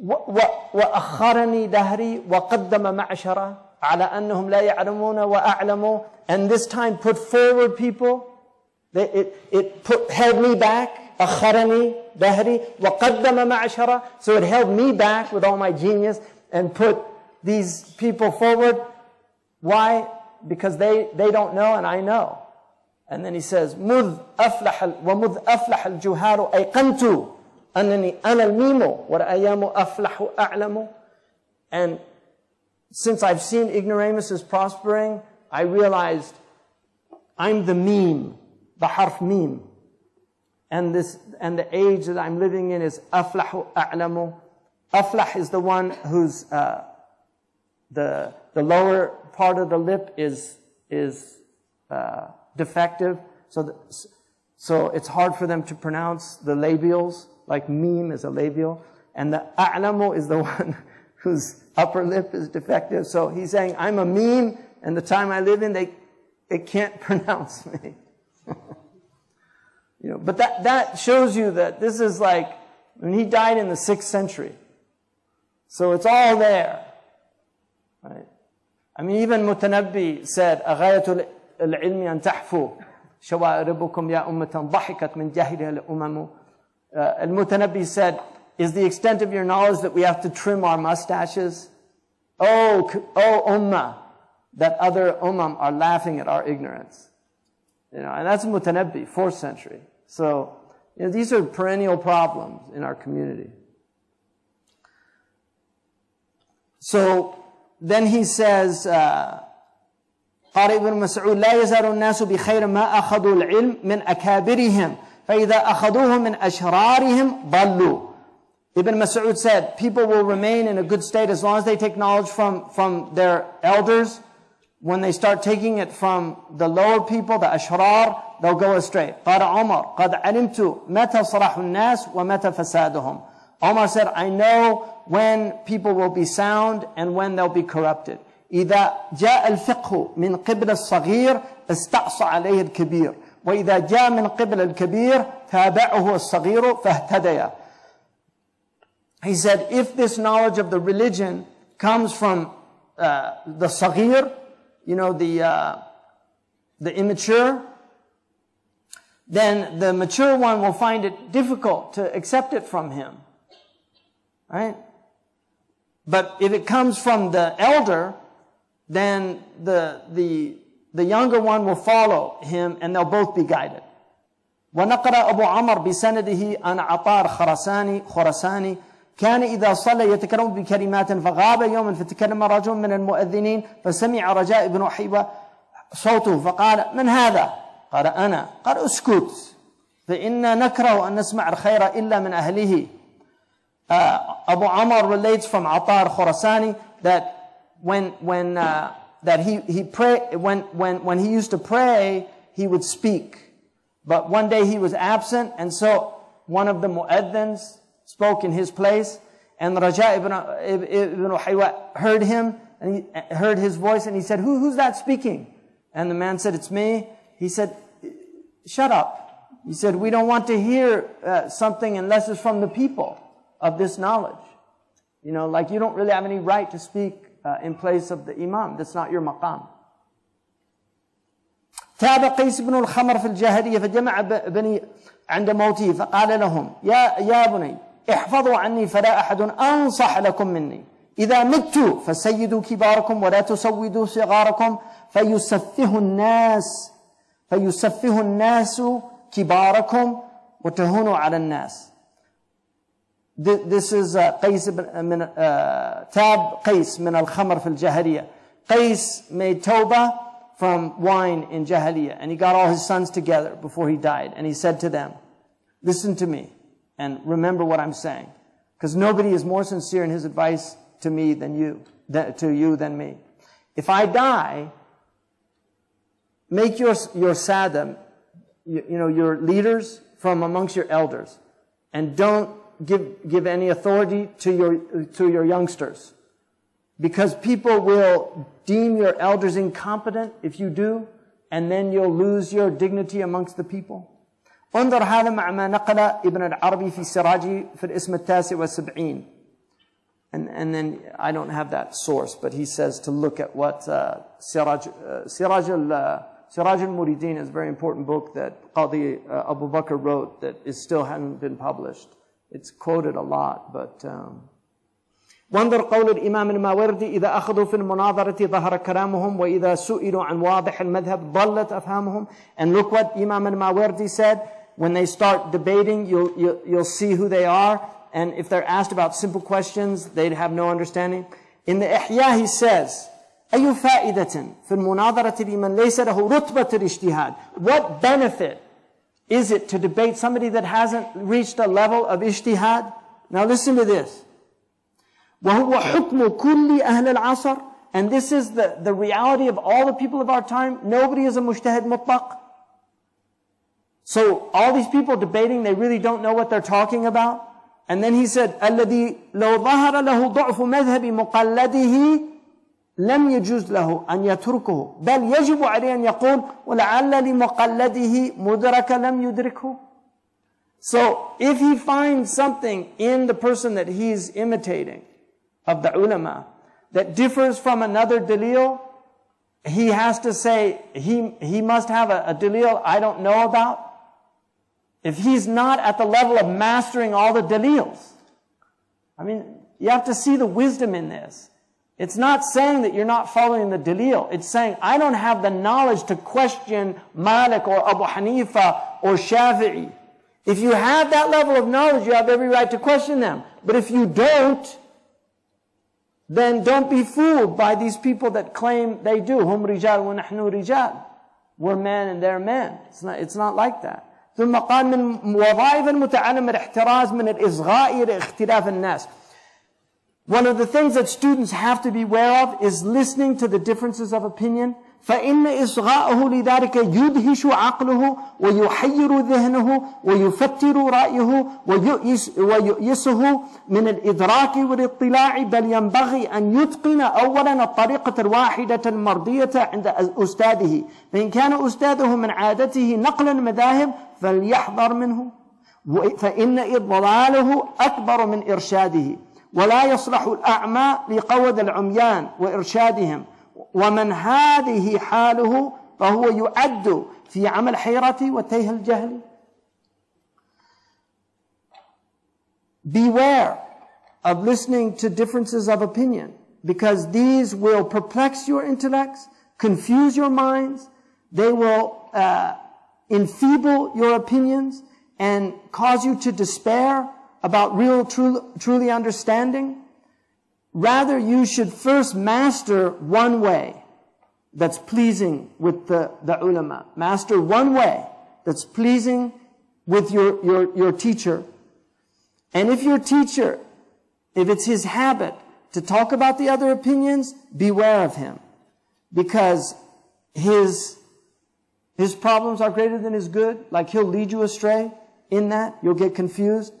وَأَخَّرَنِي دَهْرِي وَقَدَّمَ مَعْشَرَ عَلَى أَنَّهُمْ لَا يَعْلَمُونَ وَأَعْلَمُوا. And this time put forward people. It held me back. أَخَّرَنِي دَهْرِي وَقَدَّمَ مَعْشَرَ. So it held me back with all my genius and put these people forward. Why? Because they don't know and I know. And then he says, وَمُذْ أَفْلَحَ الْجُهَارُ أَيْقَنْتُ أَنَّنِي أَنَا الْمِيمُ وَالْأَيَامُ أَفْلَحُ أَعْلَمُ. And since I've seen ignoramuses prospering, I realized I'm the meme, the harf meme. And the age that I'm living in is أَفْلَحُ أَعْلَمُ. Aflah is the one who's the lower part of the lip is defective, so it's hard for them to pronounce the labials, like meme is a labial, and the a'lamu is the one whose upper lip is defective. So he's saying, I'm a meme, and the time I live in, they can't pronounce me. You know, but that shows you that this is like, when he died in the 6th century. So it's all there. Right? I mean, even Mutanabbi said, أَغَايَةُ الْعِلْمِ أَن تَحْفُوا شَوَائِرِبُكُمْ يَا أُمَّةً ضَحِكَتْ مِنْ جَاهِلِهَا الْأُمَمُ. Al-Mutanabbi said, is the extent of your knowledge that we have to trim our mustaches? Oh ummah, that other are laughing at our ignorance. You know, and that's Mutanabbi, 4th century. So, you know, these are perennial problems in our community. So, then he says, قال ابن مسعود لا يزال الناس بخير ما أخذوا العلم من أكابرهم فإذا أخذوه من أشرارهم ضلوا. Ibn Mas'ud said, people will remain in a good state as long as they take knowledge from their elders. When they start taking it from the lower people, the ashrar, they'll go astray. قال عمر قد علمت متى صلاح الناس ومتى فسادهم. Omar said, I know when people will be sound and when they'll be corrupted. إذا جاء الفقه من قبل الصغير استعصى عليه الكبير وإذا جاء من قبل الكبير تابعه الصغير فاهتدى. He said, if this knowledge of the religion comes from the صغير, you know, the immature, then the mature one will find it difficult to accept it from him. Right? But if it comes from the elder, then the younger one will follow him and they'll both be guided. ونقل أبو عمر بسنده عن عطار خرساني كان إذا صلى يتكلم بكلمات فغاب يوما فتكلم رجل من المؤذنين فسمع رجاء بن حيوة صوته فقال من هذا؟ قال أنا. قال اسكت فإنا نكره أن نسمع الخير إلا من أهله. Abu Amr relates from Atar Khurasani that when he used to pray, he would speak. But one day he was absent, and so one of the mu'adhins spoke in his place, and Raja ibn Haywa heard him, and he heard his voice, and he said, who's that speaking? And the man said, it's me. He said, shut up. He said, we don't want to hear something unless it's from the people of this knowledge. You know, like you don't really have any right to speak in place of the imam. That's not your maqam. تاب قيس بن الخمر في الجاهلية فجمع بني عند موته فقال لهم يا بني احفظوا عني فلا أحد أنصح لكم مني إذا مت فسيدوا كباركم ولا تسودوا صغاركم فيسفه الناس كباركم وتهونوا على الناس. This is Tab Qais min al-Khamr fil Jahiliyyah. Qais made tawbah from wine in Jahiliyyah, and he got all his sons together before he died, and he said to them, listen to me and remember what I'm saying, because nobody is more sincere in his advice to me than you, than me. If I die, make your sadam, your leaders from amongst your elders, and don't give any authority to your youngsters, because people will deem your elders incompetent if you do, and then you'll lose your dignity amongst the people. انظر هذا مع ما نقل ابن العربي في سراجه في الاسم التاسع والسبعين. And then I don't have that source, but he says to look at what Siraj al-Muridin is a very important book that Qadi Abu Bakr wrote that still hadn't been published. It's quoted a lot, but وانظر قول الإمام الماوردي إذا أخذوا في المناظرة ظهر كلامهم وإذا سئلوا عن واضح المذهب ضلت أفهامهم. And look what Imam al-Mawardi said. When they start debating, you'll see who they are. And if they're asked about simple questions, they'd have no understanding. In the Ihya, he says, أي فائدة في المناظرة لمن ليس له رتبة الاجتهاد. What benefit is it to debate somebody that hasn't reached a level of ijtihad? Now listen to this. وهو حكم كل أهل العصر. And this is the reality of all the people of our time. Nobody is a mujtahid mutlaq. So all these people debating, they really don't know what they're talking about. And then he said, الذي لو ظهر له ضعف مذهب مقلده لم يجوز له أن يتركه بل يجب عليه أن يقول ولعل لمقلده مدرك لم يدركه. So if he finds something in the person that he's imitating of the ulama that differs from another dalil, he has to say he must have a dalil I don't know about. If he's not at the level of mastering all the dalils. I mean, you have to see the wisdom in this. It's not saying that you're not following the dalil. It's saying, I don't have the knowledge to question Malik or Abu Hanifa or Shafi'i. If you have that level of knowledge, you have every right to question them. But if you don't, then don't be fooled by these people that claim they do. Hum rijal wa nahnu rijal. We're men and they're men. It's not like that. ثم قال من وظائف المتعلم الاحتراز من الإصغاء إلى اختلاف الناس. One of the things that students have to be aware of is listening to the differences of opinion. فإن إصغاءه لذلك يدهش عقله ويحير ذهنه ويفتر رأيه ويؤيسه من الإدراك والاطلاع بل ينبغي أن يتقن أولا الطريقة الواحدة المرضية عند أستاذه فإن كان أستاذه من عادته نقل المذاهب فليحذر منه فإن إضلاله أكبر من إرشاده ولا يصلح الأعمى لقود العميان وإرشادهم ومن هذه حاله فهو يعد في عمل حيرة وتيه الجهل. Beware of listening to differences of opinion, because these will perplex your intellects, confuse your minds, they will enfeeble your opinions and cause you to despair about truly understanding. Rather, you should first master one way that's pleasing with the ulama. Master one way that's pleasing with your teacher. And if your teacher, if it's his habit to talk about the other opinions, beware of him. Because his problems are greater than his good. Like he'll lead you astray in that. You'll get confused.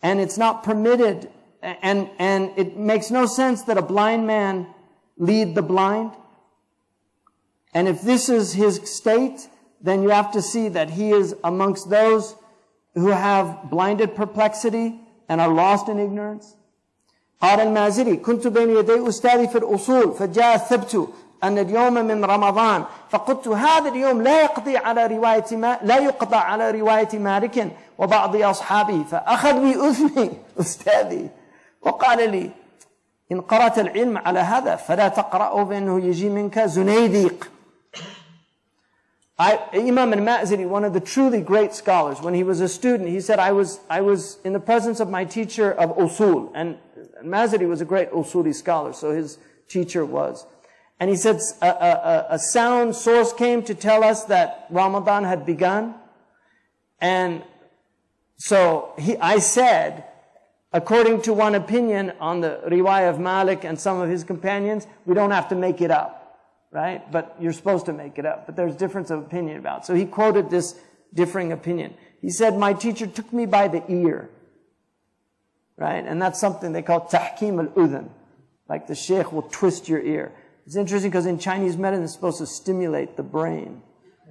And it's not permitted. And it makes no sense that a blind man lead the blind. And if this is his state, then you have to see that he is amongst those who have blinded perplexity and are lost in ignorance. قال المازري كنت بين يدي أستاذي في الأصول فجاء الثبت أن اليوم من رمضان فقلت هذا اليوم لا يقضى على رواية مالك وبعض أصحابه فأخذ بأذني أستاذي وقال لي إن قرأت العلم على هذا فلا تقرأه فإنه يجي منك زنيديق. Imam al-Ma'ziri, one of the truly great scholars, when he was a student, he said, I was in the presence of my teacher of usul. And al-Ma'ziri was a great usuli scholar, so his teacher was. And he said, a sound source came to tell us that Ramadan had begun. And so I said, according to one opinion on the riwayah of Malik and some of his companions, we don't have to make it up. right? But you're supposed to make it up. But there's difference of opinion about it. So he quoted this differing opinion. He said, my teacher took me by the ear, right? And that's something they call tahkim al-udhun. Like the sheikh will twist your ear. It's interesting because in Chinese medicine, it's supposed to stimulate the brain,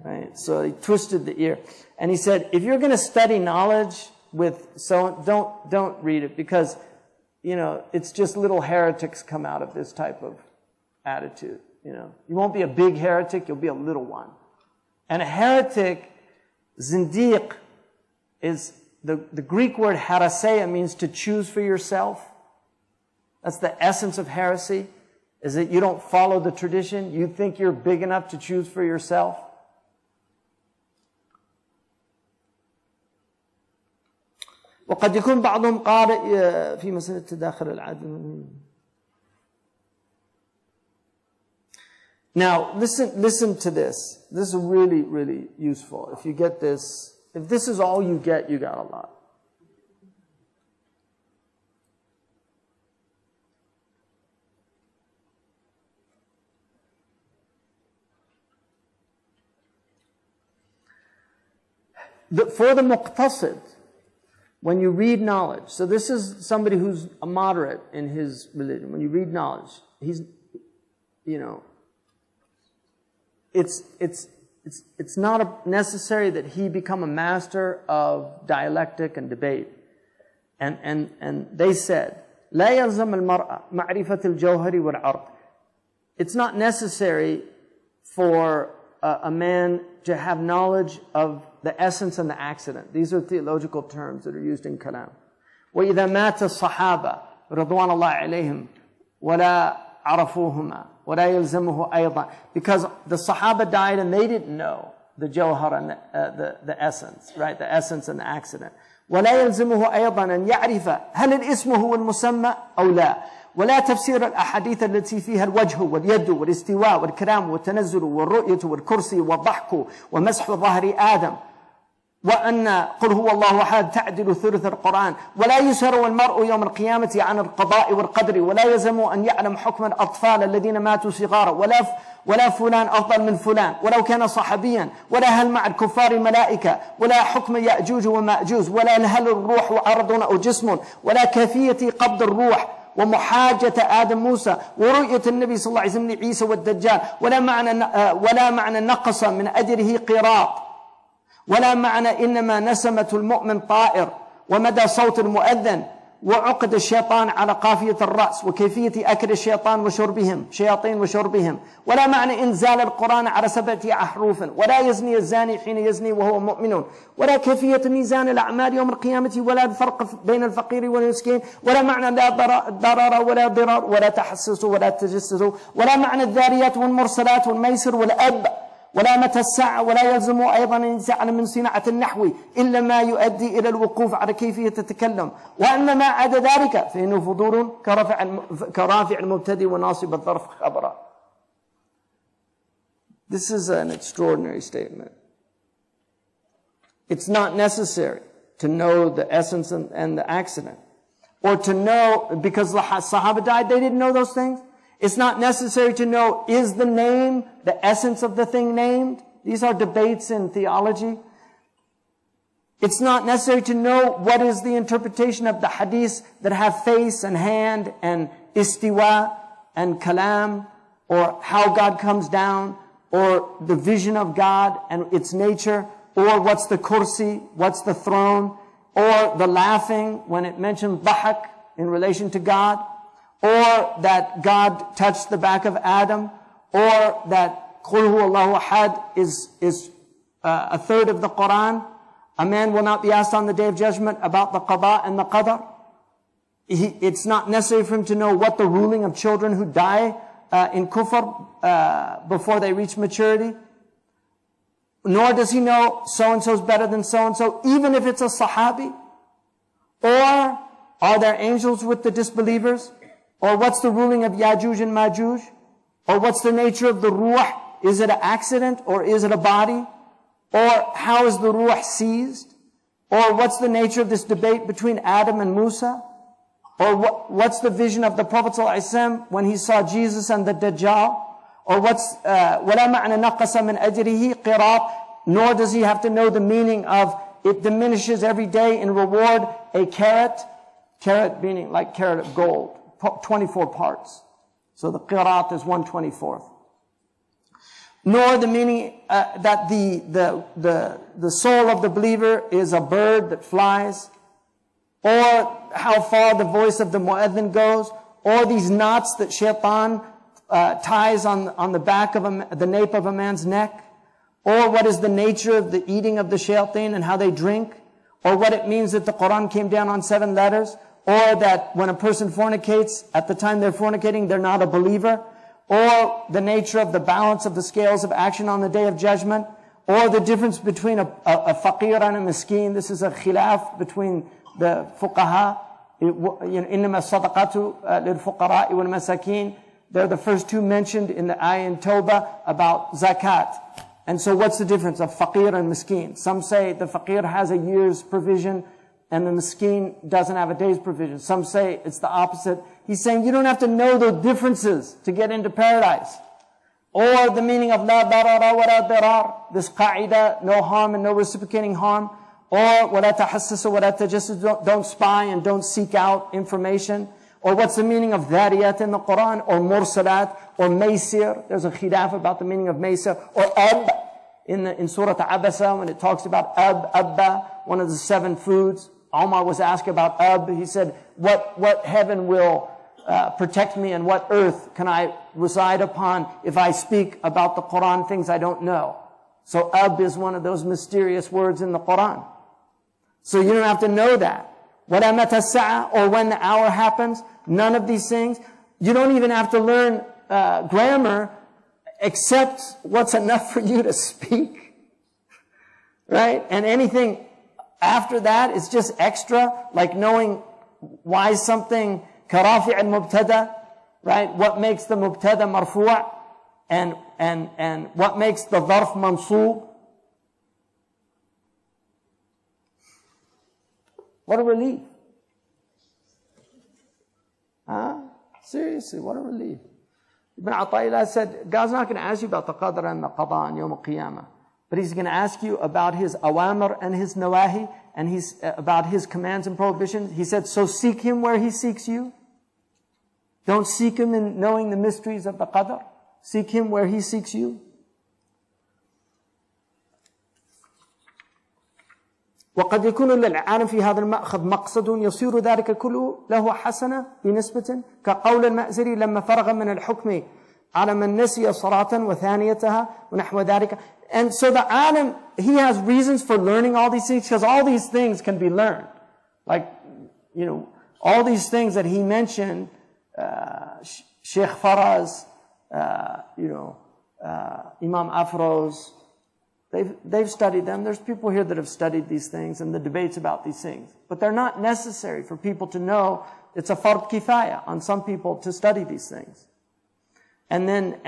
right? So he twisted the ear. And he said, if you're going to study knowledge don't read it, because, you know, it's just little heretics come out of this type of attitude, you know. You won't be a big heretic, you'll be a little one. And a heretic, zindiq, is the Greek word haraseia, means to choose for yourself. That's the essence of heresy, is that you don't follow the tradition. You think you're big enough to choose for yourself. وقد يكون بعضهم قارئ في مسألة تداخل العدل. Now, listen to this. This is really, really useful. If you get this, if this is all you get, you got a lot. For the muqtasid, when you read knowledge, so this is somebody who's a moderate in his religion. When you read knowledge, he's, you know, it's not necessary that he become a master of dialectic and debate. And they said, لا يلزم المرأة معرفة الجوهر والعرض. It's not necessary for a man to have knowledge of the essence and the accident. These are theological terms that are used in Kalam. وَإِذَا مَاتَ الصَّحَابَةِ رضوان الله عليهم ولا عرفوهما ولا يلزمه أيضا. Because the Sahaba died and they didn't know the jawhar and the essence, right? The essence and the accident. ولا يلزمه أيضا أن يعرف هل الاسم هو المسمى أو لا. ولا تفسير الأحاديث التي فيها الوجه واليد والاستواء والكلام والتنزل والرؤية والكرسي والضحك ومسح ظهر آدم وأن قل هو الله أحد تعدل ثلث القرآن. ولا يسهر المرء يوم القيامة عن القضاء والقدر. ولا يلزم أن يعلم حكم الأطفال الذين ماتوا صغارا. ولا فلان أفضل من فلان ولو كان صحابيا. ولا هل مع الكفار ملائكة. ولا حكم يأجوج ومأجوج. ولا هل الروح عرض أو جسم. ولا كيفية قبض الروح ومحاجة آدم موسى ورؤية النبي صلى الله عليه وسلم عيسى والدجال. ولا معنى نقص من أجره قيراط. ولا معنى إنما نسمة المؤمن طائر ومدى صوت المؤذن وعقد الشيطان على قافية الرأس وكيفية أكل الشيطان وشربهم شياطين وشربهم. ولا معنى إنزال القرآن على 7 أحرف. ولا يزني الزاني حين يزني وهو مؤمن. ولا كيفية ميزان الأعمال يوم القيامة. ولا الفرق بين الفقير والمسكين. ولا معنى لا ضرر ولا ضرار. ولا تحسسوا ولا تجسسوا. ولا معنى الذاريات والمرسلات والميسر والأب. ولا متى الساعة. ولا يلزم أيضا أن يسأل من صناعة النحو إلا ما يؤدي إلى الوقوف على كيفية التكلم. وأما ما عدا ذلك فإنه فضول كرافع المبتدئ وناصب الظرف خبرا. This is an extraordinary statement. It's not necessary to know the essence and the accident, or to know, because the Sahaba died, they didn't know those things. It's not necessary to know, is the name the essence of the thing named? These are debates in theology. It's not necessary to know what is the interpretation of the hadiths that have face and hand and istiwa and kalam, or how God comes down, or the vision of God and its nature, or what's the kursi, what's the throne, or the laughing when it mentioned dhahak in relation to God, or that God touched the back of Adam, or that Qul huwa Allahu ahad is a third of the Quran. A man will not be asked on the Day of Judgment about the qada and the qadar. It's not necessary for him to know what the ruling of children who die in kufr before they reach maturity. Nor does he know so-and-so is better than so-and-so, even if it's a sahabi. Or are there angels with the disbelievers? Or what's the ruling of Yajuj and Majuj? Or what's the nature of the ruh? Is it an accident or is it a body? Or how is the ruh seized? Or what's the nature of this debate between Adam and Musa? Or what's the vision of the Prophet ﷺ when he saw Jesus and the Dajjal? Or what's, وَلَا مَعْنَ نَقَصَ مِنْ أَجْرِهِ قِرَاط, nor does he have to know the meaning of it diminishes every day in reward a carat meaning like carat of gold, 24 parts. So the qirat is 1/24. Nor the meaning that the soul of the believer is a bird that flies, or how far the voice of the mu'adhin goes, or these knots that shaitan ties on the back of the nape of a man's neck, or what is the nature of the eating of the shayateen and how they drink, or what it means that the Quran came down on 7 letters, or that when a person fornicates, at the time they're fornicating, they're not a believer, or the nature of the balance of the scales of action on the Day of Judgment, or the difference between a faqir and a miskin. This is a khilaf between the fuqaha. إِنَّمَا الصَّدَقَاتُ لِلْفُقَرَاءِ وَالْمَسَاكِينَ. They're the first two mentioned in the ayah in Tawbah about zakat. And so what's the difference of faqir and miskin? Some say the faqir has a year's provision and the miskin doesn't have a day's provision. Some say it's the opposite. He's saying you don't have to know the differences to get into paradise. Or the meaning of la darara wa la dirar, this qaida, no harm and no reciprocating harm. Or wala tahassasu wa la tajassus, don't spy and don't seek out information. Or what's the meaning of dhariyat in the Quran, or mursalat, or maysir. There's a khilaf about the meaning of maysir. Or ab in Surah Abasa, when it talks about abba, one of the 7 foods. Umar was asked about ab. He said, what heaven will protect me and what earth can I reside upon if I speak about the Quran things I don't know? So ab is one of those mysterious words in the Quran. So you don't have to know that. وَلَا مَتَى السَّاعَةُ, or when the hour happens. None of these things. You don't even have to learn grammar except what's enough for you to speak. Right? And anything after that is just extra, like knowing why something karafi' al-mubtada, right? What makes the mubtada marfu' and what makes the dharf mansoob. What a relief. Seriously, what a relief. Ibn Ata'illah said, God's not going to ask you about the qadr and the qada on Yawm al-Qiyamah. But He's going to ask you about His awamir and His nawahi, and about His commands and prohibitions. He said, so seek Him where He seeks you. Don't seek Him in knowing the mysteries of the qadr. Seek Him where He seeks you. وقد يكون للعالم في هذا المأخذ مقصد يصير ذلك كله له حسنة بنسبة كقول المأزري لما فرغ من الحكم على من نسي صلاة وثانيتها ونحو ذلك. And so the alim, he has reasons for learning all these things, because all these things can be learned. Like, all these things that he mentioned, Sheikh Faraz, Imam Afroz, they've studied them. There's people here that have studied these things and the debates about these things. But they're not necessary for people to know. It's a fard kifaya on some people to study these things. And then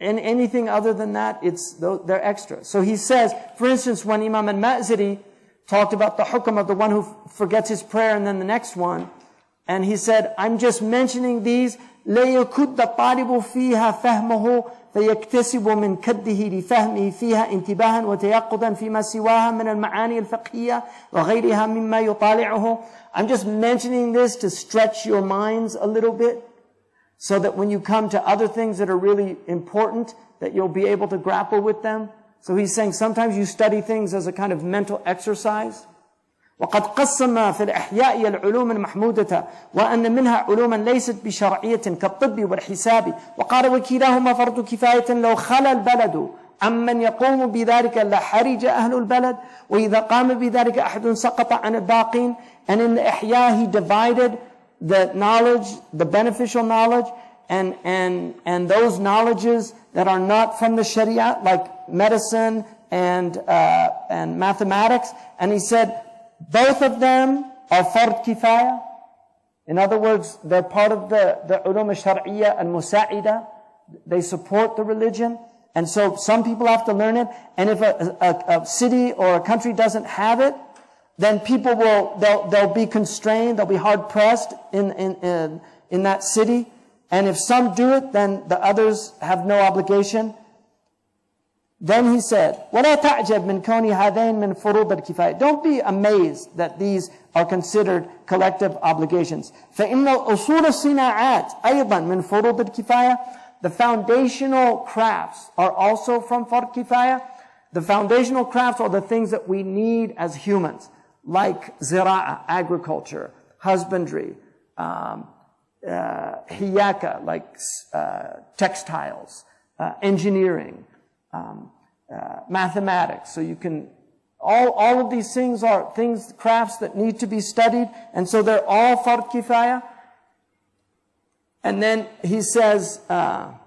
anything other than that, they're extra. So he says, for instance, when Imam al-Ma'ziri talked about the hukm of the one who forgets his prayer and then the next one, and he said, I'm just mentioning these, لَيَكُدَّ الطَّالِبُ فِيهَا فَهْمَهُ فيكتسب من كده لفهمه فيها انتباها وتيقظا فيما سواها من المعاني الفقهية وغيرها مما يطالعه. I'm just mentioning this to stretch your minds a little bit, so that when you come to other things that are really important, that you'll be able to grapple with them. So he's saying sometimes you study things as a kind of mental exercise. وقد قسم في الإحياء العلوم المحمودة وأن منها علوما ليست بشرعية كالطب والحساب، وقال وكلاهما فرض كفاية لو خلا البلد عمن يقوم بذلك لحرج أهل البلد، وإذا قام بذلك أحد سقط عن الباقين. And in the Ihya he divided the knowledge, the beneficial knowledge, and those knowledges that are not from the Sharia, like medicine and mathematics. And he said, both of them are fard kifaya. In other words, they're part of the ulum al-shar'iyya al-musa'ida. They support the religion. And so some people have to learn it. And if a city or a country doesn't have it, then people they'll be constrained, they'll be hard pressed in that city. And if some do it, then the others have no obligation. Then he said, وَلَا تَعْجَبْ مِنْ كَوْنِ هَذَيْنِ مِنْ فُرُوضِ الْكِفَايَةِ. Don't be amazed that these are considered collective obligations. فَإِنَّ الْأُصُولَ الصِّنَاعَاتِ أَيْضًا مِنْ فُرُوضِ الْكِفَايَةِ. The foundational crafts are also from Fard Kifaya. The foundational crafts are the things that we need as humans, like zira'a, agriculture, husbandry, hiyaka, like textiles, engineering, mathematics. So you can, all of these things are things, crafts that need to be studied, and so they're all Fard Kifaya. And then he says, and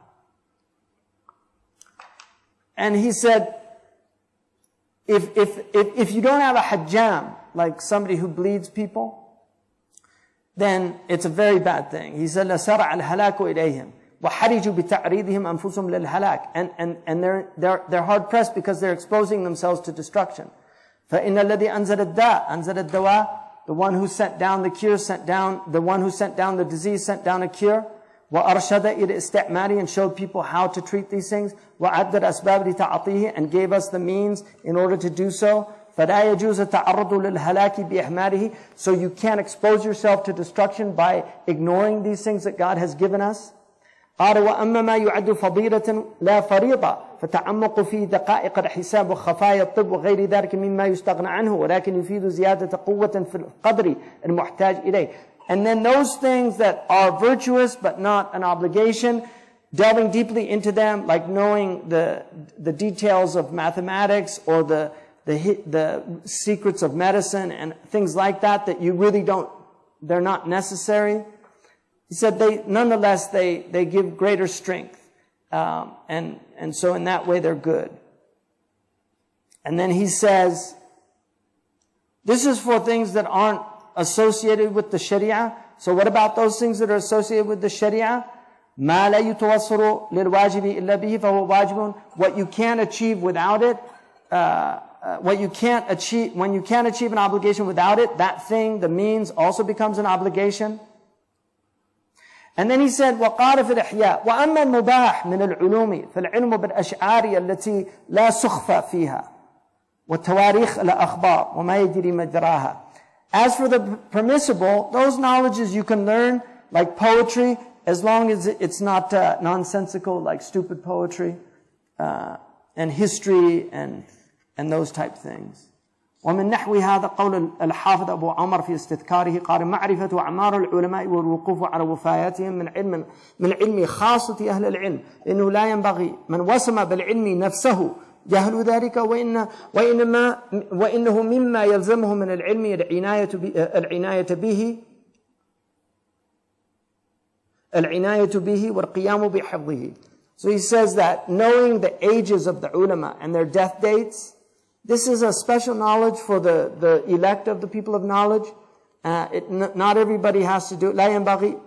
he said, if you don't have a hajjam, like somebody who bleeds people, then it's a very bad thing. He said, لَسَرَعَ الْهَلَاكُ إِلَيْهِمْ وَحَرِجُوا بِتَعْرِيضِهِمْ أَنفُسُهُمْ لِلْهَلَاكِ. And they're hard pressed because they're exposing themselves to destruction. فَإِنَّ الَّذِي أَنزَلَ الدَّاءَ أَنزَلَ الدَّوَاءَ. The one who sent down the cure sent down, the one who sent down the disease sent down a cure. وَأَرْشَدَ إِلَى إِسْتِعْمَالِهِ. And showed people how to treat these things. وَعَدَّ الْأَسْبَابِ لِتَعَطِيهِ. And gave us the means in order to do so. فَلَا يَجُوزُ التَّعَرُّضُ لِلْهَلَاكِ بِإِحْمَالِهِ. So you can't expose yourself to destruction by ignoring these things that God has given us. قال وأما ما يعد فضيلة لا فريضة فتعمق في دقائق الحساب وخفايا الطب وغير ذلك مما يستغنى عنه ولكن يفيد زيادة قوة في القدر المحتاج إليه. And then those things that are virtuous but not an obligation, delving deeply into them, like knowing the details of mathematics or the secrets of medicine and things like that, that you really don't, they're not necessary. He said nonetheless they give greater strength. And so in that way they're good. And then he says, this is for things that aren't associated with the Sharia. So what about those things that are associated with the Sharia? مَا لَا يُتَوَصَّرُ لِلْوَاجِبِ إِلَّا بِهِ فَهُوَ وَاجِبٌ. What you can't achieve without it, when you can't achieve an obligation without it, that thing, the means, also becomes an obligation. And then he said, وقال في الإحياء وأما المباح من العلوم فالعلم بالأشعار التي لا سخف فيها والتواريخ الأخبار وما يجري مجراها. As for the permissible, those knowledges you can learn, like poetry, as long as it's not nonsensical, like stupid poetry, and history and those type things. ومن نحو هذا قول الحافظ أبو عمر في استذكاره قال معرفة أعمار العلماء والوقوف على وفاياتهم من علم خاصة أهل العلم لأنه لا ينبغي من وسم بالعلم نفسه جهل ذلك وإنه مما يلزمه من العلم العناية به والقيام بحفظه. So he says that knowing the ages of the ulama and their death dates, this is a special knowledge for the elect of the people of knowledge. Not everybody has to do it. لا ينبغي.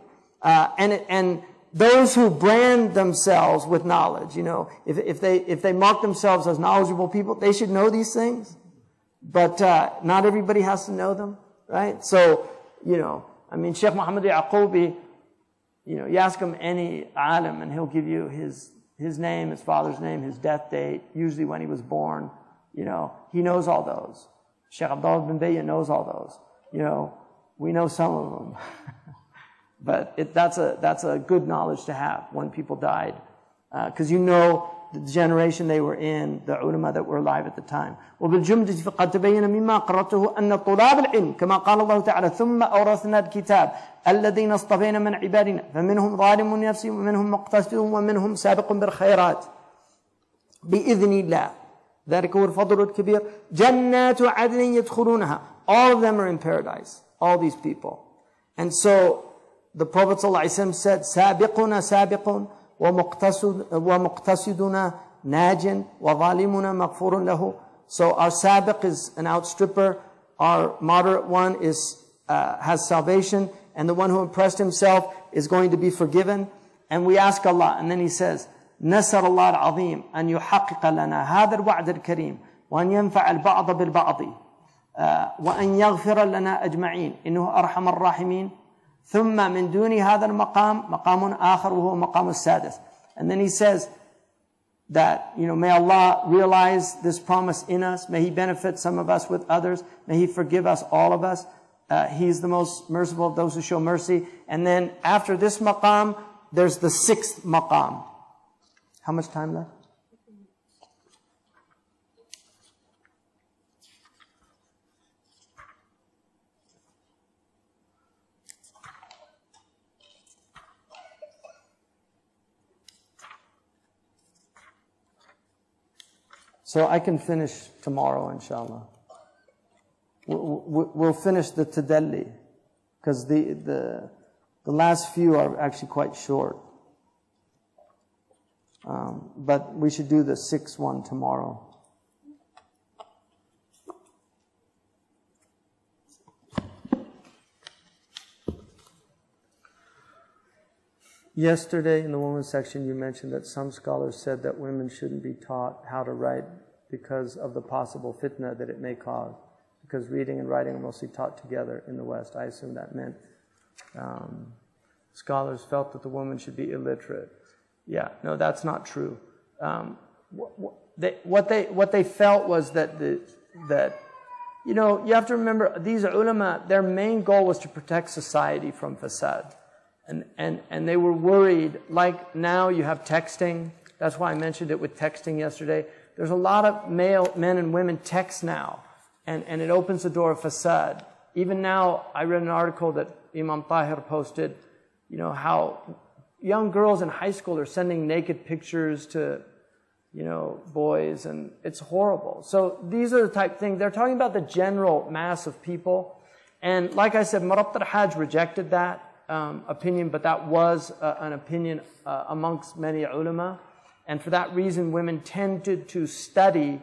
And those who brand themselves with knowledge, you know, if they mark themselves as knowledgeable people, they should know these things. But not everybody has to know them, right? So, you know, I mean, Shaykh Muhammad Yaqubi, you know, you ask him any alim and he'll give you his name, his father's name, his death date, usually when he was born. You know, he knows all those. Shaykh Abdullah bin Bayyan knows all those. You know, we know some of them. But that's a good knowledge to have when people died. Because you know the generation they were in, the ulama that were alive at the time. وبالجملة فقد تبين مما قرأته أن طلاب العلم كما قال الله تعالى ثم أورثنا الكتاب الذين اصطفينا من عبادنا فمنهم ظالم لنفسه ومنهم مقتصد ومنهم سابق بالخيرات بإذن الله. ذلك هو الفضل الكبير. جنات عدن يدخلونها. All of them are in paradise. All these people. And so the Prophet ﷺ said, سابقنا سابق ومقتصدنا ناج وظالمنا مغفور له. So our sabiq is an outstripper. Our moderate one has salvation. And the one who impressed himself is going to be forgiven. And we ask Allah. And then he says, نسأل الله العظيم أن يحقق لنا هذا الوعد الكريم وأن ينفع البعض بالبعض وأن يغفر لنا أجمعين إنه أرحم الراحمين ثم من دون هذا المقام مقام آخر وهو مقام السادس. And then he says that, may Allah realize this promise in us. May He benefit some of us with others. May He forgive us, all of us. He's the most merciful of those who show mercy. And then after this maqam, there's the sixth maqam. How much time left? So I can finish tomorrow, inshallah. We'll finish the tadalli, because the last few are actually quite short. But we should do the sixth one tomorrow. Yesterday in the women's section you mentioned that some scholars said that women shouldn't be taught how to write because of the possible fitna that it may cause, because reading and writing are mostly taught together in the West. I assume that meant scholars felt that the woman should be illiterate. Yeah, no, that's not true. What they felt was that you have to remember, these ulama, their main goal was to protect society from fasad. And they were worried, like now you have texting. That's why I mentioned it with texting yesterday. There's a lot of men and women text now, and it opens the door of fasad. Even now, I read an article that Imam Tahir posted, how young girls in high school are sending naked pictures to, boys, and it's horrible. So these are the type of things. They're talking about the general mass of people. And like I said, Murabt al-Hajj rejected that opinion, but that was an opinion amongst many ulama. And for that reason, women tended to study.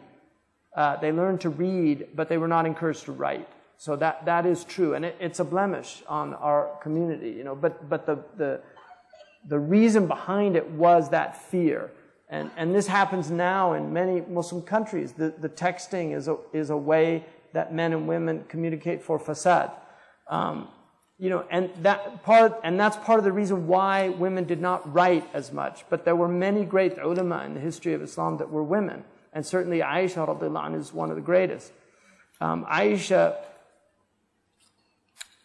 They learned to read, but they were not encouraged to write. So that is true, and it's a blemish on our community, But the reason behind it was that fear, and this happens now in many Muslim countries. The texting is a way that men and women communicate for fasad. And that's part of the reason why women did not write as much. But there were many great ulama in the history of Islam that were women. And certainly Aisha radiallahu anha is one of the greatest. Aisha,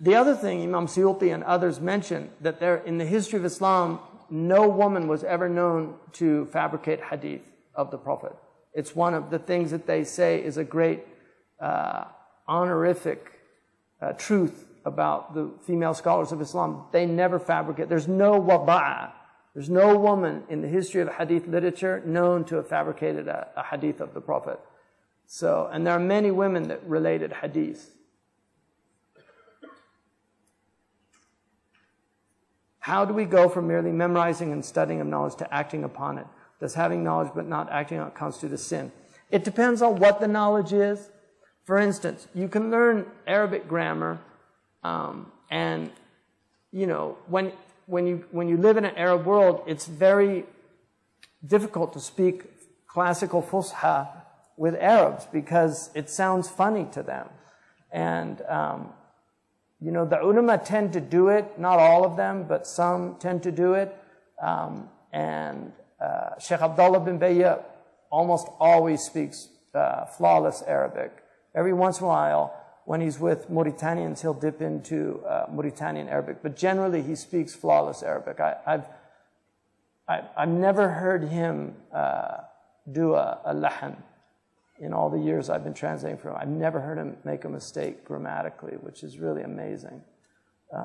the other thing Imam Suyuti and others mention, that in the history of Islam, no woman was ever known to fabricate hadith of the Prophet. It's one of the things that they say is a great honorific truth about the female scholars of Islam. They never fabricate. There's no wada'a. There's no woman in the history of hadith literature known to have fabricated a hadith of the Prophet. So, and there are many women that related hadith. How do we go from merely memorizing and studying of knowledge to acting upon it? Does having knowledge but not acting on it constitute a sin? It depends on what the knowledge is. For instance, you can learn Arabic grammar, and when you live in an Arab world, it's very difficult to speak classical Fusha with Arabs because it sounds funny to them. And the ulama tend to do it, not all of them, but some tend to do it. Shaykh Abdullah bin Bayya almost always speaks flawless Arabic. Every once in a while, when he's with Mauritanians, he'll dip into Mauritanian Arabic. But generally, he speaks flawless Arabic. I've never heard him do a lahan in all the years I've been translating for him. I've never heard him make a mistake grammatically, which is really amazing.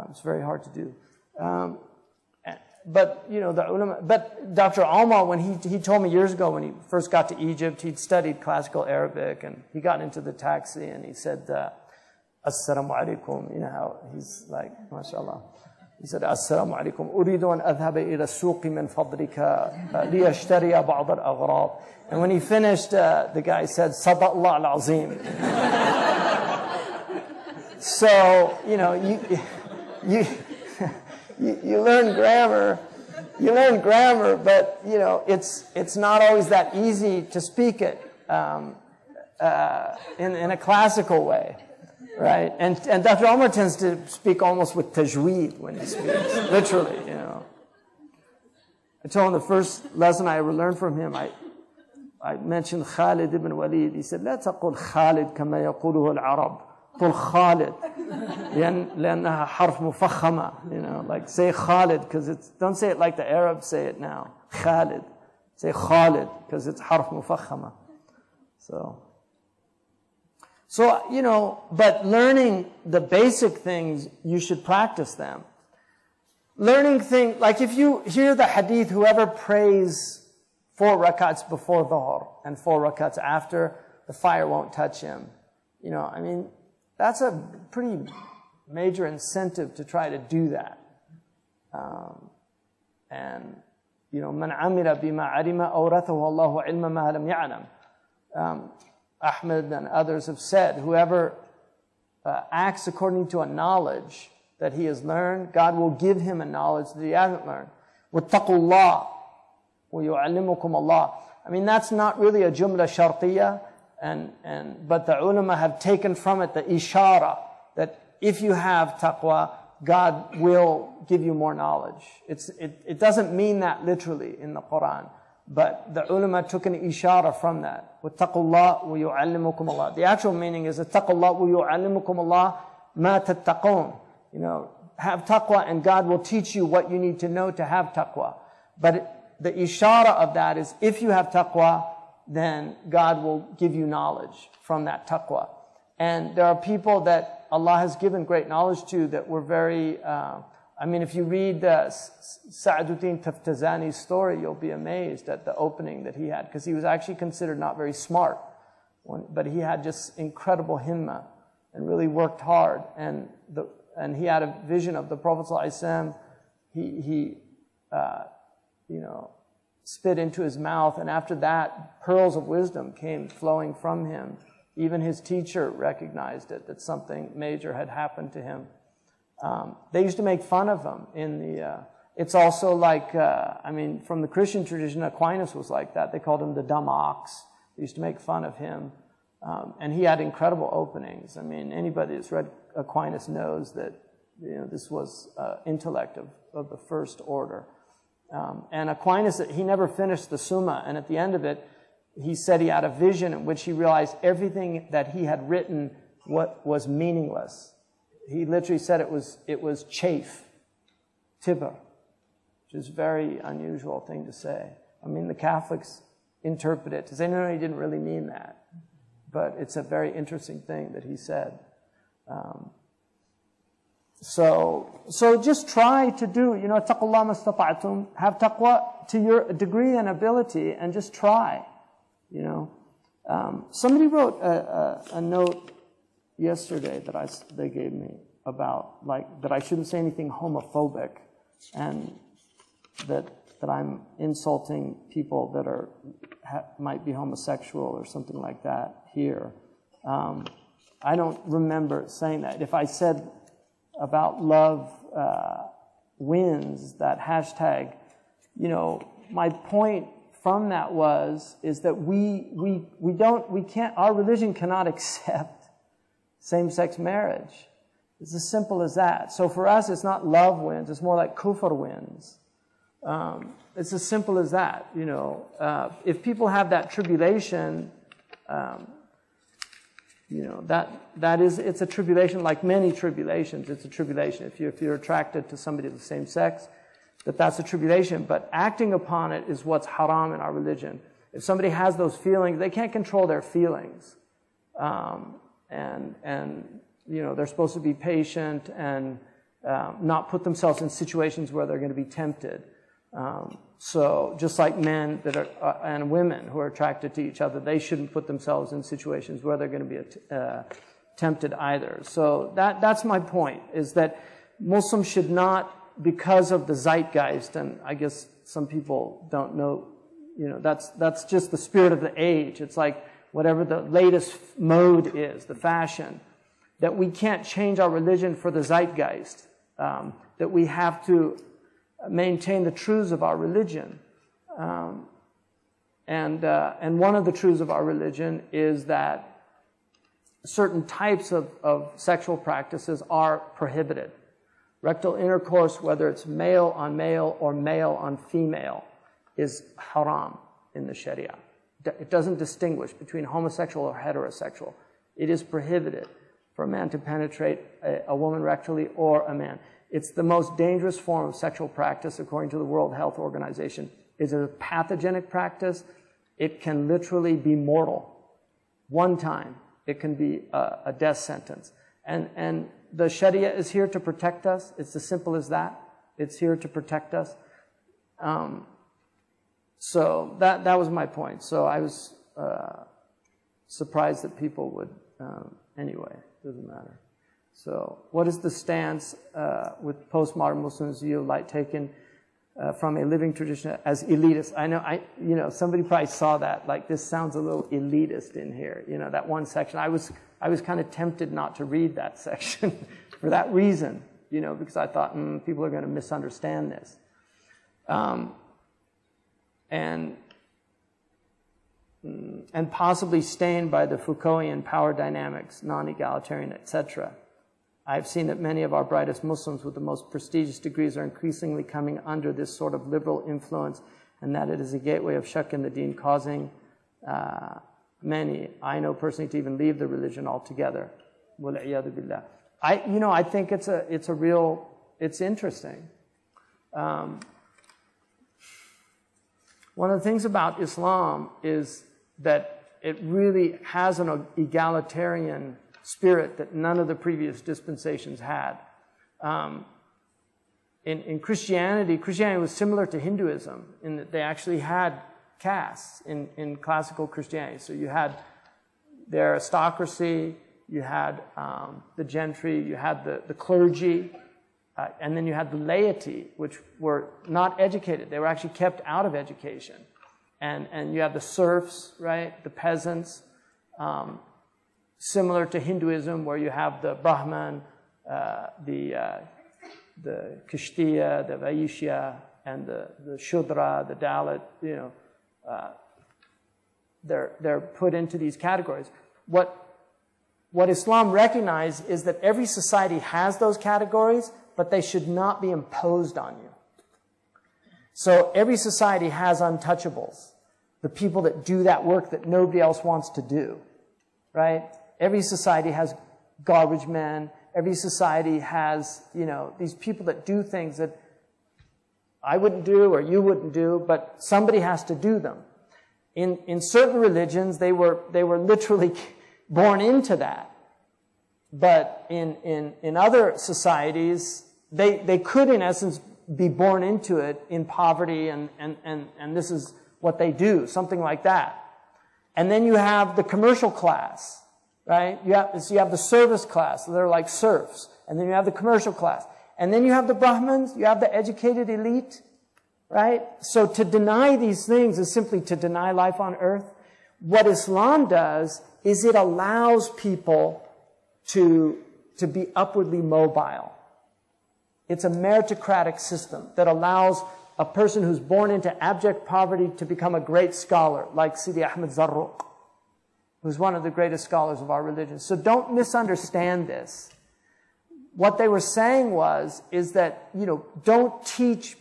It's very hard to do. But the ulama. But Dr. Alma, when he told me years ago when he first got to Egypt, he'd studied classical Arabic, and he got into the taxi and he said, "Assalamu alaikum." You know how he's like, mashallah. He said, "Assalamu alaikum. Uridu an adhhaba ila suqi min fadlika liyashtariya ba'd al-aghrab." And when he finished, the guy said, "Sadaqallah al-azim." So you learn grammar. You learn grammar, but it's not always that easy to speak it in a classical way. right? And Dr. Omar tends to speak almost with tajweed when he speaks, literally, you know. I told him the first lesson I ever learned from him, I mentioned Khalid ibn Walid. He said, لا تقول خالد كما يقوله العرب. قل خالد لأنها حرف مفخمة. You know, like say Khalid because don't say it like the Arabs say it now. Khalid. Say Khalid because it's حرف مفخمة. So, you know, but learning the basic things, you should practice them. Learning things, like if you hear the hadith, whoever prays 4 rakats before dhuhr and 4 rakats after, the fire won't touch him. You know, I mean, that's a pretty major incentive to try to do that. And, you know, man amila bima arima awrathahu Allahu ilma ma lam ya'lam. Ahmed and others have said, whoever acts according to a knowledge that he has learned, God will give him a knowledge that he hasn't learned. وَاتَّقُوا اللَّهِ وَيُعَلِّمُكُمُ اللَّهِ. I mean, that's not really a jumla shartiyah, but the ulama have taken from it the ishara that if you have taqwa, God will give you more knowledge. It doesn't mean that literally in the Quran, but the ulama took an ishara from that. وَاتَّقُوا اللَّهِ وَيُعَلِّمُكُمُ اللَّهِ. The actual meaning is اتَّقُوا اللَّهِ وَيُعَلِّمُكُمُ اللَّهِ مَا تَتَّقُونَ. You know, have taqwa and God will teach you what you need to know to have taqwa. But the ishara of that is if you have taqwa, then God will give you knowledge from that taqwa. And there are people that Allah has given great knowledge to that were very, I mean, if you read Sa'aduddin Taftazani's story, you'll be amazed at the opening that he had, because he was actually considered not very smart, but he had just incredible himma and really worked hard. And he had a vision of the Prophet ﷺ. He you know, spit into his mouth, and after that, pearls of wisdom came flowing from him. Even his teacher recognized it, that something major had happened to him. They used to make fun of him in the, it's also like, I mean, from the Christian tradition, Aquinas was like that. They called him the dumb ox. They used to make fun of him. And he had incredible openings. I mean, anybody that's read Aquinas knows that, you know, this was intellect of the first order. And Aquinas, he never finished the Summa, and at the end of it, he said he had a vision in which he realized everything that he had written was meaningless. He literally said it was chaff, tibber, which is a very unusual thing to say. I mean, the Catholics interpret it to say, no, he didn't really mean that. But it's a very interesting thing that he said. So just try to do, you know, taqullah mastata'tum, have taqwa to your degree and ability, and just try, you know. Somebody wrote a note yesterday that they gave me about, like, that I shouldn't say anything homophobic, and that I'm insulting people that might be homosexual or something like that here. I don't remember saying that. If I said about love wins, that hashtag, you know, my point from that is that our religion cannot accept same-sex marriage. It's as simple as that. So for us, it's not love wins, it's more like kufr wins. It's as simple as that, you know. If people have that tribulation, you know, it's a tribulation like many tribulations. It's a tribulation. If you're attracted to somebody of the same sex, that's a tribulation. But acting upon it is what's haram in our religion. If somebody has those feelings, they can't control their feelings. And you know, they're supposed to be patient and not put themselves in situations where they're going to be tempted. So just like men that are, and women who are attracted to each other, they shouldn't put themselves in situations where they're going to be tempted either. So that's my point, is that Muslims should not, because of the zeitgeist, and I guess some people don't know, you know, that's just the spirit of the age. It's like whatever the latest mode is, the fashion, that we can't change our religion for the zeitgeist, that we have to maintain the truths of our religion. And one of the truths of our religion is that certain types of sexual practices are prohibited. Rectal intercourse, whether it's male on male or male on female, is haram in the Sharia. It doesn't distinguish between homosexual or heterosexual. It is prohibited for a man to penetrate a woman rectally or a man. It's the most dangerous form of sexual practice according to the World Health Organization. It's a pathogenic practice. It can literally be mortal. One time, it can be a death sentence. And the Sharia is here to protect us. It's as simple as that. It's here to protect us. So that was my point. So I was surprised that people would, anyway, doesn't matter. So what is the stance with postmodern Muslims view like taken from a living tradition as elitist? I know, somebody probably saw that, like this sounds a little elitist in here, that one section. I was kind of tempted not to read that section for that reason, because I thought, people are going to misunderstand this. And possibly stained by the Foucaultian power dynamics, non-egalitarian, etc. I've seen that many of our brightest Muslims with the most prestigious degrees are increasingly coming under this sort of liberal influence, and that it is a gateway of shak in the deen, causing many, I know personally, to even leave the religion altogether. Wal-'iyadu billah. I think it's interesting. One of the things about Islam is that it really has an egalitarian spirit that none of the previous dispensations had. In Christianity was similar to Hinduism in that they actually had castes in classical Christianity. So you had the aristocracy, you had the gentry, you had the clergy, and then you had the laity, which were not educated. They were actually kept out of education. And you have the serfs, right, the peasants, similar to Hinduism, where you have the Brahman, the Kashtiya, the Vaishya, and the Shudra, the Dalit, they're put into these categories. What Islam recognizes is that every society has those categories, but they should not be imposed on you. So every society has untouchables, the people that do that work that nobody else wants to do, right? Every society has garbage men. Every society has, these people that do things that I wouldn't do or you wouldn't do, but somebody has to do them. In certain religions, they were literally born into that. But in other societies, they could, in essence, be born into it in poverty, and this is what they do, something like that. And then you have the commercial class, right? You have the service class, so they're like serfs. And then you have the commercial class. And then you have the Brahmins, you have the educated elite, right? So to deny these things is simply to deny life on earth. What Islam does is it allows people to be upwardly mobile. It's a meritocratic system that allows a person who's born into abject poverty to become a great scholar, like Sidi Ahmed Zarruq, who's one of the greatest scholars of our religion. So don't misunderstand this. What they were saying is that, don't teach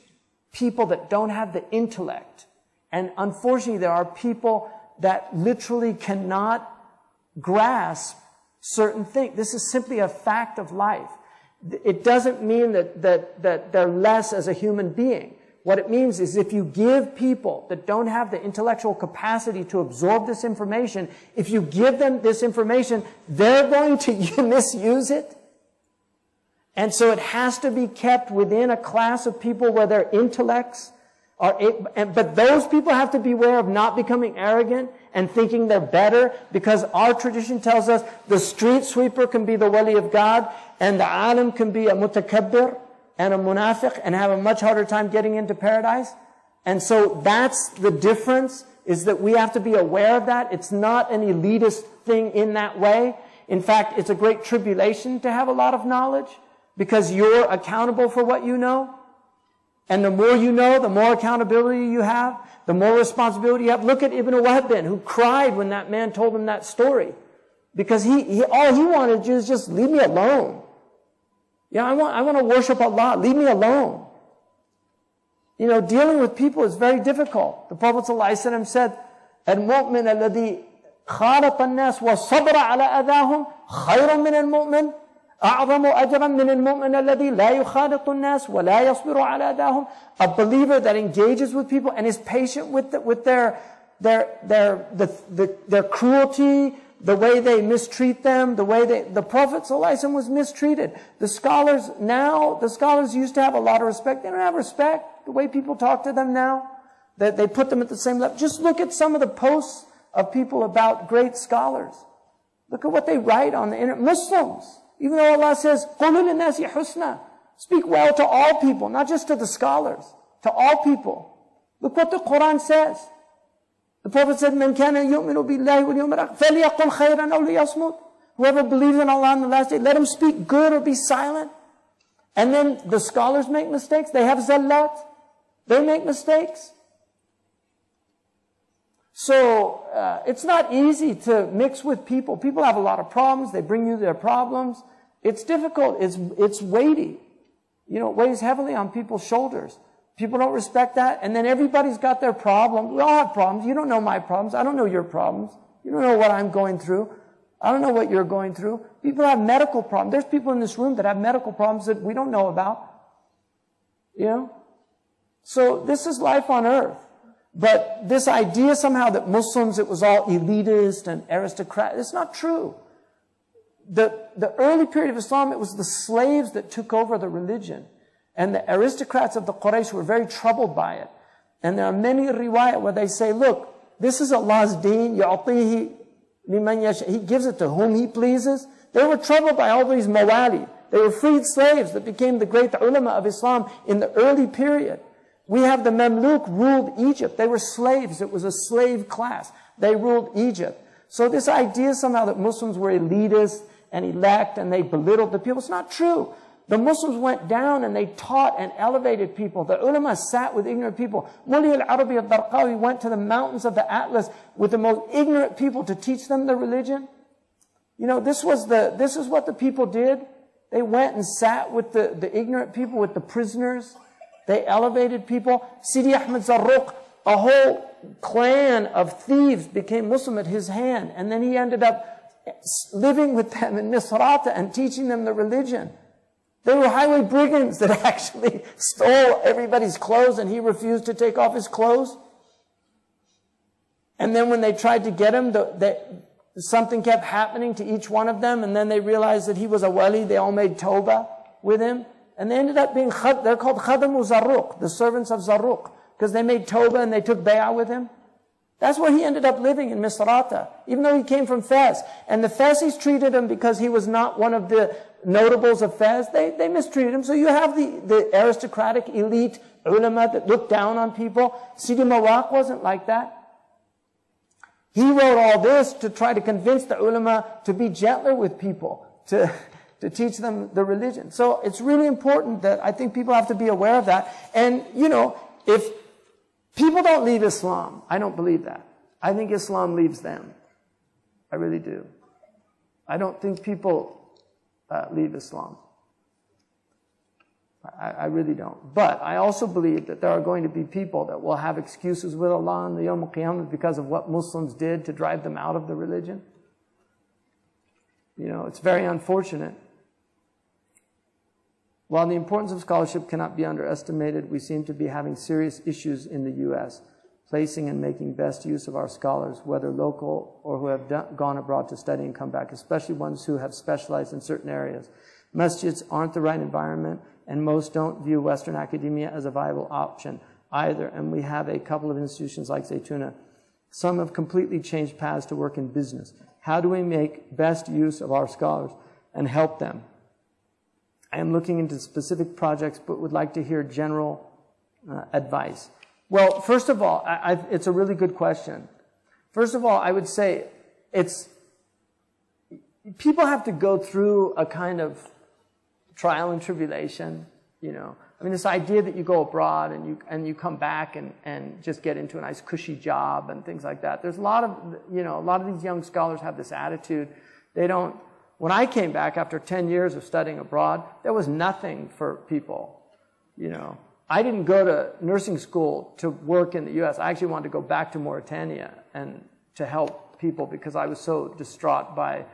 people that don't have the intellect. And unfortunately, there are people that literally cannot grasp certain things. This is simply a fact of life. It doesn't mean that they're less as a human being. What it means is if you give people that don't have the intellectual capacity to absorb this information, if you give them this information, they're going to misuse it. And so it has to be kept within a class of people where their intellects are, but those people have to beware of not becoming arrogant and thinking they're better, because our tradition tells us the street sweeper can be the wali of God, and the alim can be a mutakabbir and a munafiq and have a much harder time getting into paradise. And so that's the difference, is that we have to be aware of that. It's not an elitist thing in that way. In fact, it's a great tribulation to have a lot of knowledge, because you're accountable for what you know. And the more you know, the more accountability you have, the more responsibility you have. Look at Ibn Wahb, who cried when that man told him that story. Because all he wanted to do is just leave me alone. Yeah, I want to worship Allah. Leave me alone. You know, dealing with people is very difficult. The Prophet ﷺ said, "Al-mu'min alladhi خالط الناس وصبر على أذاهم خير من المؤمن أعظم أجرا من المؤمن الذي لا يخالط الناس ولا يصبر على أذاهم." A believer that engages with people and is patient with their cruelty, the way they mistreat them, the Prophet ﷺ was mistreated. The scholars used to have a lot of respect. They don't have respect. The way people talk to them now, that they put them at the same level. Just look at some of the posts of people about great scholars. Look at what they write on the internet. Muslims, even though Allah says, قُلُوا لِلنَّاسِ حُسْنًا, speak well to all people, not just to the scholars, to all people. Look what the Quran says. The Prophet said, "Man kana yu'minu billahi wal yawmil akhir falyaqul khayran aw liyasmut." Whoever believes in Allah on the last day, let him speak good or be silent. And then the scholars make mistakes. They have zallat. They make mistakes. So it's not easy to mix with people. People have a lot of problems. They bring you their problems. It's difficult. It's weighty. You know, it weighs heavily on people's shoulders. People don't respect that. And then everybody's got their problems. We all have problems. You don't know my problems. I don't know your problems. You don't know what I'm going through. I don't know what you're going through. People have medical problems. There's people in this room that have medical problems that we don't know about. You know? So this is life on earth. But this idea somehow that Muslims, it was all elitist and aristocratic, it's not true. The early period of Islam, it was the slaves that took over the religion. And the aristocrats of the Quraysh were very troubled by it. And there are many riwayat where they say, look, this is Allah's deen, يُعْطِيهِ لِمَنْ يَشَاءُ. He gives it to whom He pleases. They were troubled by all these mawali. They were freed slaves that became the great ulama of Islam in the early period. We have the Mamluk ruled Egypt. They were slaves. It was a slave class. They ruled Egypt. So this idea somehow that Muslims were elitist and elect and they belittled the people, it's not true. The Muslims went down and they taught and elevated people. The ulama sat with ignorant people. Muli al-Arabi al-Darqawi went to the mountains of the Atlas with the most ignorant people to teach them the religion. You know, this is what the people did. They went and sat with the ignorant people, with the prisoners. They elevated people. Sidi Ahmed Zarruq, a whole clan of thieves became Muslim at his hand. And then he ended up living with them in Misrata and teaching them the religion. They were highway brigands that actually stole everybody's clothes and he refused to take off his clothes. And then when they tried to get him, something kept happening to each one of them. And then they realized that he was a wali. They all made tawbah with him. And they ended up being, they're called Khadamu Zarruq, the servants of Zarruq, because they made tawbah and they took bay'ah with him. That's where he ended up living in Misrata, even though he came from Fez. And the Fezis treated him because he was not one of the notables of Fez. They mistreated him. So you have the aristocratic elite ulama that looked down on people. Sidi Muwaq wasn't like that. He wrote all this to try to convince the ulama to be gentler with people, to teach them the religion. So it's really important that I think people have to be aware of that. And, you know, if people don't leave Islam, I don't believe that. I think Islam leaves them. I really do. I don't think people leave Islam. I really don't. But I also believe that there are going to be people that will have excuses with Allah on the Yawm al-Qiyamah because of what Muslims did to drive them out of the religion. You know, it's very unfortunate. While the importance of scholarship cannot be underestimated, we seem to be having serious issues in the U.S., placing and making best use of our scholars, whether local or who have gone abroad to study and come back, especially ones who have specialized in certain areas. Masjids aren't the right environment, and most don't view Western academia as a viable option either. And we have a couple of institutions like Zaytuna. Some have completely changed paths to work in business. How do we make best use of our scholars and help them? I am looking into specific projects, but would like to hear general advice. Well, first of all, it's a really good question. First of all, I would say people have to go through a kind of trial and tribulation, you know. I mean, this idea that you go abroad and you come back and just get into a nice cushy job and things like that. There's a lot of these young scholars have this attitude They don't. When I came back after 10 years of studying abroad, there was nothing for people, you know. I didn't go to nursing school to work in the U.S. I actually wanted to go back to Mauritania and to help people because I was so distraught by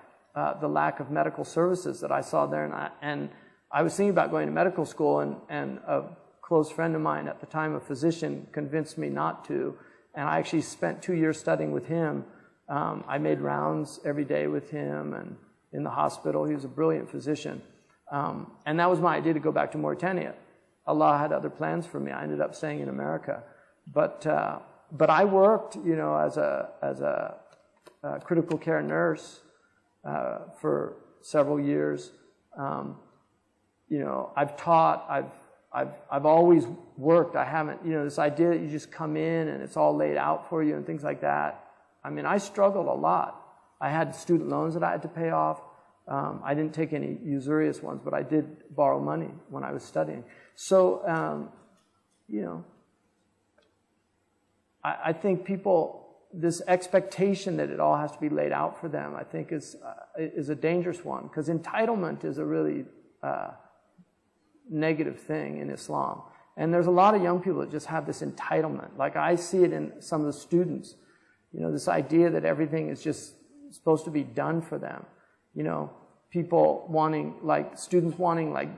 the lack of medical services that I saw there. And I was thinking about going to medical school, and a close friend of mine at the time, a physician, convinced me not to. And I actually spent 2 years studying with him. I made rounds every day with him and in the hospital. He was a brilliant physician. And that was my idea, to go back to Mauritania. Allah had other plans for me. I ended up staying in America. But I worked, you know, as a critical care nurse for several years. You know, I've taught, I've always worked. I haven't, you know, this idea that you just come in and it's all laid out for you and things like that. I mean, I struggled a lot. I had student loans that I had to pay off. I didn't take any usurious ones, but I did borrow money when I was studying. So, you know, I think people, this expectation that it all has to be laid out for them, I think is a dangerous one, because entitlement is a really negative thing in Islam. And there's a lot of young people that just have this entitlement. Like, I see it in some of the students, you know, this idea that everything is just supposed to be done for them. You know, people wanting, like, students wanting, like,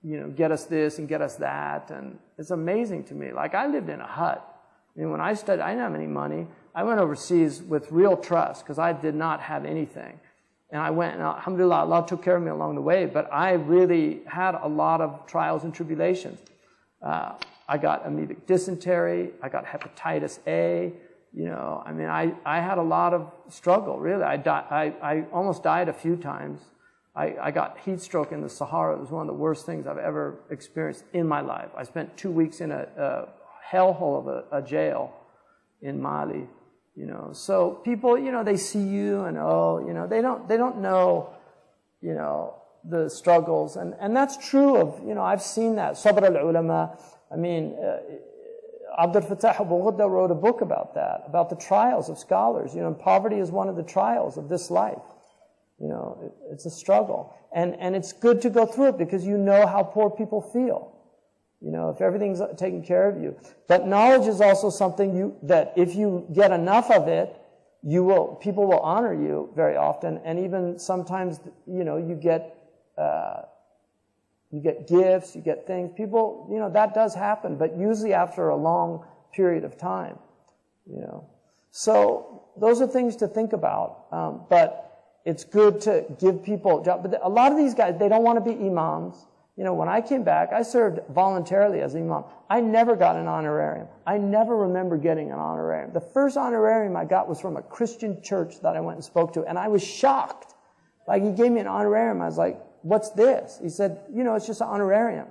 you know, get us this and get us that. And it's amazing to me. Like, I lived in a hut. I mean, when I studied, I didn't have any money. I went overseas with real trust because I did not have anything. And I went, and alhamdulillah, Allah took care of me along the way. But I really had a lot of trials and tribulations. I got amoebic dysentery. I got hepatitis A. You know, I mean, I had a lot of struggle, really. I almost died a few times. I got heat stroke in the Sahara. It was one of the worst things I've ever experienced in my life. I spent 2 weeks in a hellhole of a jail in Mali, you know. So people, you know, they see you and, oh, you know, they don't know, you know, the struggles. And that's true of, you know, I've seen that. Sabr al-ulama, I mean, Abdul Fattah Abu Ghudda wrote a book about that, about the trials of scholars. You know, poverty is one of the trials of this life. You know, it's a struggle. And it's good to go through it because you know how poor people feel. You know, if everything's taken care of you. But knowledge is also something that if you get enough of it, people will honor you very often. And even sometimes, you know, you get gifts, you get things. People, you know, that does happen, but usually after a long period of time, you know. So those are things to think about. But it's good to give people jobs. But a lot of these guys, they don't want to be imams. You know, when I came back, I served voluntarily as imam. I never got an honorarium. I never remember getting an honorarium. The first honorarium I got was from a Christian church that I went and spoke to, and I was shocked. Like, he gave me an honorarium. I was like, what's this? He said, you know, it's just an honorarium.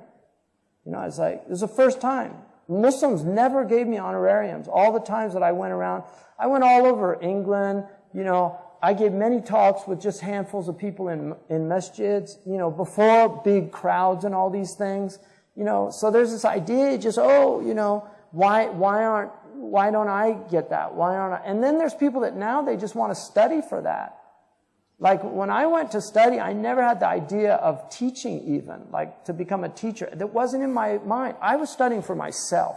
You know, I was like, this is the first time. Muslims never gave me honorariums. All the times that I went around, I went all over England, you know. I gave many talks with just handfuls of people in masjids, you know, before big crowds and all these things, you know. So there's this idea, just, oh, you know, why don't I get that? Why aren't I? And then there's people that now they just want to study for that. Like, when I went to study, I never had the idea of teaching even, like to become a teacher. That wasn't in my mind. I was studying for myself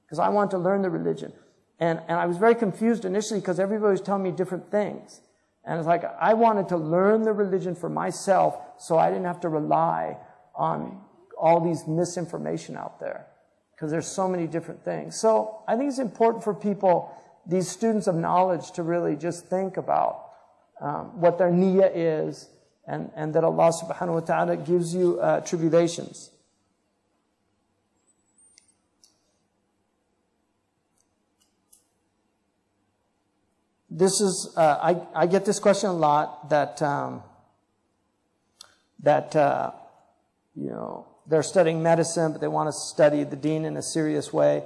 because I wanted to learn the religion. And I was very confused initially because everybody was telling me different things. And it's like, I wanted to learn the religion for myself so I didn't have to rely on all these misinformation out there, because there's so many different things. So I think it's important for people, these students of knowledge, to really just think about what their niyyah is, and that Allah subhanahu wa ta'ala gives you tribulations. This is, I get this question a lot, that, you know, they're studying medicine, but they want to study the deen in a serious way.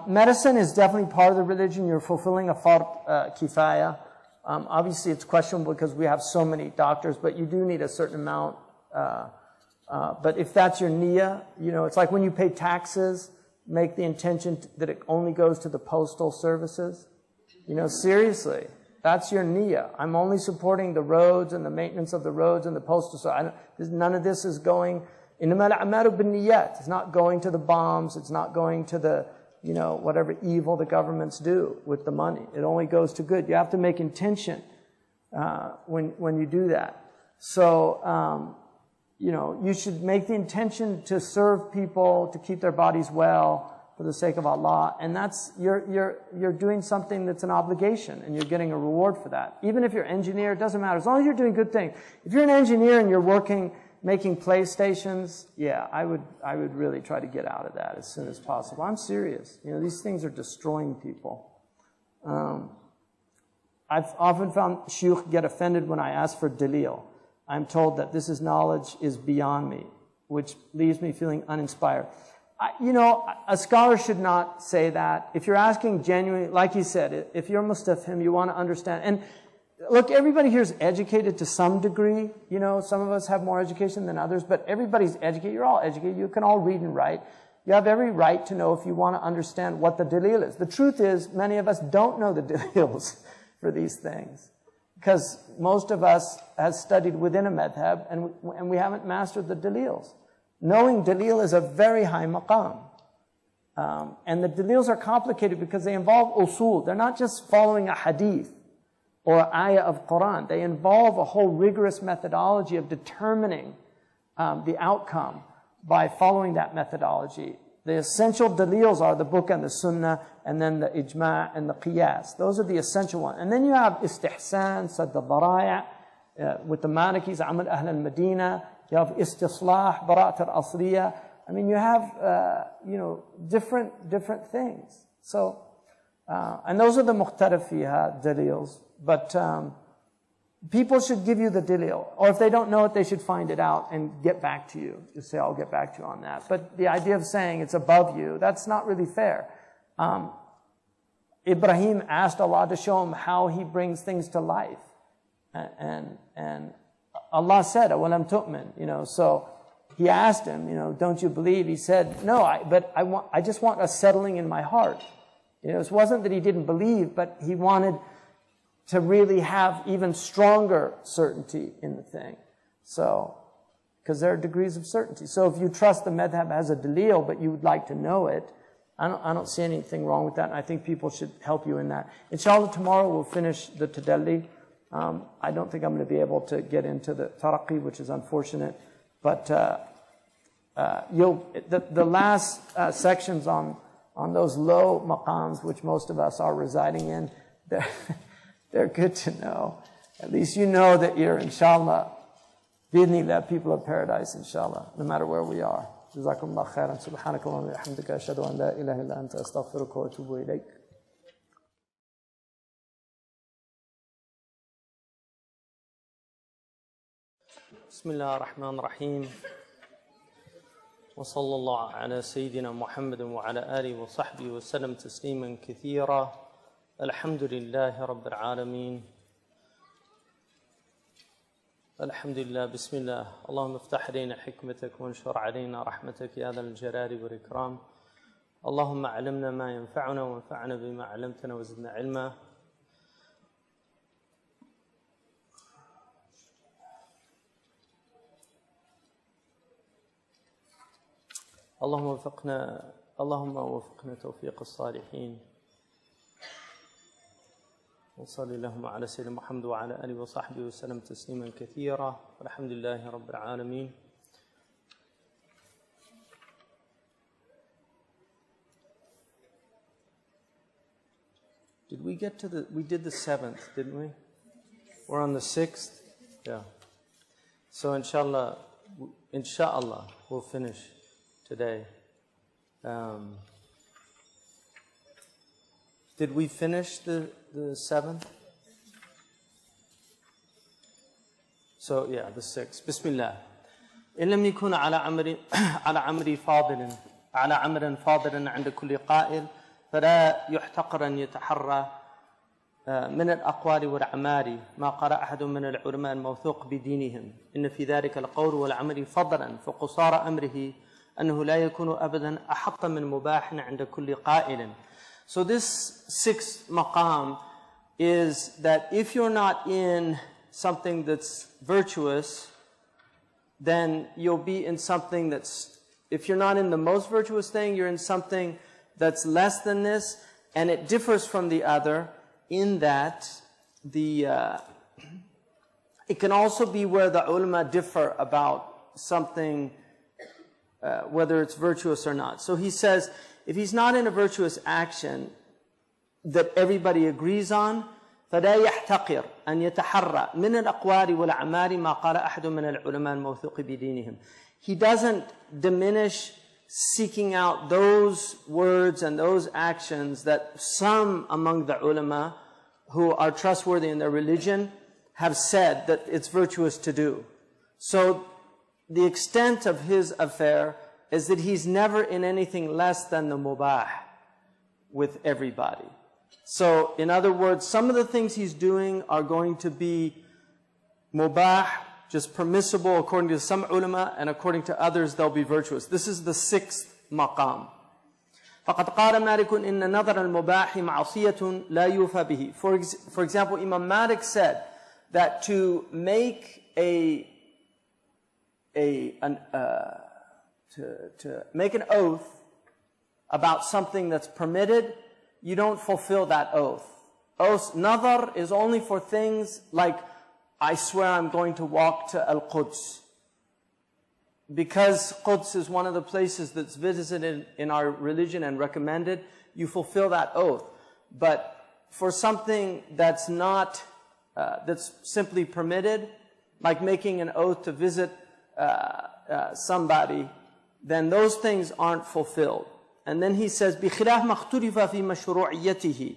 Medicine is definitely part of the religion. You're fulfilling a fard kifaya. Obviously, it's questionable because we have so many doctors, but you do need a certain amount. But if that's your niyyah, you know, it's like when you pay taxes, make the intention that it only goes to the postal services. You know, seriously. That's your niyyah. I'm only supporting the roads and the maintenance of the roads and the postal. So none of this is going. إِنَّمَا الْأَعْمَالُ بِالنِّيَّاتِ. It's not going to the bombs. It's not going to the, whatever evil the governments do with the money. It only goes to good. You have to make intention when you do that. So, you should make the intention to serve people, to keep their bodies well, for the sake of Allah, and that's, you're doing something that's an obligation, and you're getting a reward for that. Even if you're an engineer, it doesn't matter, as long as you're doing good things. If you're an engineer and you're working, making PlayStations, yeah, I would really try to get out of that as soon as possible. I'm serious. These things are destroying people. I've often found shuyukh get offended when I ask for dalil. I'm told that this knowledge is beyond me, which leaves me feeling uninspired. A scholar should not say that. If you're asking genuinely, like you said, if you're mustafhim, you want to understand. And look, everybody here is educated to some degree. Some of us have more education than others, but everybody's educated. You're all educated. You can all read and write. You have every right to know if you want to understand what the dalil is. The truth is, many of us don't know the dalils for these things, because most of us have studied within a madhab, and we haven't mastered the dalils. Knowing dalil is a very high maqam. And the dalils are complicated because they involve usul. They're not just following a hadith or an ayah of Quran. They involve a whole rigorous methodology of determining the outcome by following that methodology. The essential dalils are the book and the sunnah, and then the ijma' and the qiyas. Those are the essential ones. And then you have istihsan, sadd al-dharaya, with the Malikis, amal ahl al-Madina. You have istislah, bara'at al-asliya. I mean, you have, different things. So, and those are the mukhtalif fiha dalils. But people should give you the dalil. Or if they don't know it, they should find it out and get back to you. Just say, I'll get back to you on that. But the idea of saying it's above you, that's not really fair. Ibrahim asked Allah to show him how He brings things to life. And Allah said, "Awalam tu'min," so He asked him, don't you believe? He said, no, but I just want a settling in my heart. It wasn't that he didn't believe, but he wanted to really have even stronger certainty in the thing. So, because there are degrees of certainty. So if you trust the madhab has a dalil, but you would like to know it, I don't see anything wrong with that, and I think people should help you in that. Inshallah, tomorrow we'll finish the tadalli. I don't think I'm going to be able to get into the taraqi, which is unfortunate. But the last sections on those low maqams, which most of us are residing in, they're good to know. At least you know that you're, inshallah, bi'idhnillah, people of paradise, inshallah, no matter where we are. Jazakumullah khairan. Subhanakallahumma wa bihamdika, ashhadu an la ilaha illa anta, astaghfiruka wa atubu ilayk. بسم الله الرحمن الرحيم وصلى الله على سيدنا محمد وعلى آله وصحبه وسلم تسليما كثيرا. الحمد لله رب العالمين. الحمد لله. بسم الله. اللهم افتح علينا حكمتك وانشر علينا رحمتك يا ذا الجلال والإكرام. اللهم علمنا ما ينفعنا وانفعنا بما علمتنا وزدنا علما. اللهم وفقنا توفيق الصالحين. وصلى اللهم على سيدنا محمد وعلى آله وصحبه وسلم تسليما كثيرا. والحمد لله رب العالمين. Did we get to we did the 7th, didn't we? We're on the 6th? Yeah. So inshallah, we'll finish today. Did we finish the 7th? So yeah, the 6th. Bismillah. إن لم يكن على أمر فاضل عند كل قائل فلا يحتقر أن يتحرى من الأقوال والأعمال ما قال أحد من العلماء الموثوق بدينهم إن في ذلك القول والعمل فضلا فقصار أمره أنه لا يكون أبدا أحط من مباح عند كل قائل. So this 6th maqam is that if you're not in something that's virtuous, then you'll be in something that's, if you're not in the most virtuous thing, you're in something that's less than this, and it differs from the other in that it can also be where the ulama differ about something, whether it's virtuous or not. So he says, if he's not in a virtuous action that everybody agrees on, فَلَا يَحْتَقِرْ أَنْ يَتَحَرَّى مِنَ الْأَقْوَالِ وَالْأَعْمَالِ مَا قَالَ أَحَدٌ مِنَ الْعُلَمَاءِ الْمَوْثُوقِ بِدِينِهِمْ. He doesn't diminish seeking out those words and those actions that some among the ulama who are trustworthy in their religion have said that it's virtuous to do. So the extent of his affair is that he's never in anything less than the mubah with everybody. So in other words, some of the things he's doing are going to be mubah, just permissible according to some ulama, and according to others they'll be virtuous. This is the sixth maqam. فَقَدْ قَالَ مَالِكٌ إِنَّ نَظَرَ الْمُبَاحِ مَعْصِيَةٌ لَا يُوفَى بِهِ. For example, Imam Malik said that to make to make an oath about something that's permitted, you don't fulfill that oath. Nadar is only for things like, I swear I'm going to walk to Al-Quds. Because Quds is one of the places that's visited in our religion and recommended, you fulfill that oath. But for something that's not, that's simply permitted, like making an oath to visit somebody, then those things aren't fulfilled. And then he says, بِخِلَافْ مَا اخْتُلِفَ فِي مَشْرُوعِيَّتِهِ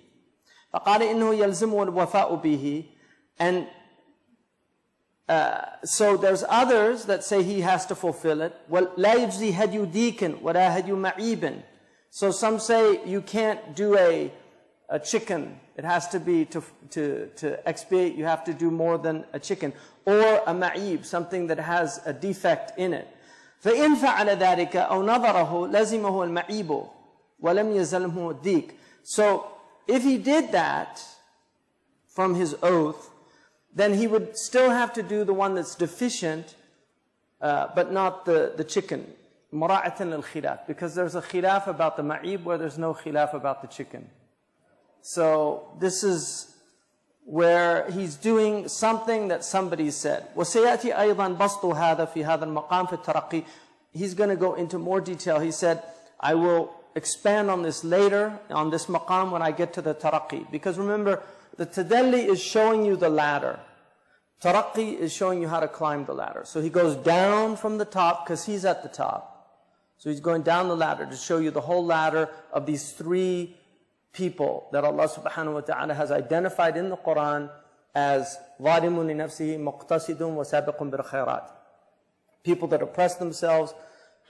فَقَالَ إِنَّهُ يَلْزِمُ الْوَفَاءُ بِهِ. And so there's others that say he has to fulfill it. وَلَا يُجْزِي هَدْيُ دِيكٍ وَلَا هَدْيُ مَعِيبٍ. So some say you can't do a chicken. It has to be to expiate, you have to do more than a chicken. Or a ma'ib, something that has a defect in it. فَإِنْ فَعَلَ ذَلِكَ أَوْ نَظَرَهُ لَزِمَهُ الْمَعِيبُ وَلَمْ يَزَلْهُ الدِّيكُ. So if he did that from his oath, then he would still have to do the one that's deficient, but not the chicken. مُرَاعَةً لِلْخِلَافِ. Because there's a khilaf about the ma'ib where there's no khilaf about the chicken. So this is where he's doing something that somebody said. وَسَيَأْتِي أَيْضًا بَسْطُ هَذَا فِي هَذَا الْمَقَامِ فِي التَّرَقِّي. He's going to go into more detail. He said, I will expand on this later, on this maqam when I get to the taraqi. Because remember, the tadalli is showing you the ladder. Taraqi is showing you how to climb the ladder. So he goes down from the top because he's at the top. So he's going down the ladder to show you the whole ladder of these three people that Allah subhanahu wa ta'ala has identified in the Quran as ظَالِمٌ لِنَفْسِهِ مُقْتَصِدٌ وَسَابِقٌ بِالْخَيْرَاتِ. People that oppress themselves,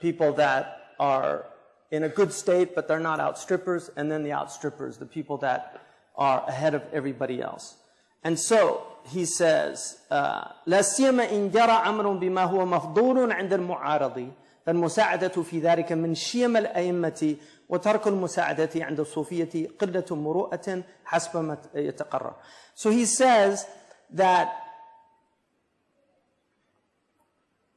people that are in a good state but they're not outstrippers, and then the outstrippers, the people that are ahead of everybody else. And so he says, لَا سِيَمَ إِنْ جَرَى أَمْرٌ بِمَا هُوَ مَفْضُولٌ عِنْدَ الْمُعَارَضِ فالمساعدة في ذلك من شيم الأئمة وترك المساعدة عند الصوفية قلة مروءة حسب ما يتقرر. So he says that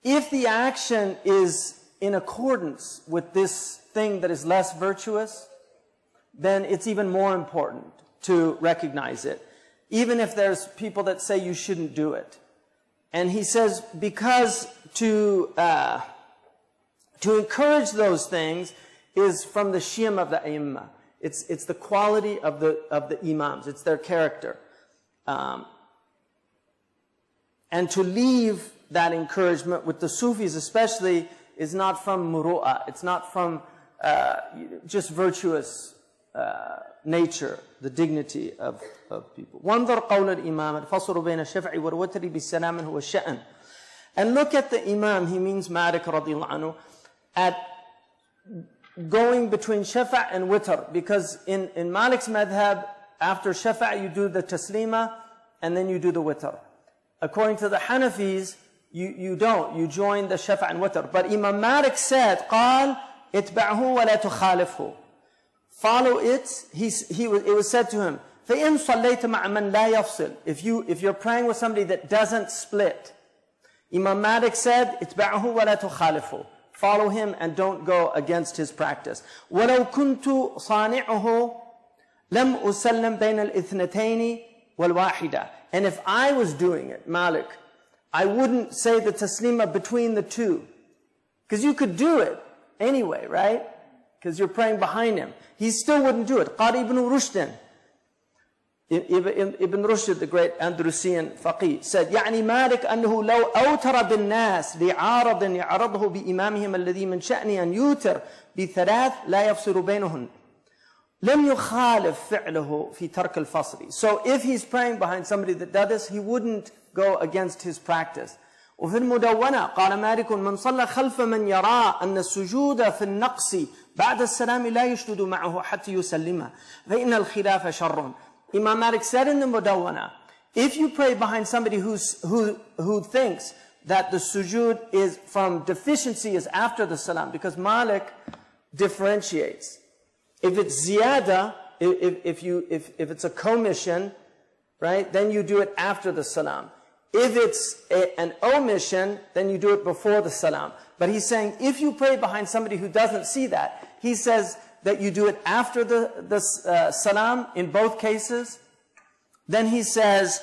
if the action is in accordance with this thing that is less virtuous, then it's even more important to recognize it, even if there's people that say you shouldn't do it. And he says because to encourage those things is from the shiyam of the a'immah. It's the quality of the imams. It's their character. And to leave that encouragement with the Sufis especially is not from muru'ah. It's not from just virtuous nature, the dignity of people. وَانظُرْ قَوْلَ الْإِمَامِ الْفَصْلُ بَيْنَ الشَّفْعِ وَالْوَتْرِ بِالسَّلَامٍ هُوَ الشَّأْنِ. And look at the imam, he means Malik radiallahu anhu, at going between shafa' and witr, because in Malik's madhab, after shafa' you do the taslima and then you do the witr. According to the Hanafis, you don't, you join the shafa' and witr. But Imam Malik said, قال اتبعه ولا تخالفه. Follow it. It was said to him, فَإِن صَلَّيْتَ مَعَ مَنْ لَا يَفْصِلْ. If you're praying with somebody that doesn't split. Imam Malik said, اتبعه ولا تخالفه. Follow him and don't go against his practice. وَلَوْ كُنْتُ صَانِعُهُ لَمْ أُسَلِّمْ بَيْنَ الْإِثْنَتَيْنِ وَالْوَاحِدَةِ. And if I was doing it, Malik, I wouldn't say the taslima between the two. Because you could do it anyway, right? Because you're praying behind him. He still wouldn't do it. Qari ibn Rushd, Ibn Rushd, the great Andalusian faqih, said, يعني مالك أنه لو أوتر بالناس لعارض يعرضه بإمامهم الذي من شأن أن يوتر بثلاث لا يفصل بينهن لم يخالف فعله في ترك الفصل. So if he's praying behind somebody that does this, he wouldn't go against his practice. وفي المدونة قال مالك من صلى خلف من يرى أن السجود في النقص بعد السلام لا يشدد معه حتى يسلمه فإن الخلاف شر. Imam Malik said in the Mudawwana, if you pray behind somebody who thinks that the sujood is from deficiency is after the salam, because Malik differentiates. If it's ziyada, if it's a commission, right, then you do it after the salam. If it's an omission, then you do it before the salam. But he's saying, if you pray behind somebody who doesn't see that, he says that you do it after the salam in both cases. Then he says,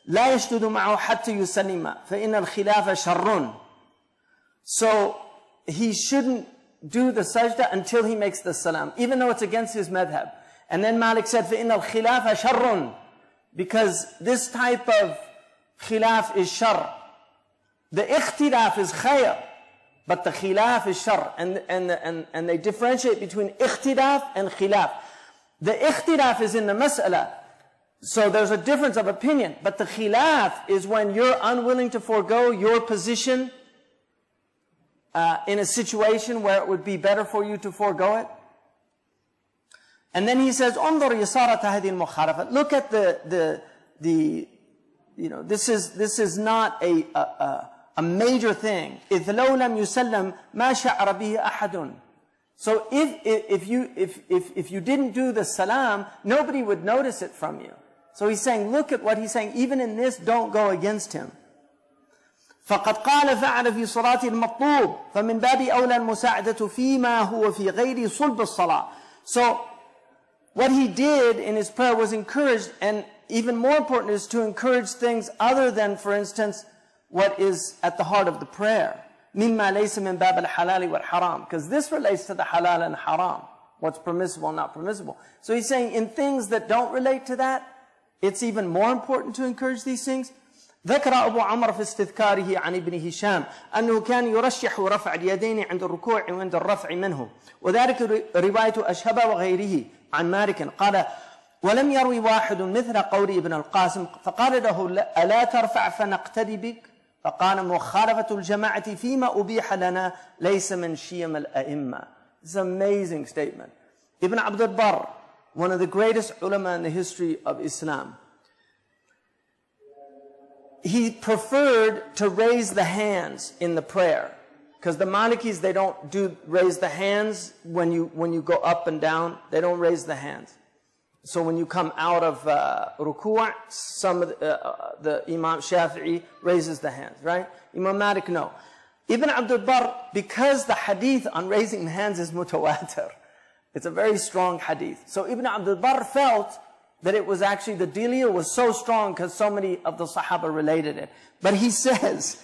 لا يشدد معه حتى يسلم فإن الخلاف شر. So he shouldn't do the sajda until he makes the salam, even though it's against his madhab. And then Malik said, فإن الخلاف شر, because this type of khilaf is shar. The ikhtilaf is khayr, but the khilaf is shar. And they differentiate between ikhtilaf and khilaf. The ikhtilaf is in the mas'ala, so there's a difference of opinion. But the khilaf is when you're unwilling to forego your position in a situation where it would be better for you to forego it. And then he says, انظر يسارة هذه المخالفة. Look at the you know, this is not a major thing. إذ لو لم يسلم ما شعر به أحد. So if you didn't do the salam, nobody would notice it from you. So he's saying, look at what he's saying. Even in this, don't go against him. فقد قال فعل في صلاة المطلوب فمن باب أولى المساعدة فيما هو في غير صلب الصلاة. So what he did in his prayer was encouraged, and even more important is to encourage things other than, for instance, what is at the heart of the prayer. مما ليس من باب الحلال والحرام, because this relates to the halal and haram, what's permissible and not permissible. So he's saying in things that don't relate to that, it's even more important to encourage these things. ذكر أبو عمر في استذكاره عن ابن هشام أنه كان يرشح رفع اليدين عند الركوع وعند الرفع منه، وذلك رواية أشهب وغيره عن مالك قال ولم يروي واحد مثل قول ابن القاسم فقال له ألا ترفع فنقتدي بك؟ فقال مخالفة الجماعة فيما أبيح لنا ليس من شيم الأئمة. It's an amazing statement. Ibn Abd al-Barr, one of the greatest ulama in the history of Islam, he preferred to raise the hands in the prayer, because the Malikis, they don't raise the hands when you go up and down. They don't raise the hands. So when you come out of ruku', some of the Imam Shafi'i raises the hands, right? Imam Malik, no. Ibn Abd al-Barr, because the hadith on raising the hands is mutawatir, it's a very strong hadith. So Ibn Abd al-Barr felt that it was actually, the dalil was so strong because so many of the Sahaba related it. But he says,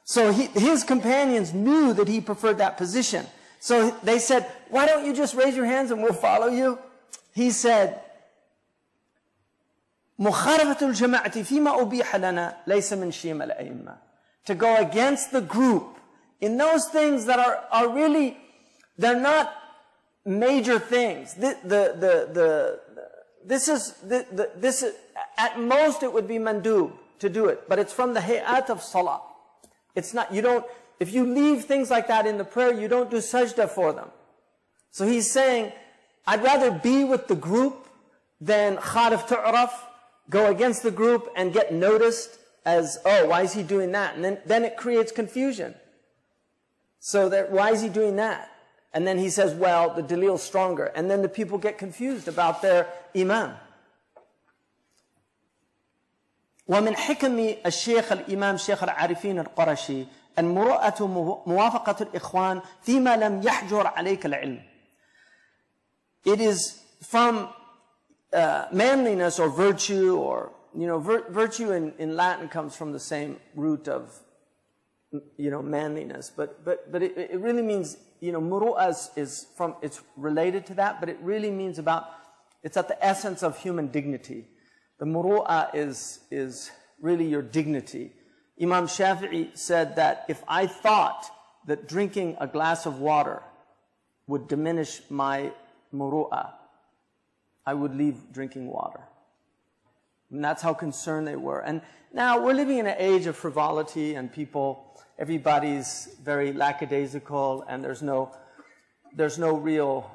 so his companions knew that he preferred that position. So they said, why don't you just raise your hands and we'll follow you? He said, مخالفة الجماعة فيما أبيح لنا ليس من شيم الأئمة. To go against the group in those things that are really, they're not major things. This is at most it would be mandub to do it, but it's from the hayat of salah. It's not, if you leave things like that in the prayer, you don't do sajda for them. So he's saying, I'd rather be with the group than khalif tu'raf, go against the group and get noticed as, oh, why is he doing that? And then it creates confusion. So that, why is he doing that? And then he says, well, the dalil's stronger. And then the people get confused about their imam. ومن حكم الشيخ الإمام شيخ العارفين القرشي المروءة موافقة الإخوان فيما لم يحجر عليك العلم. It is from manliness or virtue, or virtue in Latin comes from the same root of manliness, but it really means muru'ah is from, it's related to that, but it really means it's at the essence of human dignity. The muru'ah is really your dignity. Imam Shafi'i said that if I thought that drinking a glass of water would diminish my muru'ah, I would leave drinking water. And that's how concerned they were. And now we're living in an age of frivolity, and everybody's very lackadaisical, and there's no real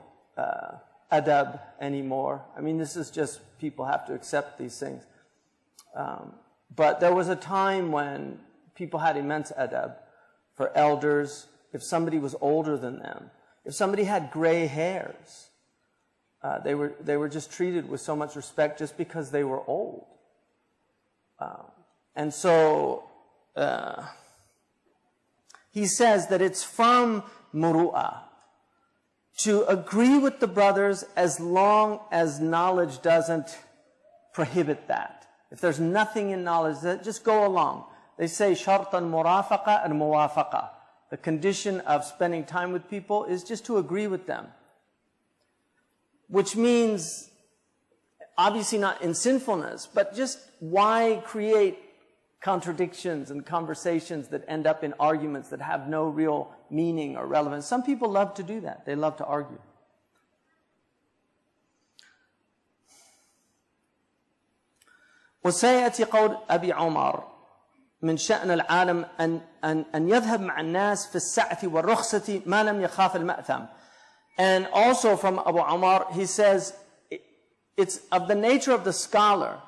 adab anymore. I mean, this is just, people have to accept these things. But there was a time when people had immense adab for elders. If somebody was older than them, if somebody had gray hairs, they were just treated with so much respect just because they were old. And so he says that it's from muru'ah to agree with the brothers as long as knowledge doesn't prohibit that. If there's nothing in knowledge, just go along. They say shart al-murafaqa and muwafaqa. The condition of spending time with people is just to agree with them. Which means, obviously not in sinfulness, but just why create contradictions and conversations that end up in arguments that have no real meaning or relevance? Some people love to do that. They love to argue. وسيأتي قول أبي عمر من شأن العالم أن يذهب مع الناس في السعة والرخصة ما لم يخاف المأثم. And also from Abu Umar, he says, it's of the nature of the scholar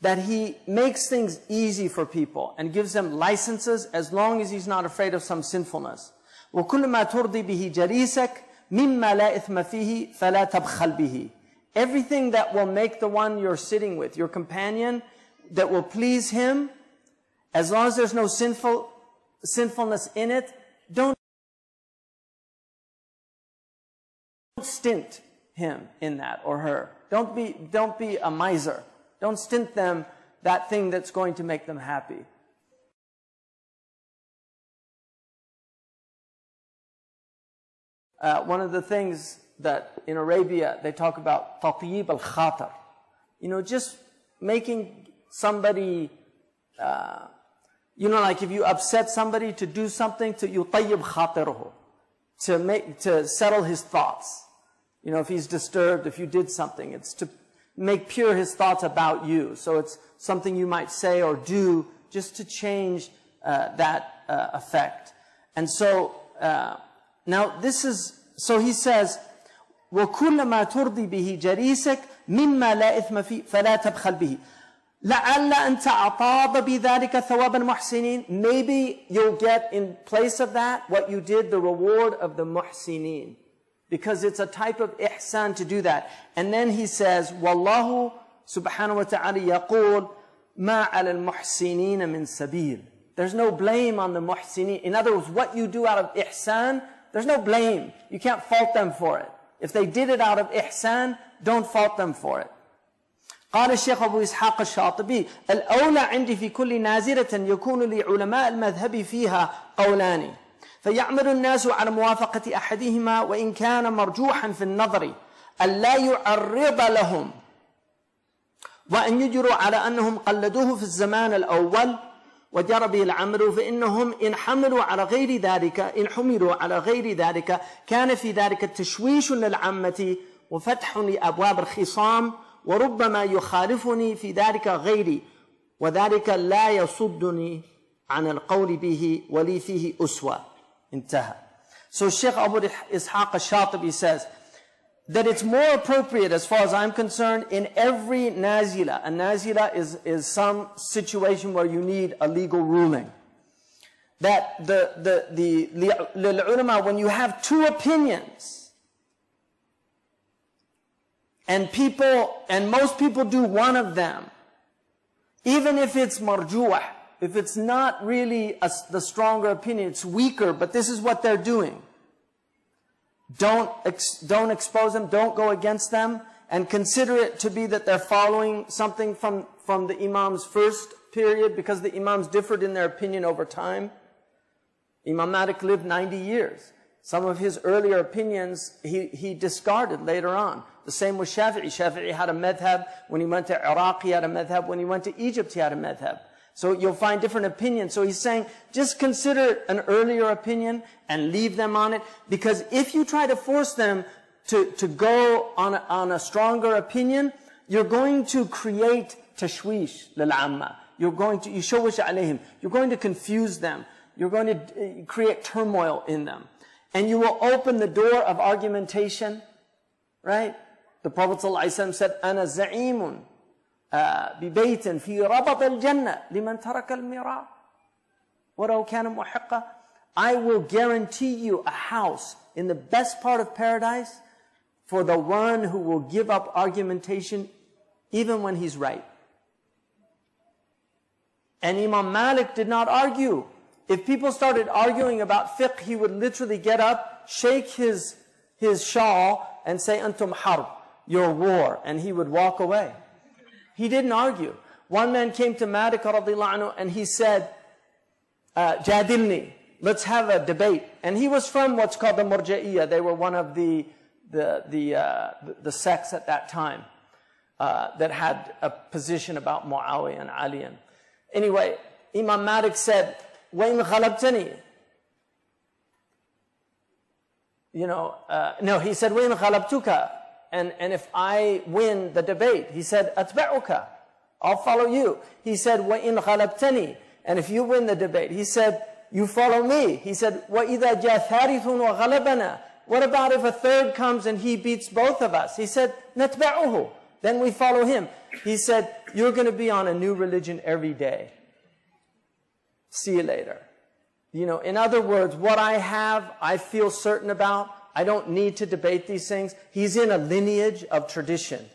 that he makes things easy for people and gives them licenses as long as he's not afraid of some sinfulness. وَكُلُّ مَا تُرْضِي بِهِ جَرِيسَكَ مِمَّا لَا إِثْمَ فِيهِ فَلَا تَبْخَلْ بِهِ. Everything that will make the one you're sitting with, your companion, that will please him, as long as there's no sinfulness in it, don't stint him in that, or her. Don't be a miser. Don't stint them that thing that's going to make them happy. One of the things that in Arabia they talk about tatyib al-khatar. Just making somebody, like if you upset somebody, to do something to yutayyib khatiruhu, to settle his thoughts. If he's disturbed, if you did something, it's to make pure his thoughts about you. So it's something you might say or do just to change that effect. And so now this is, so he says, وَكُلَّ مَا تُرْضِي بِهِ جَرِيسَكَ مِمَّا لَا إِثْمَ فِيهِ فَلَا تَبْخَلْ بِهِ لَعَلَّ أَن تَعْطَابَ بِذَلِكَ ثَوَابًا مُحْسِنِينَ. Maybe you'll get in place of that what you did, the reward of the muhsinin. Because it's a type of ihsan to do that. And then he says, وَاللَّهُ سُبْحَانَهُ وَتَعَالَى يَقُولُ مَا عَلَى الْمُحْسِنِينَ مِنْ سَبِيلٍ. There's no blame on the muhsinin. In other words, what you do out of ihsan, there's no blame. You can't fault them for it. If they did it out of ihsan, don't fault them for it. قال الشيخ أبو إسحاق الشاطبي الأولى عندي في كل نازلة يكون لعلماء المذهب فيها قولان فيعمل الناس على موافقة أحدهما وإن كان مرجوحا في النظر أن لا يعرض لهم وأن يجروا على أنهم قلدوه في الزمان الأول وجرى به العمل فإنهم إن حملوا على غير ذلك كان في ذلك تشويش للعامة وفتح لأبواب الخصام وربما يخالفني في ذلك غيري وذلك لا يصدني عن القول به ولي فيه أسوة. انتهى. So Shaykh Abu Ishaq al-Shatibi says that it's more appropriate, as far as I'm concerned, in every nazila. A nazila is some situation where you need a legal ruling. That the ulama, when you have two opinions, and most people do one of them, Even if it's marjuh, if it's not really the stronger opinion, it's weaker, but this is what they're doing. Don't expose them, don't go against them, and consider it to be that they're following something from the Imam's first period, because the Imams differed in their opinion over time. Imam Malik lived 90 years. Some of his earlier opinions he discarded later on. The same with Shafi'i. Shafi'i had a madhab when he went to Iraq, he had a madhab when he went to Egypt, he had a madhab. So you'll find different opinions. So he's saying, just consider an earlier opinion and leave them on it. Because if you try to force them to go on a stronger opinion, you're going to create tashwish lil-amma. You're going to, yushawish alayhim. You're going to confuse them. You're going to create turmoil in them. And you will open the door of argumentation, right? The Prophet ﷺ said, أَنَا زَعِيمٌ بِبَيْتٍ فِي رَبَطِ الْجَنَّةِ لِمَنْ تَرَكَ الْمِرَاءِ وَلَوْ كَانَ مُحِقًّا. I will guarantee you a house in the best part of paradise for the one who will give up argumentation even when he's right. And Imam Malik did not argue. If people started arguing about fiqh, he would literally get up, shake his shawl, and say, Antum harb, your war, and he would walk away. He didn't argue. One man came to Malik radiyallahu anhu, and he said, Jadilni, let's have a debate. And he was from what's called the Murja'iyah. They were one of the sects at that time that had a position about Muawiyah and Ali. Anyway, Imam Malik said, وَإِنْ غَلَبْتَنِي, no, he said, وَإِنْ غَلَبْتُكَ, and if I win the debate, he said, أَتْبَعُكَ, I'll follow you. He said, وَإِنْ غَلَبْتَنِي, and if you win the debate, he said, you follow me. He said, وَإِذَا جَاءَ ثَالِثٌ وَغَلَبَنَا, what about if a third comes and he beats both of us? He said, نَتْبَعُهُ, then we follow him. He said, you're going to be on a new religion every day. See you later. In other words, what I have, I feel certain about. I don't need to debate these things. He's in a lineage of tradition.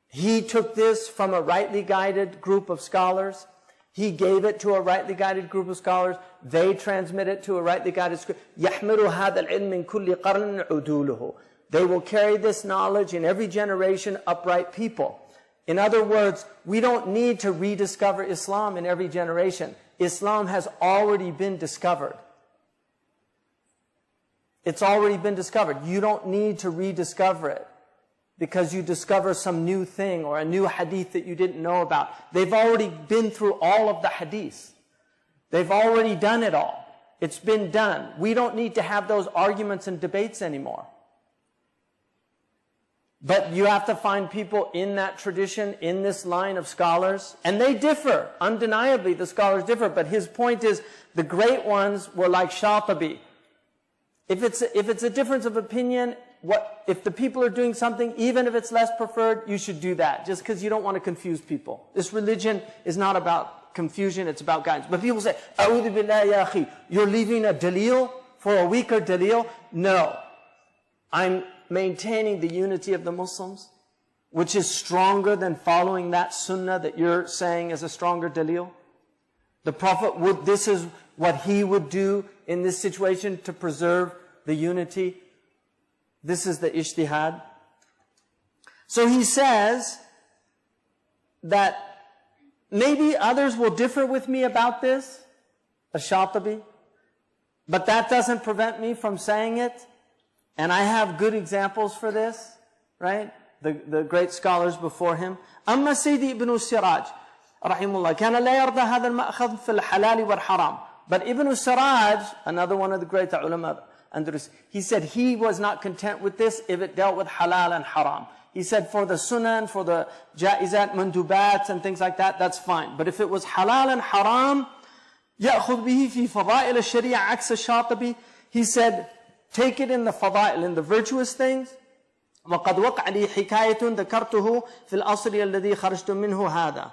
He took this from a rightly guided group of scholars. He gave it to a rightly guided group of scholars. They transmit it to a rightly guided school. يَحْمِلُ هَذَا الْعِلْمِ مِنْ كُلِّ قَرْنٍ عُدُولُهُ. They will carry this knowledge in every generation, upright people. In other words, we don't need to rediscover Islam in every generation. Islam has already been discovered. It's already been discovered. You don't need to rediscover it because you discover some new thing or a new hadith that you didn't know about. They've already been through all of the hadiths. They've already done it all. It's been done. We don't need to have those arguments and debates anymore. But you have to find people in that tradition, in this line of scholars, and they differ. Undeniably, the scholars differ, but his point is the great ones were like Shatibi. If it's a difference of opinion, if the people are doing something, even if it's less preferred, you should do that, just because you don't want to confuse people. This religion is not about confusion, it's about guidance. But people say, A'udhu billahi ya akhi, you're leaving a dalil for a weaker dalil? No. I'm maintaining the unity of the Muslims, which is stronger than following that sunnah that you're saying is a stronger dalil. The Prophet this is what he would do in this situation to preserve the unity. This is the ijtihad. So he says that maybe others will differ with me about this, Ash-Shatibi, but that doesn't prevent me from saying it. And I have good examples for this, right? The great scholars before him. أما سيدي ابن السراج رحمه الله كان لا يرضى هذا المأخذ في الحلال والحرام. But Ibn Siraj, another one of the great ulama, he said he was not content with this if it dealt with halal and haram. He said for the sunan, for the jaizat, mandubat and things like that, that's fine. But if it was halal and haram, يأخذ به في فضائل الشريعة عكس الشاطبي. He said, take it in the fada'il, in the virtuous things. وَقَدْ وَقْعَ لِي حِكَايَةٌ ذَكَرْتُهُ فِي الْأَصْلِ الَّذِي خَرَجْتُ مِنْهُ هَذَا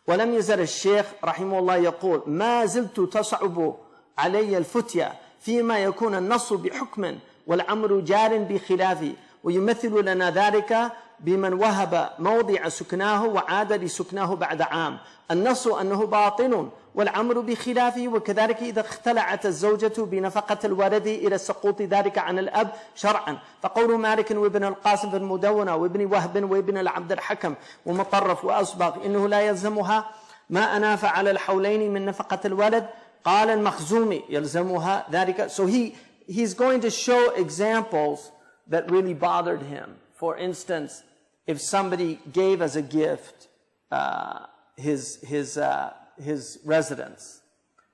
ولم يزل الشيخ رحمه الله يقول ما زلت تصعب علي الفتية فيما يكون النص بحكم والأمر جار بخلافه ويمثل لنا ذلك بمن وهب موضع سكناه وعاد لسكناه بعد عام. النص أنه باطل والأمر بخلافه. وكذلك إذا اختلعت الزوجة بنفقة الولد إلى سقوط ذلك عن الأب شرعا، فقول مالك وابن القاسم في المدونة وابن وهب وابن العبد الحكم ومطرف وأصبغ إنه لا يلزمها ما أناف على الحولين من نفقة الولد. قال المخزومي يلزمها ذلك. So he's going to show examples that really bothered him. For instance, if somebody gave as a gift his residence,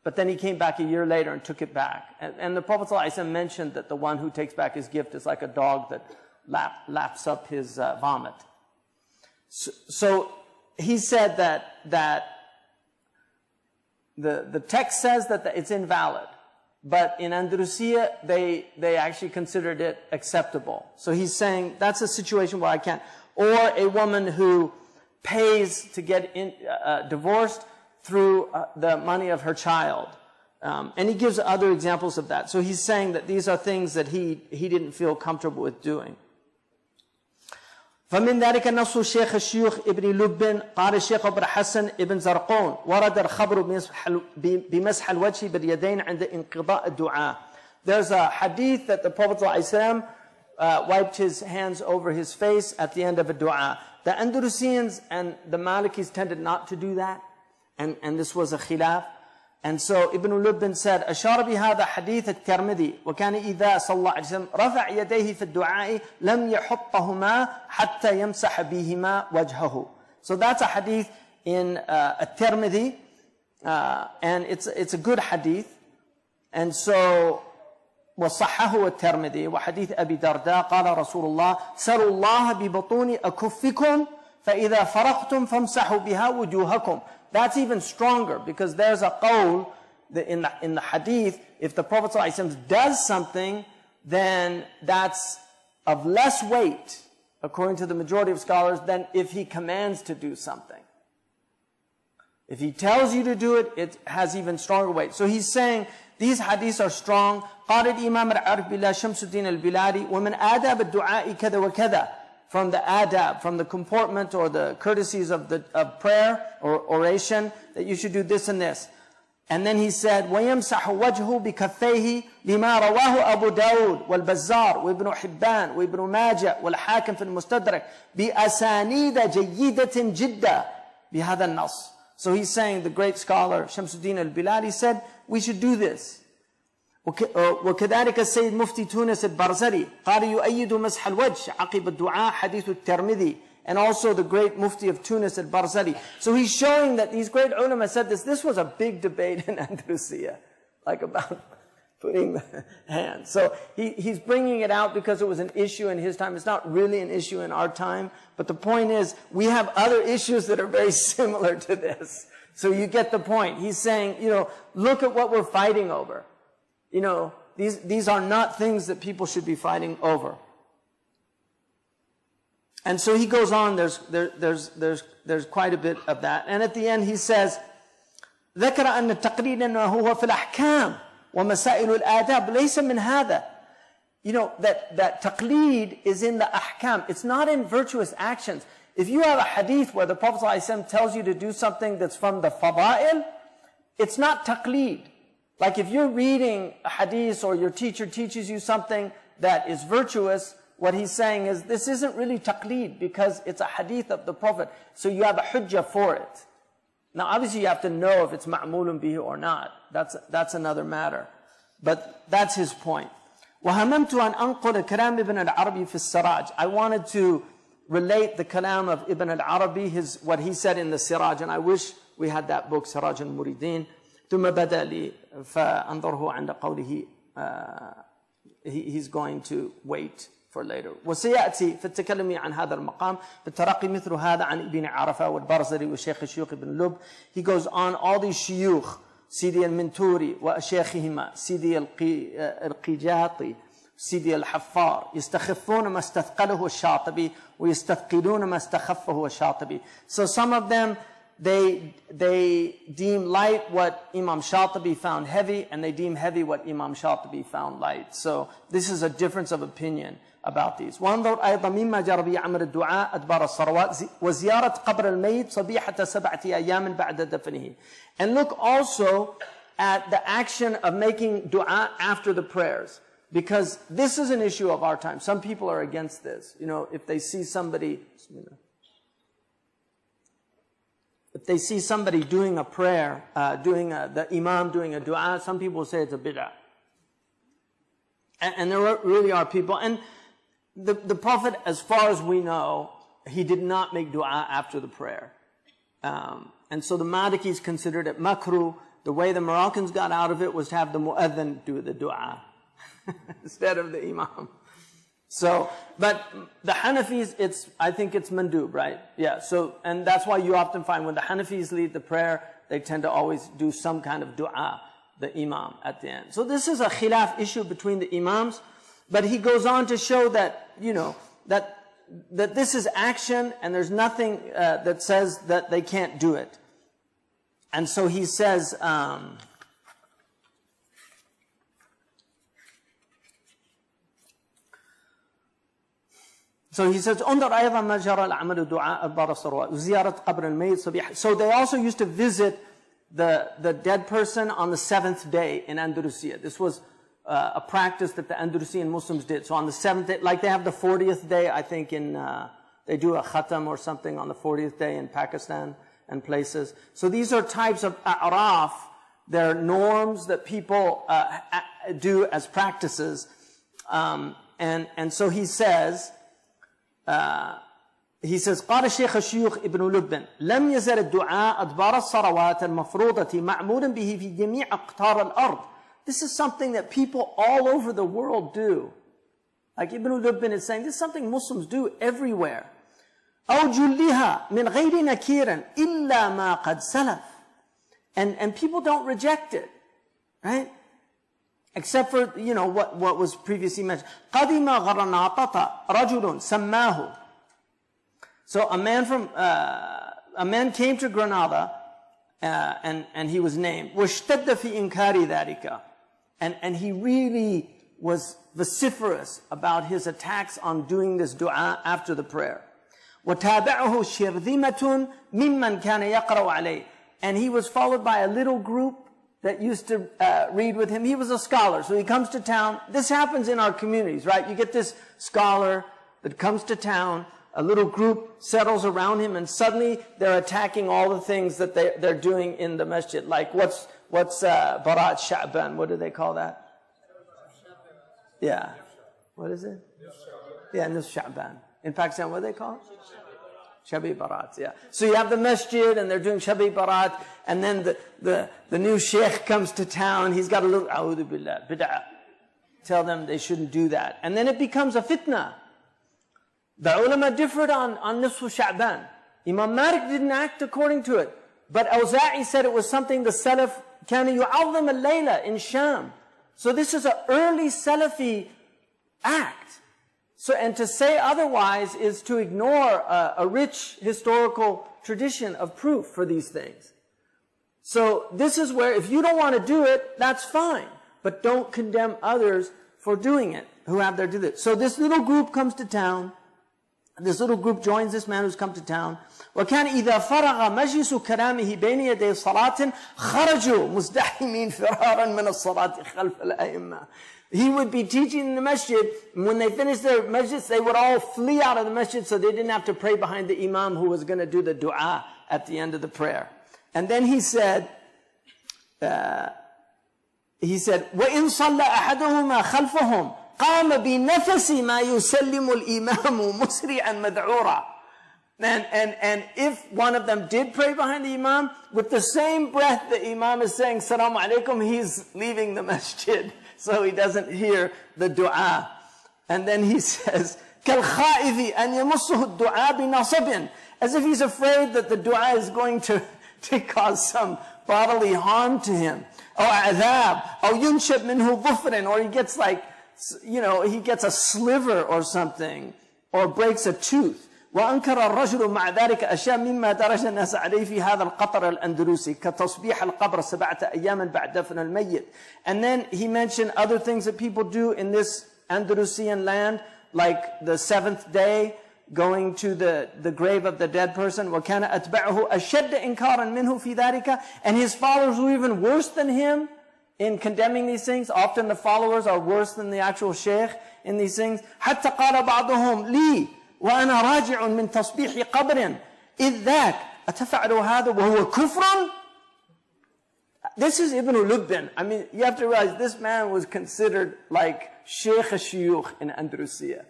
but then he came back a year later and took it back. And the Prophet ﷺ mentioned that the one who takes back his gift is like a dog that laps up his vomit. So he said that the text says that it's invalid, but in Andalusia they actually considered it acceptable. So he's saying that's a situation where I can't. Or a woman who pays to get divorced through the money of her child. And he gives other examples of that. So he's saying that these are things that he didn't feel comfortable with doing. فمن ذلك نص الشيخ الشيوخ ابن لب قال الشيخ أبو حسن ابن زرقون ورد الخبر بمسح الوجه باليدين عند انقضاء الدعاء. There's a hadith that the Prophet ﷺ wiped his hands over his face at the end of a dua. The Andalusians and the Malikis tended not to do that, and this was a khilaf. And so Ibn Lubbin said, أشار بهذا حديث الترمذي وكان إذا صلى الله عليه وسلم رفع يديه في الدعاء لم يحطهما حتى يمسح بهما وجهه. So that's a hadith in الترمذي, and it's a good hadith. And so وصححه الترمذي وحديث أبي درداء قال رسول الله سلوا الله ببطون أكفكم فإذا فرغتم فامسحوا بها وجوهكم. That's even stronger, because there's a qawl in the hadith, if the Prophet ﷺ does something, then that's of less weight, according to the majority of scholars, than if he commands to do something. If he tells you to do it, it has even stronger weight. So he's saying these hadiths are strong. قال الإمام العارف بالله شمس الدين البلادي ومن آداب الدعاء كذا وكذا. From the adab, from the comportment or the courtesies of prayer or oration, that you should do this and this. And then he said, وَيَمْسَحُ وَجْهُ بِكَفَّيْهِ لِمَا رَوَاهُ أَبُو داود وَالْبَزَّارُ وَابْنُ حِبَّانُ وَابْنُ مَاجَةَ وَالْحَاكِمُ فِي الْمُسْتَدْرَكِ بِأَسَانِيدَ جَيِّدَةٍ جِدًّا بِهَذَا النَّص. So he's saying, the great scholar Shamsuddin al-Biladi said, we should do this. وكذلك السيد مفتي تونس البرزري قال يؤيد مسح الوجه عقب الدعاء حديث الترمذي. And also the great mufti of Tunis al-Barzali. So he's showing that these great ulama said this. This was a big debate in Andalusia, like about putting the hand. So he's bringing it out because it was an issue in his time. It's not really an issue in our time. But the point is, we have other issues that are very similar to this. So you get the point. He's saying, look at what we're fighting over. These are not things that people should be fighting over. And so he goes on, there's quite a bit of that. And at the end he says, ذكر أن التقليد أنه هو في الأحكام ومسائل الآداب ليس من هذا. That taqleed is in the ahkam. It's not in virtuous actions. If you have a hadith where the Prophet ﷺ tells you to do something that's from the fada'il, it's not taqleed. Like if you're reading a hadith or your teacher teaches you something that is virtuous, what he's saying is this isn't really taqleed because it's a hadith of the Prophet. So you have a hujjah for it. Now obviously you have to know if it's ma'mulun bihi or not. That's another matter. But that's his point. وَهَمَمْتُ أَنْ أَنْقُلَ كَلَامِ ابْنِ الْعَرَبِي فِي السِّرَاج. I wanted to relate the kalam of Ibn al-Arabi, what he said in the Siraj, and I wish we had that book, Siraj al-Muridin. ثم بدأ لي فأنظره عند قوله he's going to wait for later. وسيأتي في التكلم عن هذا المقام بالترقي مثل هذا عن ابن عرفة والبرزري والشيخ الشيوخ ابن لب. He goes on, all these shuyukh, Sidi al-Minturi وشيخهما Sidi al-Qijati, Sidi al-Haffar, يستخفون ما استثقله الشاطبي ويستثقلون ما استخفه الشاطبي. So some of them they deem light what Imam Shatibi found heavy, and they deem heavy what Imam Shatibi found light. So this is a difference of opinion about these. وانظر أيضا مما جرى بعمل الدعاء أدبار الصلوات وزيارة قبر الميت صبيحة 7 أيام بعد دفنه. And look also at the action of making dua after the prayers, because this is an issue of our time. Some people are against this. You know, if they see somebody doing a prayer, the imam doing a dua, some people say it's a bid'ah. And there really are people. And the Prophet, as far as we know, he did not make dua after the prayer. And so the Malikis considered it makruh. The way the Moroccans got out of it was to have the mu'adhin do the dua instead of the imam. So, but the Hanafis, I think it's mandub, right? Yeah, so, and that's why you often find when the Hanafis lead the prayer, they tend to always do some kind of dua, the imam, at the end. So this is a khilaf issue between the imams, but he goes on to show that, you know, that this is action, and there's nothing that says that they can't do it. And so he says, انظر أيضا ما جرى العمل دعاء أدبار الصلوات وزيارة قبر الميت صبيحة. So they also used to visit the dead person on the 7th day in Andalusia. This was a practice that the Andalusian Muslims did. So on the 7th day, like they have the 40th day, I think they do a khatam or something on the 40th day in Pakistan and places. So these are types of a'raf. They're norms that people do as practices. And so he says, قال الشيخ الشيوخ ابن لبن لم يزل الدعاء أدبار الصلوات المفروضة معمولا به في جميع أقطار الأرض. This is something that people all over the world do. Like Ibn Lubban is saying, this is something Muslims do everywhere. أو جلها من غير نكير إلا ما قد سلف. And people don't reject it, right? Except for, you know, what was previously mentioned. قدم غرناطة رجل سماه. So a man came to Granada, and he was named. واشتد في إنكار ذلك. And he really was vociferous about his attacks on doing this dua after the prayer. وتابعه شرذمة ممن كان يقرأ عليه. And he was followed by a little group that used to read with him. He was a scholar, so he comes to town. This happens in our communities, right? You get this scholar that comes to town, a little group settles around him, and suddenly they're attacking all the things that they're doing in the masjid. Like what's Barat Sha'ban? What do they call that? Yeah. What is it? Yeah, Nus Sha'ban. In Pakistan, what do they call it? Shabi Barat, yeah. So you have the masjid, and they're doing Shabi Barat, and then the new sheikh comes to town. He's got a little, A'udhu Billah, bid'ah. Tell them they shouldn't do that. And then it becomes a fitna. The ulama differed on Nisfu Sha'ban. Imam Malik didn't act according to it. But Awza'i said it was something the Salaf, كان يعظم الليلة in Sham. So this is an early Salafi act. So, and to say otherwise is to ignore a rich historical tradition of proof for these things. So this is where, if you don't want to do it, that's fine. But don't condemn others for doing it, who have their do this. So this little group comes to town. This little group joins this man who's come to town. وكان إذا فرغ مجلس كلامه بين يدي صلاة خرجوا مزدحمين فرارا من الصلاة خلف الأئمة. He would be teaching in the masjid, and when they finished their masjid, they would all flee out of the masjid so they didn't have to pray behind the imam who was going to do the dua at the end of the prayer. And then he said, وَإِن صَلَّ أَحَدُهُمَا خَلْفَهُمْ قام بنفس ما يسلم الإمام مسرعا مذعورا. And if one of them did pray behind the imam, with the same breath the imam is saying Salaam alaikum, he's leaving the masjid, so he doesn't hear the dua. And then he says, كالخائف أن يمسه الدعاء بنصب, as if he's afraid that the dua is going to cause some bodily harm to him. Or عذاب, أو ينشب منه ظفر, or he gets like, you know, he gets a sliver or something, or breaks a tooth. وأنكر الرجل مع ذلك أشياء مما درج الناس عليه في هذا القطر الأندلسي كتصبيح القبر 7 أيام بعد دفن الميت. And then he mentioned other things that people do in this Andalusian land, like the 7th day, going to the grave of the dead person. وَكَانَ أَتْبَعُهُ أَشَدَّ إِنْكَارًا مِنْهُ فِي ذَلِكَ. And his followers were even worse than him in condemning these things. Often the followers are worse than the actual sheikh in these things. حتى قال بعضهم لي وأنا راجع من تصبيح قبر إذ ذاك أتفعل هذا وهو كفر. This is Ibn Lubbin. I mean, you have to realize this man was considered like Shaykh al-Shuyukh in Andalusia.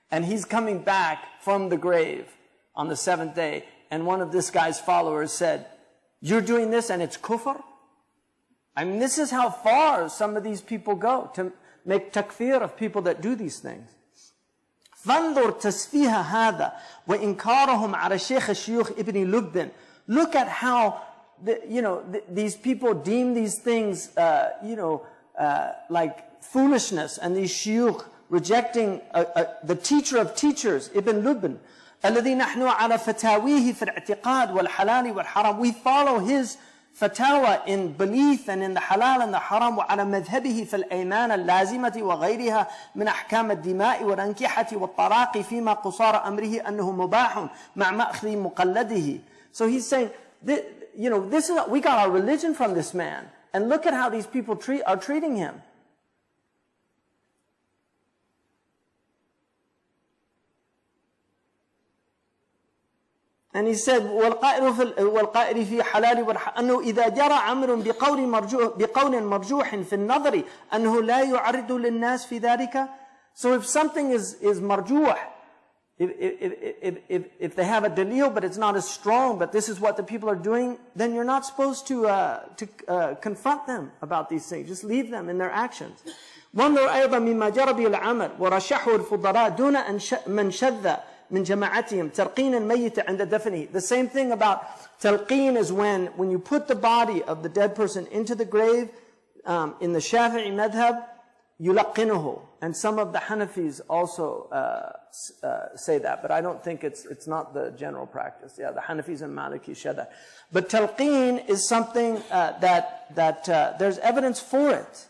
And he's coming back from the grave on the 7th day. And one of this guy's followers said, "You're doing this and it's kufr?" I mean, this is how far some of these people go to make takfir of people that do these things. فانظر تسفيه هذا وإنكارهم على شيخ الشيوخ ابن لبن. Look at how these people deem these things like foolishness, and these shuyukh rejecting the teacher of teachers, Ibn Lubn. الذي نحن على فتاويه في الاعتقاد والحلال والحرام. We follow his fatwa in belief and in the halal and the haram. وعلى مذهبه في الأيمان اللازمة وغيرها من أحكام الدماء والأنكحة والطلاق فيما قصار أمره أنه مباح مع مأخذ مقلده. So he's saying, this is, we got our religion from this man. And look at how these people are treating him. And he said, والقائل في حلال أنه إذا جرى أمر بقول مرجوح في النظر أنه لا يعرض للناس في ذلك. So if something is marjuh, if they have a dalil but it's not as strong, but this is what the people are doing, then you're not supposed to confront them about these things. Just leave them in their actions. وانظر أيضا مما جرى به العمل ورشحه الفضلاء دون من شذ من جماعتهم تلقين الميت عند دفنه. The same thing about talqeen is when you put the body of the dead person into the grave. In the Shafi'i madhab, yulaqqinuhu, and some of the Hanafis also say that, but I don't think it's not the general practice. Yeah, the Hanafis and Maliki share that. But talqeen is something that there's evidence for it,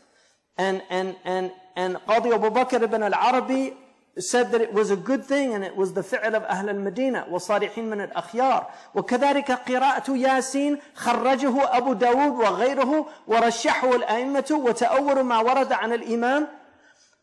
and Qadi Abu Bakr ibn al-Arabi said that it was a good thing, and it was the fi'l of Ahl al-Madinah وصالحين من الأخيار. وكذلك قراءة ياسين خرجه أبو داود وغيره ورشحه الأئمة وتأول ما ورد عن الإمام.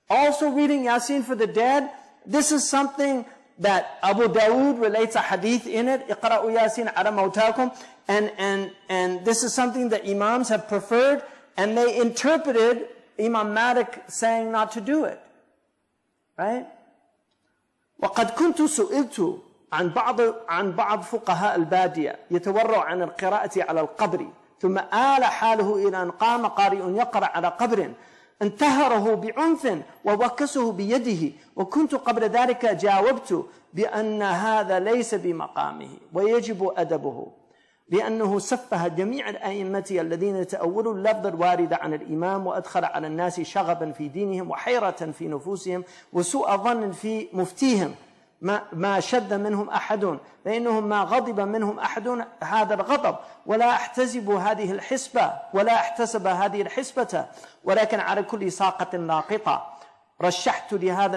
Also reading Yasin for the dead, this is something that Abu Dawood relates a hadith in it, اقرأوا ياسين على موتاكم, and this is something that Imams have preferred, and they interpreted Imam Malik saying not to do it. Right? وقد كنت سئلت عن بعض فقهاء البادية يتورع عن القراءة على القبر ثم آل حاله إلى أن قام قارئ يقرأ على قبر انتهره بعنف ووكسه بيده. وكنت قبل ذلك جاوبت بأن هذا ليس بمقامه ويجب أدبه، لأنه سفه جميع الأئمة الذين يتأولوا اللفظ الوارد عن الإمام، وأدخل على الناس شغبا في دينهم وحيرة في نفوسهم وسوء ظن في مفتيهم ما شد منهم أحد، فإنهم ما غضب منهم أحد هذا الغضب ولا احتسب هذه الحسبة ولكن على كل ساقة لاقطة رشحت لهذا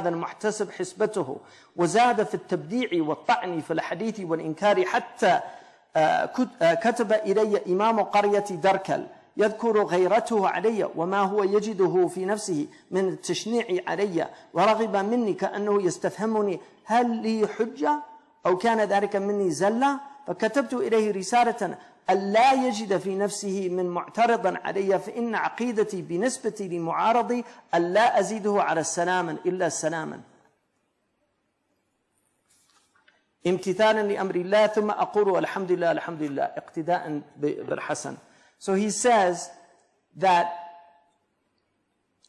المحتسب حسبته وزاد في التبديع والطعن في الحديث والإنكار حتى كتب إلي إمام قرية دركل يذكر غيرته علي وما هو يجده في نفسه من التشنيع علي، ورغب مني كأنه يستفهمني هل لي حجة أو كان ذلك مني زلة، فكتبت إليه رسالة ألا يجد في نفسه من معترضا علي، فإن عقيدتي بنسبة لمعارضي ألا أزيده على سلاما إلا سلاما امتثالا لأمر الله ثم أقول الحمد لله الحمد لله اقتداء بالحسن. So he says that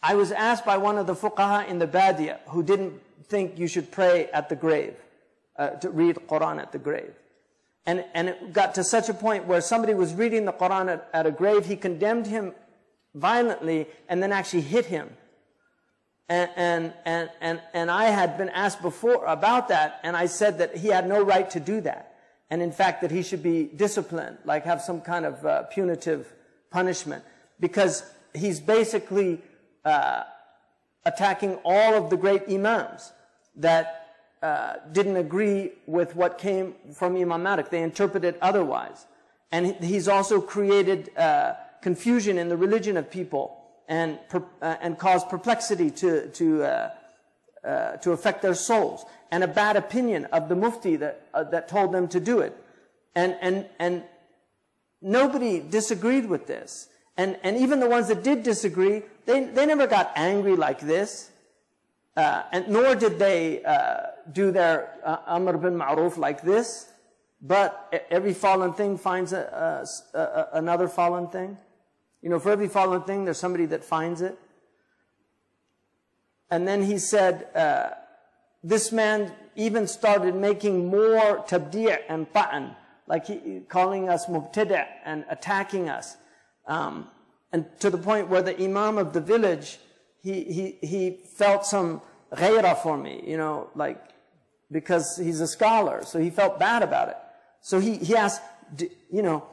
I was asked by one of the fuqaha in the Badia who didn't think you should pray at the grave, to read Quran at the grave. And it got to such a point where somebody was reading the Quran at a grave, he condemned him violently and then actually hit him. And I had been asked before about that, and I said that he had no right to do that. And in fact, that he should be disciplined, like have some kind of punitive punishment. Because he's basically attacking all of the great imams that didn't agree with what came from Imam Malik. They interpreted otherwise. And he's also created confusion in the religion of people and caused perplexity to affect their souls, and a bad opinion of the mufti that told them to do it. And nobody disagreed with this. And even the ones that did disagree, they never got angry like this. And nor did they do their Amr bin Ma'ruf like this. But every fallen thing finds another fallen thing. You know, for every fallen thing, there's somebody that finds it. And then he said, this man even started making more tabdi' and ta'an, like calling us mubtadi' and attacking us. And to the point where the imam of the village, he felt some ghaira for me, you know, like, because he's a scholar, so he felt bad about it. So he asked, you know,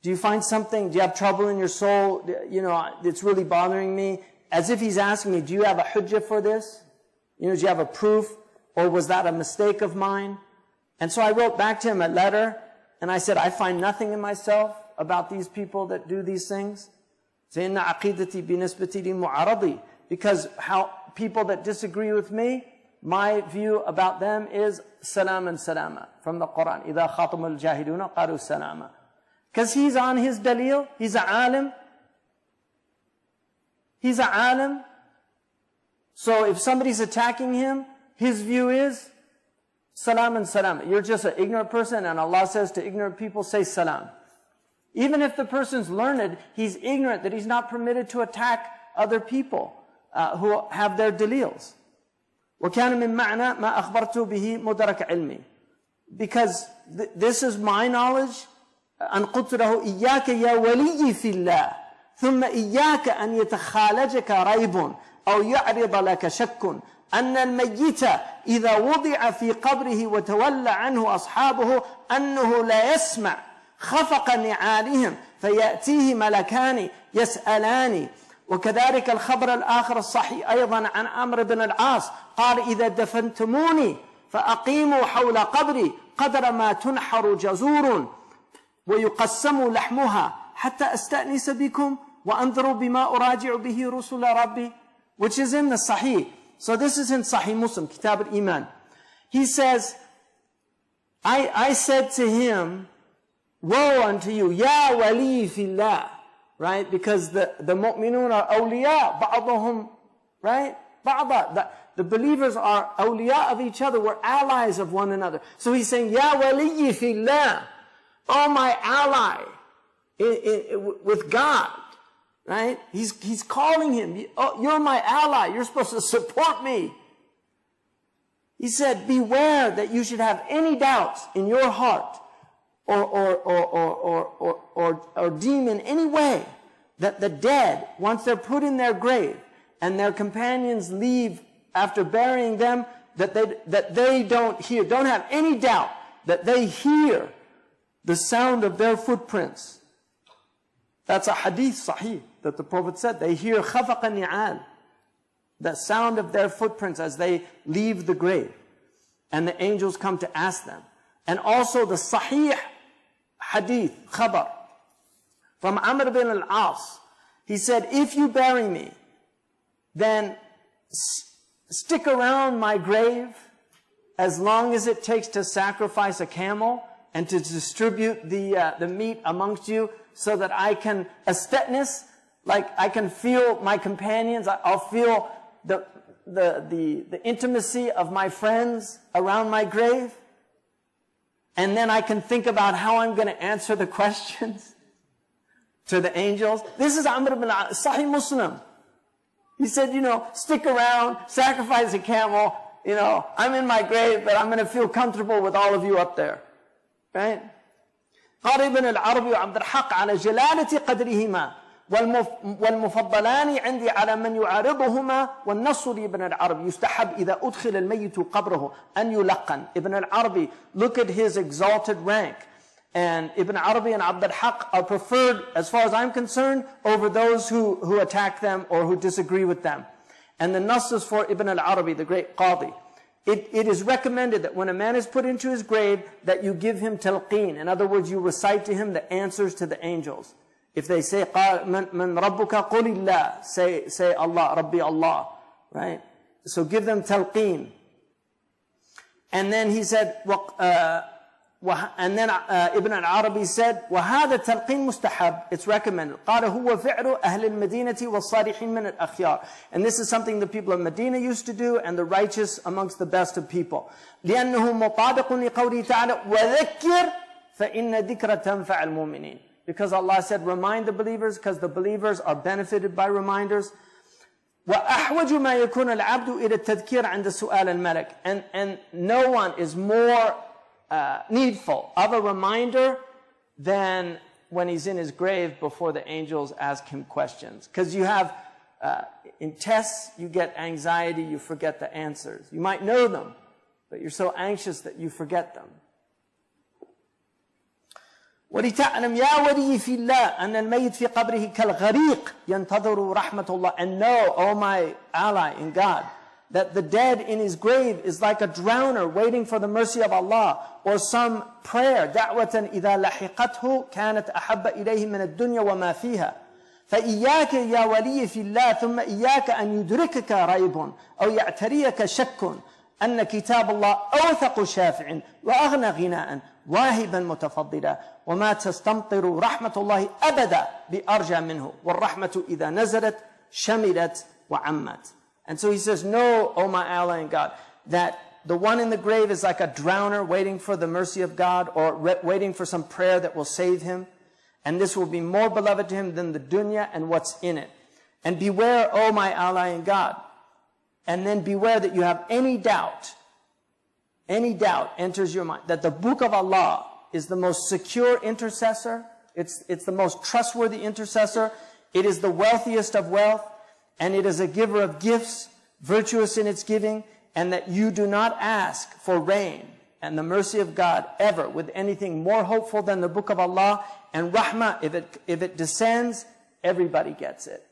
do you find something, do you have trouble in your soul, you know, it's really bothering me? As if he's asking me, do you have a hujjah for this? You know, do you have a proof? Or was that a mistake of mine? And so I wrote back to him a letter, and I said, I find nothing in myself about these people that do these things. Because how people that disagree with me, my view about them is salam and salama from the Quran. إِذَا خَاطَمُ الْجَاهِلُونَ قَالُوا سَلَامًا. Because he's on his dalil, he's a alim. He's a alim. So if somebody's attacking him, his view is salam and salam. You're just an ignorant person, and Allah says to ignorant people, say salam. Even if the person's learned, he's ignorant that he's not permitted to attack other people who have their dalils. وَكَانَ مِن مَعْنَا مَا أَخْبَرْتُ بِهِ مُدَرَكَ عِلْمِي. Because this is my knowledge. أَنْ قُلْتُ لَهُ إِيَّاكَ يَا وَلِيِّ فِي اللَّهِ ثُمَّ إِيَّاكَ أَنْ يَتَخَالَجَكَ رَيْبٌ أَوْ يَعْرِضَ لَكَ شَكٌّ أن الميت إذا وضع في قبره وتولى عنه أصحابه أنه لا يسمع خفق نعالهم فيأتيه ملكان يسألان. وكذلك الخبر الآخر الصحيح أيضا عن عمرو بن العاص قال إذا دفنتموني فأقيموا حول قبري قدر ما تنحر جزور ويقسم لحمها حتى أستأنس بكم وأنظروا بما أراجع به رسل ربي. Which is in the Sahih. So this is in Sahih Muslim, Kitab al-Iman. He says, I said to him, woe unto you, Ya wali fillah, right? Because the mu'minun are awliya, ba'dahum, right? The believers are awliya of each other, we're allies of one another. So he's saying, Ya wali fillah, oh my ally with God. Right? He's calling him. Oh, you're my ally. You're supposed to support me. He said, beware that you should have any doubts in your heart or deem in any way that the dead, once they're put in their grave and their companions leave after burying them, that they don't have any doubt that they hear the sound of their footprints. That's a hadith sahih that the Prophet said. They hear khafaq ni'al, the sound of their footprints as they leave the grave. And the angels come to ask them. And also the sahih hadith, khabar, from Amr bin al-As. He said, if you bury me, then stick around my grave as long as it takes to sacrifice a camel and to distribute the meat amongst you, so that I can aestheticness, like I can feel my companions, I'll feel the intimacy of my friends around my grave, and then I can think about how I'm going to answer the questions to the angels. This is Amr ibn Sahih Muslim. He said, you know, stick around, sacrifice a camel, you know, I'm in my grave, but I'm going to feel comfortable with all of you up there. Right? قال ابن العربي وعبد الحق على جلالة قدرهما والمفضلان عندي على من يعارضهما والنص لابن العربي يستحب إذا أدخل الميت قبره أن يلقن. Ibn al-Arabi, look at his exalted rank. And Ibn Arabi and Abd al-Haq are preferred, as far as I'm concerned, over those who attack them or who disagree with them. And the nass is for Ibn al-Arabi, the great Qadi. It is recommended that when a man is put into his grave, that you give him talqeen. In other words, you recite to him the answers to the angels. If they say, "Man rabbuka qulillah," say Allah, Rabbi Allah, right? So give them talqeen. And then he said, and then Ibn al-Arabi said, وَهَذَا التَّلْقِينُ مُسْتَحَبْ. It's recommended. قال هو فعل أهل المدينة والصالحين من الأخيار. And this is something the people of Medina used to do, and the righteous amongst the best of people. لأنه مطابق لقوله تعالى وذكر فإن ذكر تنفع المؤمنين. Because Allah said, remind the believers, because the believers are benefited by reminders. وأحوج ما يكون العبد إلى التذكير عند سؤال الملك. And no one is more needful of a reminder than when he's in his grave before the angels ask him questions. Because you have, in tests, you get anxiety, you forget the answers. You might know them, but you're so anxious that you forget them. وَلِتَعْلَمْ يَا وَلِيِّ فِي اللَّهِ أَنَّ الْمَيِّتْ فِي قَبْرِهِ كَالْغَرِيقِ يَنْتَظِرُ رَحْمَةُ اللَّهِ. And know, O my ally in God, that the dead in his grave is like a drowner waiting for the mercy of Allah, or some prayer, دعوة إذا لحقته كانت أحب إليه من الدنيا وما فيها. فإياك يا ولي في الله ثم إياك أن يدركك ريب أو يعتريك شك أن كتاب الله أوثق شافع وأغنى غناء واهبا متفضلا وما تستمطر رحمة الله أبدا بأرجى منه والرحمة إذا نزلت شملت وعمت. And so he says, no, O my ally in God, that the one in the grave is like a drowner waiting for the mercy of God, or waiting for some prayer that will save him. And this will be more beloved to him than the dunya and what's in it. And beware, O my ally in God. And then beware that you have any doubt enters your mind, that the book of Allah is the most secure intercessor. It's the most trustworthy intercessor. It is the wealthiest of wealth. And it is a giver of gifts, virtuous in its giving, and that you do not ask for rain and the mercy of God ever with anything more hopeful than the book of Allah. And rahmah, if it descends, everybody gets it.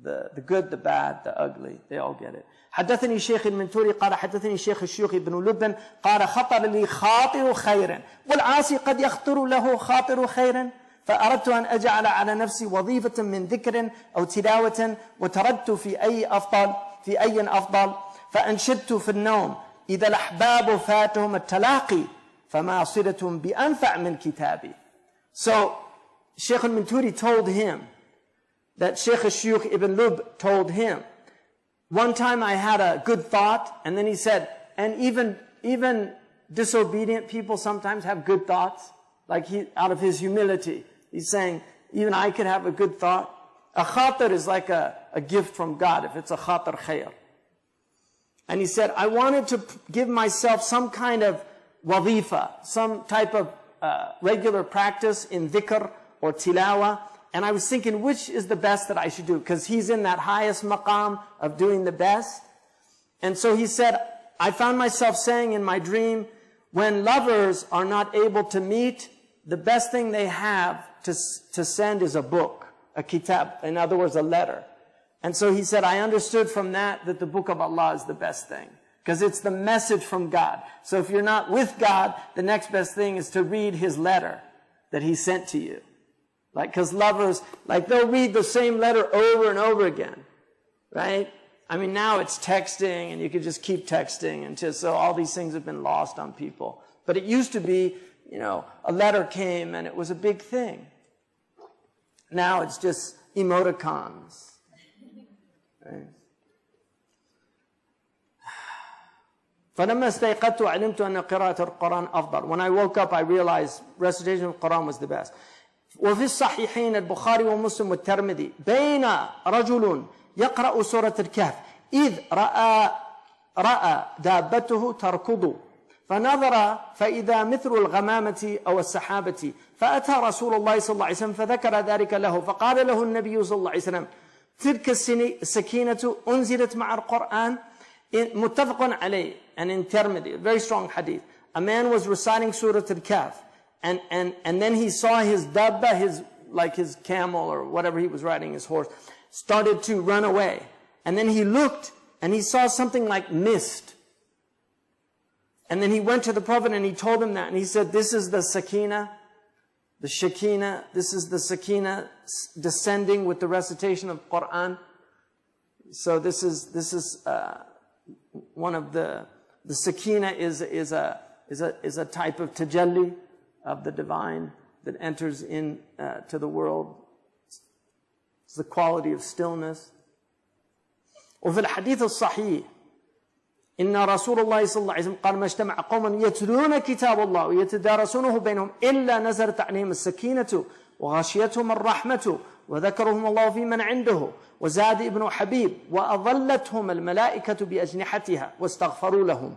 The good, the bad, the ugly, they all get it. حدثني شيخ المنتوري قال حدثني شيخ الشيوخ ابن لبن قال خطر لي خاطر خير والعاصي قد يخطر له خاطر خير فأردت أن أجعل على نفسي وظيفة من ذكر أو تلاوة وتردت في أي أفضل فأنشدت في النوم إذا الأحباب فاتهم التلاقي فما صلتهم بأنفع من كتابي. So Shaykh al-Minturi told him that Shaykh al-Shuyukh ibn Lub told him, one time I had a good thought, and then he said, and even disobedient people sometimes have good thoughts, like out of his humility. He's saying, even I could have a good thought. A khatir is like a gift from God, if it's a khatir khair. And he said, I wanted to give myself some kind of wazifa, some type of regular practice in dhikr or tilawa. And I was thinking, which is the best that I should do? Because he's in that highest maqam of doing the best. And so he said, I found myself saying in my dream, when lovers are not able to meet, the best thing they have to send is a book, a kitab, in other words, a letter. And so he said, I understood from that the book of Allah is the best thing, because it's the message from God. So if you're not with God, the next best thing is to read his letter that he sent to you. Like, because lovers, like, they'll read the same letter over and over again, right? I mean, now it's texting, and you can just keep texting, and so all these things have been lost on people. But it used to be, a letter came, and it was a big thing. Now it's just emoticons, right? فَلَمَّا اسْتَيْقَظْتُ عَلِمْتُ أَنَّ قِرَاءَةَ الْقُرْآنِ أَفْضَلُ. When I woke up, I realized recitation of the Quran was the best. وفي الصحيحين البخاري ومسلم والترمذي بين رجل يقرأ سورة الكهف إذ رأى دابته تركض فنظر فإذا مثل الغمامة أو السحابة فأتى رسول الله صلى الله عليه وسلم فذكر ذلك له فقال له النبي صلى الله عليه وسلم تلك السكينة أنزلت مع القرآن. متفق عليه, an intermediate, very strong hadith. A man was reciting Suratal Fatir, and then he saw his dabba, his camel or whatever he was riding, his horse, started to run away. And then he looked and he saw something like mist. And then he went to the Prophet and he told him that, and he said, this is the sakina, the shakina, this is the sakina descending with the recitation of Quran. So this is one of the sakina is a type of tajalli of the divine that enters in to the world. It's the quality of stillness. وفي الحديث الصحيح إن رسول الله صلى الله عليه وسلم قال ما اجتمع قوم يتلون كتاب الله ويتدارسونه بينهم إلا نزلت عليهم السكينة وغشيتهم الرحمة وذكرهم الله في من عنده وزاد ابن حبيب وأظلتهم الملائكة بأجنحتها واستغفروا لهم.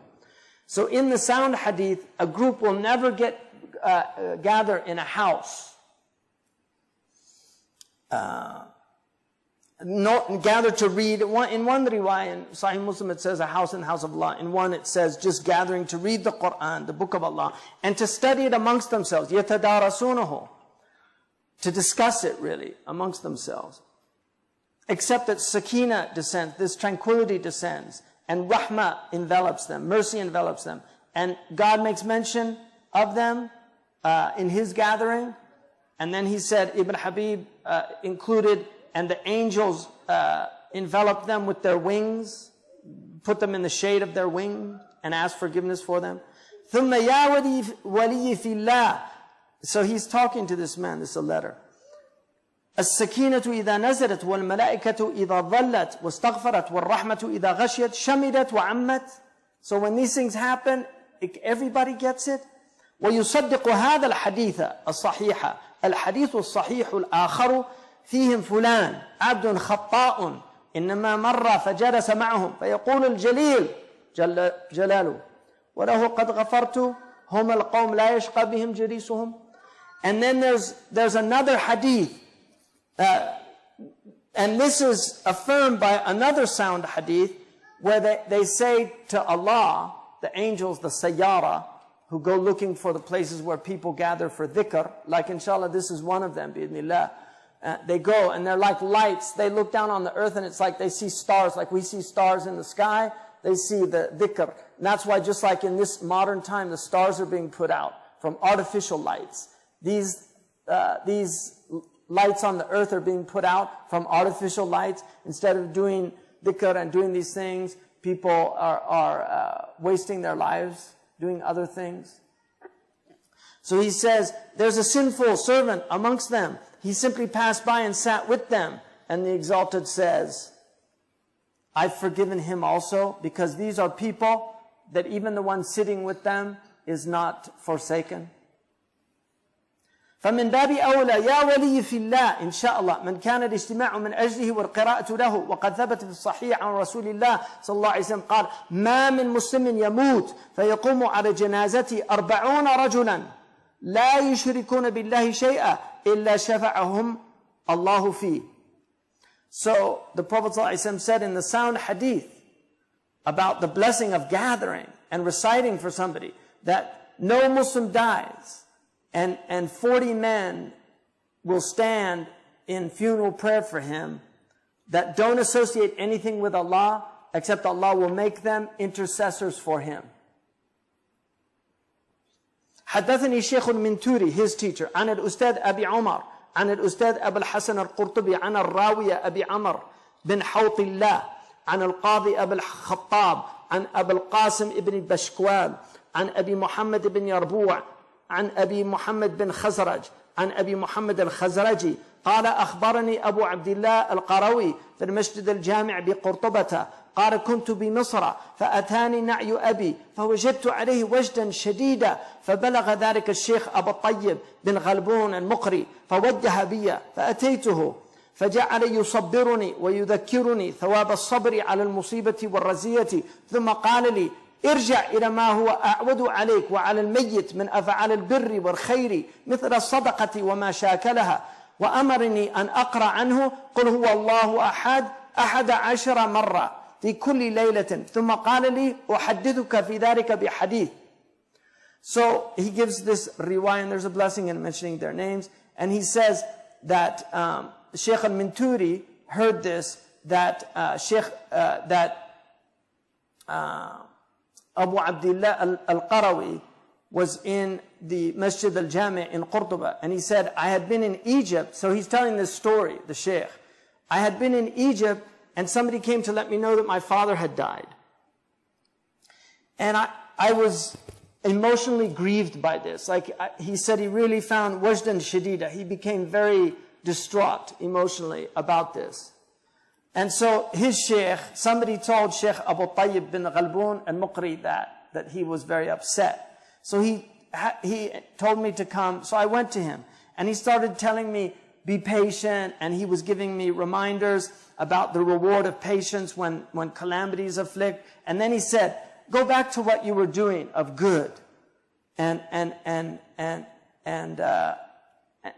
So in the sound hadith, a group will never gather in a house. Gather to read. In one riwayah, in Sahih Muslim, it says a house in the house of Allah. In one, it says just gathering to read the Quran, the book of Allah, and to study it amongst themselves. يَتَدَارَسُونَهُ, to discuss it really amongst themselves. Except that sakina descends, this tranquility descends, and rahmah envelops them, mercy envelops them. And God makes mention of them in His gathering. And then He said, Ibn Habib included, and the angels envelop them with their wings, put them in the shade of their wing, and ask forgiveness for them. ثُمَّ يَا وَلِيِّ فِي اللَّهِ. So he's talking to this man, this is a letter. السكينة إذا نزلت والملائكة إذا ظلت واستغفرت والرحمة إذا غشيت شمدت وعمت. So when these things happen, everybody gets it. ويصدق هذا الحديث الصحيح الحديث الصحيح الآخر فيهم فلان عبد خطاء إنما مر فجلس معهم فيقول الجليل جل جلاله وله قد غفرت هم القوم لا يشقى بهم جليسهم. And then there's another hadith, and this is affirmed by another sound hadith, where they say to Allah, the angels, the sayyara, who go looking for the places where people gather for dhikr, like inshallah this is one of them, bi'idhnillah. They go and they're like lights. They look down on the earth and it's like they see stars, like we see stars in the sky. They see the dhikr. And that's why just like in this modern time, the stars are being put out from artificial lights. These lights on the earth are being put out from artificial lights. Instead of doing dhikr and doing these things, people are wasting their lives doing other things. So he says, there's a sinful servant amongst them. He simply passed by and sat with them. And the Exalted says, I've forgiven him also, because these are people that even the one sitting with them is not forsaken. فمن باب أولى يا ولي في الله إن شاء الله من كان الاجتماع من أجله والقراءة له. وقد ثبت في الصحيح عن رسول الله صلى الله عليه وسلم قال ما من مسلم يموت فيقوم على جنازته 40 رجلا لا يشركون بالله شيئا إلا شفعهم الله فيه. So the Prophet ﷺ said in the sound hadith about the blessing of gathering and reciting for somebody, that no Muslim dies and 40 men will stand in funeral prayer for him that don't associate anything with Allah, except Allah will make them intercessors for him. حدثني الشيخ المنتوري, his teacher, عن الأستاذ أبي عمر عن الأستاذ أبو الحسن القرطبي عن الراوية أبي عمر بن حوط الله عن القاضي أبي الخطاب عن أبي القاسم ابن بشكوال عن أبي محمد بن يربوع عن أبي محمد بن خزرج عن أبي محمد الخزرجي قال أخبرني أبو عبد الله القروي في المسجد الجامع بقرطبة قال كنت بمصر فأتاني نعي أبي فوجدت عليه وجدا شديدا فبلغ ذلك الشيخ أبو الطيب بن غلبون المقري فوجه بي فأتيته فجعل يصبرني ويذكرني ثواب الصبر على المصيبة والرزية ثم قال لي ارجع إلى ما هو أعود عليك وعلى الميت من أفعال البر والخير مثل الصدقة وما شاكلها، وأمرني أن أقرأ عنه قل هو الله أحد 11 مرة في كل ليلة، ثم قال لي أحدثك في ذلك بحديث. So he gives this riwayah, and there's a blessing in mentioning their names, and he says that Shaykh al-Minturi heard this, that Abu Abdullah al-Qarawi was in the Masjid al-Jami' in Qurtuba, and he said, I had been in Egypt. So he's telling this story, the Shaykh. I had been in Egypt, and somebody came to let me know that my father had died. And I was emotionally grieved by this. Like he said, he really found wajdan shadida. He became very distraught emotionally about this. And so his Shaykh, somebody told Shaykh Abu Tayyib bin Ghalboon al-Muqri that he was very upset. So he told me to come. So I went to him, and he started telling me, be patient, and he was giving me reminders about the reward of patience when calamities afflict. And then he said, go back to what you were doing of good, and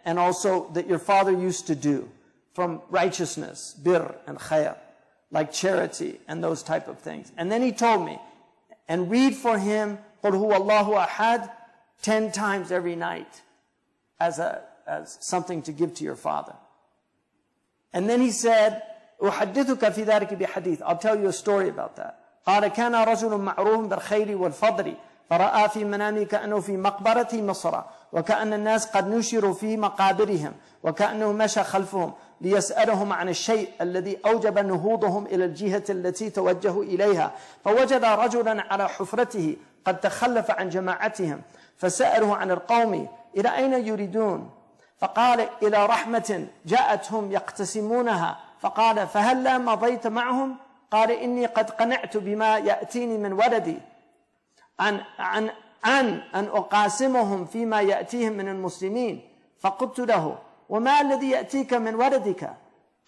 also that your father used to do, from righteousness, bir and khayr, like charity and those type of things. And then he told me, and read for him Qul huwa Allahu ahad 10 times every night as something to give to your father. And then he said, أحدثك في ذلك بحديث. I'll tell you a story about that. قال كان رجل معروف بالخير والفضل فرأى في منامه كأنه في مقبرة مصر وكأن الناس قد نشروا في مقابرهم وكأنه مشى خلفهم ليسألهم عن الشيء الذي أوجب نهوضهم إلى الجهة التي توجهوا إليها، فوجد رجلا على حفرته قد تخلف عن جماعتهم فسأله عن القوم إلى أين يريدون؟ فقال إلى رحمة جاءتهم يقتسمونها، فقال فهلا مضيت معهم؟ قال إني قد قنعت بما يأتيني من ولدي عن أن أقاسمهم فيما يأتيهم من المسلمين. فقلت له وما الذي يأتيك من ولدك؟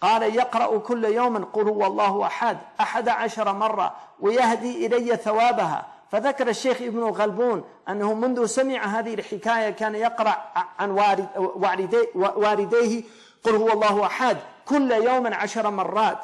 قال يقرأ كل يوم قل هو الله أحد 11 مرة ويهدي إلي ثوابها. فذكر الشيخ ابن غلبون أنه منذ سمع هذه الحكاية كان يقرأ عن والديه قل هو الله أحد كل يوم 10 مرات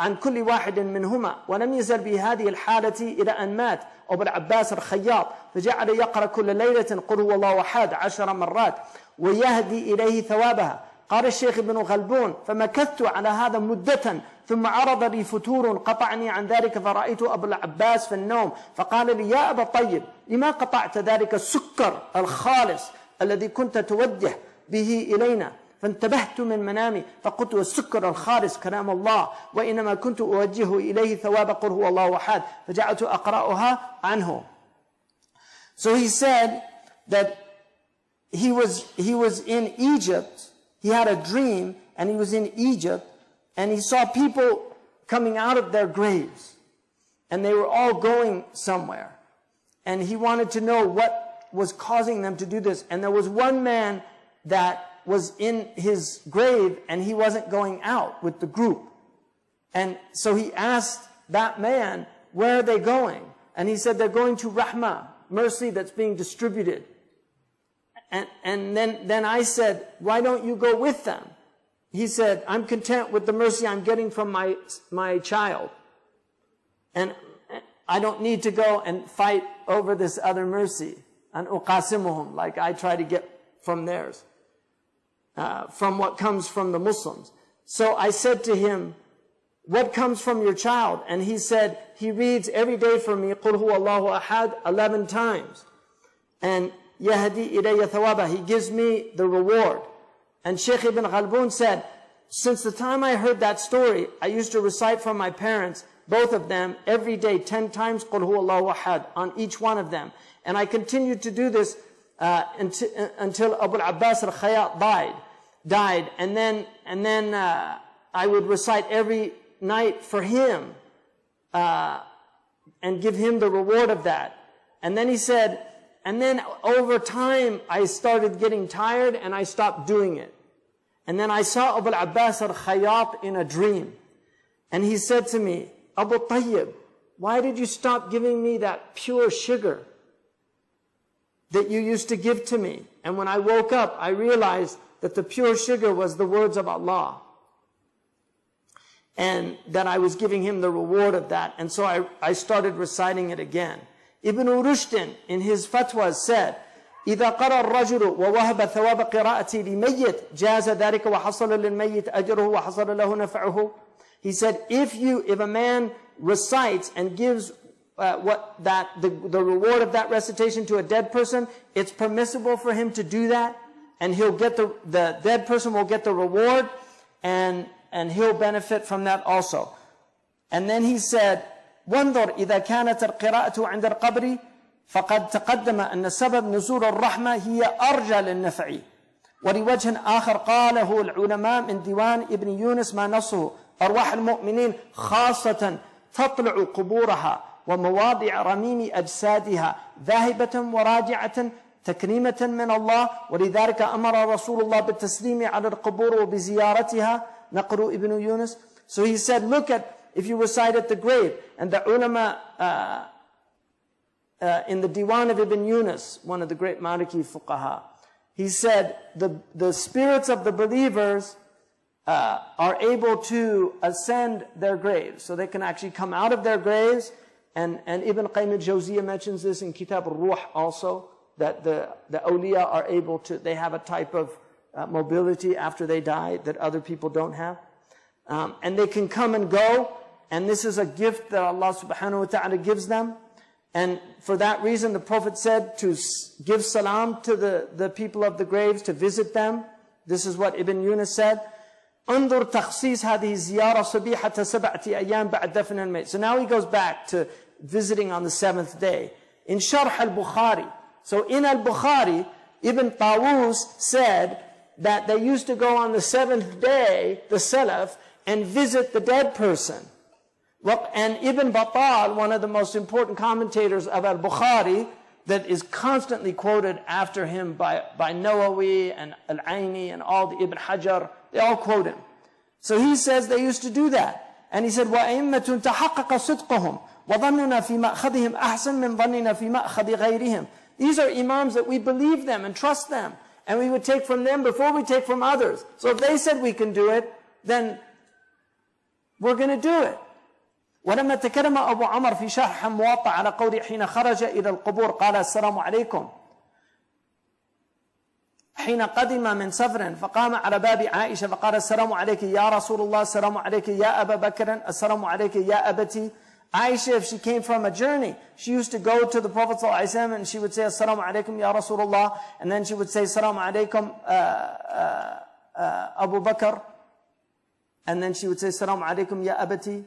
عن كل واحد منهما، ولم يزل بهذه الحالة إلى أن مات أبو العباس الخياط، فجعل يقرأ كل ليلة قل هو الله أحد 10 مرات ويهدي إليه ثوابها. قال الشيخ ابن غلبون فمكثت على هذا مدة، ثم عرض لي فتور قطعني عن ذلك، فرأيت أبو العباس في النوم فقال لي يا أبا الطيب لما قطعت ذلك السكر الخالص الذي كنت توجه به إلينا؟ فانتبهت من منامي فقلت والسكر الخالص كلام الله، وإنما كنت أوجه إليه ثواب قل هو الله أحد، فجعلت أقرأها عنه. So he said that he was in Egypt. He had a dream, and he was in Egypt, and he saw people coming out of their graves, and they were all going somewhere, and he wanted to know what was causing them to do this. And there was one man that was in his grave, and he wasn't going out with the group. And so he asked that man, where are they going? And he said, they're going to Rahmah, mercy that's being distributed. And then I said, why don't you go with them? He said, I'm content with the mercy I'm getting from my child, and I don't need to go and fight over this other mercy, and uqasimuhum, like I try to get from theirs, from what comes from the Muslims. So I said to him, what comes from your child? And he said, he reads every day for me Qul huwa Allahu ahad 11 times, and Yahdi ilayya thawaba, he gives me the reward. And Shaykh ibn Ghalboon said, since the time I heard that story, I used to recite for my parents, both of them, every day 10 times Qul huwa Allahu ahad on each one of them. And I continued to do this until Abu al-Abbas al-Khayyat died. And then I would recite every night for him and give him the reward of that. And then he said, and then over time, I started getting tired and I stopped doing it. And then I saw Abu al-Abbas al-Khayyat in a dream. And he said to me, Abu Tayyib, why did you stop giving me that pure sugar that you used to give to me? And when I woke up, I realized that the pure sugar was the words of Allah, and that I was giving him the reward of that. And so I started reciting it again. Ibn Rushd in his fatwa said, إذا قرأ الرجل ووهب ثواب قراءتي لميت جاز ذلك وحصل للميت أجره وحصل له نفعه. He said, if a man recites and gives the reward of that recitation to a dead person, it's permissible for him to do that, and he'll get the dead person will get the reward, and he'll benefit from that also. And then he said, وانظر إذا كانت القراءة عند القبر فقد تقدم أن سبب نزول الرحمة هي أرجى للنفع. ولوجه آخر قاله العلماء من ديوان ابن يونس ما نصه أرواح المؤمنين خاصة تطلع قبورها ومواضع رميم أجسادها ذاهبة وراجعة تكريمة من الله، ولذلك أمر رسول الله بالتسليم على القبور وبزيارتها. نقر ابن يونس. So he said, look at, if you recite at the grave, and the ulama in the Diwan of Ibn Yunus, one of the great Maliki fuqaha, he said the spirits of the believers are able to ascend their graves, so they can actually come out of their graves. And Ibn Qayyim al-Jawziyah mentions this in Kitab al-Ruh also, that the awliya are able to, they have a type of mobility after they die that other people don't have. And they can come and go, and this is a gift that Allah subhanahu wa ta'ala gives them. And for that reason, the Prophet said to give salam to the people of the graves, to visit them. This is what Ibn Yunus said. انظر تخصيص هذه الزيارة صبيحة 7 أيام بعد دفن الميت. So now he goes back to visiting on the 7th day. In Sharh al-Bukhari. So in al-Bukhari, Ibn Tawus said that they used to go on the 7th day, the Salaf, and visit the dead person. And Ibn Battal, one of the most important commentators of al-Bukhari, that is constantly quoted after him by Nawawi and Al-Aini and all the Ibn Hajar, they all quote him. So he says they used to do that. And he said, وَأَئِمَّةٌ تَحَقَّقَ صِدْقُهُمْ وَظَنُّنَا فِي مَأْخَذِهِمْ أَحْسَنْ مِنْ ظَنِّنَا فِي مَأْخَذِ غَيْرِهِمْ. These are imams that we believe them and trust them, and we would take from them before we take from others. So if they said we can do it, then we're going to do it. ولما تكلم أبو عمر في شرح موطأ على قول حين خرج إلى القبور قال السلام عليكم حين قدم من سفر فقام على باب عائشة فقال السلام عليك يا رسول الله السلام عليك يا أبا بكر السلام عليك يا أبتي. Aisha, if she came from a journey, she used to go to the Prophet ﷺ and she would say Assalamu alaikum ya Rasulullah, and then she would say Assalamu alaikum Abu Bakr, and then she would say Assalamu alaikum ya Abati.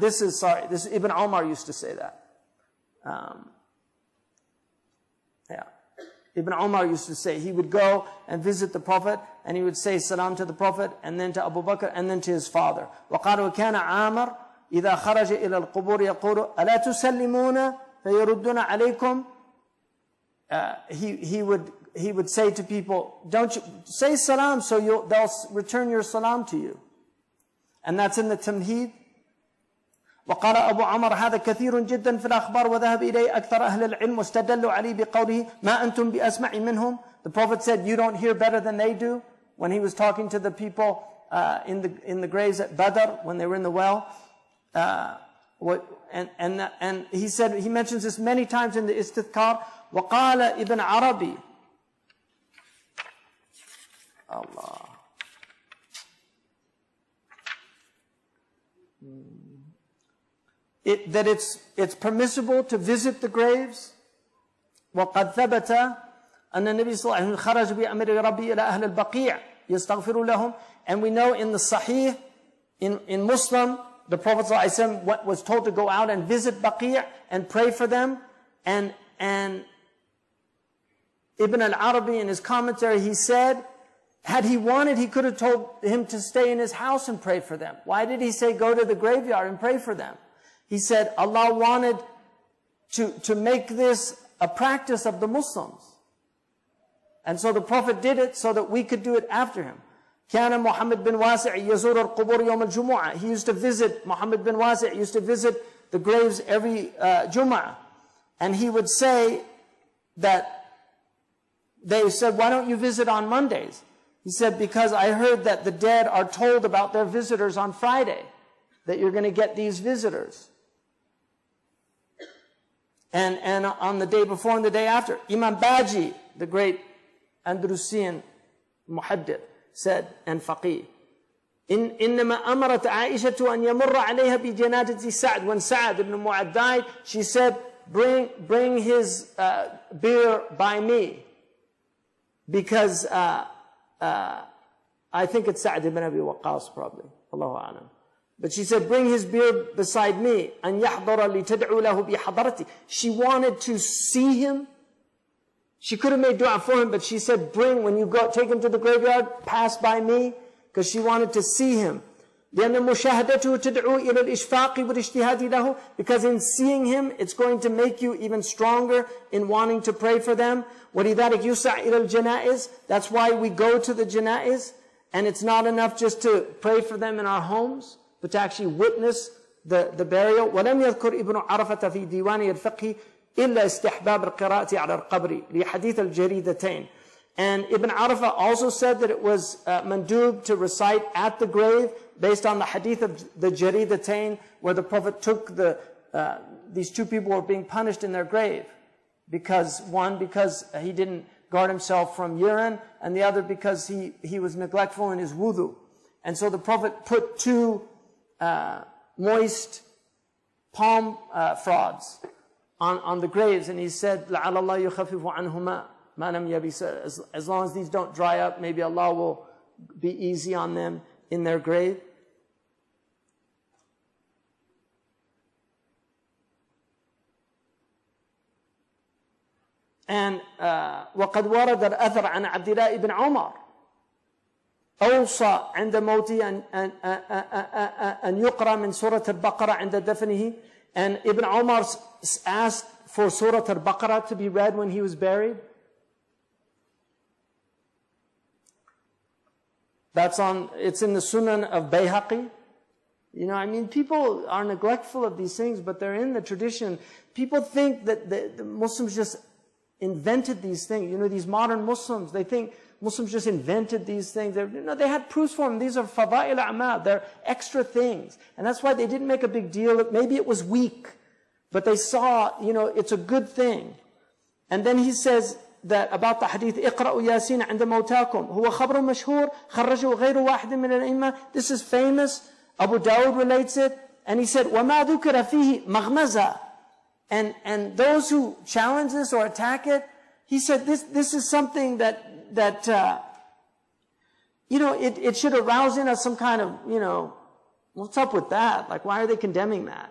This is Ibn Umar used to say that. Ibn Umar used to say, he would go and visit the Prophet, and he would say salam to the Prophet, and then to Abu Bakr, and then to his father. وَقَالَ وَكَانَ عَامَرْ إِذَا خَرَجَ إِلَى الْقُبُورِ يَقُولُ أَلَا تُسَلِّمُونَ فَيَرُدُّونَ عَلَيْكُمْ. He would say to people, don't you say salam, so they'll return your salam to you. And that's in the Tamheed. وقال أبو عمر هذا كثير جدا في الأخبار وذهب إليه أكثر أهل العلم واستدلوا عليه بقوله ما أنتم بأسمع منهم. The Prophet said, you don't hear better than they do, when he was talking to the people in the graves at Badr, when they were in the well. And he said, he mentions this many times in the Istithkar. وقال ابن عربي Allah. That it's permissible to visit the graves. وقد ثبت أن النبي صلى الله عليه وسلم خرج بأمر ربي إلى أهل البقيع يستغفر لهم. And we know in the Sahih, in Muslim, the Prophet صلى الله عليه وسلم was told to go out and visit Baqi' and pray for them. And Ibn al-Arabi in his commentary, he said, had he wanted, he could have told him to stay in his house and pray for them. Why did he say go to the graveyard and pray for them? He said Allah wanted to make this a practice of the Muslims. And so the Prophet did it so that we could do it after him. كان محمد بن واسع يزور القبور يوم الجمعة. He used to visit, Muhammad bin Wasi' used to visit the graves every Jum'ah. And he would say that, they said, why don't you visit on Mondays? He said, because I heard that the dead are told about their visitors on Friday, that you're going to get these visitors. And on the day before and the day after, Imam Baji, the great Andalusian muhaddith, said, and faqih, إنما أمرت عائشة أن يمر عليها بجنازة سعد. When Sa'd ibn Mu'adh died, she said, bring his bier by me. Because I think it's Sa'd ibn Abi Waqqas probably, Allahu A'lam. But she said, bring his beard beside me. أن يحضر لتدعو له بحضرتي. She wanted to see him. She could have made dua for him, but she said, when you go, take him to the graveyard, pass by me, because she wanted to see him. لأن مشاهدته تدعو إلى الإشفاق والاجتهاد له. Because in seeing him, it's going to make you even stronger in wanting to pray for them. ولذلك يسع إلى الجنائز. That's why we go to the janaiz. And it's not enough just to pray for them in our homes, but to actually witness the burial. ولم يذكر ابن عرفة في ديوانه الفقهي إلا استحباب القراءة على القبر لحديث الجريدتين. And Ibn Arafah also said that it was mandub to recite at the grave based on the hadith of the Jaridatain, where the Prophet took these two people were being punished in their grave. Because he didn't guard himself from urine, and the other because he was neglectful in his wudu. And so the Prophet put two moist palm frods on the graves, and he said, لَعَلَ اللَّهُ يُخَفِّفُ عَنْهُمَا مَا لَمْ يَبِسَ. As long as these don't dry up, maybe Allah will be easy on them in their grave. And وقد ورد الأثر عن عبد الله بن عمر أوصى عند موته أن يقرأ من سورة البقرة عند دفنه. And Ibn Umar asked for Suratal Baqarah to be read when he was buried. It's in the Sunan of Bayhaqi. You know, I mean, people are neglectful of these things, but they're in the tradition. People think that the Muslims just invented these things. You know, these modern Muslims, they think Muslims just invented these things. They had proofs for them. These are fada'il a'mal. They're extra things. And that's why they didn't make a big deal. Maybe it was weak, but they saw, you know, it's a good thing. And then he says that about the hadith, اقرأوا ياسين عند موتاكم هو خبر مشهور خرجه غير واحد من الأئمة. This is famous. Abu Dawud relates it. And he said, وما ذكر فيه مغمزة. And those who challenge this or attack it, he said this is something that you know, it should arouse in us some kind of, you know, what's up with that? Like, why are they condemning that?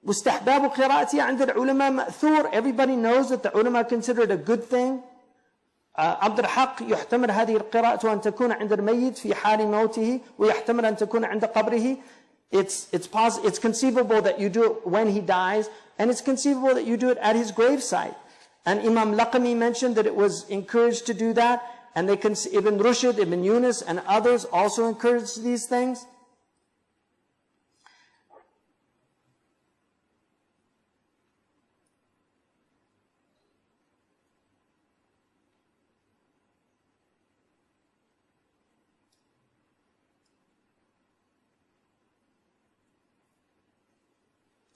واستحباب قراءتي عند العلماء مأثور. Everybody knows that the ulama consider it a good thing. عبد الحق يحتمل هذه القراءة أن تكون عند الميت في حال موته ويحتمل أن تكون عند قبره. It's conceivable that you do it when he dies, and it's conceivable that you do it at his gravesite. And Imam Laqami mentioned that it was encouraged to do that, and Ibn Rushd, Ibn Yunus, and others also encouraged these things.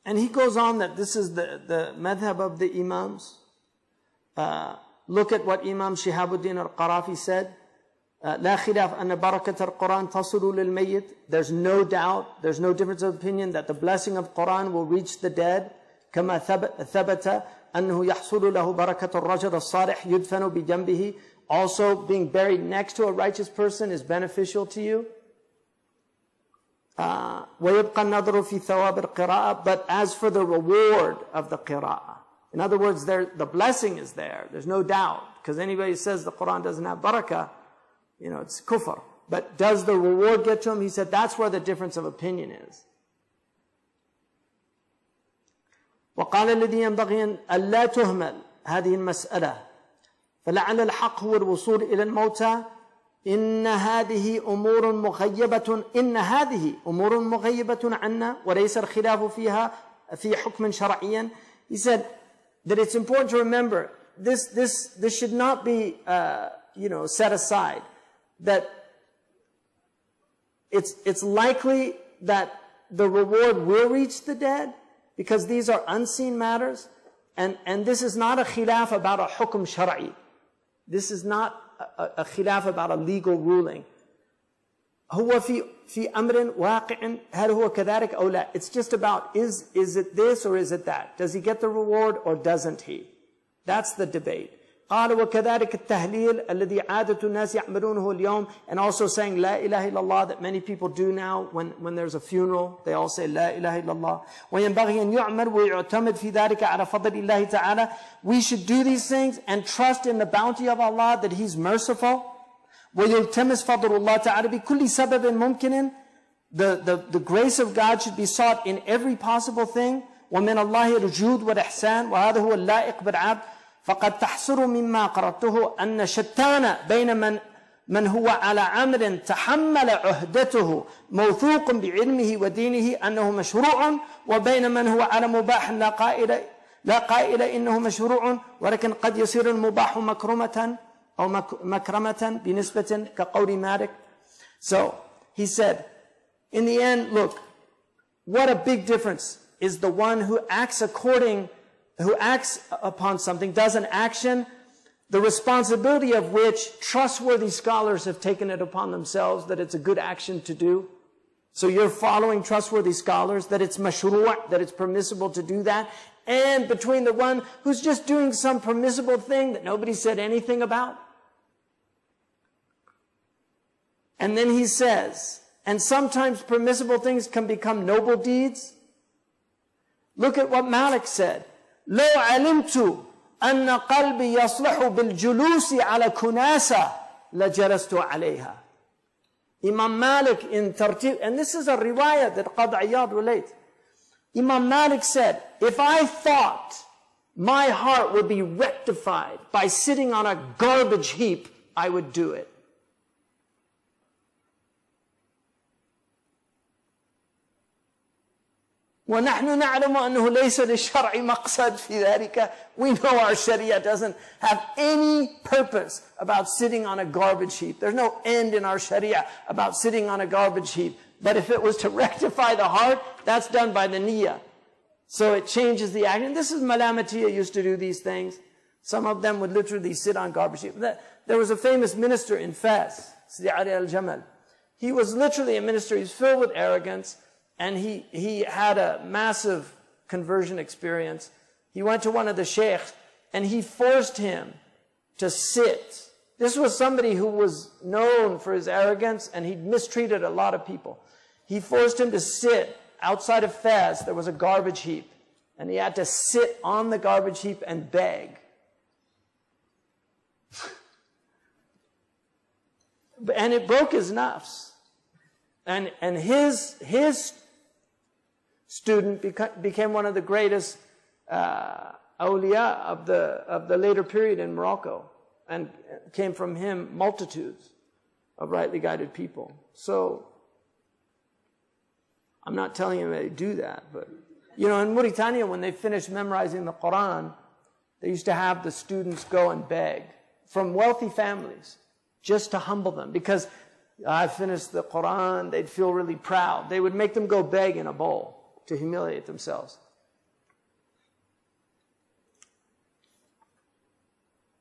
And he goes on that this is the madhab of the imams. Look at what Imam Shihabuddin al-Qarafi said. لا خلاف أن بركة القرآن تصل للميت. There's no doubt, there's no difference of opinion that the blessing of Quran will reach the dead. كما ثبت أنه يحصل له بركة الرجل الصالح يدفن بجنبه. Also, being buried next to a righteous person is beneficial to you. ويبقى النظر في ثواب القراءة. But as for the reward of the qira'ah, in other words, the blessing is there. There's no doubt. Because anybody who says the Quran doesn't have barakah, you know, it's kufr. But does the reward get to him? He said that's where the difference of opinion is. وقال الذي ينبغي أن لا تهمل هذه المسألة فلعل الحق هو الوصول إلى الموتى إن هذه أمور مغيبة إن هذه أمور مغيبة عنا وليس الخلاف فيها في حكم شرعيا. He said that it's important to remember this should not be set aside, that it's likely that the reward will reach the dead because these are unseen matters, and this is not a khilaf about a hukm shar'i. This is not a khilaf about a legal ruling. هو في أمر واقع هل هو كذلك أو لا. It's just about is it this or is it that? Does he get the reward or doesn't he? That's the debate. قال وكذلك التهليل الذي عادة الناس يعملونه اليوم, and also saying لا إله إلا الله that many people do now when there's a funeral, they all say لا إله إلا الله. وينبغي أن يعمل ويعتمد في ذلك على فضل الله تعالى. We should do these things and trust in the bounty of Allah that He's merciful. ويلتمس فضل الله تعالى بكل سبب ممكن. The grace of God should be sought in every possible thing. ومن الله الجود والإحسان وهذا هو اللائق بالعبد. فقد تحصر مما قرأته أن شتان بين من هو على أمر تحمل عهدته موثوق بعلمه ودينه أنه مشروع وبين من هو على مباح لا قائل إنه مشروع ولكن قد يصير المباح مكرمة أو مكرمة بنسبة كقول مالك. So he said, in the end, look, what a big difference is the one who acts upon something, does an action, the responsibility of which trustworthy scholars have taken it upon themselves that it's a good action to do. So you're following trustworthy scholars, that it's mashru', that it's permissible to do that. And between the one who's just doing some permissible thing that nobody said anything about. And then he says, and sometimes permissible things can become noble deeds. Look at what Malik said. لو علمت أن قلبي يصلح بالجلوس على كناسة لجلست عليها. Imam Malik in Tartib, and this is a riwayah that Qadi Iyad relates. Imam Malik said, if I thought my heart would be rectified by sitting on a garbage heap, I would do it. وَنَحْنُ نَعْلَمُ أَنَّهُ لَيْسَ لِلشَّرْعِ مَقْصَدٍ فِي ذَلِكَ. We know our Sharia doesn't have any purpose about sitting on a garbage heap. There's no end in our Sharia about sitting on a garbage heap. But if it was to rectify the heart, that's done by the niyyah. So it changes the action. This is Malamatiya used to do these things. Some of them would literally sit on garbage heap. There was a famous minister in Fez, Sidi al-Jamal. He was literally a minister. He's filled with arrogance. And he had a massive conversion experience. He went to one of the sheikhs and he forced him to sit. This was somebody who was known for his arrogance and he mistreated a lot of people. He forced him to sit outside of Fez. There was a garbage heap and he had to sit on the garbage heap and beg. And it broke his nafs. And his student became one of the greatest awliya of the later period in Morocco, and came from him multitudes of rightly guided people. So I'm not telling you to do that, but in Mauritania, when they finished memorizing the Quran, they used to have the students go and beg from wealthy families just to humble them, because I finished the Quran, they'd feel really proud. They would make them go beg in a bowl to humiliate themselves.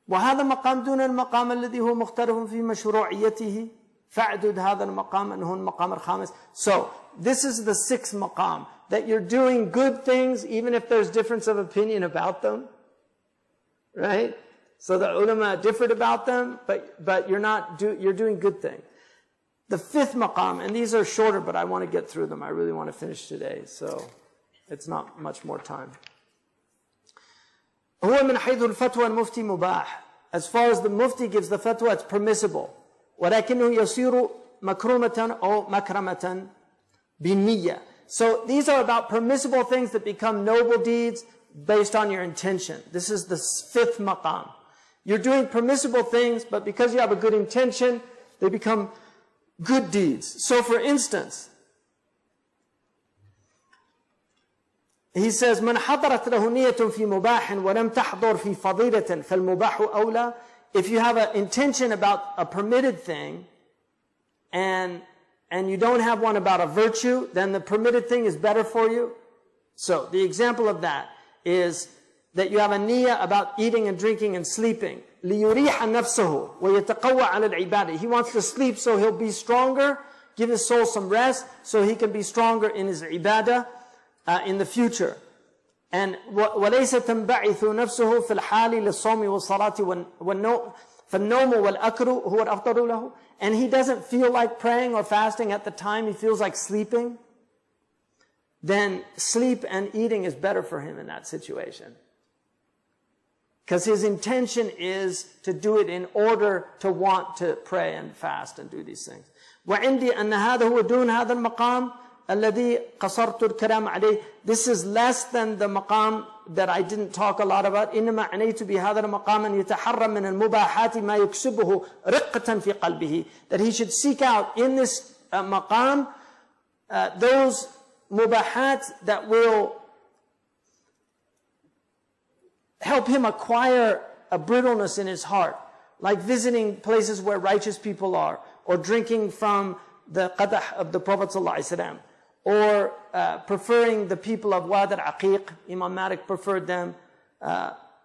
وهذا مقام دون المقام الذي هو مختلف في مشروعيته فاعدد هذا المقام أنه المقام الخامس. So this is the sixth maqam, that you're doing good things even if there's difference of opinion about them, right? So the ulama differed about them, but you're doing good things. The fifth maqam, and these are shorter, but I want to get through them. I really want to finish today, so it's not much more time. هو من حيث الفتوى المفتي مباح. As far as the mufti gives the fatwa, it's permissible. ولكنه يصير مكرمة أو مكرمة بالنية. So these are about permissible things that become noble deeds based on your intention. This is the fifth maqam. You're doing permissible things, but because you have a good intention, They become good deeds. So for instance, he says, من حضرت له نية في مباح ولم تحضر في فضيلة فالمباح أولى. If you have an intention about a permitted thing and you don't have one about a virtue, then the permitted thing is better for you. So the example of that is that you have a niyyah about eating and drinking and sleeping. لِيُرِيحَ نَفْسَهُ وَيَتَقَوَّى عَلَى الْعِبَادَةِ. He wants to sleep so he'll be stronger, give his soul some rest so he can be stronger in his ibadah in the future. And وَلَيْسَ تَنْبَعِثُ نَفْسُهُ فِي الْحَالِ لِلصَّوْمِ وَالصَّلَاةِ فَالنَّوْمُ وَالْأَكْلُ هُوَ الْأَفْضَلُ لَهُ. And he doesn't feel like praying or fasting at the time, he feels like sleeping. Then sleep and eating is better for him in that situation. Because his intention is to do it in order to want to pray and fast and do these things. وعندي أن هذا هو دون هذا المقام الذي قصرت الكلام عليه. This is less than the maqam that I didn't talk a lot about. إنما عنيت بهذا المقام أن يتحرى من المباحات ما يكسبه رقة في قلبه. That he should seek out in this maqam those mubahat that will help him acquire a brittleness in his heart, like visiting places where righteous people are, or drinking from the qadah of the Prophet ﷺ, or preferring the people of Wad al-Aqiq. Imam Malik preferred them.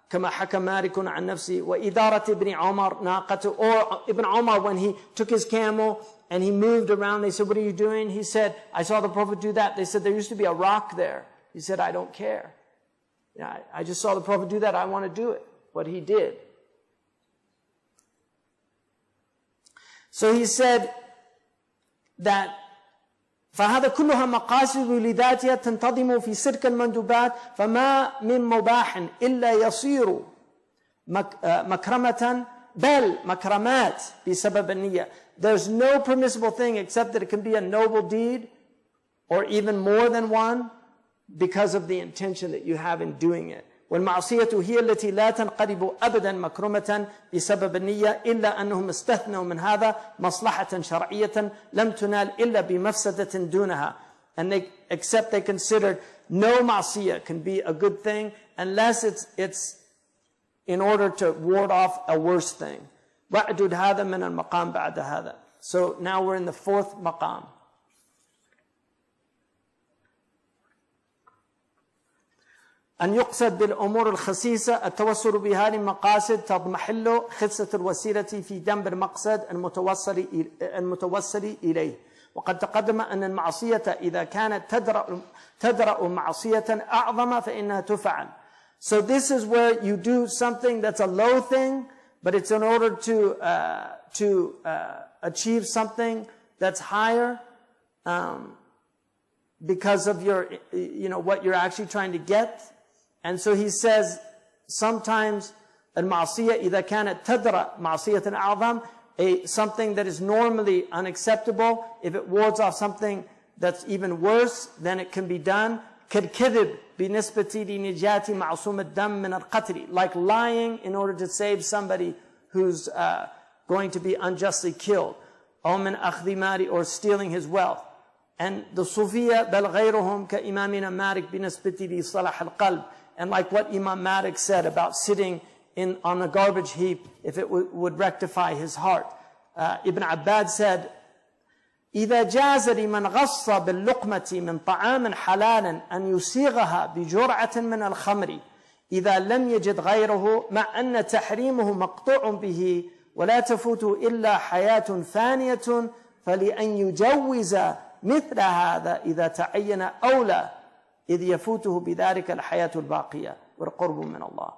كما حكى مالك عن نفسه وإدارة ابن عمر ناقته. Or Ibn Umar, when he took his camel and he moved around, they said, what are you doing? He said, I saw the Prophet do that. They said, there used to be a rock there. He said, I don't care. Yeah, I just saw the Prophet do that. I want to do it. What he did. So he said that فهذا كلها مقاصد لذاتها تنتظم في سلك المندوبات فما من مباح إلا يصير مكرمة بل مكرمات بسبب النية. There's no permissible thing except that it can be a noble deed or even more than one because of the intention that you have in doing it. والمعصية هي التي لا تنقلب أبدا مكرمة بسبب النية إلا أنهم استثنوا من هذا مصلحة شرعية لم تنال إلا بمفسدة دونها. And they considered no معصية can be a good thing unless it's in order to ward off a worse thing. وَعْدُدْ هذا من المقام بعد هذا. So now we're in the fourth maqam. أن يقصد بالأمور الخسيسة التوصل بها لمقاصد تضمحل خسة الوسيلة في جنب المقصد المتوصل إليه. وقد تقدم أن المعصية إذا كانت تدرأ معصية أعظم فإنها تفعل. So this is where you do something that's a low thing, but it's in order to achieve something that's higher because of your, what you're actually trying to get. And so he says, sometimes المعصية إذا كانت تدرأ معصية أعظم, something that is normally unacceptable, if it wards off something that's even worse, then it can be done. كالكذب بنسبة لنجاة معصوم الدم من القتل, like lying in order to save somebody who's going to be unjustly killed. أو من أخذ مال, or stealing his wealth. And the Sufiya بل غيرهم كإمامنا مالك بنسبة لصلاح القلب. And like what Imam Malik said about sitting on a garbage heap, if it would rectify his heart. Ibn Abbad said, إذا جاز لمن غص باللقمة من طعام حلال أن يسيغها بجرعة من الخمر إذا لم يجد غيره مع أن تحريمه مقطوع به ولا تفوته إلا حياة فانية فلأن يجوز مثل هذا إذا تعين أولى إذ يفوته بذلك الحياة الباقية والقرب من الله.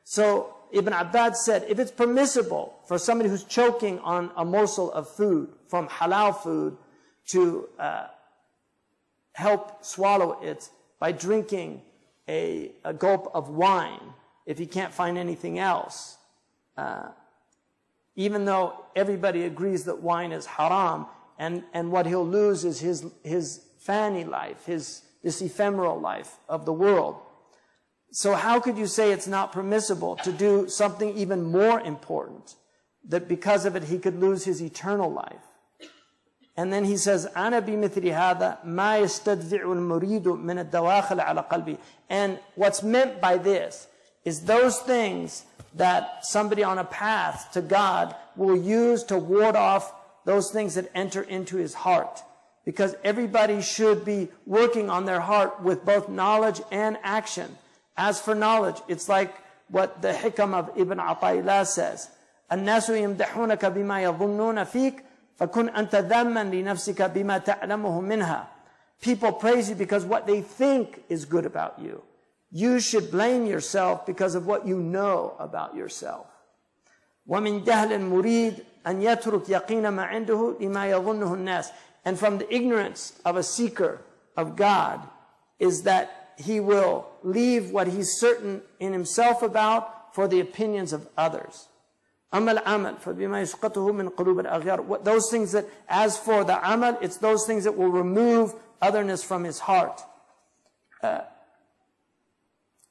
So Ibn Abbad said, if it's permissible for somebody who's choking on a morsel of food, from halal food, to help swallow it by drinking a gulp of wine, if he can't find anything else, even though everybody agrees that wine is haram, and what he'll lose is his fani life, this ephemeral life of the world. So how could you say it's not permissible to do something even more important, that because of it he could lose his eternal life. And then he says, أنا بمثل هذا ما يستدفع المريد من الدواخل على قلبي. And what's meant by this is those things that somebody on a path to God will use to ward off those things that enter into his heart. Because everybody should be working on their heart with both knowledge and action. As for knowledge, it's like what the Hikam of Ibn Ata'illah says. الناس يمدحونك بما يظنون فيك فكن أنت ذاما لنفسك بما تعلمه منها. People praise you because what they think is good about you. You should blame yourself because of what you know about yourself. ومن جهل المريد أن يترك يقين ما عنده لما يظنه الناس. And from the ignorance of a seeker of God is that he will leave what he's certain in himself about for the opinions of others. أما العمل فبما يسقطه من قلوب الأغيار. Those things that, as for the amal, it's those things that will remove otherness from his heart.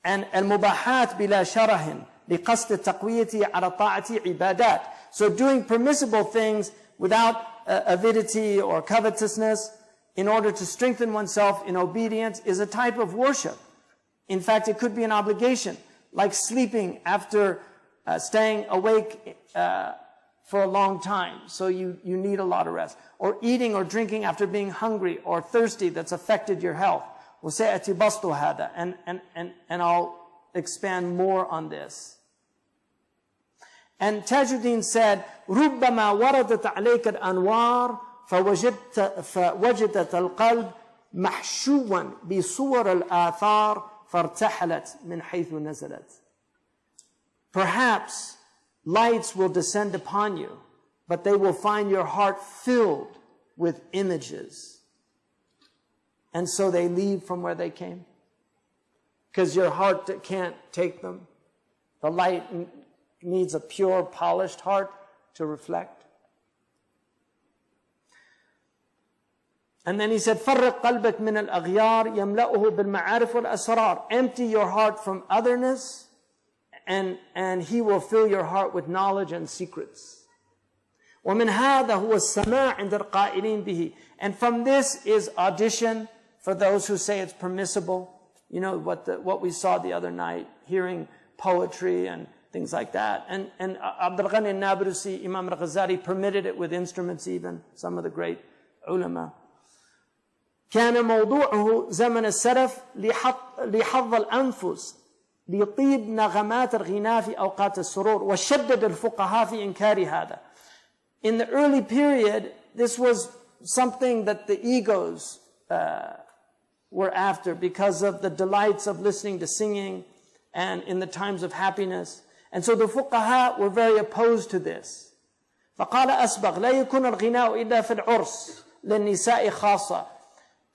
And المباحات بلا شره لقصد التقوية على طاعة عبادات. So doing permissible things without avidity or covetousness in order to strengthen oneself in obedience is a type of worship. In fact, it could be an obligation, like sleeping after staying awake for a long time, so you need a lot of rest. Or eating or drinking after being hungry or thirsty that's affected your health. وسيأتي بسط هذا, and I'll expand more on this. And Tajuddin said, ربما وردت عليك الأنوار فوجدت القلب محشوا بصور الآثار فارتحلت من حيث نزلت. Perhaps lights will descend upon you, but they will find your heart filled with images. And so they leave from where they came. Because your heart can't take them. The light needs a pure, polished heart to reflect. And then he said, فرق قلبك من الأغيار يملأه بالمعارف والأسرار. Empty your heart from otherness, and he will fill your heart with knowledge and secrets. ومن هذا هو السماع عند القائلين به. And from this is audition for those who say it's permissible. You know, what we saw the other night, hearing poetry and things like that. And Abdul Ghani al-Nablusi, Imam al-Ghazali permitted it with instruments even, some of the great ulama. كان موضوعه زمن السلف لحظ الأنفس ليطيب نغمات الغناء في أوقات السرور وشدد الفقهاء في إنكار هذا. In the early period, this was something that the egos were after because of the delights of listening to singing and in the times of happiness. And so the fuqaha were very opposed to this. فقال أسبغ لا يكون الغناء إلا في العرس للنساء خاصة.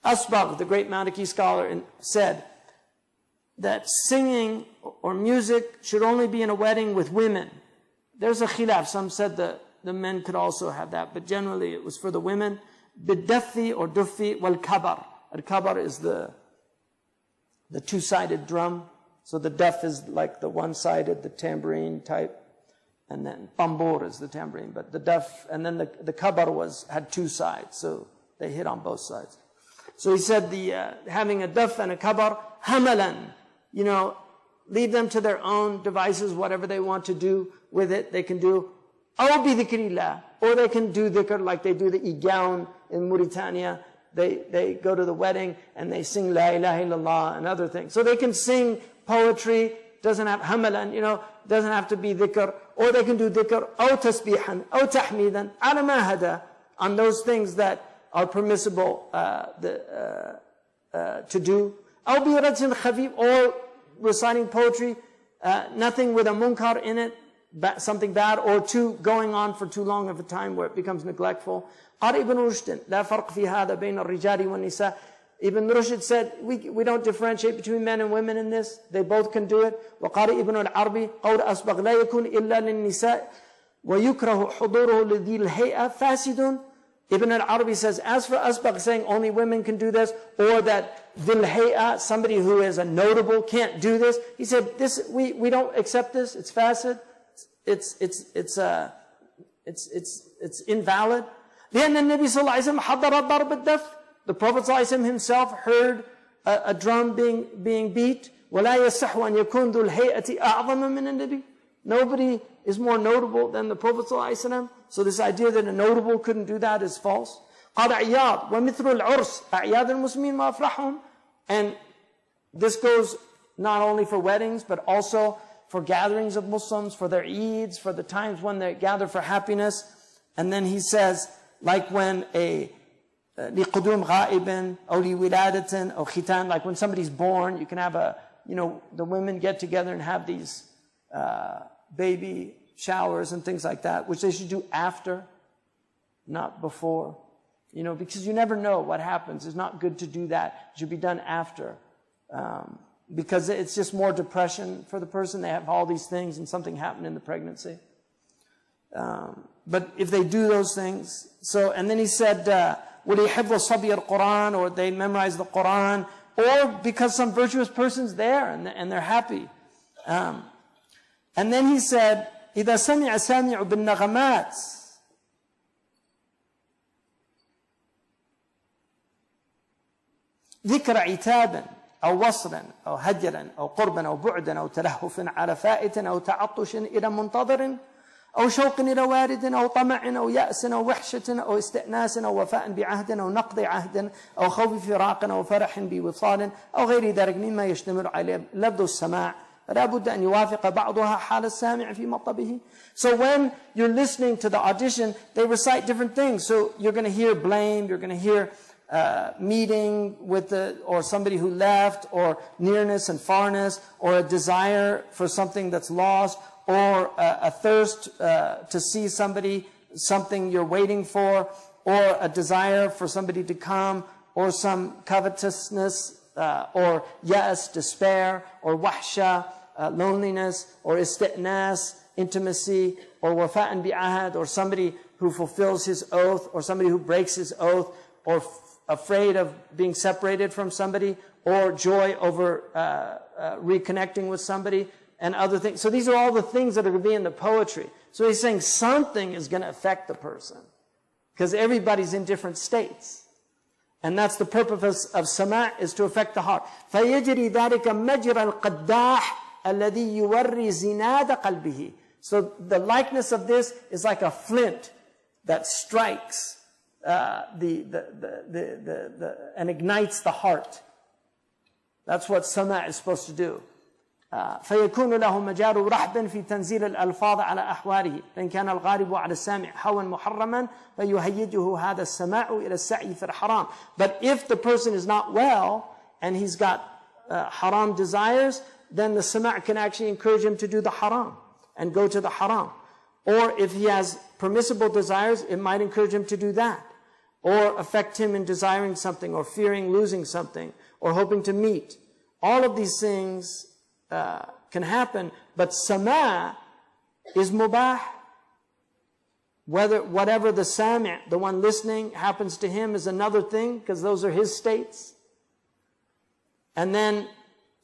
Asbagh, the great Maliki scholar, said that singing or music should only be in a wedding with women. There's a khilaf. Some said that the men could also have that, but generally it was for the women. Bidaffi or duffi wal kabar. Al-kabar is the two-sided drum. So the daf is like the one-sided, the tambourine type. And then tambur is the tambourine. But the daf, and then the kabar had two sides. So they hit on both sides. So he said having a daf and a kabar, hamalan, leave them to their own devices, whatever they want to do with it, they can do. Aw bi dhikrillah, or they can do dhikr like they do the igaun in Mauritania. They go to the wedding and they sing la ilaha illallah and other things. So they can sing poetry, doesn't have hamalan, doesn't have to be dhikr, or they can do dhikr, aw tasbihan, aw tahmidan, ala ma hada, on those things that are permissible to do. Or reciting poetry, nothing with a munkar in it, something bad, or going on for too long of a time where it becomes neglectful. Ibn Rushd, لا فرق في هذا بين الرجال والنساء. Ibn Rushd said, we don't differentiate between men and women in this. They both can do it. وقال ابن العربي قول أسبغ لا يكون إلا للنساء ويكره حضوره لذي الهيئة فاسد. Ibn al-Arabi says, as for Asbagh saying only women can do this, or that Dhil Hay'a, somebody who is a notable, can't do this, he said, we don't accept this, it's fasid, it's it's invalid. لأن النبي صلى الله عليه وسلم حضر ضرب الدف. The Prophet صلى الله عليه وسلم himself heard a drum being beat. ولا يصح أن يكون ذو الهيئة أعظم من النبي. Nobody is more notable than the Prophet صلى الله عليه وسلم. So this idea that a notable couldn't do that is false. قال عياض ومثل العرس أعياد المسلمين وأفراحهم. And this goes not only for weddings, but also for gatherings of Muslims, for their Eids, for the times when they gather for happiness. And then he says, like when لقدوم غائب أو لولادة أو ختان, like when somebody's born, you can have the women get together and have these baby showers and things like that, which they should do after, not before. Because you never know what happens. It's not good to do that. It should be done after. Because it's just more depression for the person. They have all these things and something happened in the pregnancy. But if they do those things, and then he said, وَلِيحِفْظُ الصَّبْيَ الْقُرْآنِ, or they memorize the Quran, or because some virtuous person's there and they're happy. And then he said, إِذَا سَمِعَ سَامِعُ بِالنَّغَمَاتِ, ذكر عتابا أو وصلا أو هجرا أو قربا أو بعدا أو تلهف على فائت أو تعطش إلى منتظر أو شوق إلى وارد أو طمع أو يأس أو وحشة أو استئناس أو وفاء بعهد أو نقض عهد أو خوف فراق أو فرح بوصال أو غير ذلك مما يشتمل عليه لفظ السماع فلا بد أن يوافق بعضها حال السامع في مطلبه. So when you're listening to the audition, they recite different things. So you're going to hear blame, you're going to hear meeting with or somebody who left, or nearness and farness, or a desire for something that's lost, or a thirst to see something you're waiting for, or a desire for somebody to come, or some covetousness, or yas, despair, or wahsha, loneliness, or isti'nas, intimacy, or wafa'an bi'ahad, or somebody who fulfills his oath, or somebody who breaks his oath, or afraid of being separated from somebody, or joy over reconnecting with somebody, and other things. So these are all the things that are going to be in the poetry. So he's saying something is going to affect the person, because everybody's in different states. And that's the purpose of sama' is to affect the heart. فَيَجْرِي ذَلِكَ مَجْرَ الْقَدَّاحِ الَّذِي يُوَرِّي زِنَادَ قَلْبِهِ. So the likeness of this is like a flint that strikes and ignites the heart. That's what sama' is supposed to do. فيكون له مجال رحب في تنزيل الألفاظ على أحواله فإن كان الغالب على السامع هوى محرما فيهيجه هذا السماع إلى السعي في الحرام. But if the person is not well and he's got haram desires, then the sama' can actually encourage him to do the haram and go to the haram. Or if he has permissible desires, it might encourage him to do that. Or affect him in desiring something, or fearing losing something, or hoping to meet. All of these things can happen, but sama' is mubah. Whatever the sami', the one listening, happens to him is another thing, because those are his states. And then,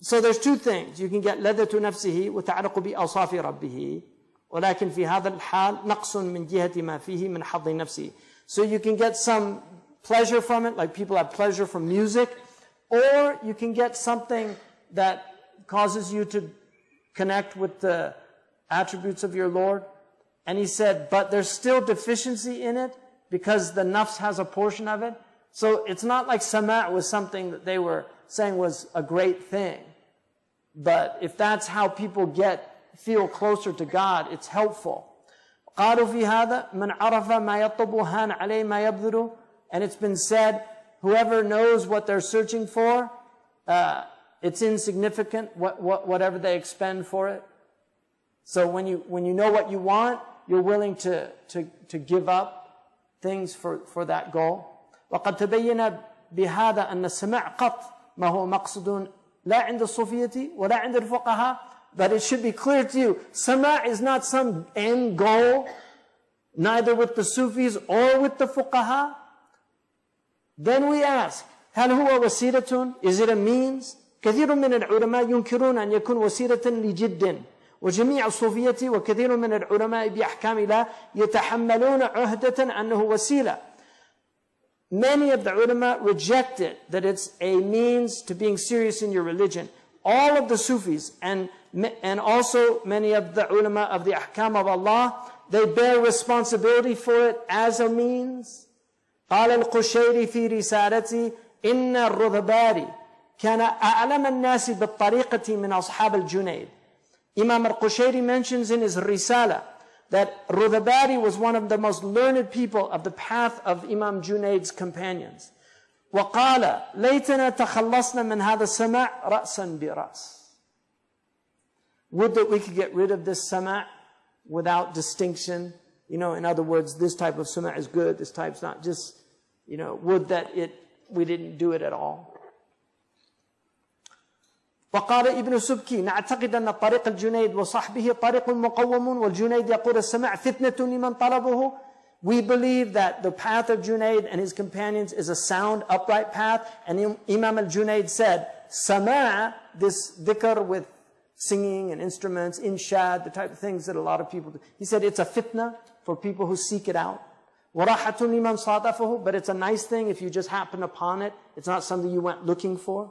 so there's two things. You can get لذة نفسه وتعلق بأوصاف ربه ولكن في هذا الحال نقص من جهة ما فيه من حظ نفسه. So you can get some pleasure from it, like people have pleasure from music, or you can get something that causes you to connect with the attributes of your Lord. And he said, but there's still deficiency in it because the nafs has a portion of it. So it's not like sama' was something that they were saying was a great thing. But if that's how people feel closer to God, it's helpful. قالوا في هذا من عرف ما يطلب هان عليه ما يبذل. And it's been said, whoever knows what they're searching for, it's insignificant, whatever they expend for it. So when you know what you want, you're willing to give up things for that goal. وقد تبين بهذا أن السماع قط ما هو مقصود لا عند الصوفية ولا عند الفقهاء. But it should be clear to you, sama' is not some end goal, neither with the Sufis or with the fuqaha. Then we ask, هل هو وسيلة? Is it a means? كثير من العلماء ينكرون أن يكون وسيلة لجد وجميع الصوفية وكثير من العلماء بأحكام الله يتحملون عهدة أنه وسيلة. Many of the ulama reject it, that it's a means to being serious in your religion. All of the Sufis and also many of the ulama of the ahkam of Allah, they bear responsibility for it as a means. قال القشيري في رسالته إن الرذباري كان أعلم الناس بالطريقة من أصحاب الجنيد. Imam al-Qushayri mentions in his Risala that Rudhabari was one of the most learned people of the path of Imam Junaid's companions. وقال ليتنا تخلصنا من هذا السماع رأسا برأس. Would that we could get rid of this sama' without distinction. In other words, this type of sama' is good, this type's not. Just, would that we didn't do it at all. وقال ابن سبكي نعتقد أن طريق الجنيد وصحبه طريق مقوم والجنيد يقول السماع فتنة لمن طلبه. We believe that the path of Junaid and his companions is a sound, upright path. And Imam al-Junaid said, Sama', this dhikr with singing and instruments, inshad, the type of things that a lot of people do. He said it's a fitna for people who seek it out. وَرَاحَةٌ لِمَنْ صَادَفَهُ, but it's a nice thing if you just happen upon it. It's not something you went looking for.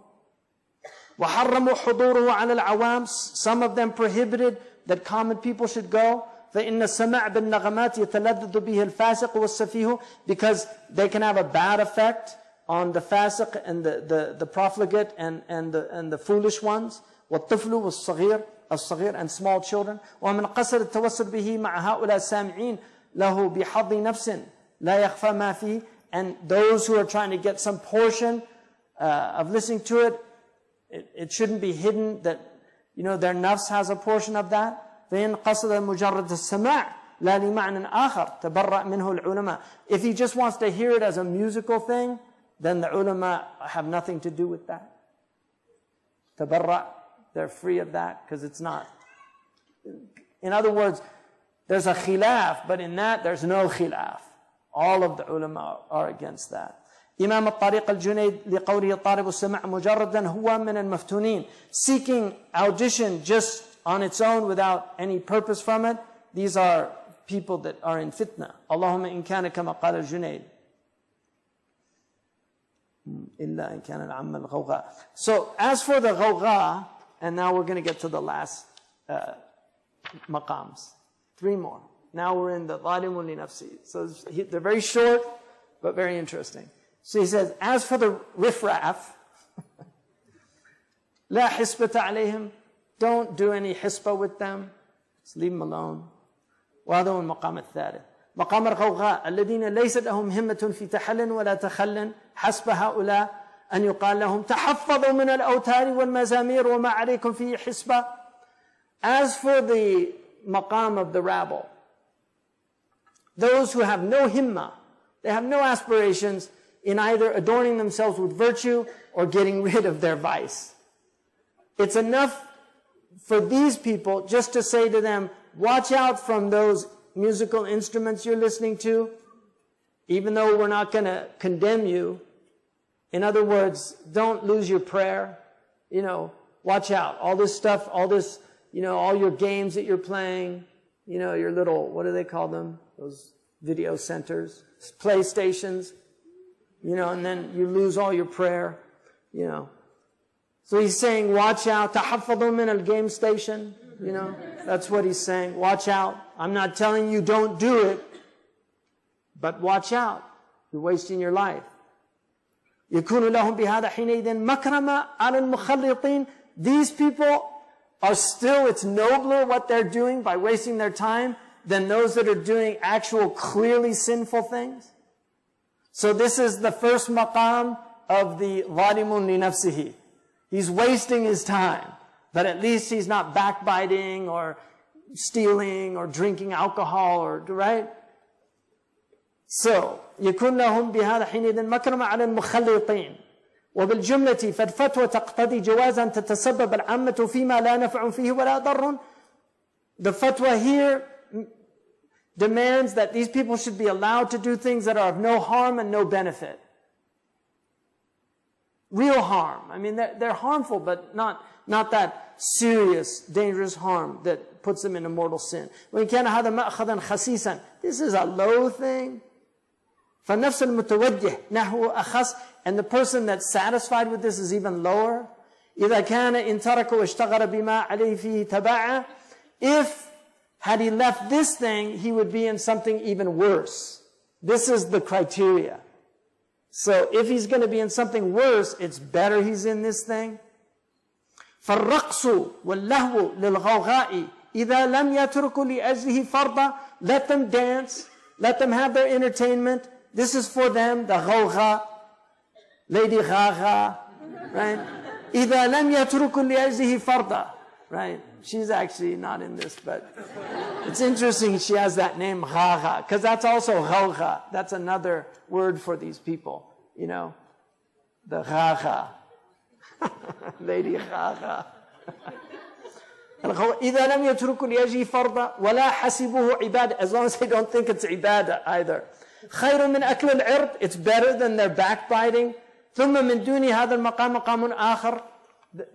وَحَرَّمُوا حُضُورُهُ عَلَى الْعَوَامِ, some of them prohibited that common people should go. فَإِنَّ السَّمَعَ بِالنَّغَمَاتِ يَتَلَذَّذُ بِهِ الْفَاسِقُ وَالسَّفِيهُ, because they can have a bad effect on the fasiq and the profligate and the foolish ones. وَالطِّفْلُ وَالصَّغِيرُ, الصغير and small children. وَمَنْ قَصَرَ التَّوَسُّلْ بِهِ مَعَ هَؤُلَاءِ السَّامِعِينَ لَهُ بِحَظِّ نَفْسٍ لَا يَخْفَى مَا فِيهِ, and those who are trying to get some portion of listening to it, it shouldn't be hidden that, their nafs has a portion of that. فَإِنْ قَصَدَ مُجَرَّدَ السَّمَاعِ لَا لِمَعْنٍ آخَرْ تَبَرَّأْ مِنْهُ الْعُلَمَاءِ. If he just wants to hear it as a musical thing, then the ulama have nothing to do with that. Tabarra', they're free of that because it's not. In other words, there's a khilaf, but in that there's no khilaf. All of the ulama are against that. Imam al-Tariq al-Junaid لقوله طالب السماع مجردا هو من المفتونين. Seeking audition just on its own without any purpose from it, these are people that are in fitna. Allahumma in kana kama qala al-Junaid. Illa in kana al-amma al-ghawgha. So as for the ghawgha, and now we're going to get to the last maqams. 3 more. Now we're in the zalimun li nafsi. So they're very short, but very interesting. So he says, as for the riffraff, لا حسبة عليهم, don't do any hisbah with them, just leave them alone. وهذا هو المقام الثالث. مقام الغوغاء الذين ليس لهم همة في تحل ولا تخل حسب هؤلاء أن يقال لهم تحفظوا من الأوتار والمزامير وما عليكم فيه حسبة. As for the maqam of the rabble, those who have no himma, they have no aspirations in either adorning themselves with virtue or getting rid of their vice. It's enough for these people just to say to them, watch out from those musical instruments you're listening to, even though we're not going to condemn you. In other words, don't lose your prayer. Watch out. All this stuff, all this, all your games that you're playing, your little, what do they call them? Those video centers, PlayStations, and then you lose all your prayer, So he's saying, watch out. تحفظوا من الgame station, That's what he's saying. Watch out. I'm not telling you don't do it, but watch out. You're wasting your life. يكون لهم بهذا حينئذ مكرمة على المخلطين. These people are still, it's nobler what they're doing by wasting their time than those that are doing actual clearly sinful things. So this is the first maqam of the zalimun li nafsihi. He's wasting his time, but at least he's not backbiting or stealing or drinking alcohol right? So, يكون لهم بهذا حينئذ مكرمة على المخلطين. وبالجملة فالفتوى تقتضي جواز أن تتسبب العامة فيما لا نفع فيه ولا ضر. The fatwa here demands that these people should be allowed to do things that are of no harm and no benefit. Real harm. I mean, they're harmful, but not not that serious, dangerous harm that puts them into mortal sin. وَإِنْ كَانَ هَذَا مَأْخَذًا خَسِيسًا, this is a low thing. فَنَفْسُ الْمُتَوَجِّهِ نَحْوُ أَخَص, and the person that's satisfied with this is even lower. إِذَا كَانَ إِنْ تَرَكَ وَاشْتَغَرَ بِمَا عَلَيْهِ فِيهِ تَبَعَ, if had he left this thing, he would be in something even worse. This is the criteria. So if he's going to be in something worse, it's better he's in this thing. فَالرَّقْصُ وَاللَّهْوُ لِلْغَوْغَاءِ إِذَا لَمْ يَتْرُكُوا لِأَجْلِهِ فَرْضًا, let them dance, let them have their entertainment. This is for them, the غوغاء, Lady Gaga, right? إِذَا لَمْ يَتْرُكُوا لِأَجْلِهِ فَرْضًا, right? She's actually not in this, but it's interesting she has that name, Gaga, because that's also غوغاء. That's another word for these people, you know, the Gaga. Lady Gaga. إِذَا لَمْ يَتْرُكُوا لِأَجْلِهِ فَرْضًا وَلَا حَسِبُهُ عِبَادًا, as long as they don't think it's ibadah either. خَيْرٌ مِنْ أَكْلِ الْعِرْضِ, it's better than their backbiting. ثُمَّ مِنْ دُونِ هَذَا الْمَقَامِ مَقَامٌ آخَرٌ,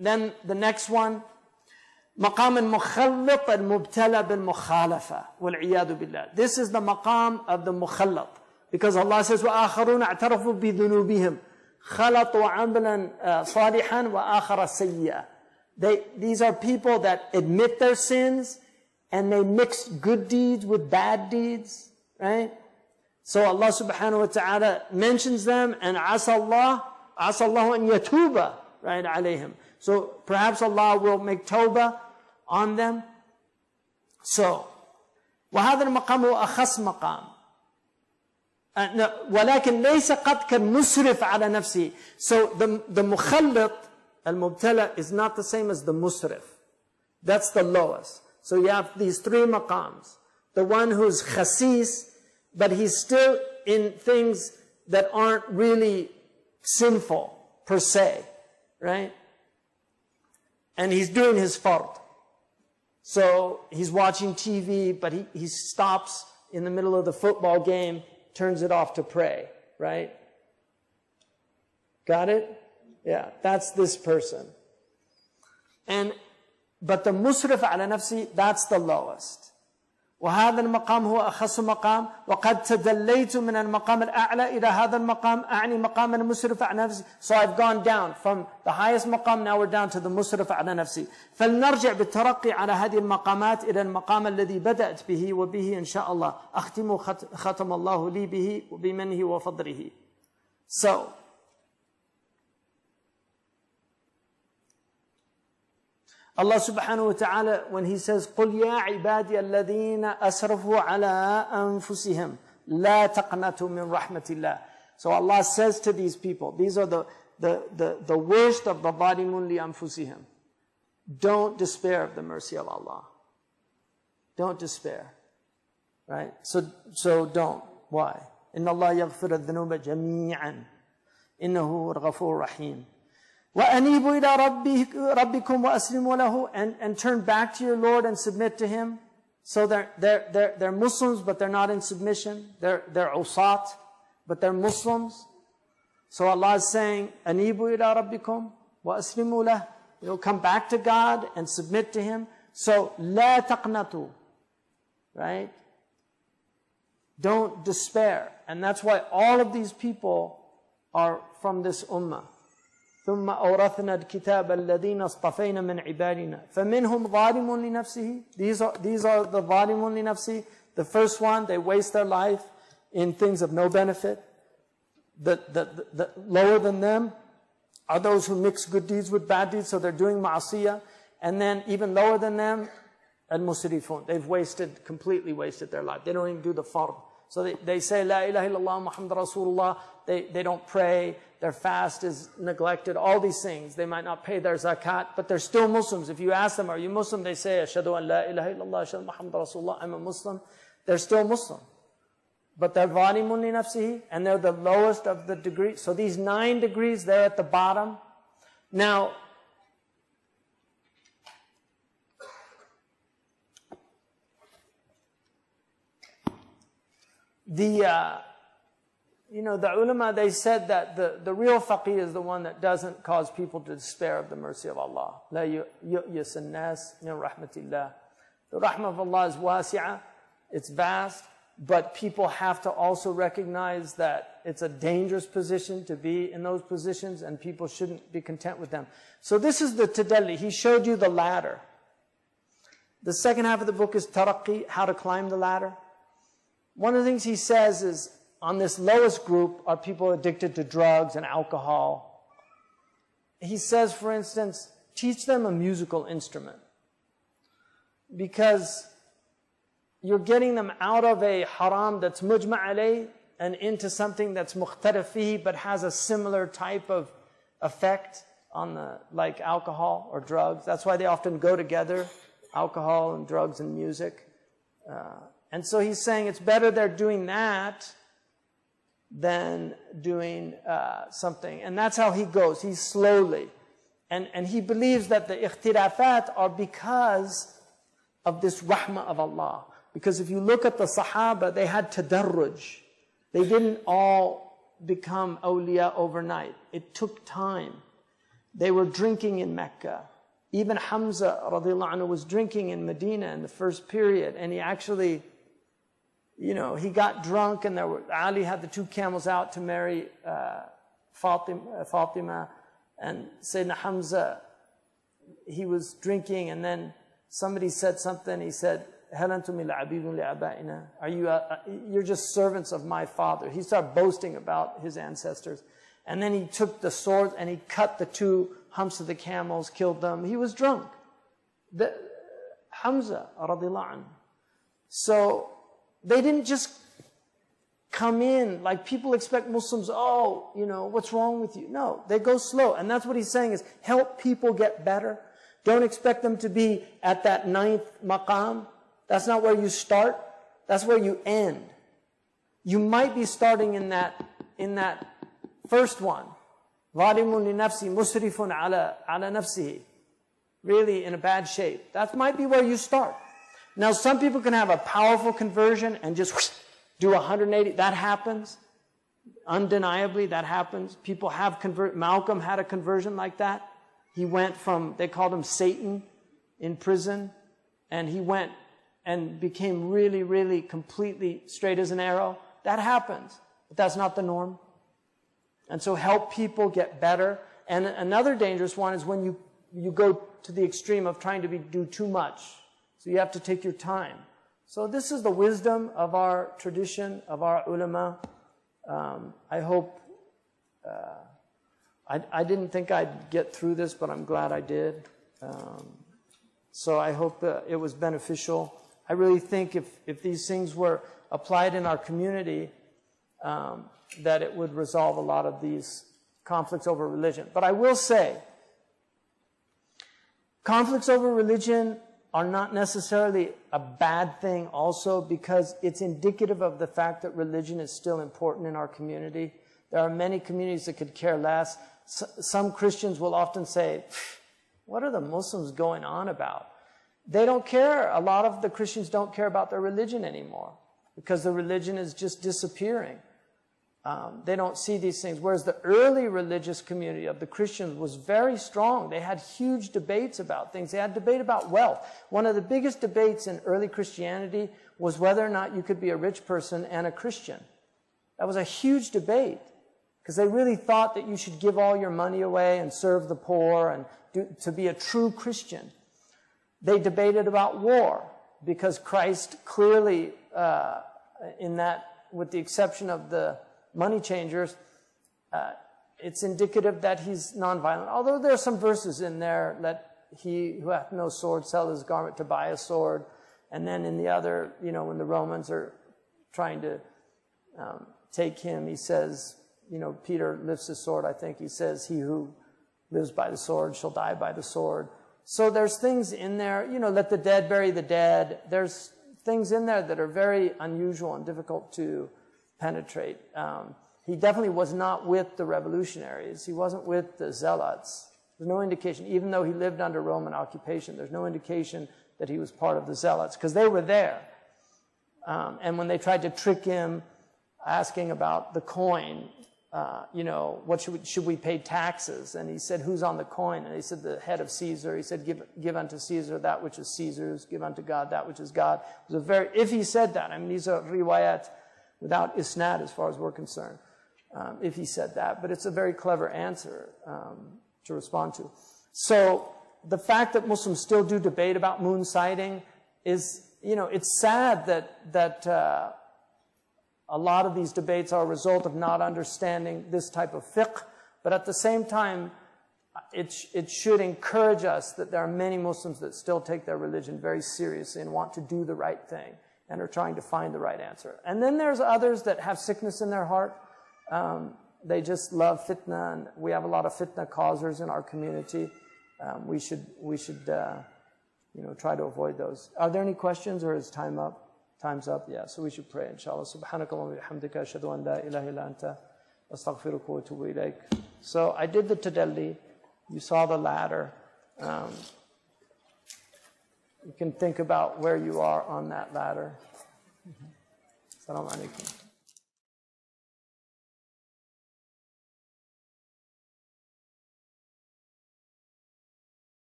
then the next one, مقام المخلط المبتلى بالمخالفة والعياذ بالله. This is the maqam of the mukhallat, because Allah says وآخرون اعترفوا بذنوبهم خلطوا عملا صالحا وآخر سيئا. These are people that admit their sins and they mix good deeds with bad deeds, right? So Allah subhanahu wa ta'ala mentions them, and عسى الله أن يتوب, right, عليهم. So perhaps Allah will make tawbah on them. So وهذا المقام هو أخص مقام. ولكن ليس قد كالمسرف على نفسه. So the مخلط المبتلى is not the same as the musrif. That's the lowest. So you have these three maqams. The one who's khasis, but he's still in things that aren't really sinful per se, right? And he's doing his fard. So he's watching TV, but he stops in the middle of the football game, turns it off to pray, right? Got it? Yeah, that's this person. But the musrif ala nafsi, that's the lowest. وهذا المقام هو أخص مقام وقد تدليت من المقام الأعلى إلى هذا المقام أعني مقام المسرف على نفسي. So I've gone down from the highest مقام, now we're down to the مسرف على نفسي. فلنرجع بالترقي على هذه المقامات إلى المقام الذي بدأت به وبه إن شاء الله أختم ختم الله لي به وبمنه وفضله. So Allah subhanahu wa ta'ala, when He says, قُلْ يَا عِبَادِيَ الَّذِينَ أَسْرَفُوا عَلَىٰ أَنفُسِهِمْ لَا تَقْنَطُوا مِنْ رَحْمَةِ اللَّهِ. So Allah says to these people, these are the worst of the ظَالِمُونَ لِأَنفُسِهِمْ. Don't despair of the mercy of Allah. Don't despair. Right? So don't. Why? إِنَّ اللَّهَ يَغْفِرَ الذُّنُوبَ جَمِيعًا إِنَّهُ هُوَ الْغَفُورُ الرَّحِيمُ. وَأَنِيبُوا إِلَىٰ رَبِّكُمْ وَأَسْلِمُوا لَهُ, and turn back to your Lord and submit to Him. So they're Muslims, but they're not in submission. They're usat, but they're Muslims. So Allah is saying, أَنِيبُوا إِلَىٰ رَبِّكُمْ وَأَسْلِمُوا لَهُ. Come back to God and submit to Him. So لَا تَقْنَطُوا, right? Don't despair. And that's why all of these people are from this ummah. ثم أورثنا الكتاب الذين اصطفينا من عبادنا فمنهم ظالم لنفسه. These are the ظالمون لنفسه. The first one, they waste their life in things of no benefit. The lower than them are those who mix good deeds with bad deeds, so they're doing ma'asiyah. And then even lower than them, al-musrifun. They've completely wasted their life. They don't even do the fard. So they say, La ilaha illallah Muhammad Rasulullah. They don't pray. Their fast is neglected. All these things. They might not pay their zakat, but they're still Muslims. If you ask them, are you Muslim? They say, Ashhadu an la ilaha illallah, Ashhadu Muhammad Rasulullah, I'm a Muslim. They're still Muslim. But they're ظَالِمٌ لِنَفْسِهِ, and they're the lowest of the degrees. So these 9 degrees, they're at the bottom. Now, you know, the ulama, they said that the real faqih is the one that doesn't cause people to despair of the mercy of Allah. La yu'yas an-nas min rahmatillah. The rahmah of Allah is wasi'ah, it's vast, but people have to also recognize that it's a dangerous position to be in those positions, and people shouldn't be content with them. So this is the tadalli. He showed you the ladder. The second half of the book is taraqi, how to climb the ladder. One of the things he says is, on this lowest group are people addicted to drugs and alcohol. He says, for instance, teach them a musical instrument, because you're getting them out of a haram that's mujma' alayh and into something that's mukhtalif fihi but has a similar type of effect on the, like alcohol or drugs. That's why they often go together, alcohol and drugs and music. And so he's saying it's better they're doing that than doing something. And that's how he goes. He's slowly. And he believes that the ikhtilafat are because of this rahmah of Allah. Because if you look at the Sahaba, they had tadarruj. They didn't all become awliya overnight. It took time. They were drinking in Mecca. Even Hamza radiallahu anhu was drinking in Medina in the first period. And he actually, you know, he got drunk, and Ali had the 2 camels out to marry Fatima. And Sayyidina Hamza, he was drinking, and then somebody said something. He said, are you, you're just servants of my father. He started boasting about his ancestors. And then he took the sword and he cut the 2 humps of the camels, killed them. He was drunk. Hamza radiallahu anhu. So they didn't just come in like people expect Muslims, oh, you know, what's wrong with you? No, they go slow. And that's what he's saying is help people get better. Don't expect them to be at that 9th maqam. That's not where you start. That's where you end. You might be starting in that first one. ظَالِمٌ لِنَفْسِهِ مُسْرِفٌ عَلَى نَفْسِهِ. Really in a bad shape. That might be where you start. Now some people can have a powerful conversion and just do 180. That happens. Undeniably, that happens. People have converted. Malcolm had a conversion like that. He went from, they called him Satan in prison, and he went and became really, really completely straight as an arrow. That happens, but that's not the norm. And so help people get better. And another dangerous one is when you go to the extreme of trying to do too much. So you have to take your time. So this is the wisdom of our tradition, of our ulama. I hope, I didn't think I'd get through this, but I'm glad I did. So I hope it was beneficial. I really think if these things were applied in our community, that it would resolve a lot of these conflicts over religion. But I will say, conflicts over religion are not necessarily a bad thing also, because it's indicative of the fact that religion is still important in our community. There are many communities that could care less. Some Christians will often say, what are the Muslims going on about? They don't care. A lot of the Christians don't care about their religion anymore because the religion is just disappearing. They don't see these things. Whereas the early religious community of the Christians was very strong. They had huge debates about things. They had debate about wealth. One of the biggest debates in early Christianity was whether or not you could be a rich person and a Christian. That was a huge debate because they really thought that you should give all your money away and serve the poor and to be a true Christian. They debated about war because Christ clearly, in that, with the exception of the money changers, it's indicative that he's nonviolent. Although there are some verses in there, let he who hath no sword sell his garment to buy a sword. And then in the other, you know, when the Romans are trying to take him, he says, you know, Peter lifts his sword, I think. He says, he who lives by the sword shall die by the sword. So there's things in there, you know, let the dead bury the dead. There's things in there that are very unusual and difficult to penetrate. He definitely was not with the revolutionaries. He wasn't with the zealots. There's no indication, even though he lived under Roman occupation, there's no indication that he was part of the zealots, because they were there. And when they tried to trick him asking about the coin. What should we pay taxes? And he said, who's on the coin? And he said, the head of Caesar. He said, give unto Caesar that which is Caesar's, give unto God that which is God. It was if he said that, I mean, these are riwayat without isnad as far as we're concerned, if he said that. But it's a very clever answer to respond to. So the fact that Muslims still do debate about moon sighting is, it's sad that a lot of these debates are a result of not understanding this type of fiqh, but at the same time, it should encourage us that there are many Muslims that still take their religion very seriously and want to do the right thing and are trying to find the right answer. And then there's others that have sickness in their heart. They just love fitna, and we have a lot of fitna causers in our community. We should try to avoid those. Are there any questions, or is time up? Time's up, yeah. So we should pray, inshallah. Subhanakallah wa bihamdika ashhadu an la ilaha illa anta astaghfiruka wa atubu ilayk. So I did the tadalli. You saw the ladder. You can think about where you are on that ladder. Assalamu alaikum.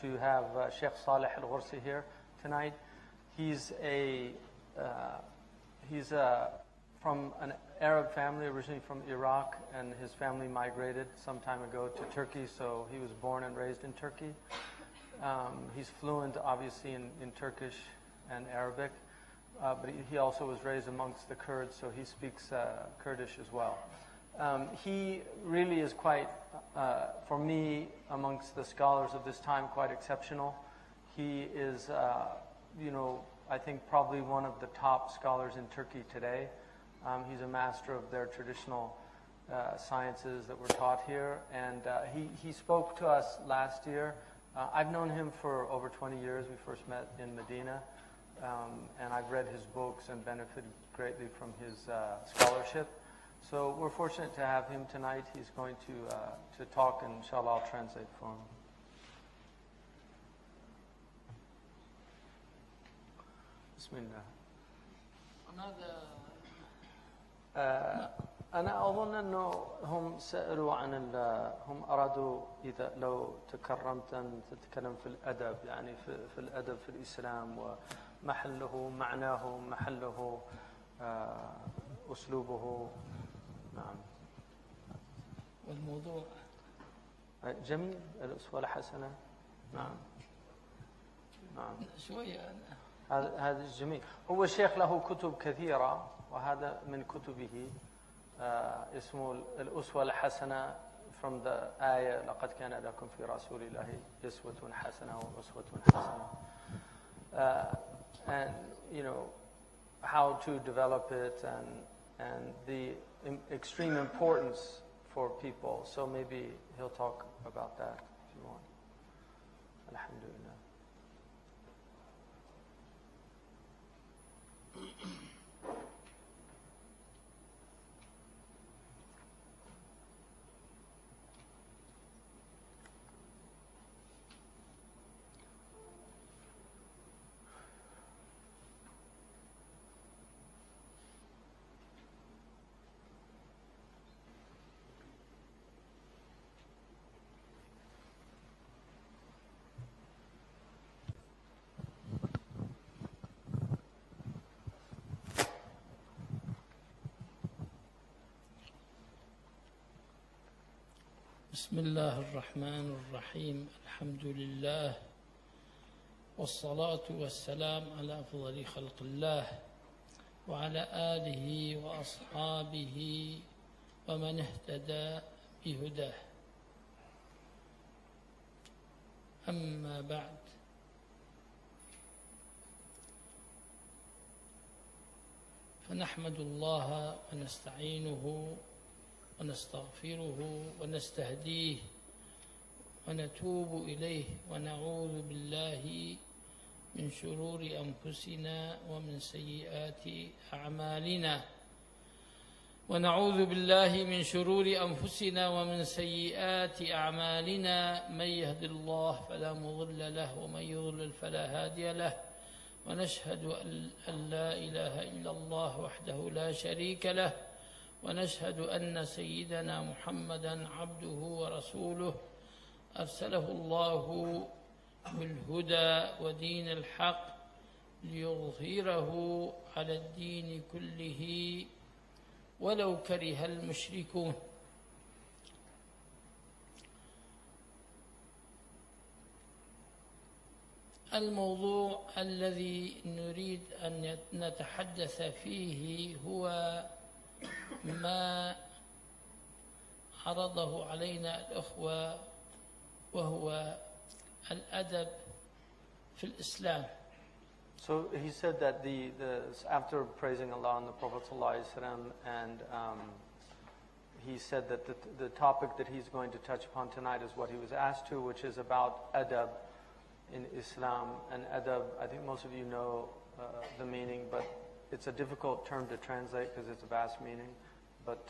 To have Shaykh Saleh al-Ghursi here tonight. He's from an Arab family, originally from Iraq, and his family migrated some time ago to Turkey, so he was born and raised in Turkey. He's fluent, obviously, in Turkish and Arabic, but he also was raised amongst the Kurds, so he speaks Kurdish as well. He really is quite, for me, amongst the scholars of this time, quite exceptional. He is, I think probably one of the top scholars in Turkey today. He's a master of their traditional sciences that were taught here, and he spoke to us last year. I've known him for over 20 years. We first met in Medina, and I've read his books and benefited greatly from his scholarship. So we're fortunate to have him tonight. He's going to talk, and inshallah I'll translate for him. Bismillah. أنا أظن أنه هم سألوا هم أرادوا إذا لو تكرمت أن تتكلم في الأدب، يعني في الأدب في الإسلام ومحله معناه محله أسلوبه. نعم. والموضوع جميل، الأسوة الحسنة. نعم. نعم. شوية هذا جميل. هو الشيخ له كتب كثيرة، وهذا من كتبه اسمه الأسوة الحسنة from the آية لقد كان لكم في رسول الله أسوة حسنة وأسوة حسنة. And how to develop it and the extreme importance for people. So maybe he'll talk about that if you want. Alhamdulillah. بسم الله الرحمن الرحيم. الحمد لله والصلاة والسلام على أفضل خلق الله وعلى آله وأصحابه ومن اهتدى بهداه. أما بعد، فنحمد الله ونستعينه ونستغفره ونستهديه ونتوب إليه ونعوذ بالله من شرور أنفسنا ومن سيئات أعمالنا ونعوذ بالله من شرور أنفسنا ومن سيئات أعمالنا. من يهد الله فلا مضل له ومن يضلل فلا هادي له ونشهد أن لا إله إلا الله وحده لا شريك له ونشهد أن سيدنا محمدا عبده ورسوله أرسله الله بالهدى ودين الحق ليظهره على الدين كله ولو كره المشركون. الموضوع الذي نريد أن نتحدث فيه هو ما عرضه علينا الأخوة، وهو الأدب في الإسلام. So he said that after praising Allah and the Prophet ﷺ, and he said that the topic that he's going to touch upon tonight is what he was asked to, which is about adab in Islam. And adab, I think most of you know the meaning, but it's a difficult term to translate because it's a vast meaning. But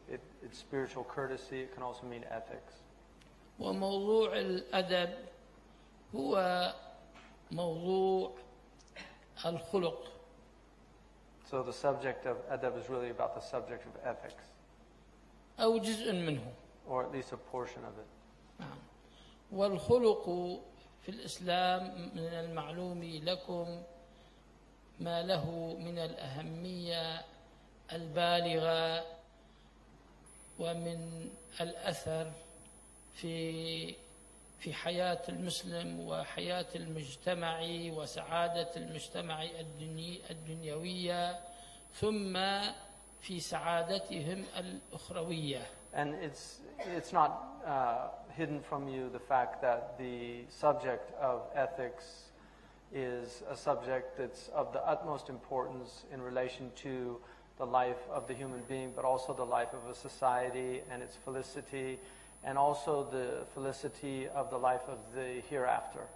it's spiritual courtesy. It can also mean ethics. وموضوع الأدب هو موضوع الخلق. So the subject of adab is really about the subject of ethics. أو جزء منه. Or at least a portion of it. نعم. والخلق في الإسلام من المعلوم لكم ما له من الأهمية البالغة ومن الأثر في حياة المسلم وحياة المجتمع وسعادة المجتمع الدنيوية ثم في سعادتهم الأخروية. And it's not hidden from you the fact that the subject of ethics is a subject that's of the utmost importance in relation to the life of the human being, but also the life of a society and its felicity, and also the felicity of the life of the hereafter.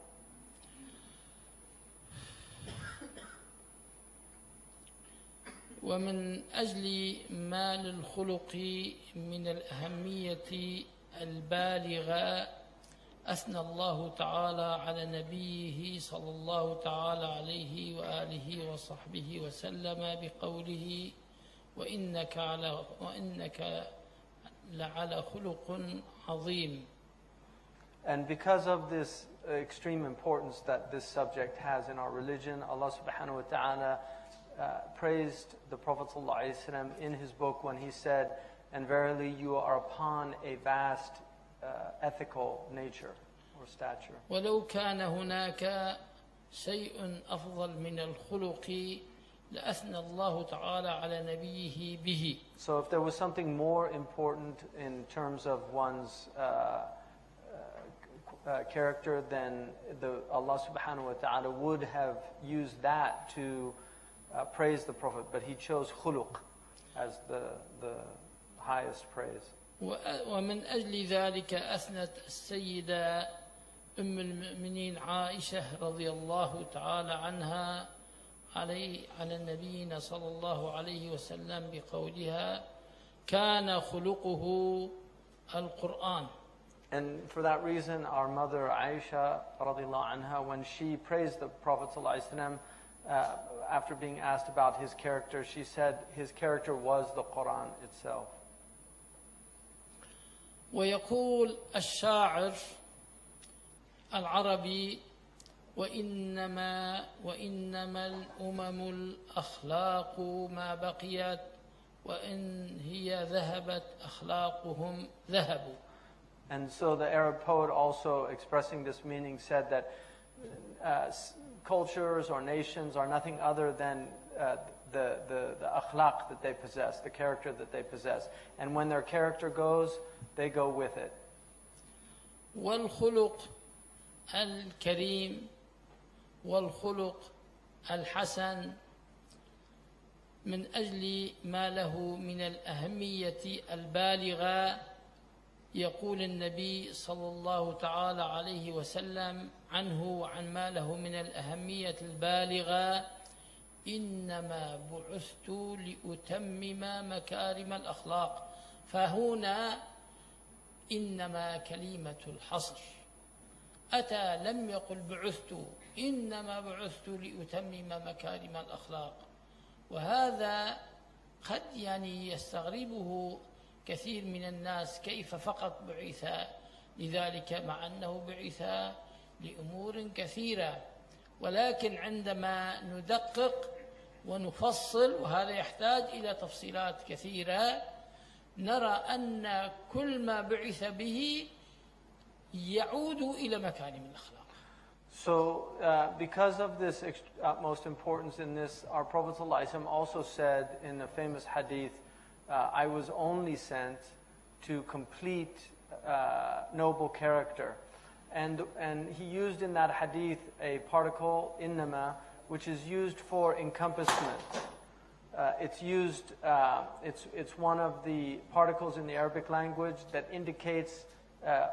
ومن أجل ما للخلق من الأهمية البالغة أثنى الله تعالى على نبيه صلى الله تعالى عليه وآله وصحبه وسلم بقوله وإنك لعلى خلق عظيم. And because of this extreme importance that this subject has in our religion, Allah subhanahu wa ta'ala praised the Prophet ﷺ in his book when he said, and verily you are upon a vast ethical nature or stature. ولو كان هناك شيء أفضل من الخلق لأثنى الله تعالى على نبيه به. So if there was something more important in terms of one's character, then Allah subhanahu wa ta'ala would have used that to praise the Prophet, but he chose khuluq as the highest praise. ومن أجل ذلك أثنت السيدة أم المؤمنين عائشة رضي الله تعالى عنها على نبينا صلى الله عليه وسلم بقولها كان خلقه القرآن. And for that reason, our mother Aisha radiallahu anha, when she praised the Prophet ﷺ, after being asked about his character, she said his character was the Quran itself. ويقول الشاعر العربي وإنما الأمم الأخلاق ما بقيت وإن هي ذهبت أخلاقهم ذهبوا. And so the Arab poet, also expressing this meaning, said that cultures or nations are nothing other than the akhlaq that they possess, the character that they possess. And when their character goes, they go with it. والخلق الكريم والخلق الحسن من أجل ما له من الأهمية البالغة يقول النبي صلى الله تعالى عليه وسلم عنه وعن ما له من الأهمية البالغة إنما بعثت لأتمم مكارم الأخلاق. فهنا إنما كلمة الحصر، أتى لم يقل بعثت، إنما بعثت لأتمم مكارم الأخلاق. وهذا قد يستغربه كثير من الناس، كيف فقط بعث لذلك، مع أنه بعث لأمور كثيرة. ولكن عندما ندقق ونفصل، وهذا يحتاج إلى تفصيلات كثيرة، نرى أن كل ما بعث به يعود إلى مكارم الأخلاق. So, because of this utmost importance in this, our Prophet ﷺ also said in a famous hadith, I was only sent to complete noble character. And he used in that hadith a particle, innama, which is used for encompassment. It's one of the particles in the Arabic language that indicates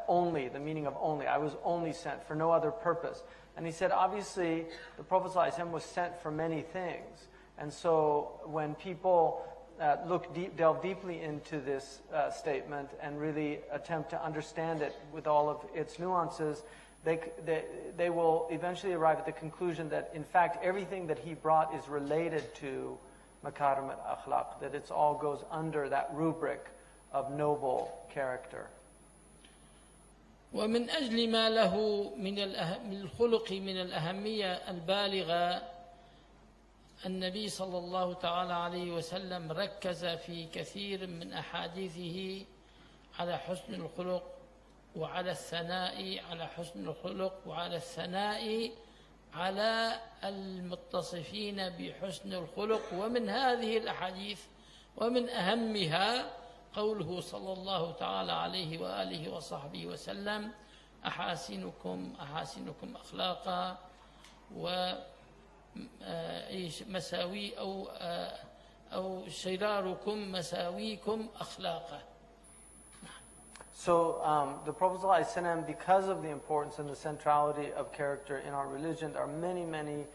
only, the meaning of only. I was only sent for no other purpose. And he said, obviously, the Prophet ﷺ was sent for many things. And so when people delve deeply into this statement and really attempt to understand it with all of its nuances, they will eventually arrive at the conclusion that, in fact, everything that he brought is related to makarim al-akhlaq, that it all goes under that rubric of noble character. ومن أجل ما له من الخلق من الأهمية البالغة، النبي صلى الله تعالى عليه وسلم ركز في كثير من أحاديثه على حسن الخلق، وعلى الثناء على حسن الخلق، وعلى الثناء على المتصفين بحسن الخلق. ومن هذه الأحاديث ومن أهمها قوله صلى الله تعالى عليه وآله وصحبه وسلم: أحاسنكم أخلاقا ومساوي أو شراركم مساويكم أخلاقا. So the Prophet ﷺ, because of the importance and the centrality of character in our religion, there are many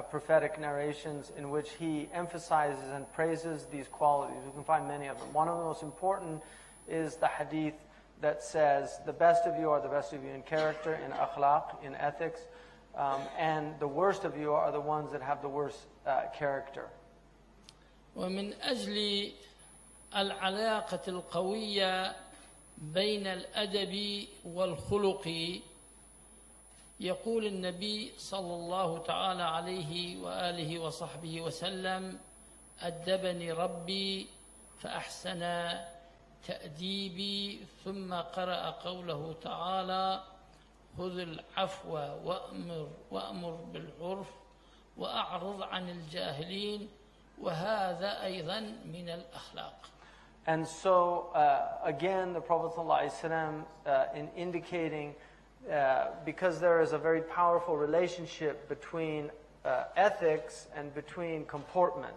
prophetic narrations in which he emphasizes and praises these qualities. We can find many of them. One of the most important is the hadith that says, the best of you are the best of you in character, in akhlaq, in ethics, and the worst of you are the ones that have the worst character. ومن أجل العلاقة القوية بين الأدب والخلق، يقول النبي صلى الله تعالى عليه وآله وصحبه وسلم: أدبني ربي فأحسن تأديبي. ثم قرأ قوله تعالى: خذ العفو وأمر بالعرف وأعرض عن الجاهلين. وهذا أيضا من الأخلاق. And so, again, the Prophet ﷺ, in indicating, because there is a very powerful relationship between ethics and between comportment,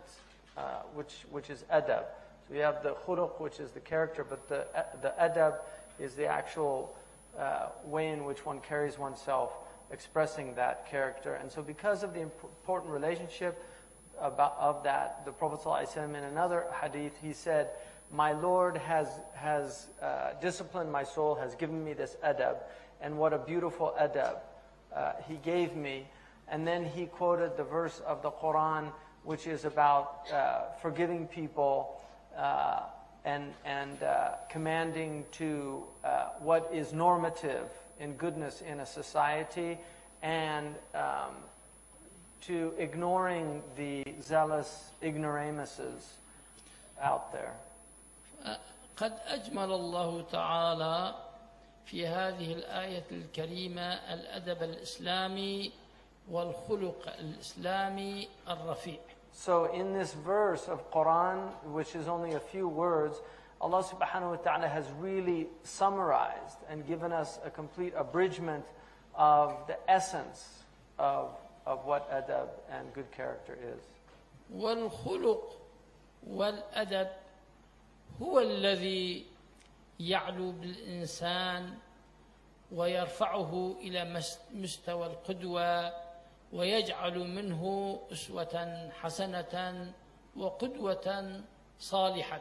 which is adab. So we have the khuluq, which is the character, but the adab is the actual way in which one carries oneself, expressing that character. And so because of the important relationship of that, the Prophet ﷺ, in another hadith, he said, my Lord has disciplined my soul, has given me this adab, and what a beautiful adab he gave me. And then he quoted the verse of the Quran, which is about forgiving people and commanding to what is normative in goodness in a society, and to ignoring the zealous ignoramuses out there. قد أجمل الله تعالى في هذه الآية الكريمة الأدب الإسلامي والخلق الإسلامي الرفيع. So in this verse of Quran, which is only a few words, Allah subhanahu wa ta'ala has really summarized and given us a complete abridgment of the essence of what adab and good character is. والخلق والأدب هو الذي يعلو بالإنسان ويرفعه إلى مستوى القدوة ويجعل منه أسوة حسنة وقدوة صالحة.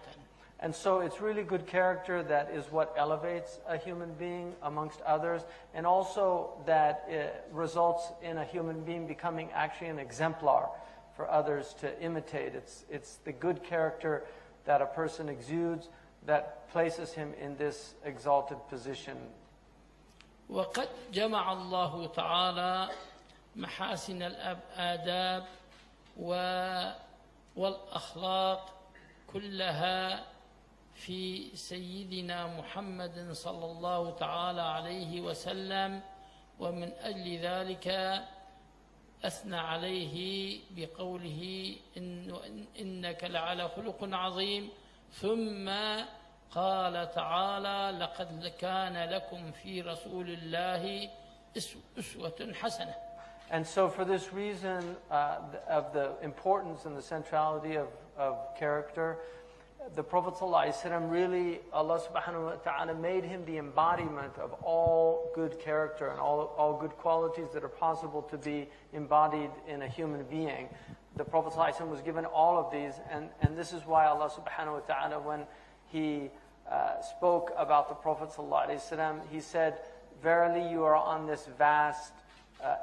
And so it's really good character that is what elevates a human being amongst others, and also that it results in a human being becoming actually an exemplar for others to imitate. It's the good character that a person exudes that places him in this exalted position. وقد جمع الله تعالى محاسن الآداب والأخلاق كلها في سيدنا محمد صلى الله تعالى عليه وسلم، ومن أجل ذلك أثنى عليه بقوله إنك لعلى خلق عظيم، ثم قال تعالى لقد كان لكم في رسول الله أسوة حسنة. And so for this reason of the importance and the centrality of character, the Prophet ﷺ really, Allah subhanahu wa ta'ala made him the embodiment of all good character and all good qualities that are possible to be embodied in a human being. The Prophet ﷺ was given all of these, and this is why Allah subhanahu wa ta'ala, when He spoke about the Prophet ﷺ, He said, verily you are on this vast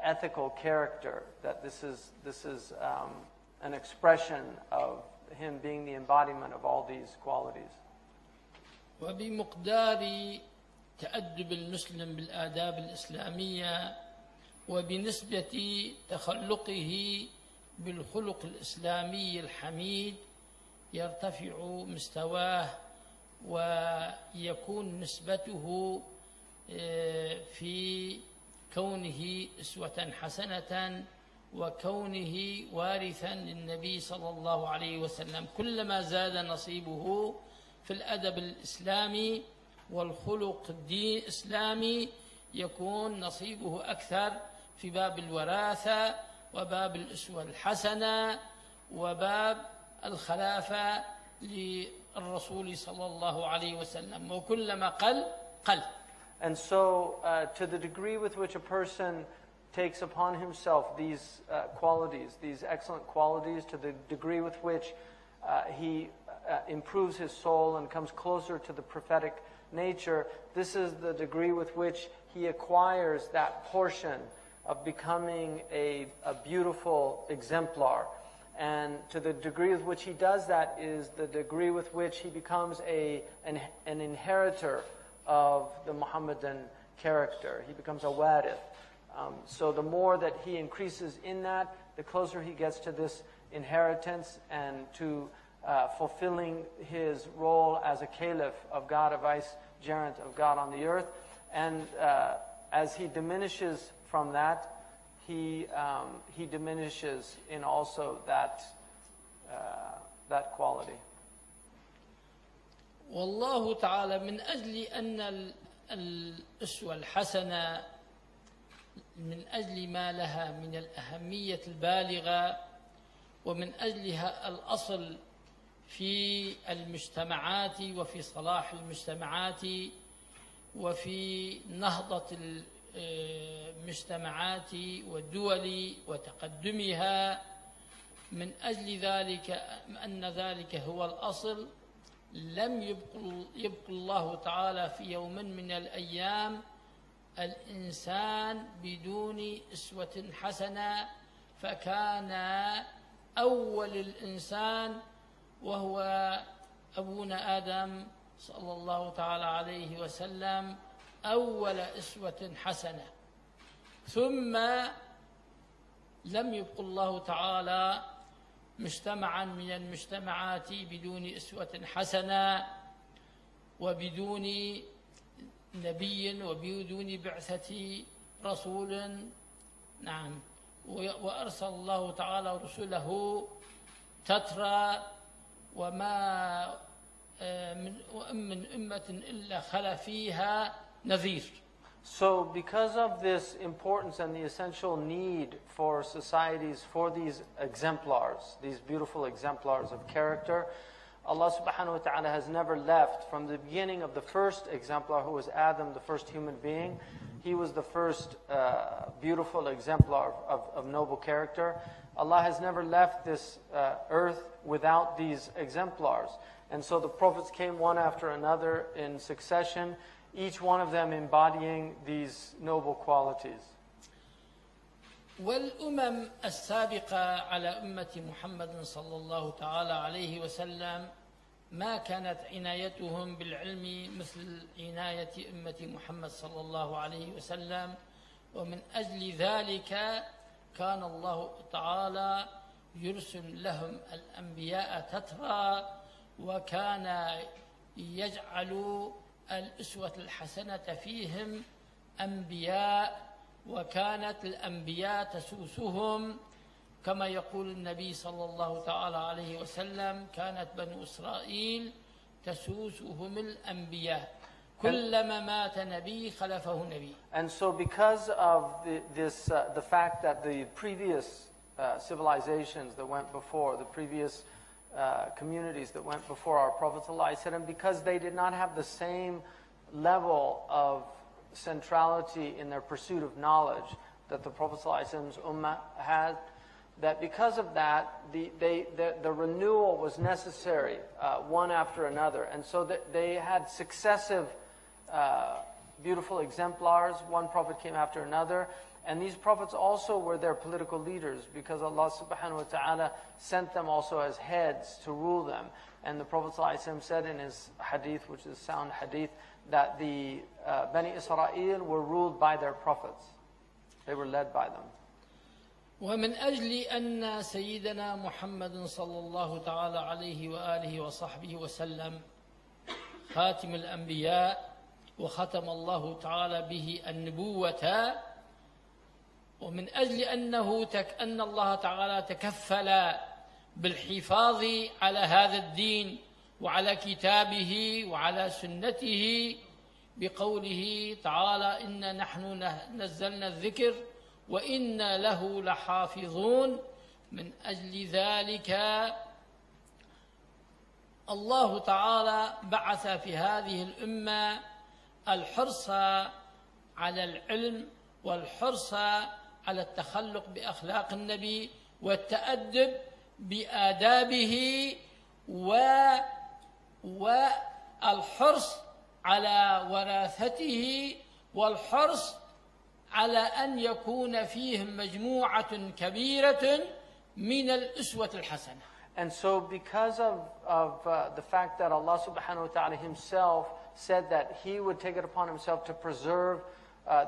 ethical character, that this is an expression of him being the embodiment of all these qualities. وبمقدار تأدب المسلم بالآداب الإسلامية وبنسبة تخلقه بالخلق الإسلامي الحميد يرتفع مستواه ويكون نسبته في كونه أسوة حسنة وكونه وارثا للنبي صلى الله عليه وسلم. كلما زاد نصيبه في الأدب الإسلامي والخلق الدين الإسلامي يكون نصيبه أكثر في باب الوراثة وباب الأسوة الحسنة وباب الخلافة للرسول صلى الله عليه وسلم، وكلما قل. And so to the degree with which a person takes upon himself these qualities, these excellent qualities, to the degree with which he improves his soul and comes closer to the prophetic nature, this is the degree with which he acquires that portion of becoming a beautiful exemplar. And to the degree with which he does that is the degree with which he becomes an inheritor of the Muhammadan character. He becomes a warith. So the more that he increases in that, the closer he gets to this inheritance and to fulfilling his role as a caliph of God, a vicegerent of God on the earth. And as he diminishes from that, he diminishes in also that quality. والله تعالى من أجل أن الأسوة الحسنة من أجل ما لها من الأهمية البالغة ومن أجلها الأصل في المجتمعات وفي صلاح المجتمعات وفي نهضة المجتمعات والدول وتقدمها، من أجل ذلك أن ذلك هو الأصل لم يبقى الله تعالى في يوم من الأيام الإنسان بدون أسوة حسنة، فكان أول الإنسان وهو أبونا آدم صلى الله تعالى عليه وسلم أول أسوة حسنة، ثم لم يبق الله تعالى مجتمعا من المجتمعات بدون أسوة حسنة وبدون نبي وبدون بعثة رسول. نعم، وأرسل الله تعالى رسله تترى، وما من أمة إلا خلا فيها نذير. So because of this importance and the essential need for societies for these exemplars, these beautiful exemplars of character, Allah subhanahu wa ta'ala has never left from the beginning of the first exemplar, who was Adam, the first human being. He was the first beautiful exemplar of noble character. Allah has never left this earth without these exemplars. And so the prophets came one after another in succession, each one of them embodying these noble qualities. والأمم السابقة على أمة محمد صلى الله تعالى عليه وسلم ما كانت عنايتهم بالعلم مثل عناية أمة محمد صلى الله عليه وسلم، ومن أجل ذلك كان الله تعالى يرسل لهم الأنبياء تترى، وكان يجعل الأسوة الحسنة فيهم أنبياء، وكانت الأنبياء تسوسهم كما يقول النبي صلى الله تعالى عليه وسلم: كانت بنو إسرائيل تسوسهم الأنبياء كلما مات نبي خلفه نبي. And so because of the fact that the previous civilizations that went before, the previous communities that went before our Prophet ﷺ, because they did not have the same level of centrality in their pursuit of knowledge that the Prophet ﷺ's ummah had, that because of that, the renewal was necessary one after another. And so that they had successive beautiful exemplars. One prophet came after another. And these prophets also were their political leaders, because Allah subhanahu wa ta'ala sent them also as heads to rule them. And the Prophet ﷺ said in his hadith, which is sound hadith, that the Bani Israel were ruled by their prophets. They were led by them. ومن أجل أن سيدنا محمد صلى الله تعالى عليه وآله وصحبه وسلم خاتم الأنبياء وختم الله تعالى به النبوة، ومن أجل أن الله تعالى تكفل بالحفاظ على هذا الدين وعلى كتابه وعلى سنته بقوله تعالى: إنا نحن نزلنا الذكر وإنا له لحافظون. من أجل ذلك الله تعالى بعث في هذه الأمة الحرص على العلم والحرص على التخلق بأخلاق النبي والتأدب بآدابه والحرص على وراثته والحرص على أن يكون فيهم مجموعة كبيرة من الأسوة الحسنة. And so because of the fact that Allah subhanahu wa ta'ala himself said that he would take it upon himself to preserve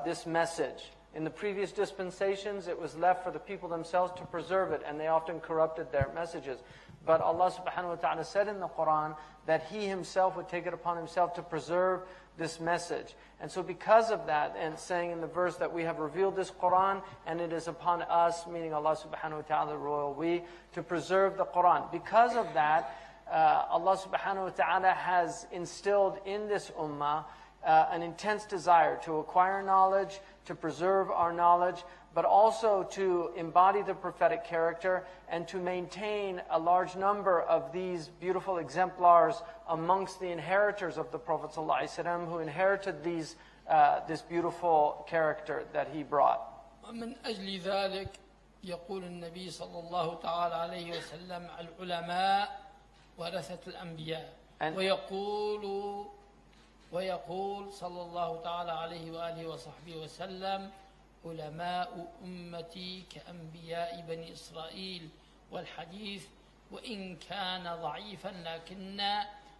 this message. In the previous dispensations, it was left for the people themselves to preserve it, and they often corrupted their messages. But Allah subhanahu wa ta'ala said in the Quran that he himself would take it upon himself to preserve this message. And so because of that, and saying in the verse that we have revealed this Quran, and it is upon us, meaning Allah subhanahu wa ta'ala, the royal we, to preserve the Quran. Because of that, Allah subhanahu wa ta'ala has instilled in this ummah an intense desire to acquire knowledge, to preserve our knowledge, but also to embody the prophetic character and to maintain a large number of these beautiful exemplars amongst the inheritors of the Prophet ﷺ, who inherited this beautiful character that he brought. ومن أجل ذلك يقول النبي صلى الله تعالى عليه وسلم: العلماء ورثة الأنبياء. ويقول صلى الله تعالى عليه وآله وصحبه وسلم: علماء أمتي كأنبياء بني إسرائيل. والحديث وإن كان ضعيفا لكن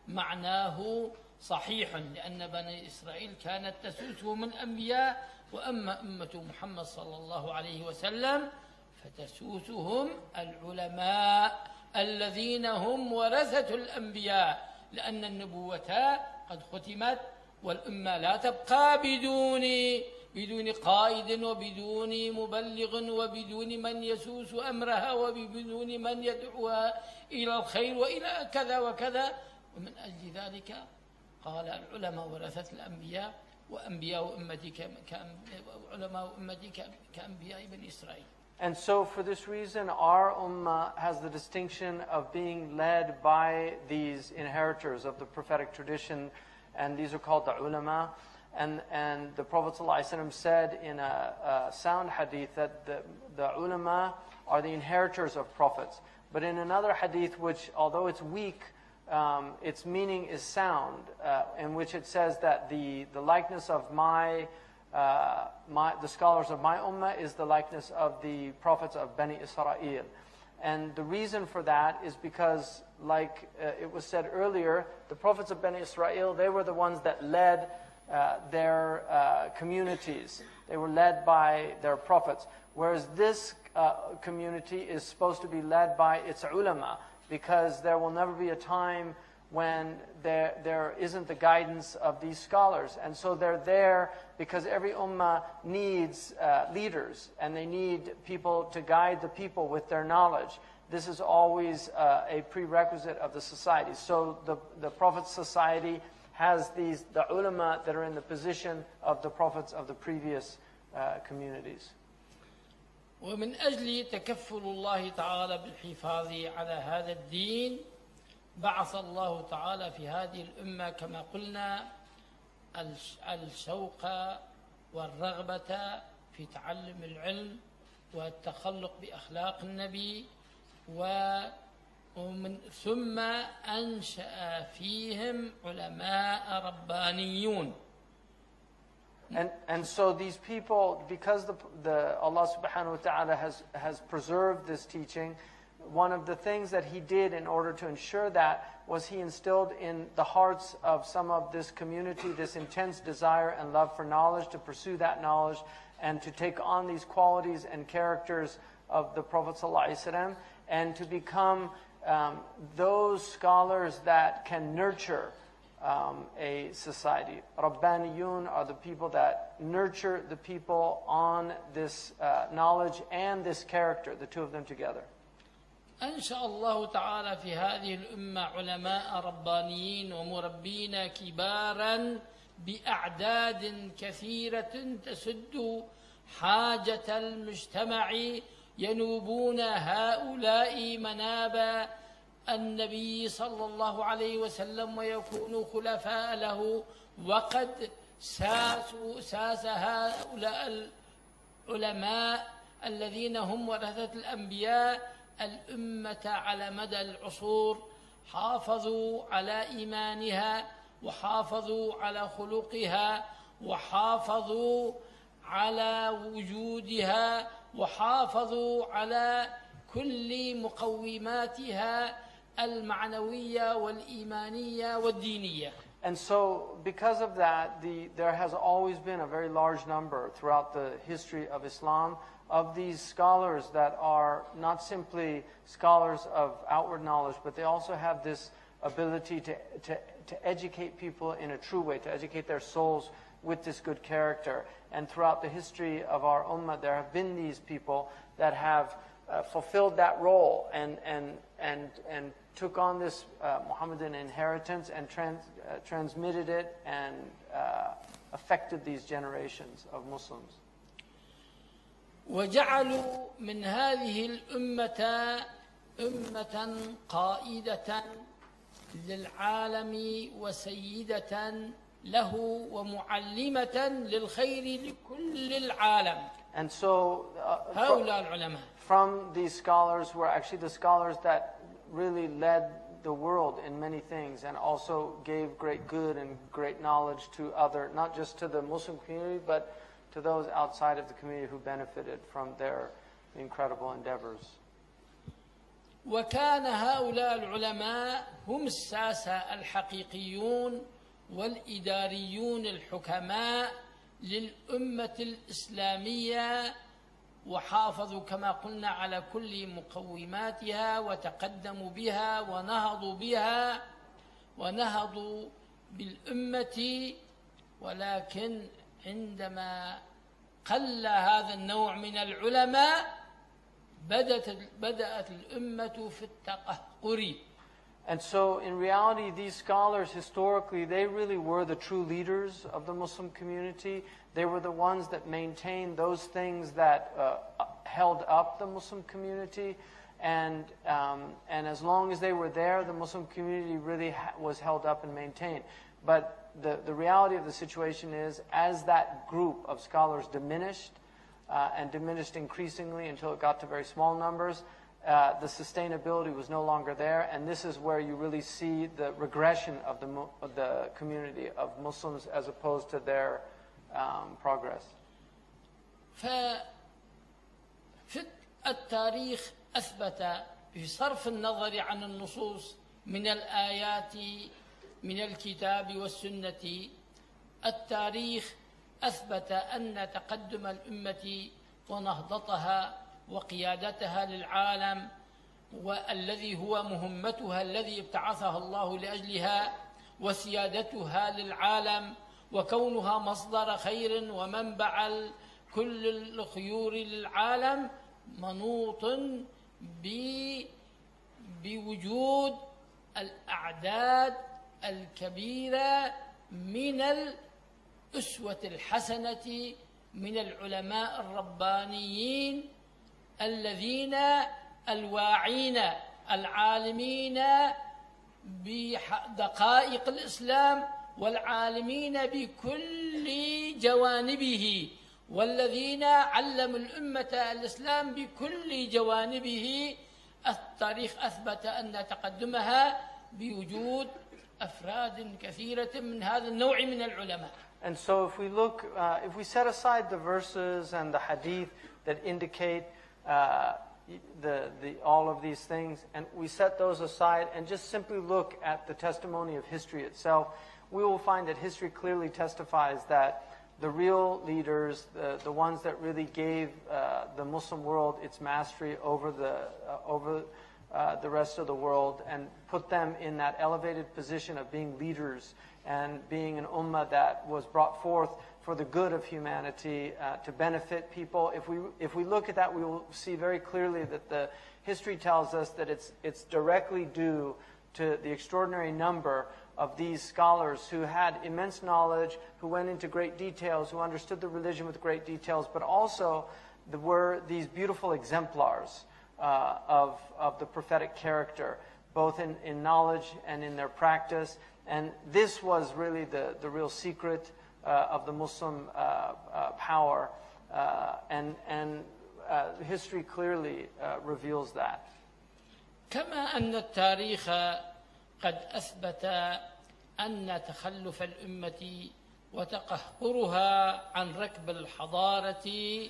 معناه صحيح، لأن بني إسرائيل كانت تسوسهم الأنبياء، وأما أمة محمد صلى الله عليه وسلم فتسوسهم العلماء الذين هم ورثة الأنبياء، لأن النبوة قد ختمت، والأمة لا تبقى بدون قائد وبدون مبلغ وبدون من يسوس أمرها وبدون من يدعوها إلى الخير وإلى كذا وكذا. ومن أجل ذلك قال: العلماء ورثة الأنبياء وأنبياء أمتي علماء أمتي كأنبياء بني إسرائيل. And so for this reason, our ummah has the distinction of being led by these inheritors of the prophetic tradition, and these are called the ulama. And the Prophet ﷺ said in a sound hadith that the ulama are the inheritors of prophets. But in another hadith, which although it's weak, its meaning is sound, in which it says that the likeness of the scholars of my ummah is the likeness of the prophets of Bani Israel. And the reason for that is because, like it was said earlier, the prophets of Bani Israel, they were the ones that led their communities. They were led by their prophets. Whereas this community is supposed to be led by its ulama, because there will never be a time when there isn't the guidance of these scholars. And so they're there because every ummah needs leaders, and they need people to guide the people with their knowledge. This is always a prerequisite of the society. So the Prophet's society has the ulama that are in the position of the prophets of the previous communities. ومن أجل تكفل الله تعالى بالحفاظ على هذا الدين بعث الله تعالى في هذه الأمة كما قلنا الشوق والرغبة في تعلم العلم والتخلق بأخلاق النبي ومن ثم أنشأ فيهم علماء ربانيون. And so these people, because Allah subhanahu wa ta'ala has preserved this teaching, one of the things that He did in order to ensure that was He instilled in the hearts of some of this community this intense desire and love for knowledge, to pursue that knowledge and to take on these qualities and characters of the Prophet ﷺ, and to become those scholars that can nurture a society. Rabbaniyun are the people that nurture the people on this knowledge and this character, the two of them together. أنشأ الله تعالى في هذه الأمة علماء ربانيين ومربين كبارا بأعداد كثيرة تسد حاجة المجتمع ينوبون هؤلاء مناب النبي صلى الله عليه وسلم ويكونوا خلفاء له. وقد ساس هؤلاء العلماء الذين هم ورثة الأنبياء الأمة على مدى العصور، حافظوا على إيمانها وحافظوا على خلقها وحافظوا على وجودها وحافظوا على كل مقوماتها المعنوية والإيمانية والدينية. And so, because of that, there has always been a very large number throughout the history of Islam of these scholars that are not simply scholars of outward knowledge, but they also have this ability to educate people in a true way, to educate their souls with this good character. And throughout the history of our ummah, there have been these people that have fulfilled that role and took on this Muhammadan inheritance and transmitted it and affected these generations of Muslims. وجعلوا من هذه الأمة أمة قائدة للعالم وسيدة له ومعلمة للخير لكل العالم. And so هؤلاء العلماء from these scholars who are actually the scholars that really led the world in many things and also gave great good and great knowledge to not just to the Muslim community, but to those outside of the community who benefited from their incredible endeavors. وكان هؤلاء العلماء هم الساسة الحقيقيون والإداريون الحكماء للأمة الإسلامية، وحافظوا كما قلنا على كل مقوماتها وتقدموا بها ونهضوا بالأمة. ولكن عندما قل هذا النوع من العلماء بدأت الأمة في التقهقر. And so, in reality, these scholars, historically, they really were the true leaders of the Muslim community. They were the ones that maintained those things that held up the Muslim community. And as long as they were there, the Muslim community really was held up and maintained. But the reality of the situation is, as that group of scholars diminished, and diminished increasingly until it got to very small numbers, the sustainability was no longer there, and this is where you really see the regression of the community of Muslims as opposed to their progress. فالتاريخ أثبت بصرف النظر عن النصوص من الآيات من الكتاب والسنة، التاريخ أثبت أن تقدم الأمة ونهضتها وقيادتها للعالم والذي هو مهمتها الذي ابتعثها الله لأجلها وسيادتها للعالم وكونها مصدر خير ومنبع كل الخيور للعالم منوط بوجود الأعداد الكبيرة من الأسوة الحسنة من العلماء الربانيين الذين الواعين العالمين بدقائق الإسلام والعالمين بكل جوانبه والذين علموا الأمة الإسلام بكل جوانبه. التاريخ أثبت أن تقدمها بوجود أفراد كثيرة من هذا النوع من العلماء. And so if we look, if we set aside the verses and the hadith that indicate all of these things, and we set those aside and just simply look at the testimony of history itself, we will find that history clearly testifies that the real leaders, the ones that really gave the Muslim world its mastery over the rest of the world and put them in that elevated position of being leaders and being an ummah that was brought forth for the good of humanity, to benefit people. If we look at that, we will see very clearly that the history tells us that it's directly due to the extraordinary number of these scholars who had immense knowledge, who went into great details, who understood the religion with great details, but also were these beautiful exemplars of the prophetic character, both in knowledge and in their practice. And this was really the real secret of the Muslim power, and history clearly reveals that. كما أن التاريخ قد أثبت أن تخلف الأمة وتقهقرها عن ركب الحضارة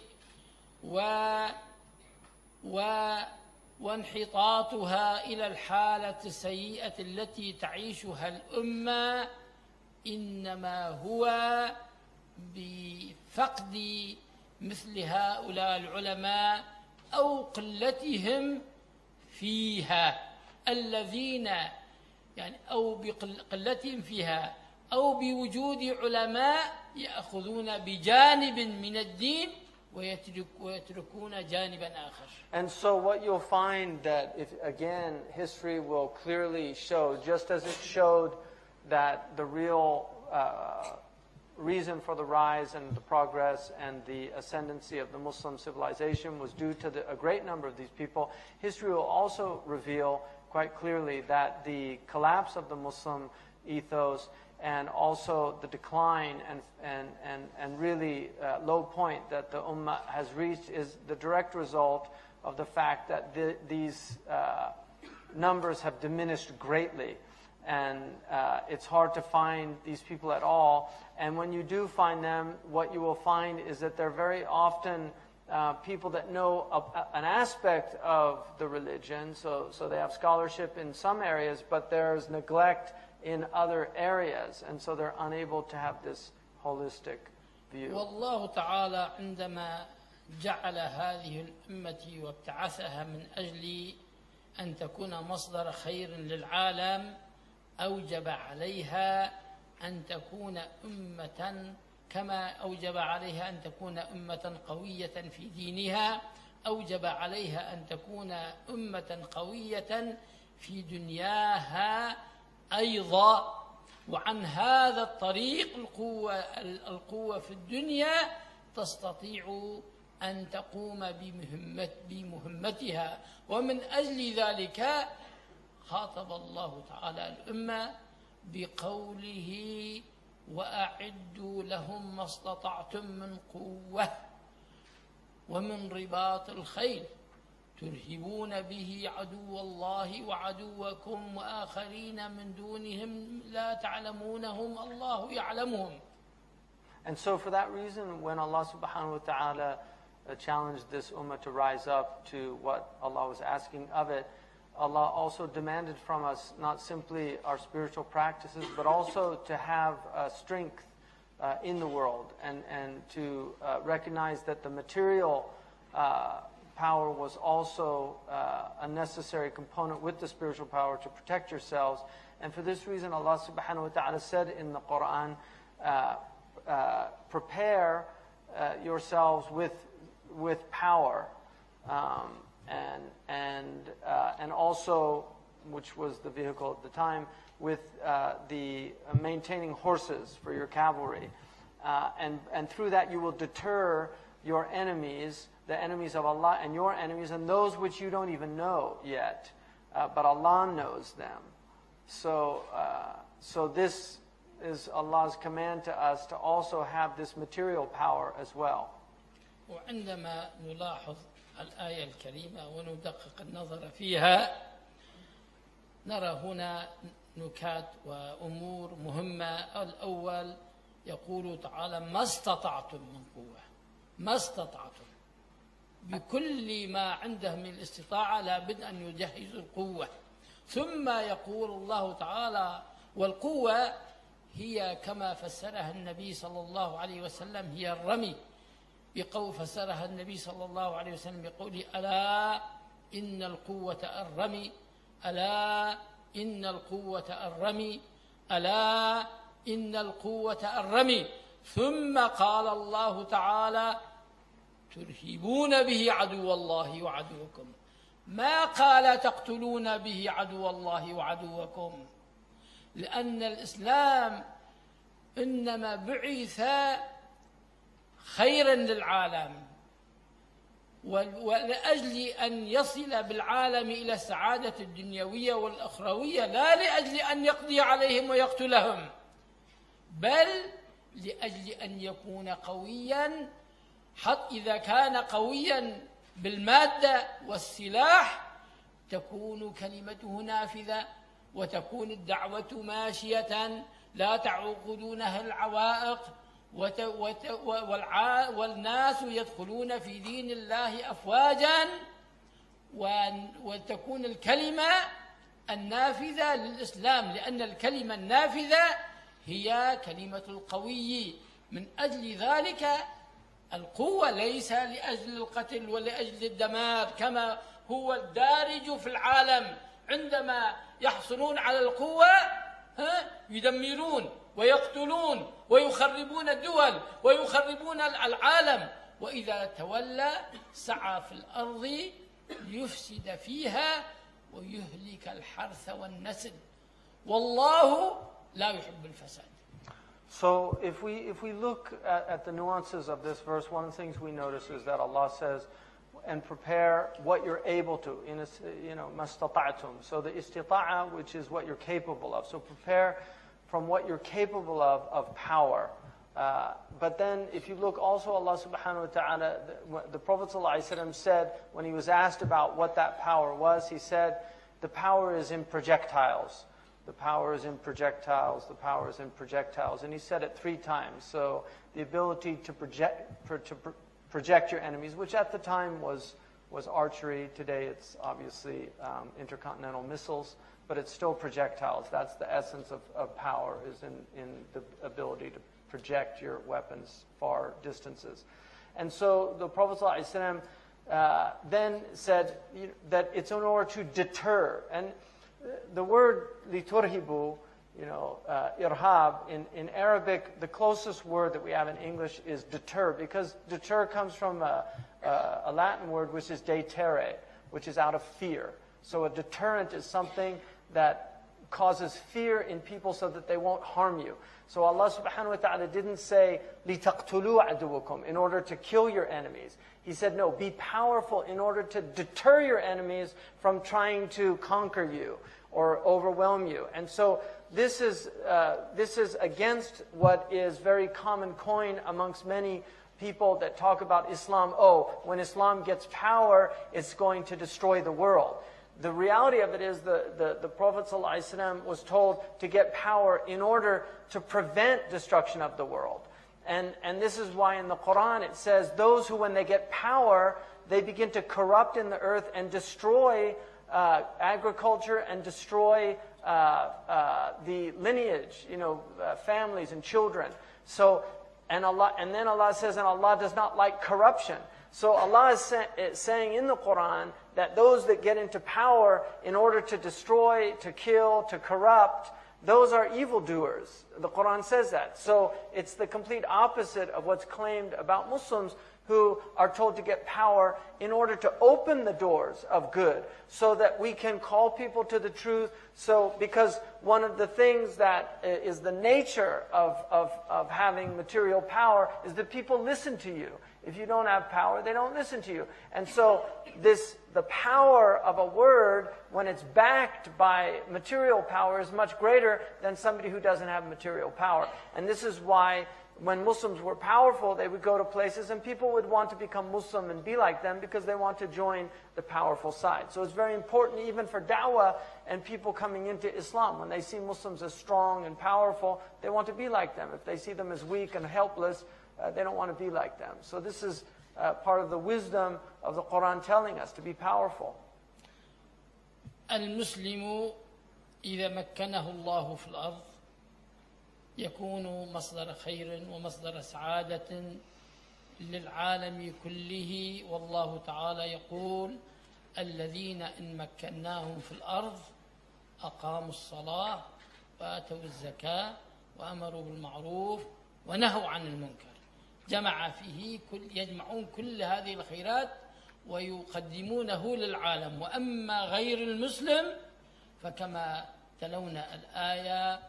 وانحطاطها إلى الحالة السيئة التي تعيشها الأمة إنما هو بفقد مثل هؤلاء العلماء أو قلتهم فيها الذين يعني أو بقلتهم فيها أو بوجود علماء يأخذون بجانب من الدين ويتركون جانبا آخر. And so what you'll find that, if again, history will clearly show, just as it showed that the real reason for the rise and the progress and the ascendancy of the Muslim civilization was due to a great number of these people, history will also reveal quite clearly that the collapse of the Muslim ethos and also the decline and really low point that the Ummah has reached is the direct result of the fact that these numbers have diminished greatly. And it's hard to find these people at all. And when you do find them, what you will find is that they're very often people that know an aspect of the religion. So they have scholarship in some areas, but there's neglect in other areas. And so they're unable to have this holistic view. والله تعالى عندما جعل هذه الأمة وابتعثها من أجل أن تكون مصدر خير للعالم أوجب عليها أن تكون أمة كما أوجب عليها أن تكون أمة قوية في دينها أوجب عليها أن تكون أمة قوية في دنياها أيضا. وعن هذا الطريق القوة في الدنيا تستطيع أن تقوم بمهمتها. ومن أجل ذلك خاطب الله تعالى الأمة بقوله وأعدوا لهم ما استطعتم من قوة ومن رباط الخيل ترهبون به عدو الله وعدوكم وآخرين من دونهم لا تعلمونهم الله يعلمهم. And so for that reason, when Allah subhanahu wa ta'ala challenged this ummah to rise up to what Allah was asking of it, Allah also demanded from us not simply our spiritual practices, but also to have strength in the world, and to recognize that the material power was also a necessary component with the spiritual power to protect yourselves. And for this reason, Allah subhanahu wa ta'ala said in the Quran, prepare yourselves with power, and also, which was the vehicle at the time, with the maintaining horses for your cavalry, and through that you will deter your enemies, the enemies of Allah, and your enemies, and those which you don't even know yet, but Allah knows them. So this is Allah's command to us to also have this material power as well. وعندما نلاحظ الآية الكريمة وندقق النظر فيها نرى هنا نكات وأمور مهمة. الأول يقول تعالى ما استطعتم من قوة، ما استطعتم، بكل ما عنده من الاستطاعة لابد أن يجهز القوة. ثم يقول الله تعالى والقوة هي كما فسرها النبي صلى الله عليه وسلم هي الرمي، بقول فسرها النبي صلى الله عليه وسلم بقوله ألا إن القوة الرمي، ألا إن القوة الرمي، ألا إن القوة الرمي. ثم قال الله تعالى ترهبون به عدو الله وعدوكم، ما قال تقتلون به عدو الله وعدوكم، لأن الإسلام إنما بعث خيرا للعالم ولأجل أن يصل بالعالم إلى السعادة الدنيوية والأخروية، لا لأجل أن يقضي عليهم ويقتلهم، بل لأجل أن يكون قويا. حتى إذا كان قويا بالمادة والسلاح تكون كلمته نافذة وتكون الدعوة ماشية لا تعقدونها العوائق، والناس يدخلون في دين الله أفواجا، وتكون الكلمة النافذة للإسلام، لأن الكلمة النافذة هي كلمة القوي. من أجل ذلك القوة ليس لأجل القتل ولأجل الدمار كما هو الدارج في العالم، عندما يحصلون على القوة يدمرون ويقتلون ويخربون الدول ويخربون العالم، وإذا تولى سعى في الأرض ليفسد فيها ويهلك الحرث والنسل، والله لا يحب الفساد. So if we look at the nuances of this verse, one of the things we notice is that Allah says, and prepare what you're able to, mastata'tum. So the istita'a, which is what you're capable of. So prepare from what you're capable of power. But then if you look also, Allah subhanahu wa ta'ala, the Prophet ﷺ said, when he was asked about what that power was, he said, the power is in projectiles. The power is in projectiles. The power is in projectiles. And he said it 3 times. So the ability to project your enemies, which at the time was archery. Today it's obviously intercontinental missiles, but it's still projectiles. That's the essence of power, is in the ability to project your weapons far distances. And so the Prophet ﷺ then said that it's in order to deter. And the word liturhibu, irhab, in Arabic, the closest word that we have in English is deter, because deter comes from a Latin word which is detere, which is out of fear. So a deterrent is something that causes fear in people so that they won't harm you. So Allah subhanahu wa ta'ala didn't say لِتَقْتُلُوا عَدُوَكُمْ, in order to kill your enemies. He said, no, be powerful in order to deter your enemies from trying to conquer you or overwhelm you. And so this is against what is very common coin amongst many people that talk about Islam, oh, when Islam gets power, it's going to destroy the world. The reality of it is the Prophet ﷺ was told to get power in order to prevent destruction of the world. And this is why in the Quran it says, those who when they get power, they begin to corrupt in the earth and destroy agriculture and destroy the lineage, families and children. So, and then Allah says, and Allah does not like corruption. So Allah is saying in the Quran that those that get into power in order to destroy, to kill, to corrupt, those are evildoers. The Quran says that. So it's the complete opposite of what's claimed about Muslims, who are told to get power in order to open the doors of good so that we can call people to the truth. So, because one of the things that is the nature of having material power is that people listen to you. If you don't have power, they don't listen to you. And so the power of a word, when it's backed by material power, is much greater than somebody who doesn't have material power. And this is why when Muslims were powerful, they would go to places and people would want to become Muslim and be like them because they want to join the powerful side. So it's very important even for da'wah and people coming into Islam. When they see Muslims as strong and powerful, they want to be like them. If they see them as weak and helpless, they don't want to be like them. So this is part of the wisdom of the Quran telling us to be powerful. المسلم إذا مكنه الله في الأرض يكون مصدر خير ومصدر سعادة للعالم كله. والله تعالى يقول الذين إن مكناهم في الأرض أقاموا الصلاة وآتوا الزكاة وأمروا بالمعروف ونهوا عن المنكر. جمع فيه يجمعون كل هذه الخيرات ويقدمونه للعالم. وأما غير المسلم فكما تلونا الآية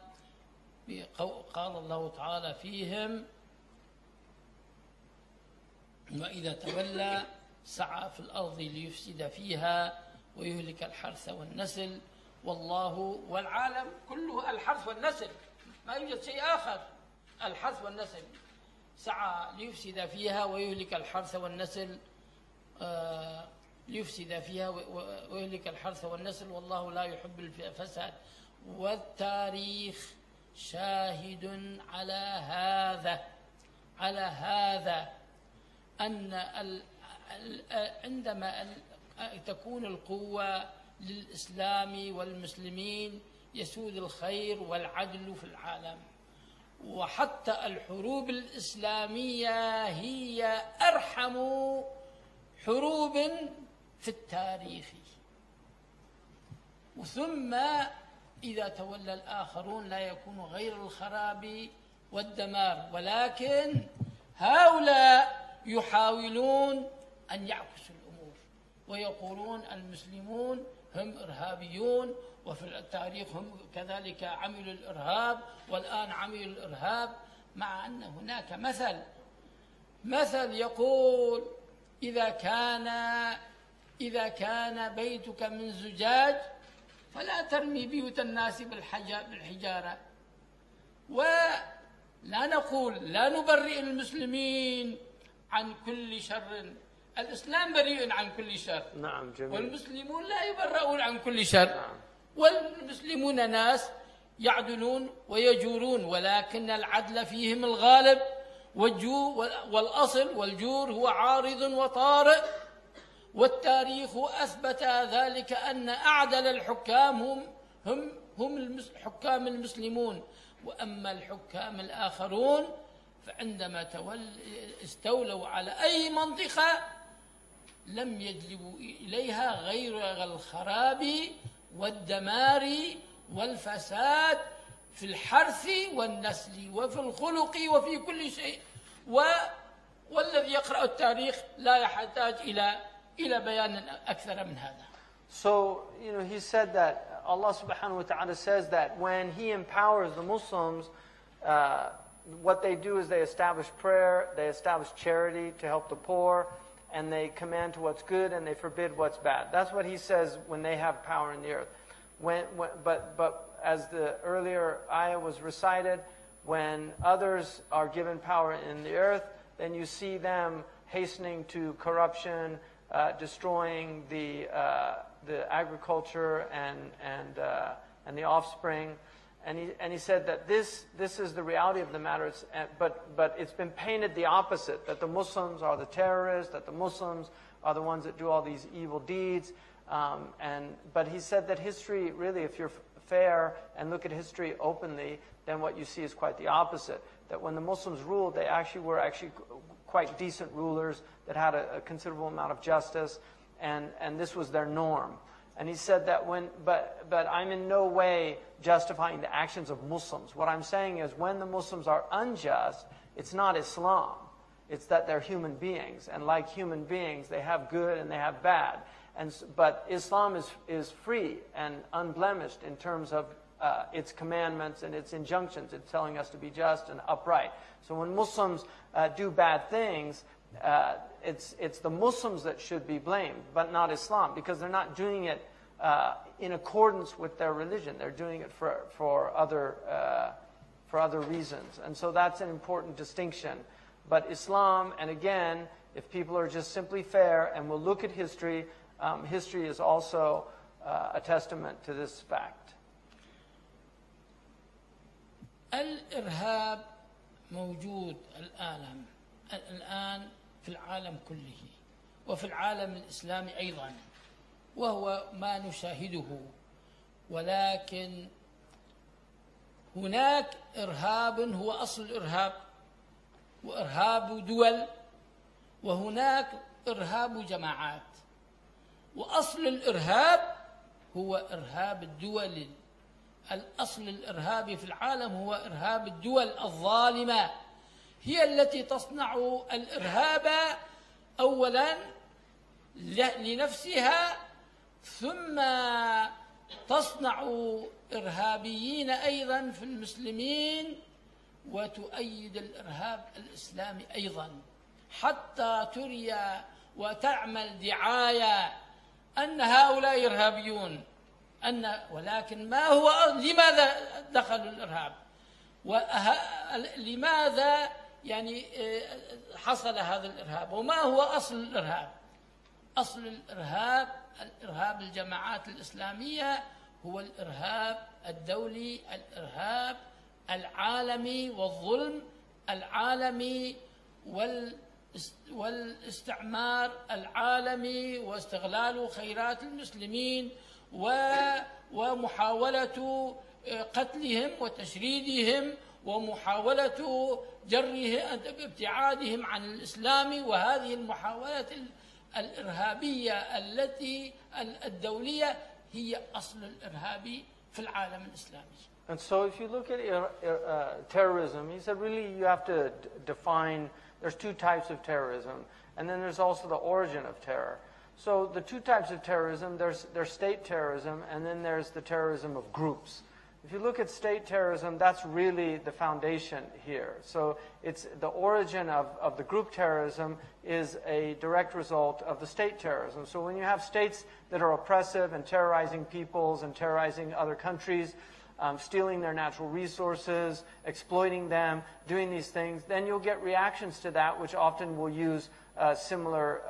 قال الله تعالى فيهم وإذا تولى سعى في الأرض ليفسد فيها ويهلك الحرث والنسل. والله والعالم كله الحرث والنسل، ما يوجد شيء آخر. الحرث والنسل، سعى ليفسد فيها ويهلك الحرث والنسل، ليفسد فيها ويهلك الحرث والنسل والله لا يحب الفساد. والتاريخ شاهد على هذا أن عندما تكون القوة للإسلام والمسلمين يسود الخير والعدل في العالم. وحتى الحروب الإسلامية هي أرحم حروب في التاريخ. ثم إذا تولى الآخرون لا يكون غير الخراب والدمار، ولكن هؤلاء يحاولون أن يعكسوا الأمور ويقولون المسلمون هم إرهابيون، وفي التاريخ هم كذلك عملوا الإرهاب والآن عملوا الإرهاب، مع أن هناك مثل يقول إذا كان بيتك من زجاج فلا ترمي بيوت الناس بالحجارة. ولا نقول لا نبرئ المسلمين عن كل شر، الإسلام بريء عن كل شر. نعم، جميل. والمسلمون لا يبرؤون عن كل شر. نعم. والمسلمون ناس يعدلون ويجورون، ولكن العدل فيهم الغالب، والأصل والجور هو عارض وطارئ. والتاريخ أثبت ذلك أن أعدل الحكام هم الحكام المسلمون. وأما الحكام الآخرون فعندما استولوا على أي منطقة لم يجلبوا إليها غير الخراب والدمار والفساد في الحرث والنسل وفي الخلق وفي كل شيء. والذي يقرأ التاريخ لا يحتاج إلى بيان أكثر من هذا. So, he said that Allah subhanahu wa ta'ala says that when He empowers the Muslims, what they do is they establish prayer, they establish charity to help the poor, and they command to what's good and they forbid what's bad. That's what He says when they have power in the earth. But as the earlier ayah was recited, when others are given power in the earth, then you see them hastening to corruption, destroying the agriculture and the offspring. And he said that this is the reality of the matter. But it's been painted the opposite, that the Muslims are the terrorists, that the Muslims are the ones that do all these evil deeds. But he said that history, really, if you're fair and look at history openly, then what you see is quite the opposite. That when the Muslims ruled, they were quite decent rulers that had a considerable amount of justice, and this was their norm. And he said that but I'm in no way justifying the actions of Muslims. What I'm saying is when the Muslims are unjust, it's not Islam. It's that they're human beings. And like human beings, they have good and they have bad. But Islam is free and unblemished in terms of its commandments and its injunctions. It's telling us to be just and upright. So when Muslims do bad things, it's the Muslims that should be blamed, but not Islam, because they're not doing it in accordance with their religion. They're doing it for other reasons. And so that's an important distinction. But Islam, and again, if people are just simply fair and will look at history, history is also a testament to this fact. الإرهاب موجود الآن في العالم كله وفي العالم الإسلامي أيضا، وهو ما نشاهده. ولكن هناك إرهاب هو أصل الإرهاب، وإرهاب دول، وهناك إرهاب جماعات. وأصل الإرهاب هو إرهاب الدول. الأصل الإرهابي في العالم هو إرهاب الدول الظالمة، هي التي تصنع الإرهاب أولا لنفسها، ثم تصنع إرهابيين أيضا في المسلمين، وتؤيد الإرهاب الإسلامي أيضا، حتى تري وتعمل دعاية أن هؤلاء إرهابيون. ولكن ما هو لماذا دخلوا الإرهاب؟ لماذا حصل هذا الإرهاب؟ وما هو أصل الإرهاب؟ أصل الإرهاب الإرهاب الجماعات الإسلامية هو الإرهاب الدولي، الإرهاب العالمي، والظلم العالمي، والاستعمار العالمي، واستغلال خيرات المسلمين، ومحاولة قتلهم وتشريدهم، ومحاولة جرهم ابتعادهم عن الإسلام. وهذه المحاولات الإرهابية الدولية هي أصل الإرهاب في العالم الإسلامي. And so if you look at terrorism, he said really you have to define, there's two types of terrorism, and then there's also the origin of terror. So the two types of terrorism, there's state terrorism, and then there's the terrorism of groups. If you look at state terrorism, that's really the foundation here. So it's the origin of the group terrorism is a direct result of the state terrorism. So when you have states that are oppressive and terrorizing peoples and terrorizing other countries, stealing their natural resources, exploiting them, doing these things, then you'll get reactions to that which often will use similar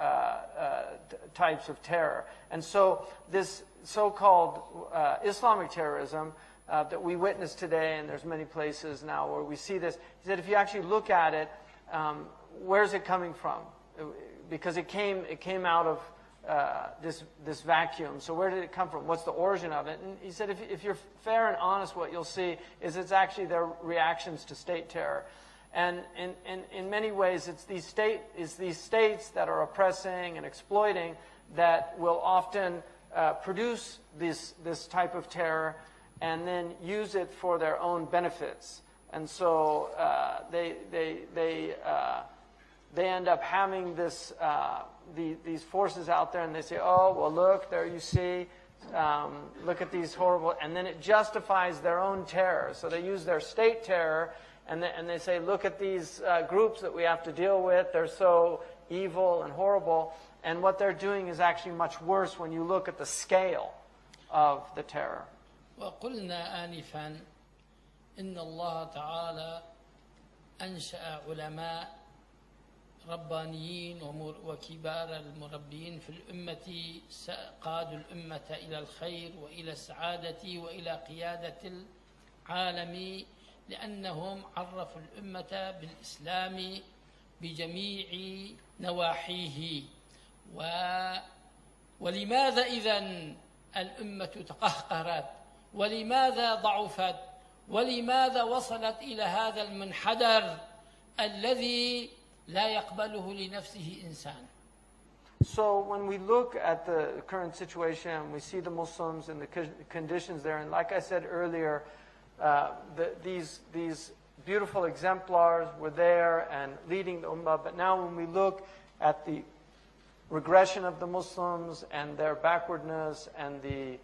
types of terror. And so this so-called Islamic terrorism that we witness today, and there's many places now where we see this, is that if you actually look at it, where's it coming from? Because it came out of this vacuum. So where did it come from? What's the origin of it? And he said if you're fair and honest, what you'll see is it's actually their reactions to state terror. And in many ways, it's these states that are oppressing and exploiting that will often produce this type of terror and then use it for their own benefits. And so they end up having these forces out there, and they say, oh, well, look, there you see, look at these horrible, and then it justifies their own terror. So they use their state terror, and they say, look at these groups that we have to deal with. They're so evil and horrible. And what they're doing is actually much worse when you look at the scale of the terror. وقلنا آنفا إن الله تعالى أنشأ علماء ربانيين وكبار المربيين في الأمة قادوا الأمة إلى الخير وإلى السعادة وإلى قيادة العالم، لأنهم عرفوا الأمة بالإسلام بجميع نواحيه. ولماذا إذن الأمة تقهقرت؟ ولماذا ضعفت؟ ولماذا وصلت إلى هذا المنحدر الذي لا يقبله لنفسه إنسان؟ So when we look at the current situation, we see the Muslims and the conditions there, and like I said earlier, these beautiful exemplars were there and leading the Ummah, but now when we look at the regression of the Muslims and their backwardness and the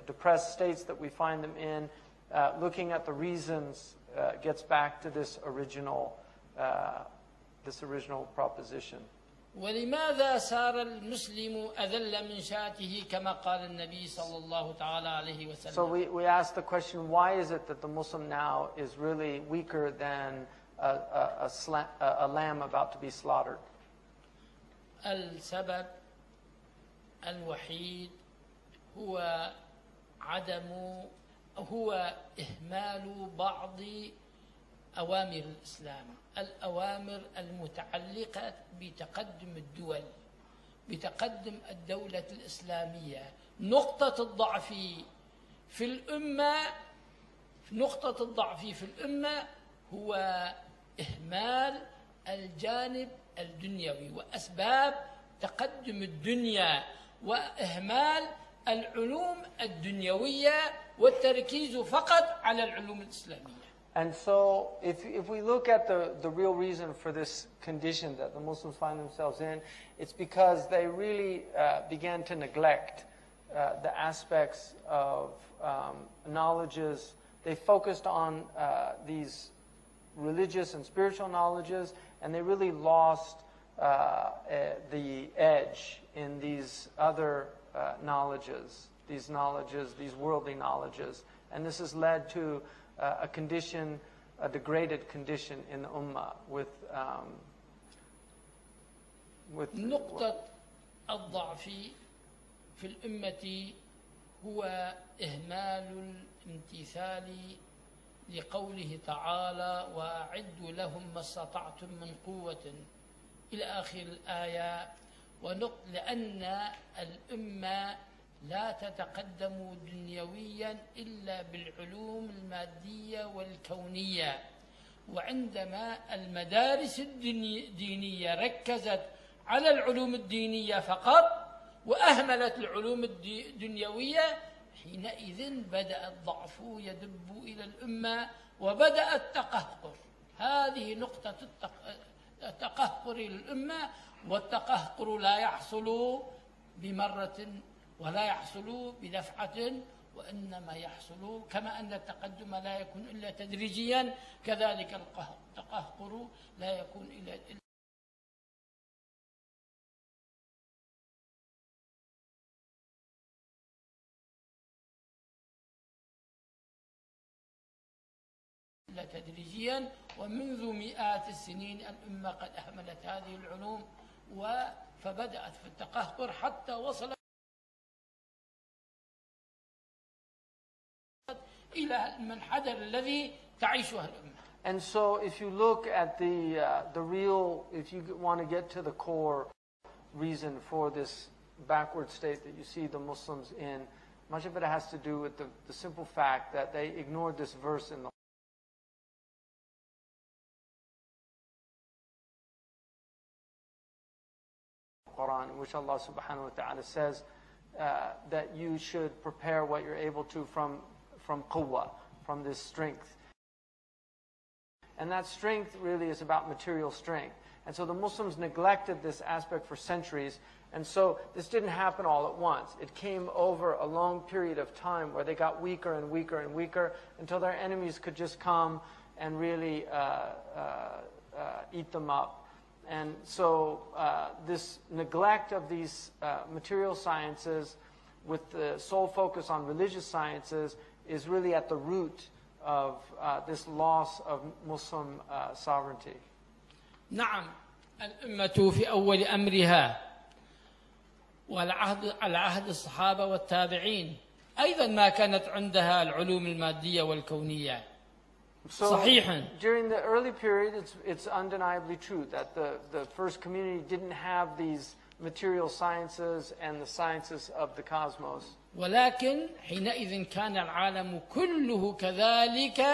depressed states that we find them in, looking at the reasons gets back to this original proposition. ولماذا صار المسلم أذل من شاته كما قال النبي صلى الله تعالى عليه وسلم؟ So we ask the question, why is it that the Muslim now is really weaker than a lamb about to be slaughtered? السبب الوحيد هو إهمال بعض أوامر الإسلام، الأوامر المتعلقة بتقدم الدول، بتقدم الدولة الإسلامية. نقطة الضعف في الأمة هو إهمال الجانب الدنيوي وأسباب تقدم الدنيا، وإهمال العلوم الدنيوية والتركيز فقط على العلوم الإسلامية. And so if we look at the real reason for this condition that the Muslims find themselves in, it's because they really began to neglect the aspects of knowledges. They focused on these religious and spiritual knowledges, and they really lost the edge in these other knowledges, these worldly knowledges. And this has led to a degraded condition in the Ummah with نقطة الضعف في الأمة هو إهمال الامتثال لقوله تعالى: وأعدوا لهم ما استطعتم من قوة إلى آخر الآية. لأن الأمة لا تتقدم دنيويا إلا بالعلوم المادية والكونية، وعندما المدارس الدينية ركزت على العلوم الدينية فقط وأهملت العلوم الدنيوية، حينئذ بدأ الضعف يدب إلى الأمة وبدأ التقهقر. هذه نقطة التقهقر للأمة، والتقهقر لا يحصل بمرة ولا يحصل بدفعة، وإنما يحصل كما أن التقدم لا يكون إلا تدريجيا، كذلك التقهقر لا يكون إلا تدريجيا. ومنذ مئات السنين الأمة قد أهملت هذه العلوم فبدأت في التقهقر حتى وصلت إلى المنحدر الذي تعيشها الأمة. And so if you look at the real, if you want to get to the core reason for this backward state that you see the Muslims in, much of it has to do with the simple fact that they ignored this verse in the Quran, in which Allah subhanahu wa ta'ala says that you should prepare what you're able to from quwwah, from this strength. And that strength really is about material strength. And so the Muslims neglected this aspect for centuries. And so this didn't happen all at once. It came over a long period of time where they got weaker and weaker and weaker until their enemies could just come and really eat them up. And so this neglect of these material sciences with the sole focus on religious sciences is really at the root of this loss of Muslim sovereignty. نعم الأمة في أول أمرها على عهد الصحابة والتابعين أيضا ما كانت عندها العلوم المادية والكونية. صحيحا. During the early period, it's undeniably true that the first community didn't have these material sciences and the sciences of the cosmos. ولكن حينئذ كان العالم كله كذلك،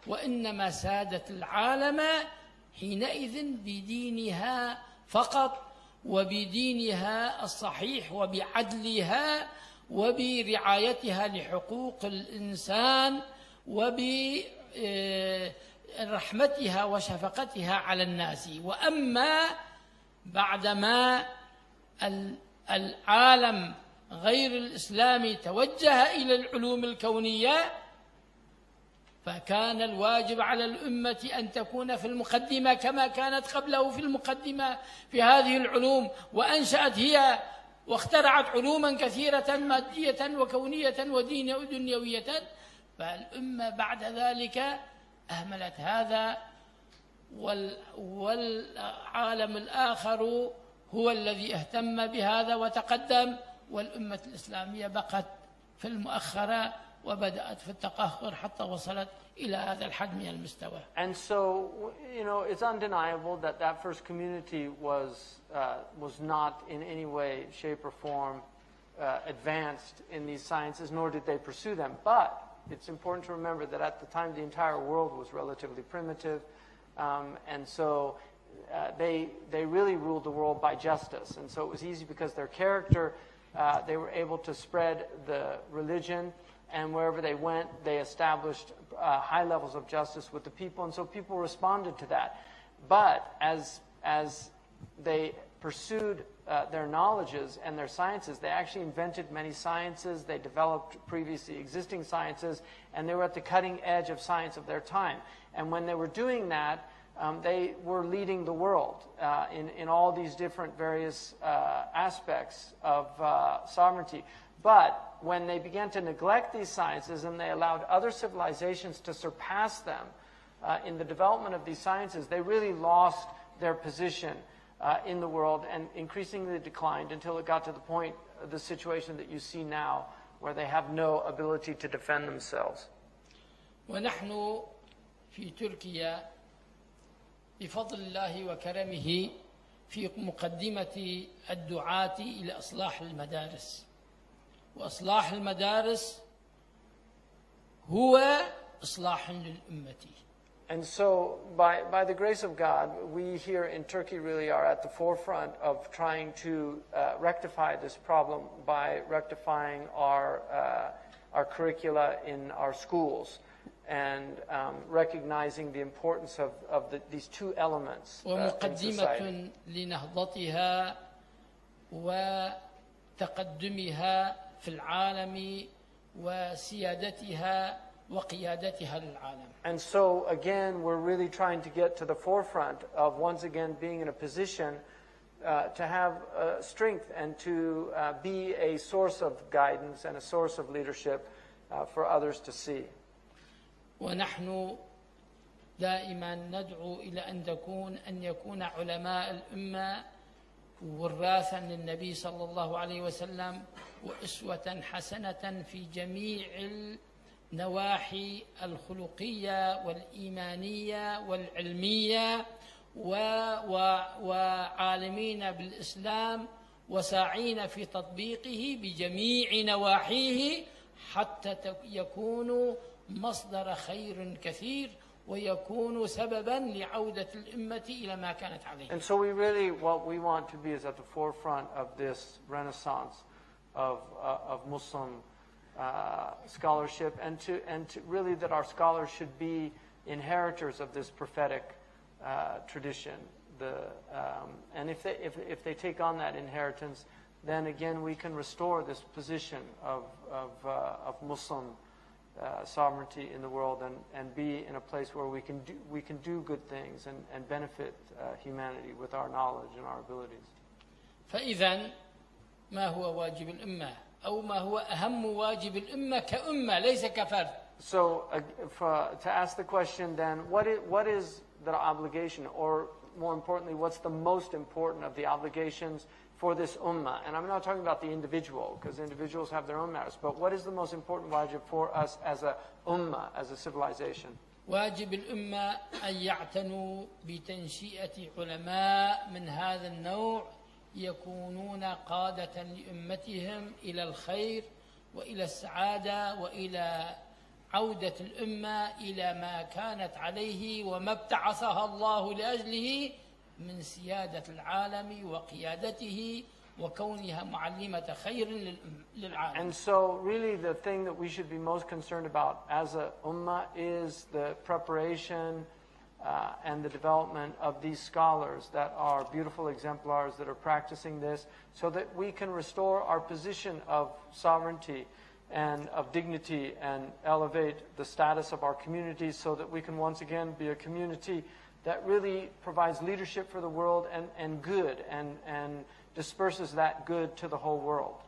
وإنما سادت العالم حينئذ بدينها فقط، وبدينها الصحيح، وبعدلها، وبرعايتها لحقوق الإنسان، وبرحمتها وشفقتها على الناس. وأما بعدما العالم غير الإسلامي توجه إلى العلوم الكونية، فكان الواجب على الأمة أن تكون في المقدمة كما كانت قبله في المقدمة في هذه العلوم، وأنشأت هي واخترعت علوما كثيرة مادية وكونية ودنيوية. فالأمة بعد ذلك أهملت هذا، والعالم الآخر هو الذي اهتم بهذا وتقدم، والأمة الإسلامية بقت في المؤخرة وبدأت في التقهقر حتى وصلت إلى هذا الحد من المستوى. And so, it's undeniable that that first community was not in any way, shape, or form advanced in these sciences, nor did they pursue them. But it's important to remember that at the time the entire world was relatively primitive, and so they really ruled the world by justice. And so it was easy because their character, they were able to spread the religion, and wherever they went, they established high levels of justice with the people, and so people responded to that. But as they pursued their knowledges and their sciences, they actually invented many sciences, they developed previously existing sciences, and they were at the cutting edge of science of their time. And when they were doing that, they were leading the world in all these different various aspects of sovereignty. But when they began to neglect these sciences and they allowed other civilizations to surpass them in the development of these sciences, they really lost their position in the world and increasingly declined until it got to the point, the situation that you see now, where they have no ability to defend themselves. ونحن في تركيا بفضل الله وكرمه في مقدمة الدعاة إلى إصلاح المدارس. وإصلاح المدارس هو إصلاح للأمة. And so, by the grace of God, we here in Turkey really are at the forefront of trying to rectify this problem by rectifying our curricula in our schools and recognizing the importance of these two elements in society. ومقدمة لنهضتها وتقدمها في العالم وسيادتها وقيادتها للعالم. And so again, we're really trying to get to the forefront of once again being in a position to have strength and to be a source of guidance and a source of leadership for others to see. ونحن دائما ندعو إلى أن يكون علماء الأمة وراثا للنبي صلى الله عليه وسلم وأسوة حسنة في جميع النواحي الخلقية والإيمانية والعلمية وعالمين بالإسلام وساعين في تطبيقه بجميع نواحيه حتى يكونوا مصدر خير كثير ويكون سببا لعودة الأمة إلى ما كانت عليه. And so what we want to be is at the forefront of this renaissance of Muslim scholarship, and to really that our scholars should be inheritors of this prophetic tradition. And if they take on that inheritance, then again we can restore this position of Muslim sovereignty in the world and be in a place where we can do good things and benefit humanity with our knowledge and our abilities. فإذا ما هو واجب الأمة أو ما هو أهم واجب الأمة كأمة ليس كفرد. So to ask the question then, what is the obligation, or more importantly, what's the most important of the obligations for this ummah? And I'm not talking about the individual, because individuals have their own matters, but what is the most important wajib for us as a ummah, as a civilization? واجب الأمة أن يعتنوا بتنشئة علماء من هذا النوع يكونون قادة لأمتهم إلى الخير وإلى السعادة وإلى عودة الأمة إلى ما كانت عليه وما ابتعثها الله لأجله من سيادة العالم وقيادته وكونها معلمة خير للعالم. And so really the thing that we should be most concerned about as a ummah is the preparation and the development of these scholars that are beautiful exemplars that are practicing this, so that we can restore our position of sovereignty and of dignity and elevate the status of our communities, so that we can once again be a community that really provides leadership for the world and good and disperses that good to the whole world.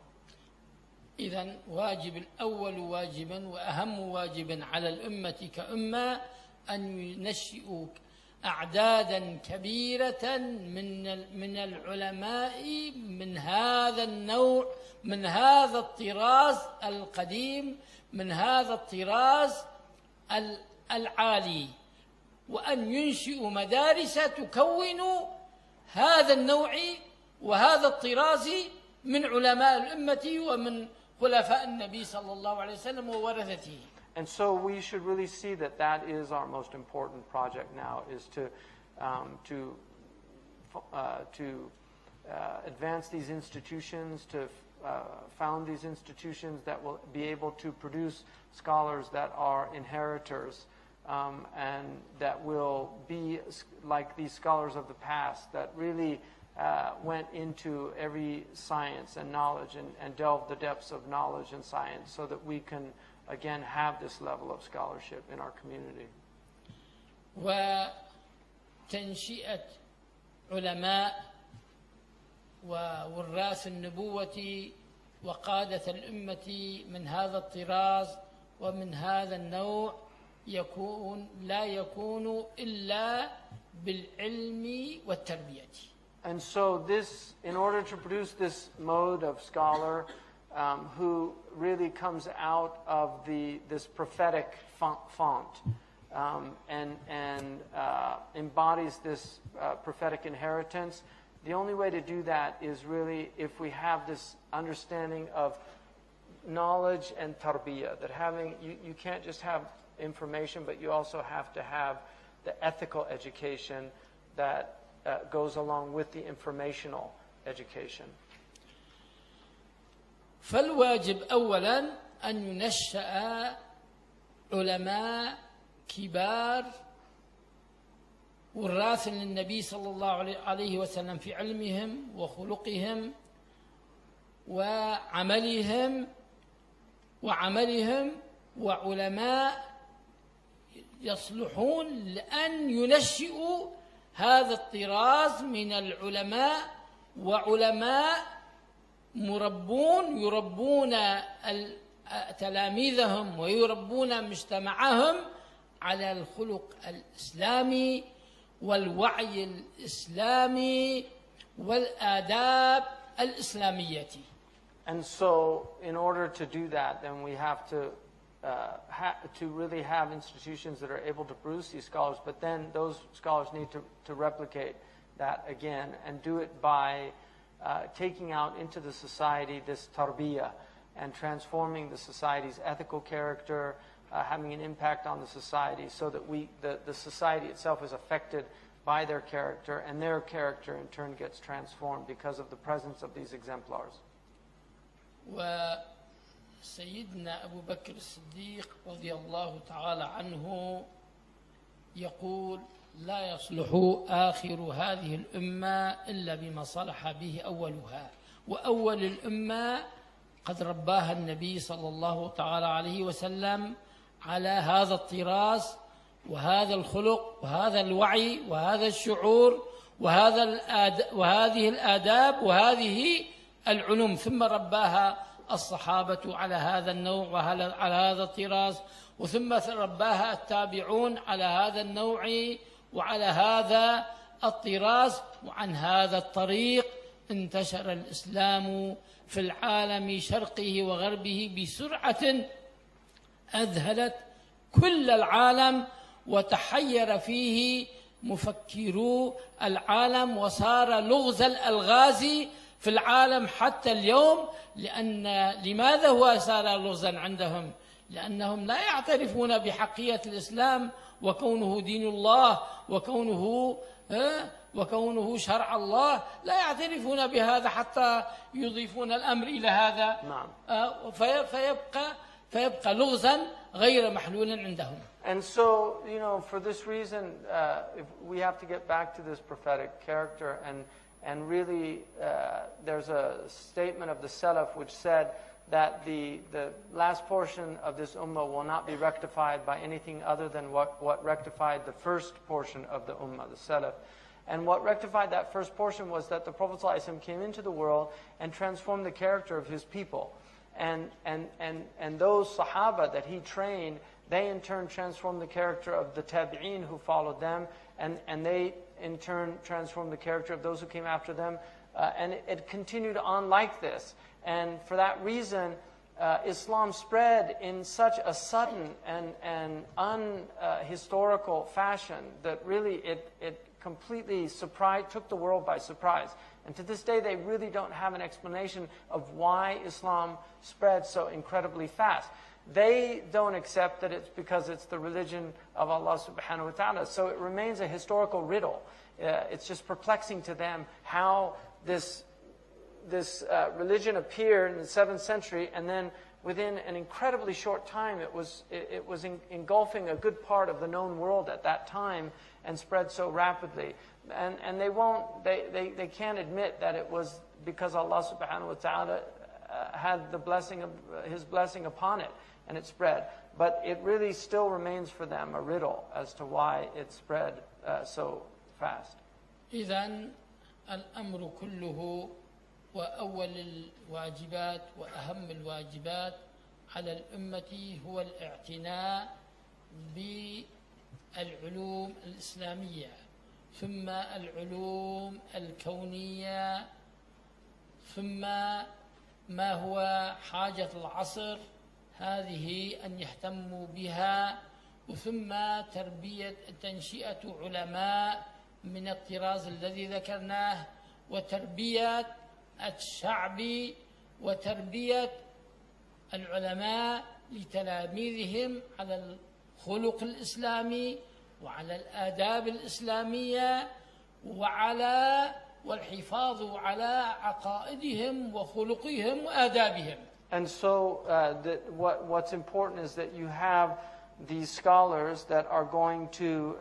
إذن واجب الأول واجبا وأهم واجب على الأمة كأمة أن ينشئوا أعدادا كبيرة من العلماء من هذا النوع، من هذا الطراز القديم، من هذا الطراز العالي، وأن ينشئوا مدارس تكون هذا النوع وهذا الطراز من علماء الأمة ومن خلفاء النبي صلى الله عليه وسلم وورثته. And so we should really see that that is our most important project now, is to advance these institutions, to found these institutions that will be able to produce scholars that are inheritors, and that will be like these scholars of the past that really went into every science and knowledge and delved the depths of knowledge and science, so that we can again have this level of scholarship in our community. وتنشئة علماء ووراث النبوة وقادة الأمة من هذا الطراز ومن هذا النوع لا يكون إلا بالعلم والتربية. And so this, in order to produce this mode of scholar who really comes out of this prophetic font and embodies this prophetic inheritance, the only way to do that is really if we have this understanding of knowledge and tarbiyah, that you can't just have information, but you also have to have the ethical education that goes along with the informational education. فالواجب أولا أن ينشأ علماء كبار وراث للنبي صلى الله عليه وسلم في علمهم وخلقهم وعملهم وعلماء يصلحون لأن ينشئوا هذا الطراز من العلماء، وعلماء يربون تلاميذهم ويربون مجتمعهم على الخلق الإسلامي والوعي الإسلامي والآداب الإسلامية. And so, in order to do that, then we have to really have institutions that are able to produce these scholars, but then those scholars need to replicate that again and do it by taking out into the society this tarbiyah and transforming the society's ethical character, having an impact on the society, so that the society itself is affected by their character, and their character in turn gets transformed because of the presence of these exemplars. وسيدنا أبو بكر الصديق رضي الله تعالى عنه يقول: لا يصلح آخر هذه الأمة إلا بما صلح به أولها. وأول الأمة قد رباها النبي صلى الله تعالى عليه وسلم على هذا الطراز وهذا الخلق وهذا الوعي وهذا الشعور وهذه الآداب وهذه العلوم، ثم رباها الصحابة على هذا النوع وعلى هذا الطراز، وثم رباها التابعون على هذا النوع وعلى هذا الطراز، وعن هذا الطريق انتشر الإسلام في العالم شرقه وغربه بسرعة أذهلت كل العالم، وتحير فيه مفكرو العالم، وصار لغز الألغاز في العالم حتى اليوم. لماذا هو صار لغزا عندهم؟ لأنهم لا يعترفون بحقية الإسلام وكونه دين الله وكونه شرع الله، لا يعترفون بهذا حتى يضيفون الأمر إلى هذا. فيبقى لغزا غير محلول عندهم. And so, for this reason, if we have to get back to this prophetic character, and really, there's a statement of the Salaf which said that the last portion of this ummah will not be rectified by anything other than what rectified the first portion of the ummah, the Salaf. And what rectified that first portion was that the Prophet ﷺ came into the world and transformed the character of his people. And those Sahaba that he trained, they in turn transformed the character of the Tabi'een who followed them, and they in turn transformed the character of those who came after them. And it continued on like this. And for that reason, Islam spread in such a sudden and unhistorical fashion that really it completely took the world by surprise. And to this day, they really don't have an explanation of why Islam spread so incredibly fast. They don't accept that it's because it's the religion of Allah subhanahu wa ta'ala. So it remains a historical riddle. It's just perplexing to them how this religion appeared in the 7th century, and then within an incredibly short time, it was engulfing a good part of the known world at that time and spread so rapidly. And they can't admit that it was because Allah subhanahu wa ta'ala had the blessing of His blessing upon it and it spread. But it really still remains for them a riddle as to why it spread so fast. إذن الأمر كله وأول الواجبات وأهم الواجبات على الأمة هو الاعتناء بالعلوم الإسلامية، ثم العلوم الكونية، ثم ما هو حاجة العصر هذه أن يهتموا بها، وثم تنشئة علماء من الطراز الذي ذكرناه، وتربية الشعب وتربية العلماء لتلاميذهم على الخلق الإسلامي وعلى الآداب الإسلامية والحفاظ على عقائدهم وخلقهم وآدابهم. And so what's important is that you have these scholars that are going to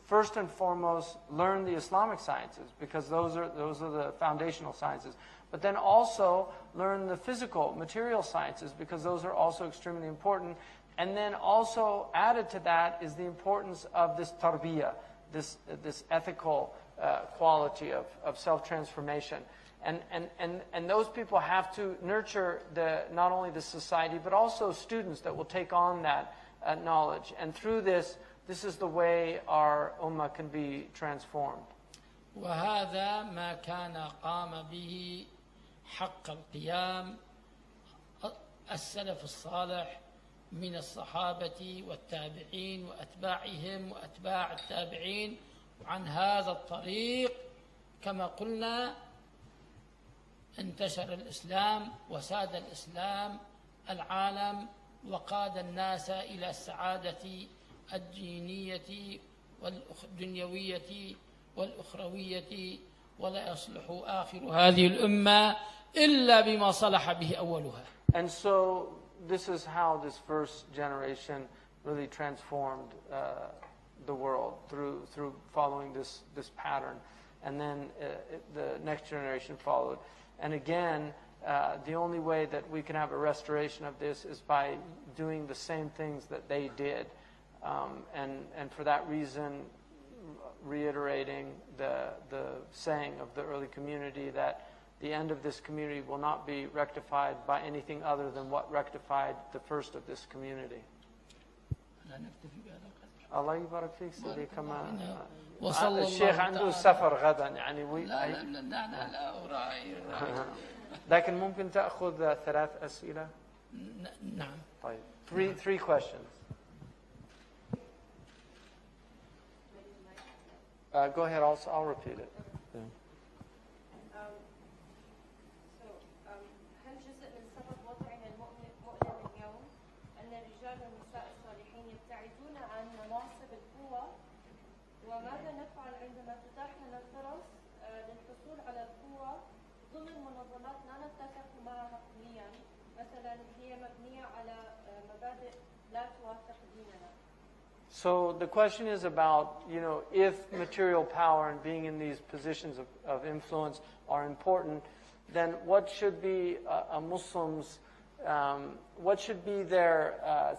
first and foremost learn the Islamic sciences, because those are the foundational sciences, but then also learn the physical, material sciences, because those are also extremely important. And then also added to that is the importance of this tarbiyah, this ethical quality of self-transformation. And those people have to nurture not only the society, but also students that will take on that knowledge. And through this is the way our ummah can be transformed. وهذا ما كان قام به حق القيام السلف الصالح من الصحابة والتابعين وأتباعهم وأتباع التابعين. وعن هذا الطريق كما قلنا انتشر الإسلام وساد الإسلام العالم، وقاد الناس إلى السعادة الدينية والدنيوية والأخروية، ولا يصلح آخر هذه الأمة إلا بما صلح به أولها. And so this is how this first generation really transformed the world through following this pattern, and then the next generation followed. And again, the only way that we can have a restoration of this is by doing the same things that they did, and for that reason, reiterating the saying of the early community that the end of this community will not be rectified by anything other than what rectified the first of this community. لا نكتفي بهذا القدر. الله يبارك فيك سيدي. كما وصلى الشيخ الله عنده تعالى. سفر غدا يعني لا أراعي. لكن ممكن تأخذ 3 أسئلة. نعم. طيب. Three questions. Go ahead. I'll repeat it. هل جزء من سبب وضعنا المؤلم اليوم أن الرجال والنساء الصالحين يبتعدون عن مناصب القوة؟ وماذا نفعل عندما تتاح لنا الفرص للحصول على القوة ضمن منظمات لا نتفق معها كليا، مثلا هي مبنية على مبادئ لا توافق ديننا؟ So the question is about, if material power and being in these positions of influence are important, then what should be a Muslim's, what should be their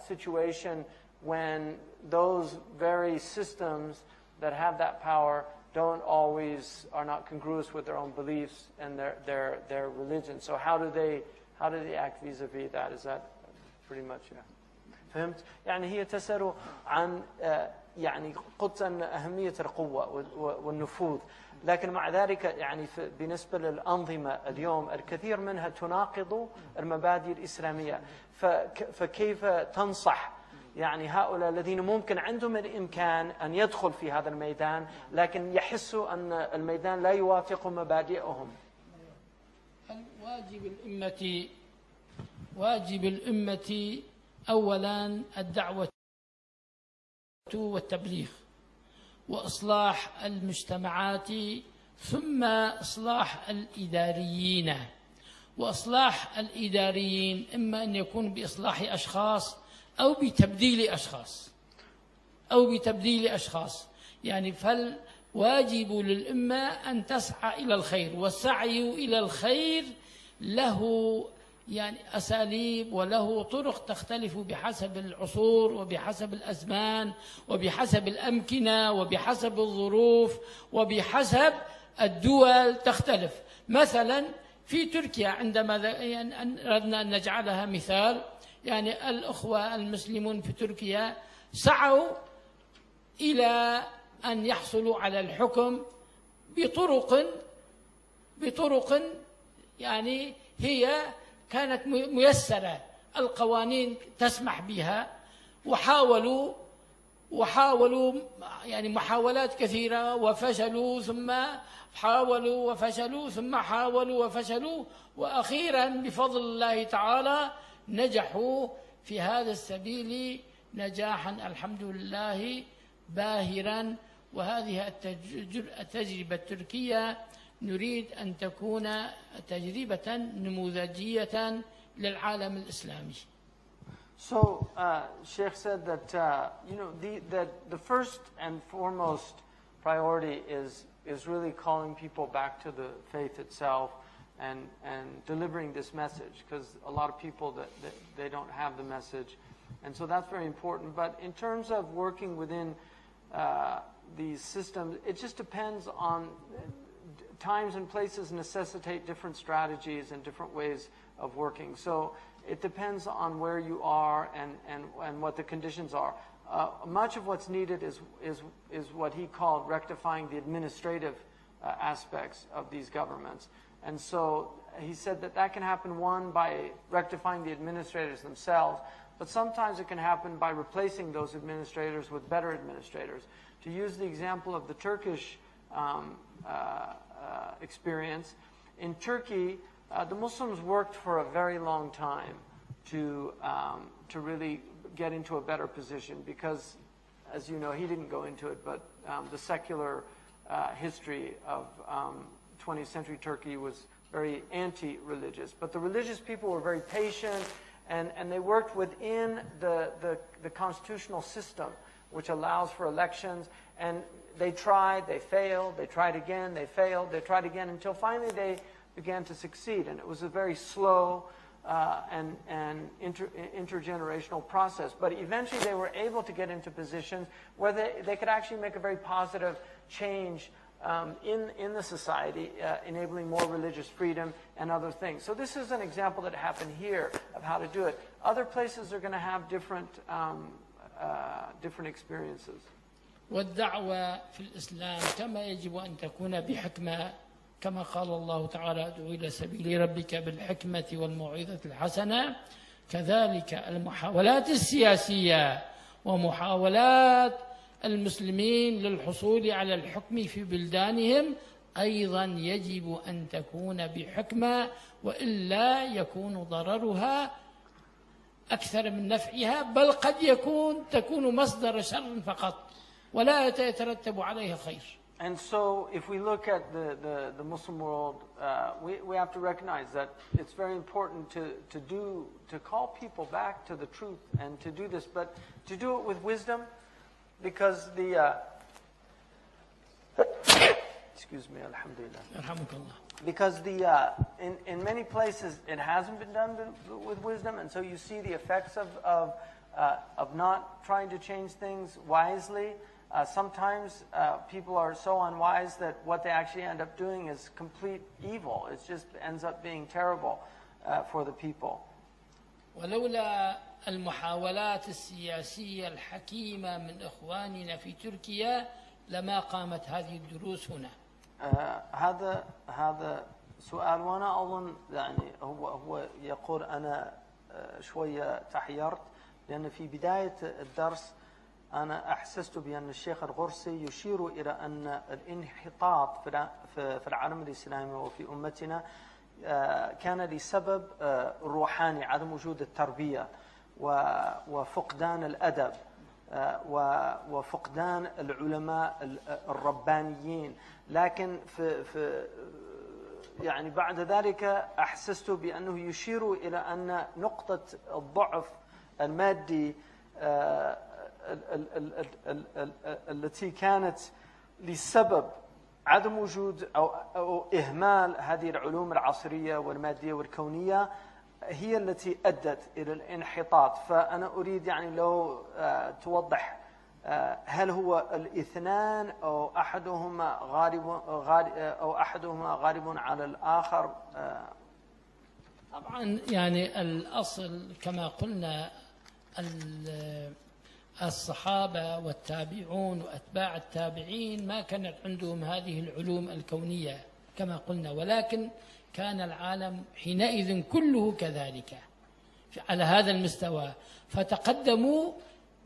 situation when those very systems that have that power are not congruous with their own beliefs and their religion. So how do they act vis-a-vis that? Is that pretty much, yeah. فهمت؟ يعني هي تسأل عن يعني قلت أن أهمية القوة والنفوذ، لكن مع ذلك يعني بالنسبة للأنظمة اليوم الكثير منها تناقض المبادئ الإسلامية، فكيف تنصح يعني هؤلاء الذين ممكن عندهم الإمكان أن يدخل في هذا الميدان لكن يحسوا أن الميدان لا يوافق مبادئهم؟ واجب الأمة أولا الدعوة والتبليغ وإصلاح المجتمعات، ثم إصلاح الإداريين. وإصلاح الإداريين إما أن يكون بإصلاح أشخاص أو بتبديل أشخاص يعني فالواجب للأمة أن تسعى إلى الخير، والسعي إلى الخير له يعني أساليب وله طرق تختلف بحسب العصور وبحسب الأزمان وبحسب الأمكنة وبحسب الظروف وبحسب الدول تختلف. مثلا في تركيا عندما أردنا أن نجعلها مثال، يعني الأخوة المسلمون في تركيا سعوا إلى أن يحصلوا على الحكم بطرق يعني هي كانت ميسرة، القوانين تسمح بها، وحاولوا يعني محاولات كثيرة وفشلوا، ثم حاولوا وفشلوا، ثم حاولوا وفشلوا، وأخيرا بفضل الله تعالى نجحوا في هذا السبيل نجاحا الحمد لله باهرا. وهذه التجربة التركية نريد أن تكون تجربة نموذجية للعالم الإسلامي. So, Sheikh said that the first and foremost priority is really calling people back to the faith itself and delivering this message, because a lot of people that they don't have the message, and so that's very important. But in terms of working within these systems, it just depends on times and places necessitate different strategies and different ways of working. So it depends on where you are and what the conditions are. Much of what's needed is what he called rectifying the administrative aspects of these governments. And so he said that can happen, one, by rectifying the administrators themselves, but sometimes it can happen by replacing those administrators with better administrators. To use the example of the Turkish experience, in Turkey, the Muslims worked for a very long time to really get into a better position, because, as you know, he didn't go into it, but the secular history of 20th century Turkey was very anti-religious. But the religious people were very patient, and they worked within the constitutional system, which allows for elections. And they tried, they failed, they tried again, they failed, they tried again, until finally they began to succeed. And it was a very slow and intergenerational process. But eventually they were able to get into positions where they could actually make a very positive change in the society, enabling more religious freedom and other things. So this is an example that happened here of how to do it. Other places are going to have different different experiences. والدعوة في الإسلام كما يجب أن تكون بحكمة، كما قال الله تعالى: ادعو إلى سبيل ربك بالحكمة والموعظة الحسنة. كذلك المحاولات السياسية ومحاولات المسلمين للحصول على الحكم في بلدانهم أيضا يجب أن تكون بحكمة، وإلا يكون ضررها أكثر من نفعها، بل قد تكون مصدر شر فقط ولا يترتب عليها خير. And so if we look at the Muslim world, we have to recognize that it's very important to call people back to the truth and to do this, but to do it with wisdom, because excuse me, alhamdulillah. Because in many places it hasn't been done with wisdom, and so you see the effects of not trying to change things wisely. Sometimes people are so unwise that what they actually end up doing is complete evil. It just ends up being terrible for the people. ولولا المحاولات السياسية الحكيمة من إخواننا في تركيا لما قامت هذه الدروس هنا. هذا سؤال، وانا اظن يعني هو يقول انا شويه تحيرت، لان في بدايه الدرس أنا أحسست بأن الشيخ الغرسي يشير إلى أن الانحطاط في العالم الإسلامي وفي أمتنا كان لسبب روحاني، عدم وجود التربية وفقدان الأدب وفقدان العلماء الربانيين. لكن يعني بعد ذلك أحسست بأنه يشير إلى أن نقطة الضعف المادي التي كانت لسبب عدم وجود أو إهمال هذه العلوم العصرية والمادية والكونية هي التي أدت إلى الانحطاط. فأنا أريد يعني لو توضح هل هو الاثنان أو أحدهما غالب على الآخر؟ طبعا يعني الأصل كما قلنا الصحابة والتابعون وأتباع التابعين ما كانت عندهم هذه العلوم الكونية كما قلنا، ولكن كان العالم حينئذ كله كذلك على هذا المستوى، فتقدموا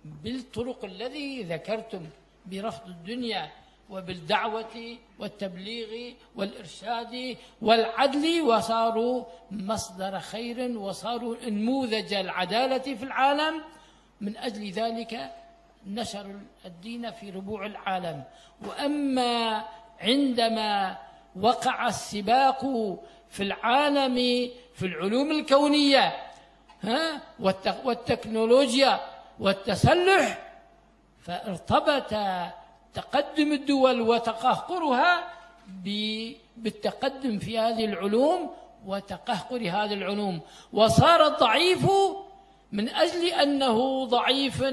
بالطرق الذي ذكرتم برفض الدنيا وبالدعوة والتبليغ والإرشاد والعدل، وصاروا مصدر خير وصاروا نموذج العدالة في العالم. من أجل ذلك نشروا الدين في ربوع العالم. وأما عندما وقع السباق في العالم في العلوم الكونية والتكنولوجيا والتسلح، فارتبط تقدم الدول وتقهقرها بالتقدم في هذه العلوم وتقهقر هذه العلوم، وصار الضعيف من أجل أنه ضعيف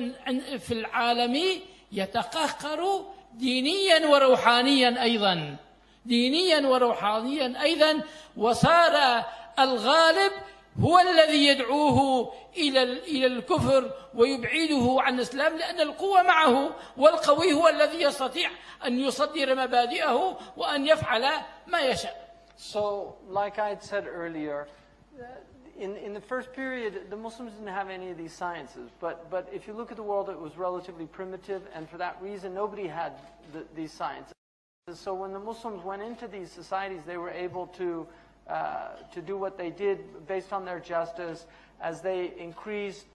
في العالم يتقهقر دينيا وروحانيا أيضا، وصار الغالب هو الذي يدعوه إلى الكفر ويبعده عن الإسلام، لأن القوة معه، والقوي هو الذي يستطيع أن يصدر مبادئه وأن يفعل ما يشاء. So, like I had said earlier, in the first period, the Muslims didn't have any of these sciences. But if you look at the world, it was relatively primitive, and for that reason, nobody had these sciences. So when the Muslims went into these societies, they were able to do what they did based on their justice. As they increased,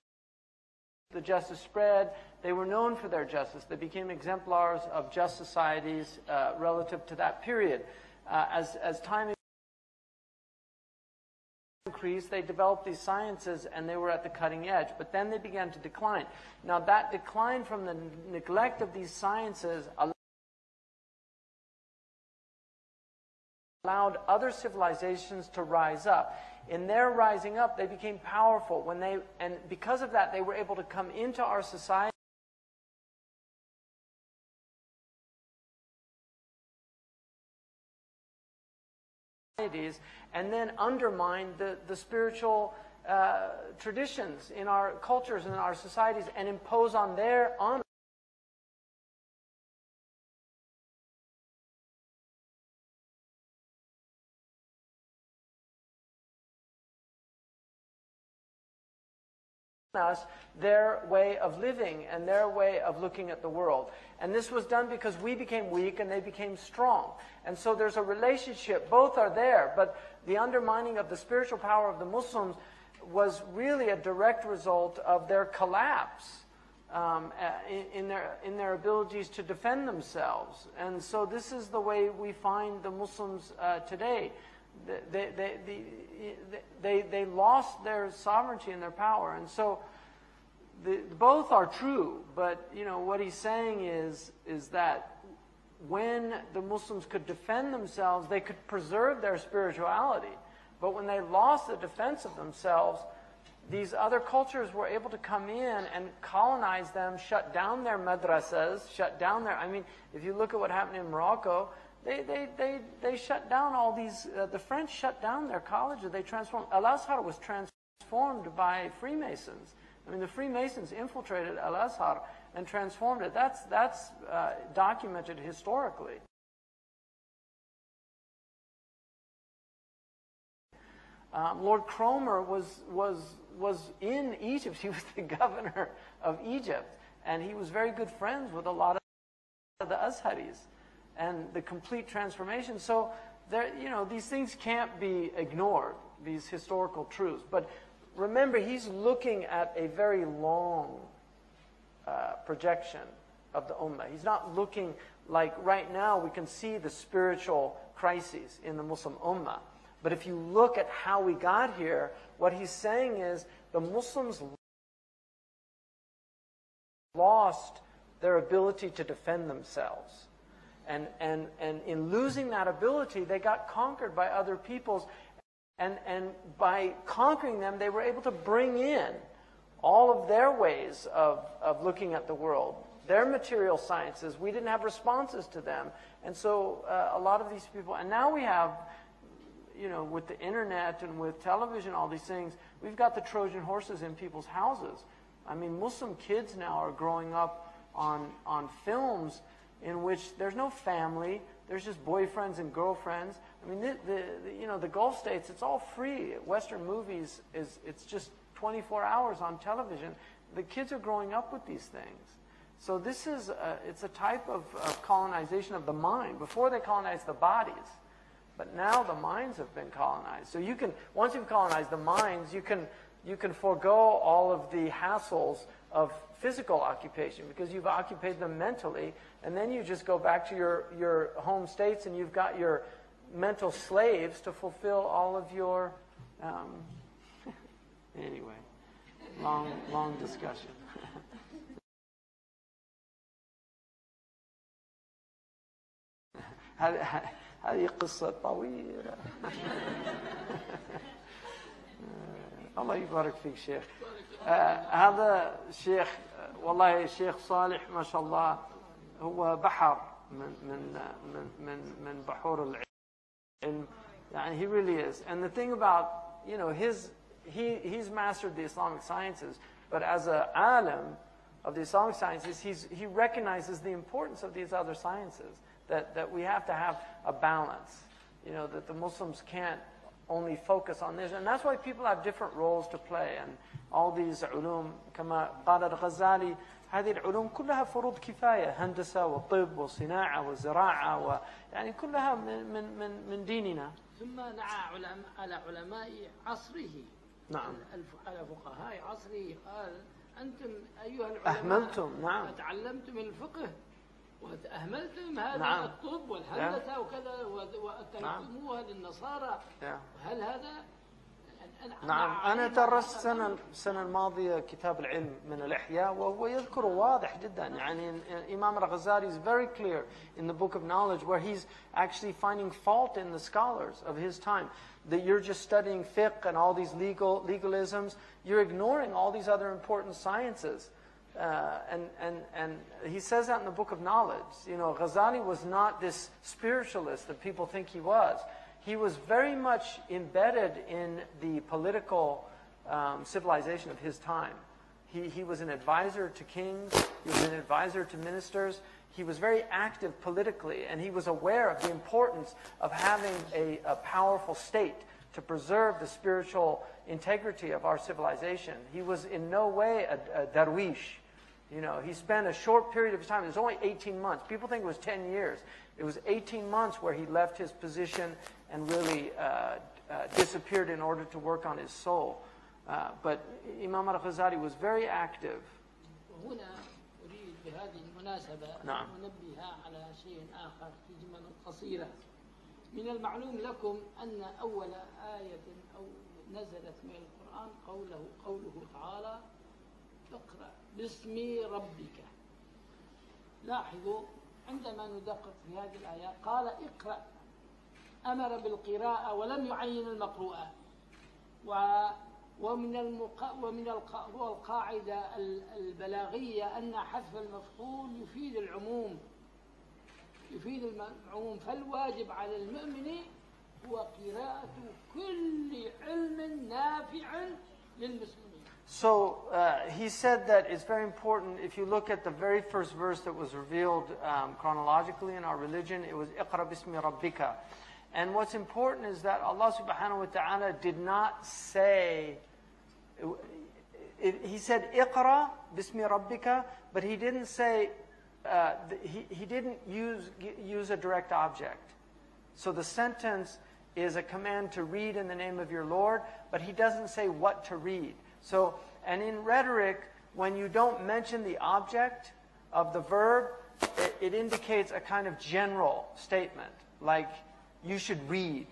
the justice spread. They were known for their justice. They became exemplars of just societies relative to that period. As time increased, they developed these sciences and they were at the cutting edge, but then they began to decline. Now that decline from the neglect of these sciences allowed other civilizations to rise up. In their rising up, they became powerful and because of that, they were able to come into our society and then undermine the spiritual traditions in our cultures and in our societies and impose on us their way of living and their way of looking at the world. And this was done because we became weak and they became strong. And so there's a relationship. Both are there, but the undermining of the spiritual power of the Muslims was really a direct result of their collapse in their abilities to defend themselves. And so this is the way we find the Muslims today. They lost their sovereignty and their power, and so both are true. But what he's saying is that when the Muslims could defend themselves, they could preserve their spirituality. But when they lost the defense of themselves, these other cultures were able to come in and colonize them, shut down their madrasas, shut down their. I mean, if you look at what happened in Morocco. They shut down all these, the French shut down their colleges. They transformed, Al-Azhar was transformed by Freemasons. I mean, the Freemasons infiltrated Al-Azhar and transformed it. That's documented historically. Lord Cromer was in Egypt. He was the governor of Egypt. And he was very good friends with a lot of the Azharis. And the complete transformation. So, these things can't be ignored, these historical truths. But remember, he's looking at a very long projection of the Ummah. He's not looking like right now we can see the spiritual crises in the Muslim Ummah. But if you look at how we got here, what he's saying is the Muslims lost their ability to defend themselves. And in losing that ability, they got conquered by other peoples. And by conquering them, they were able to bring in all of their ways of looking at the world, their material sciences. We didn't have responses to them. And so a lot of these people, and now we have, with the internet and with television, all these things, we've got the Trojan horses in people's houses. I mean, Muslim kids now are growing up on films in which there's no family, there's just boyfriends and girlfriends. I mean, the Gulf states, it's all free. Western movies, it's just 24 hours on television. The kids are growing up with these things. So this is, it's a type of colonization of the mind. Before they colonized the bodies, but now the minds have been colonized. So you can, once you've colonized the minds, you can forego all of the hassles of physical occupation because you've occupied them mentally, and then you just go back to your home states and you've got your mental slaves to fulfill all of your anyway, long discussion. هذه قصة طويلة. الله يبارك فيك شيخ. هذا الشيخ والله الشيخ صالح ما شاء الله هو بحر من بحور العلم. يعني he really is. And the thing about, he's mastered the Islamic sciences, but as a alim of the Islamic sciences, he recognizes the importance of these other sciences, that we have to have a balance, that the Muslims can't only focus on this. And that's why people have different roles to play. And all these علوم كما قال الغزالي هذه العلوم كلها فروض كفاية، هندسة وطب وصناعة وزراعة يعني كلها من ديننا. ثم دعا على علماء عصره. نعم. على فقهاء عصره قال أنتم أيها العلماء أهملتم. نعم. تعلمتم الفقه وأهملتم هذا نعم. الطب والهندسة وكذا وتركتموها للنصارى. هل هذا نعم. أنا درست السنة الماضية كتاب العلم من الإحياء وهو يذكر واضح جدا. يعني Imam al-Ghazali is very clear in the Book of Knowledge where he's actually finding fault in the scholars of his time. That you're just studying fiqh and all these legalisms. You're ignoring all these other important sciences. And he says that in the Book of Knowledge. Ghazali was not this spiritualist that people think he was. He was very much embedded in the political civilization of his time. He was an advisor to kings, he was an advisor to ministers, he was very active politically, and he was aware of the importance of having a powerful state to preserve the spiritual integrity of our civilization. He was in no way a darwish. You know, he spent a short period of time, it was only 18 months. People think it was 10 years. It was 18 months where he left his position and really disappeared in order to work on his soul. But Imam al-Ghazali was very active. وهنا أريد بهذه المناسبة أن أنبه على شيء آخر في جمل قصيرة. من المعلوم لكم أن أول آية أو نزلت من القرآن قوله تعالى: اقرأ باسم ربك. لاحظوا عندما ندقق في هذه الآية قال اقرأ، أمر بالقراءة ولم يعين المقروءة. ومن القاعدة البلاغية أن حذف المفعول يفيد العموم، فالواجب على المؤمن هو قراءة كل علم نافع للمسلمين. So he said that it's very important, if you look at the very first verse that was revealed chronologically in our religion, it was اقرأ باسم ربك. And what's important is that Allah subhanahu wa ta'ala did not say, he said اقرأ باسم ربك, but he didn't say, he didn't use a direct object. So the sentence is a command to read in the name of your Lord, but he doesn't say what to read. So, and in rhetoric, when you don't mention the object of the verb, it indicates a kind of general statement, like you should read.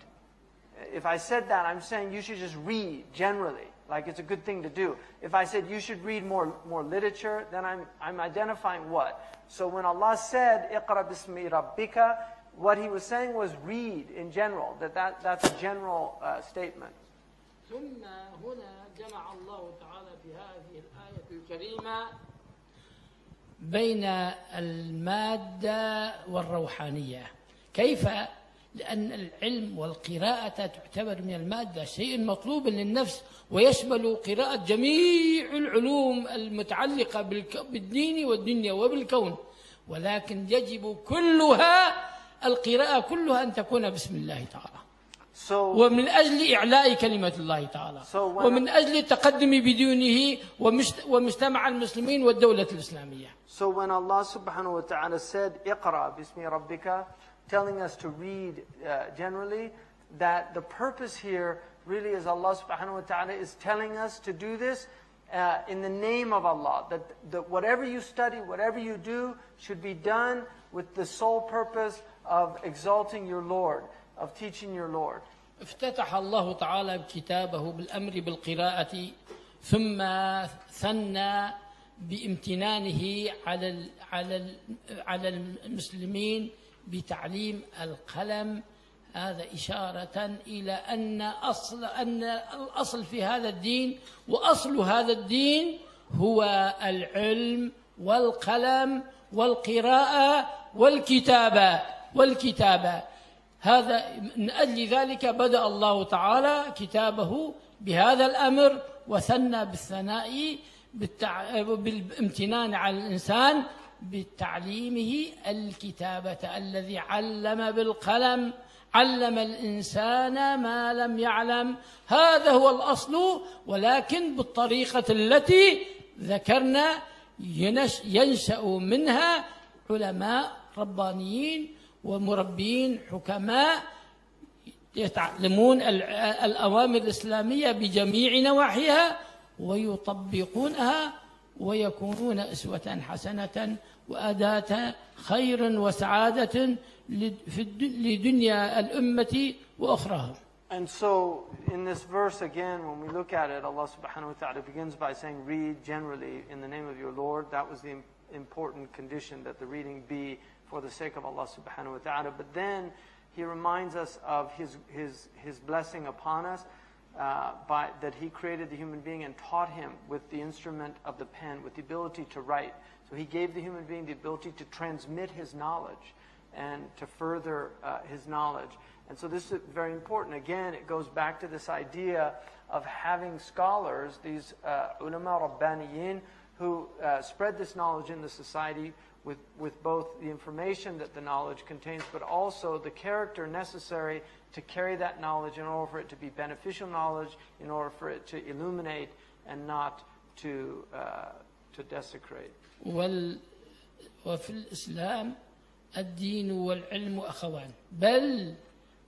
If I said that, I'm saying you should just read generally, like it's a good thing to do. If I said you should read more literature, then I'm identifying what? So when Allah said, اقرأ باسم ربك, what he was saying was read in general, that's a general statement. ثم هنا جمع الله تعالى في هذه الآية الكريمة بين المادة والروحانية. كيف؟ لأن العلم والقراءة تعتبر من المادة شيء مطلوب للنفس، ويشمل قراءة جميع العلوم المتعلقة بالدين والدنيا وبالكون، ولكن يجب القراءة كلها أن تكون بسم الله تعالى. ومن أجل إعلاء كلمة الله تعالى، ومن أجل التقدم بدونه ومجتمع المسلمين والدولة الإسلامية. So when Allah subhanahu wa ta'ala said, اقرأ باسم ربك, telling us to read generally, that the purpose here really is Allah subhanahu wa ta'ala is telling us to do this in the name of Allah. That whatever you study, whatever you do, should be done with the sole purpose of exalting your Lord, of teaching your Lord. افتتح الله تعالى كتابه بالأمر بالقراءة، ثم ثنى بامتنانه على المسلمين بتعليم القلم. هذا إشارة إلى أن الأصل في هذا الدين، وأصل هذا الدين هو العلم والقلم والقراءة والكتابة. هذا من أجل ذلك بدأ الله تعالى كتابه بهذا الأمر، وثنى بالثناء بالامتنان على الإنسان بتعليمه الكتابة. الذي علم بالقلم علم الإنسان ما لم يعلم. هذا هو الأصل، ولكن بالطريقة التي ذكرنا ينشأ منها علماء ربانيين ومربين حكماء يتعلمون الأوامر الإسلامية بجميع نواحيها ويطبقونها ويكونون أسوة حسنة وأداة خير وسعادة لدنيا الأمة وأخراها. And so, in this verse again, when we look at it, Allah subhanahu wa ta'ala begins by saying, read generally in the name of your Lord. That was the important condition, that the reading be for the sake of Allah subhanahu wa ta'ala. But then He reminds us of His blessing upon us, that He created the human being and taught him with the instrument of the pen, with the ability to write. So He gave the human being the ability to transmit His knowledge. and to further his knowledge. And so this is very important. Again, it goes back to this idea of having scholars, these ulama rabbaniyin, who spread this knowledge in the society with both the information that the knowledge contains, but also the character necessary to carry that knowledge in order for it to be beneficial knowledge, in order for it to illuminate and not to desecrate. وفي الإسلام الدين والعلم أخوان، بل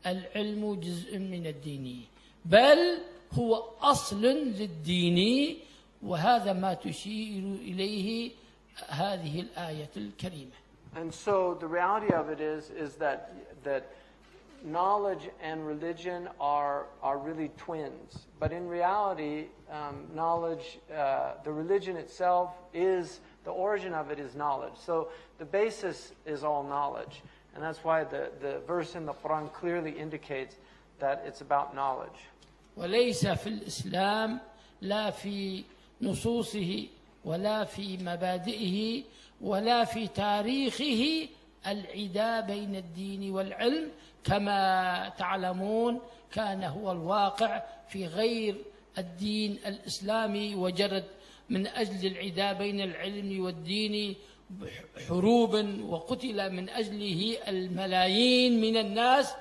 العلم جزء من الدين، بل هو أصل للدين، وهذا ما تشير إليه هذه الآية الكريمة. And so the reality of it is that knowledge and religion are really twins. But in reality, knowledge, the religion itself is, the origin of it is knowledge. So the basis is all knowledge. And that's why the verse in the Quran clearly indicates that it's about knowledge. وليس في الإسلام لا في نصوصه ولا في مبادئه ولا في تاريخه العداء بين الدين والعلم، كما تعلمون كان هو الواقع في غير الدين الإسلامي، وجرت من أجل العداء بين العلم والدين حروب، وقتل من أجله الملايين من الناس.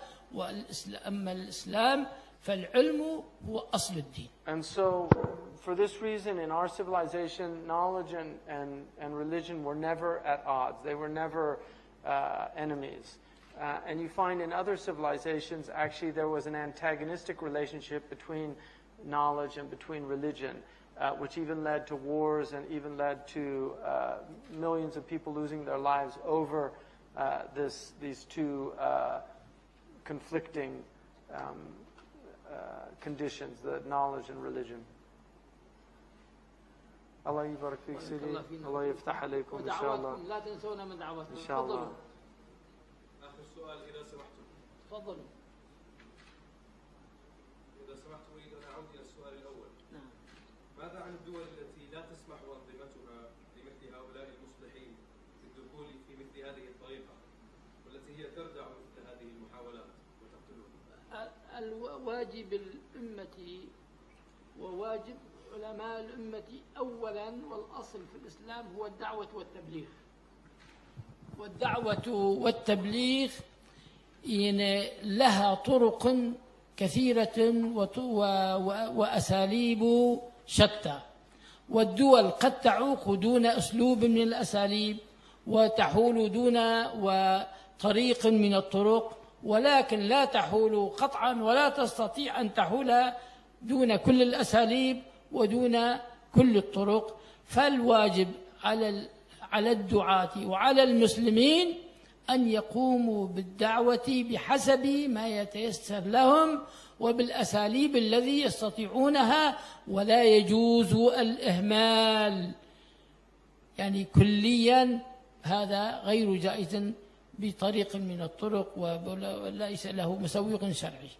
أما الإسلام فالعلم هو أصل الدين. And so for this reason, in our civilization, knowledge and religion were never at odds. They were never enemies. And you find in other civilizations, actually, there was an antagonistic relationship between knowledge and between religion, which even led to wars and even led to millions of people losing their lives over these two conflicting conditions, the knowledge and religion. الله يبارك فيك سيدي، الله يفتح عليكم إن شاء الله. لا تنسونا من دعوتكم. إن شاء الله. آخر سؤال إذا سمحتم. تفضلوا. إذا سمحت أريد أن أعود إلى السؤال الأول. نعم. ماذا عن الدول التي لا تسمح أنظمتها لمثل هؤلاء المصلحين بالدخول في مثل هذه الطريقة، والتي هي تردع مثل هذه المحاولات وتقتلها؟ الواجب الأمة وواجب علماء الأمة أولا والأصل في الإسلام هو الدعوة والتبليغ. والدعوة والتبليغ لها طرق كثيرة وأساليب شتى، والدول قد تعوق دون أسلوب من الأساليب وتحول دون وطريق من الطرق، ولكن لا تحول قطعا ولا تستطيع أن تحول دون كل الأساليب ودون كل الطرق. فالواجب على الدعاة وعلى المسلمين أن يقوموا بالدعوة بحسب ما يتيسر لهم وبالأساليب الذي يستطيعونها، ولا يجوز الإهمال يعني كليا، هذا غير جائز بطريق من الطرق وليس له مسوق شرعي.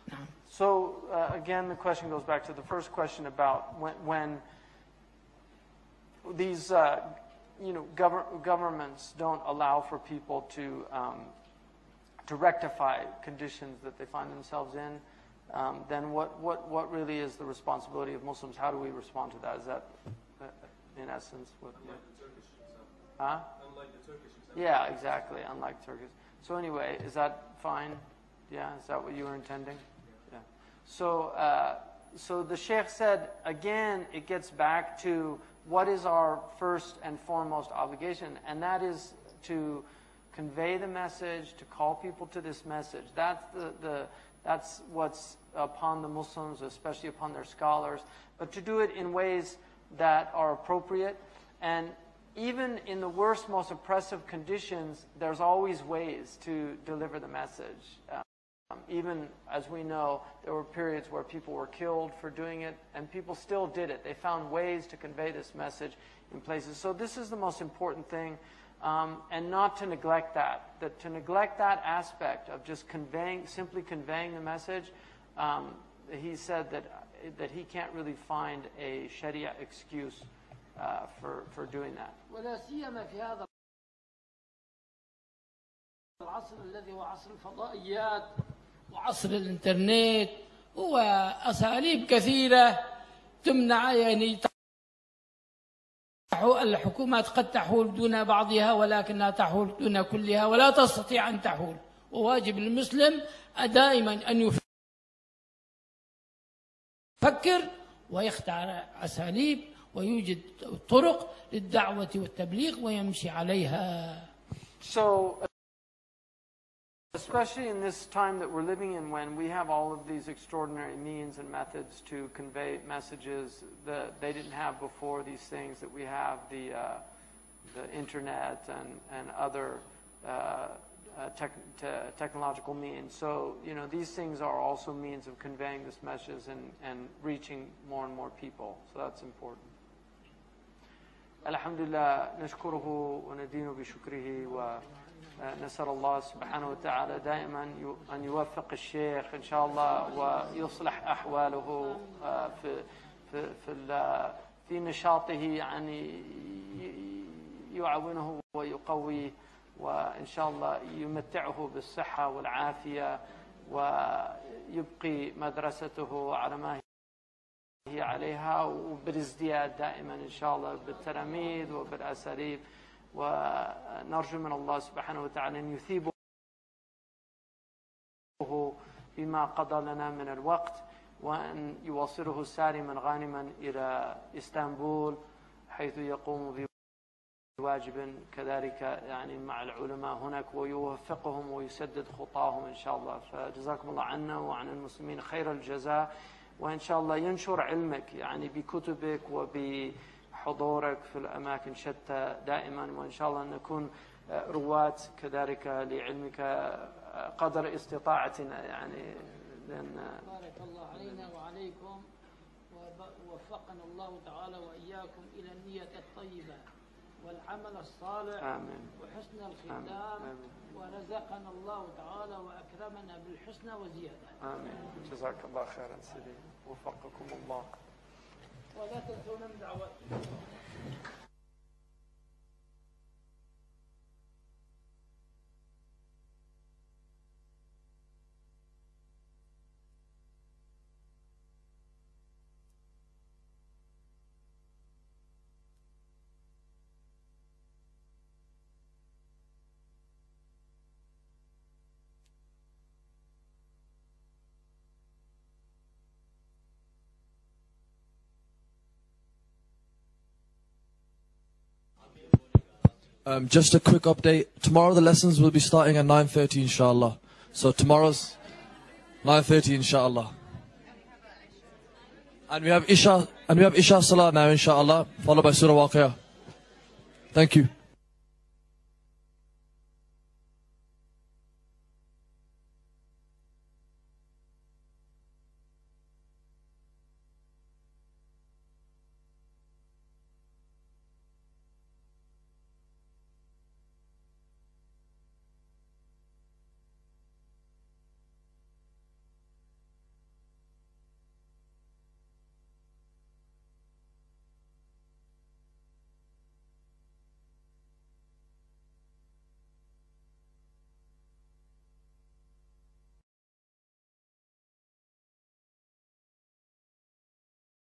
نعم. So again, the question goes back to the first question about when these governments don't allow for people to rectify conditions that they find themselves in. Then what really is the responsibility of Muslims? How do we respond to that? Is that in essence what? Unlike the Turkish example. Huh? Unlike the Turkish example. Yeah, exactly. Unlike Turkish. So anyway, is that fine? Yeah, is that what you were intending? Yeah. So the Shaykh said, again, it gets back to what is our first and foremost obligation, and that is to convey the message, to call people to this message. That's what's upon the Muslims, especially upon their scholars, but to do it in ways that are appropriate. And even in the worst, most oppressive conditions, there's always ways to deliver the message. Even as we know, there were periods where people were killed for doing it, and people still did it. They found ways to convey this message in places. So this is the most important thing, and not to neglect that. To neglect that aspect of just simply conveying the message, he said that he can't really find a Sharia excuse for doing that. ولا سيما في هذا العصر الذي هو عصر الفضائيات وعصر الإنترنت هو أساليب كثيرة تمنع، يعني الحكومات قد تحول دون بعضها ولكنها تحول دون كلها ولا تستطيع أن تحول. وواجب المسلم دائما أن يفكر ويختار أساليب ويوجد طرق للدعوة والتبليغ ويمشي عليها. So, especially in this time that we're living in, when we have all of these extraordinary means and methods to convey messages that they didn't have before, these things that we have, the internet and other technological means. So, you know, these things are also means of conveying this message and reaching more and more people. So that's important. Alhamdulillah, nashkuruhu wa nadinu bi shukrihi wa نسأل الله سبحانه وتعالى دائما أن يوفق الشيخ إن شاء الله ويصلح أحواله في نشاطه، يعني يعاونه ويقويه، وإن شاء الله يمتعه بالصحة والعافية ويبقي مدرسته على ما هي عليها وبالازدياد دائما إن شاء الله بالتلاميذ وبالأساليب. ونرجو من الله سبحانه وتعالى أن يثيبه بما قضى لنا من الوقت، وأن يوصله سالما غانما إلى إسطنبول حيث يقوم بواجب كذلك يعني مع العلماء هناك، ويوفقهم ويسدد خطاهم إن شاء الله. فجزاكم الله عنا وعن المسلمين خير الجزاء، وإن شاء الله ينشر علمك يعني بكتبك وبحضورك في الأماكن شتى دائما، وإن شاء الله نكون رواة كذلك لعلمك قدر استطاعتنا يعني. لأن بارك الله علينا وعليكم ووفقنا الله تعالى وإياكم إلى النية الطيبة والعمل الصالح. آمين. وحسن الختام. ورزقنا الله تعالى وأكرمنا بالحسنى وزيادة. آمين. جزاك الله خيرا سيدي، وفقكم الله. ولا تنسونا من دعواتكم. Just a quick update. Tomorrow the lessons will be starting at 9:30 inshallah. So tomorrow's 9:30 inshallah. And we have Isha Salah now inshallah, followed by Surah Waqi'ah. Thank you.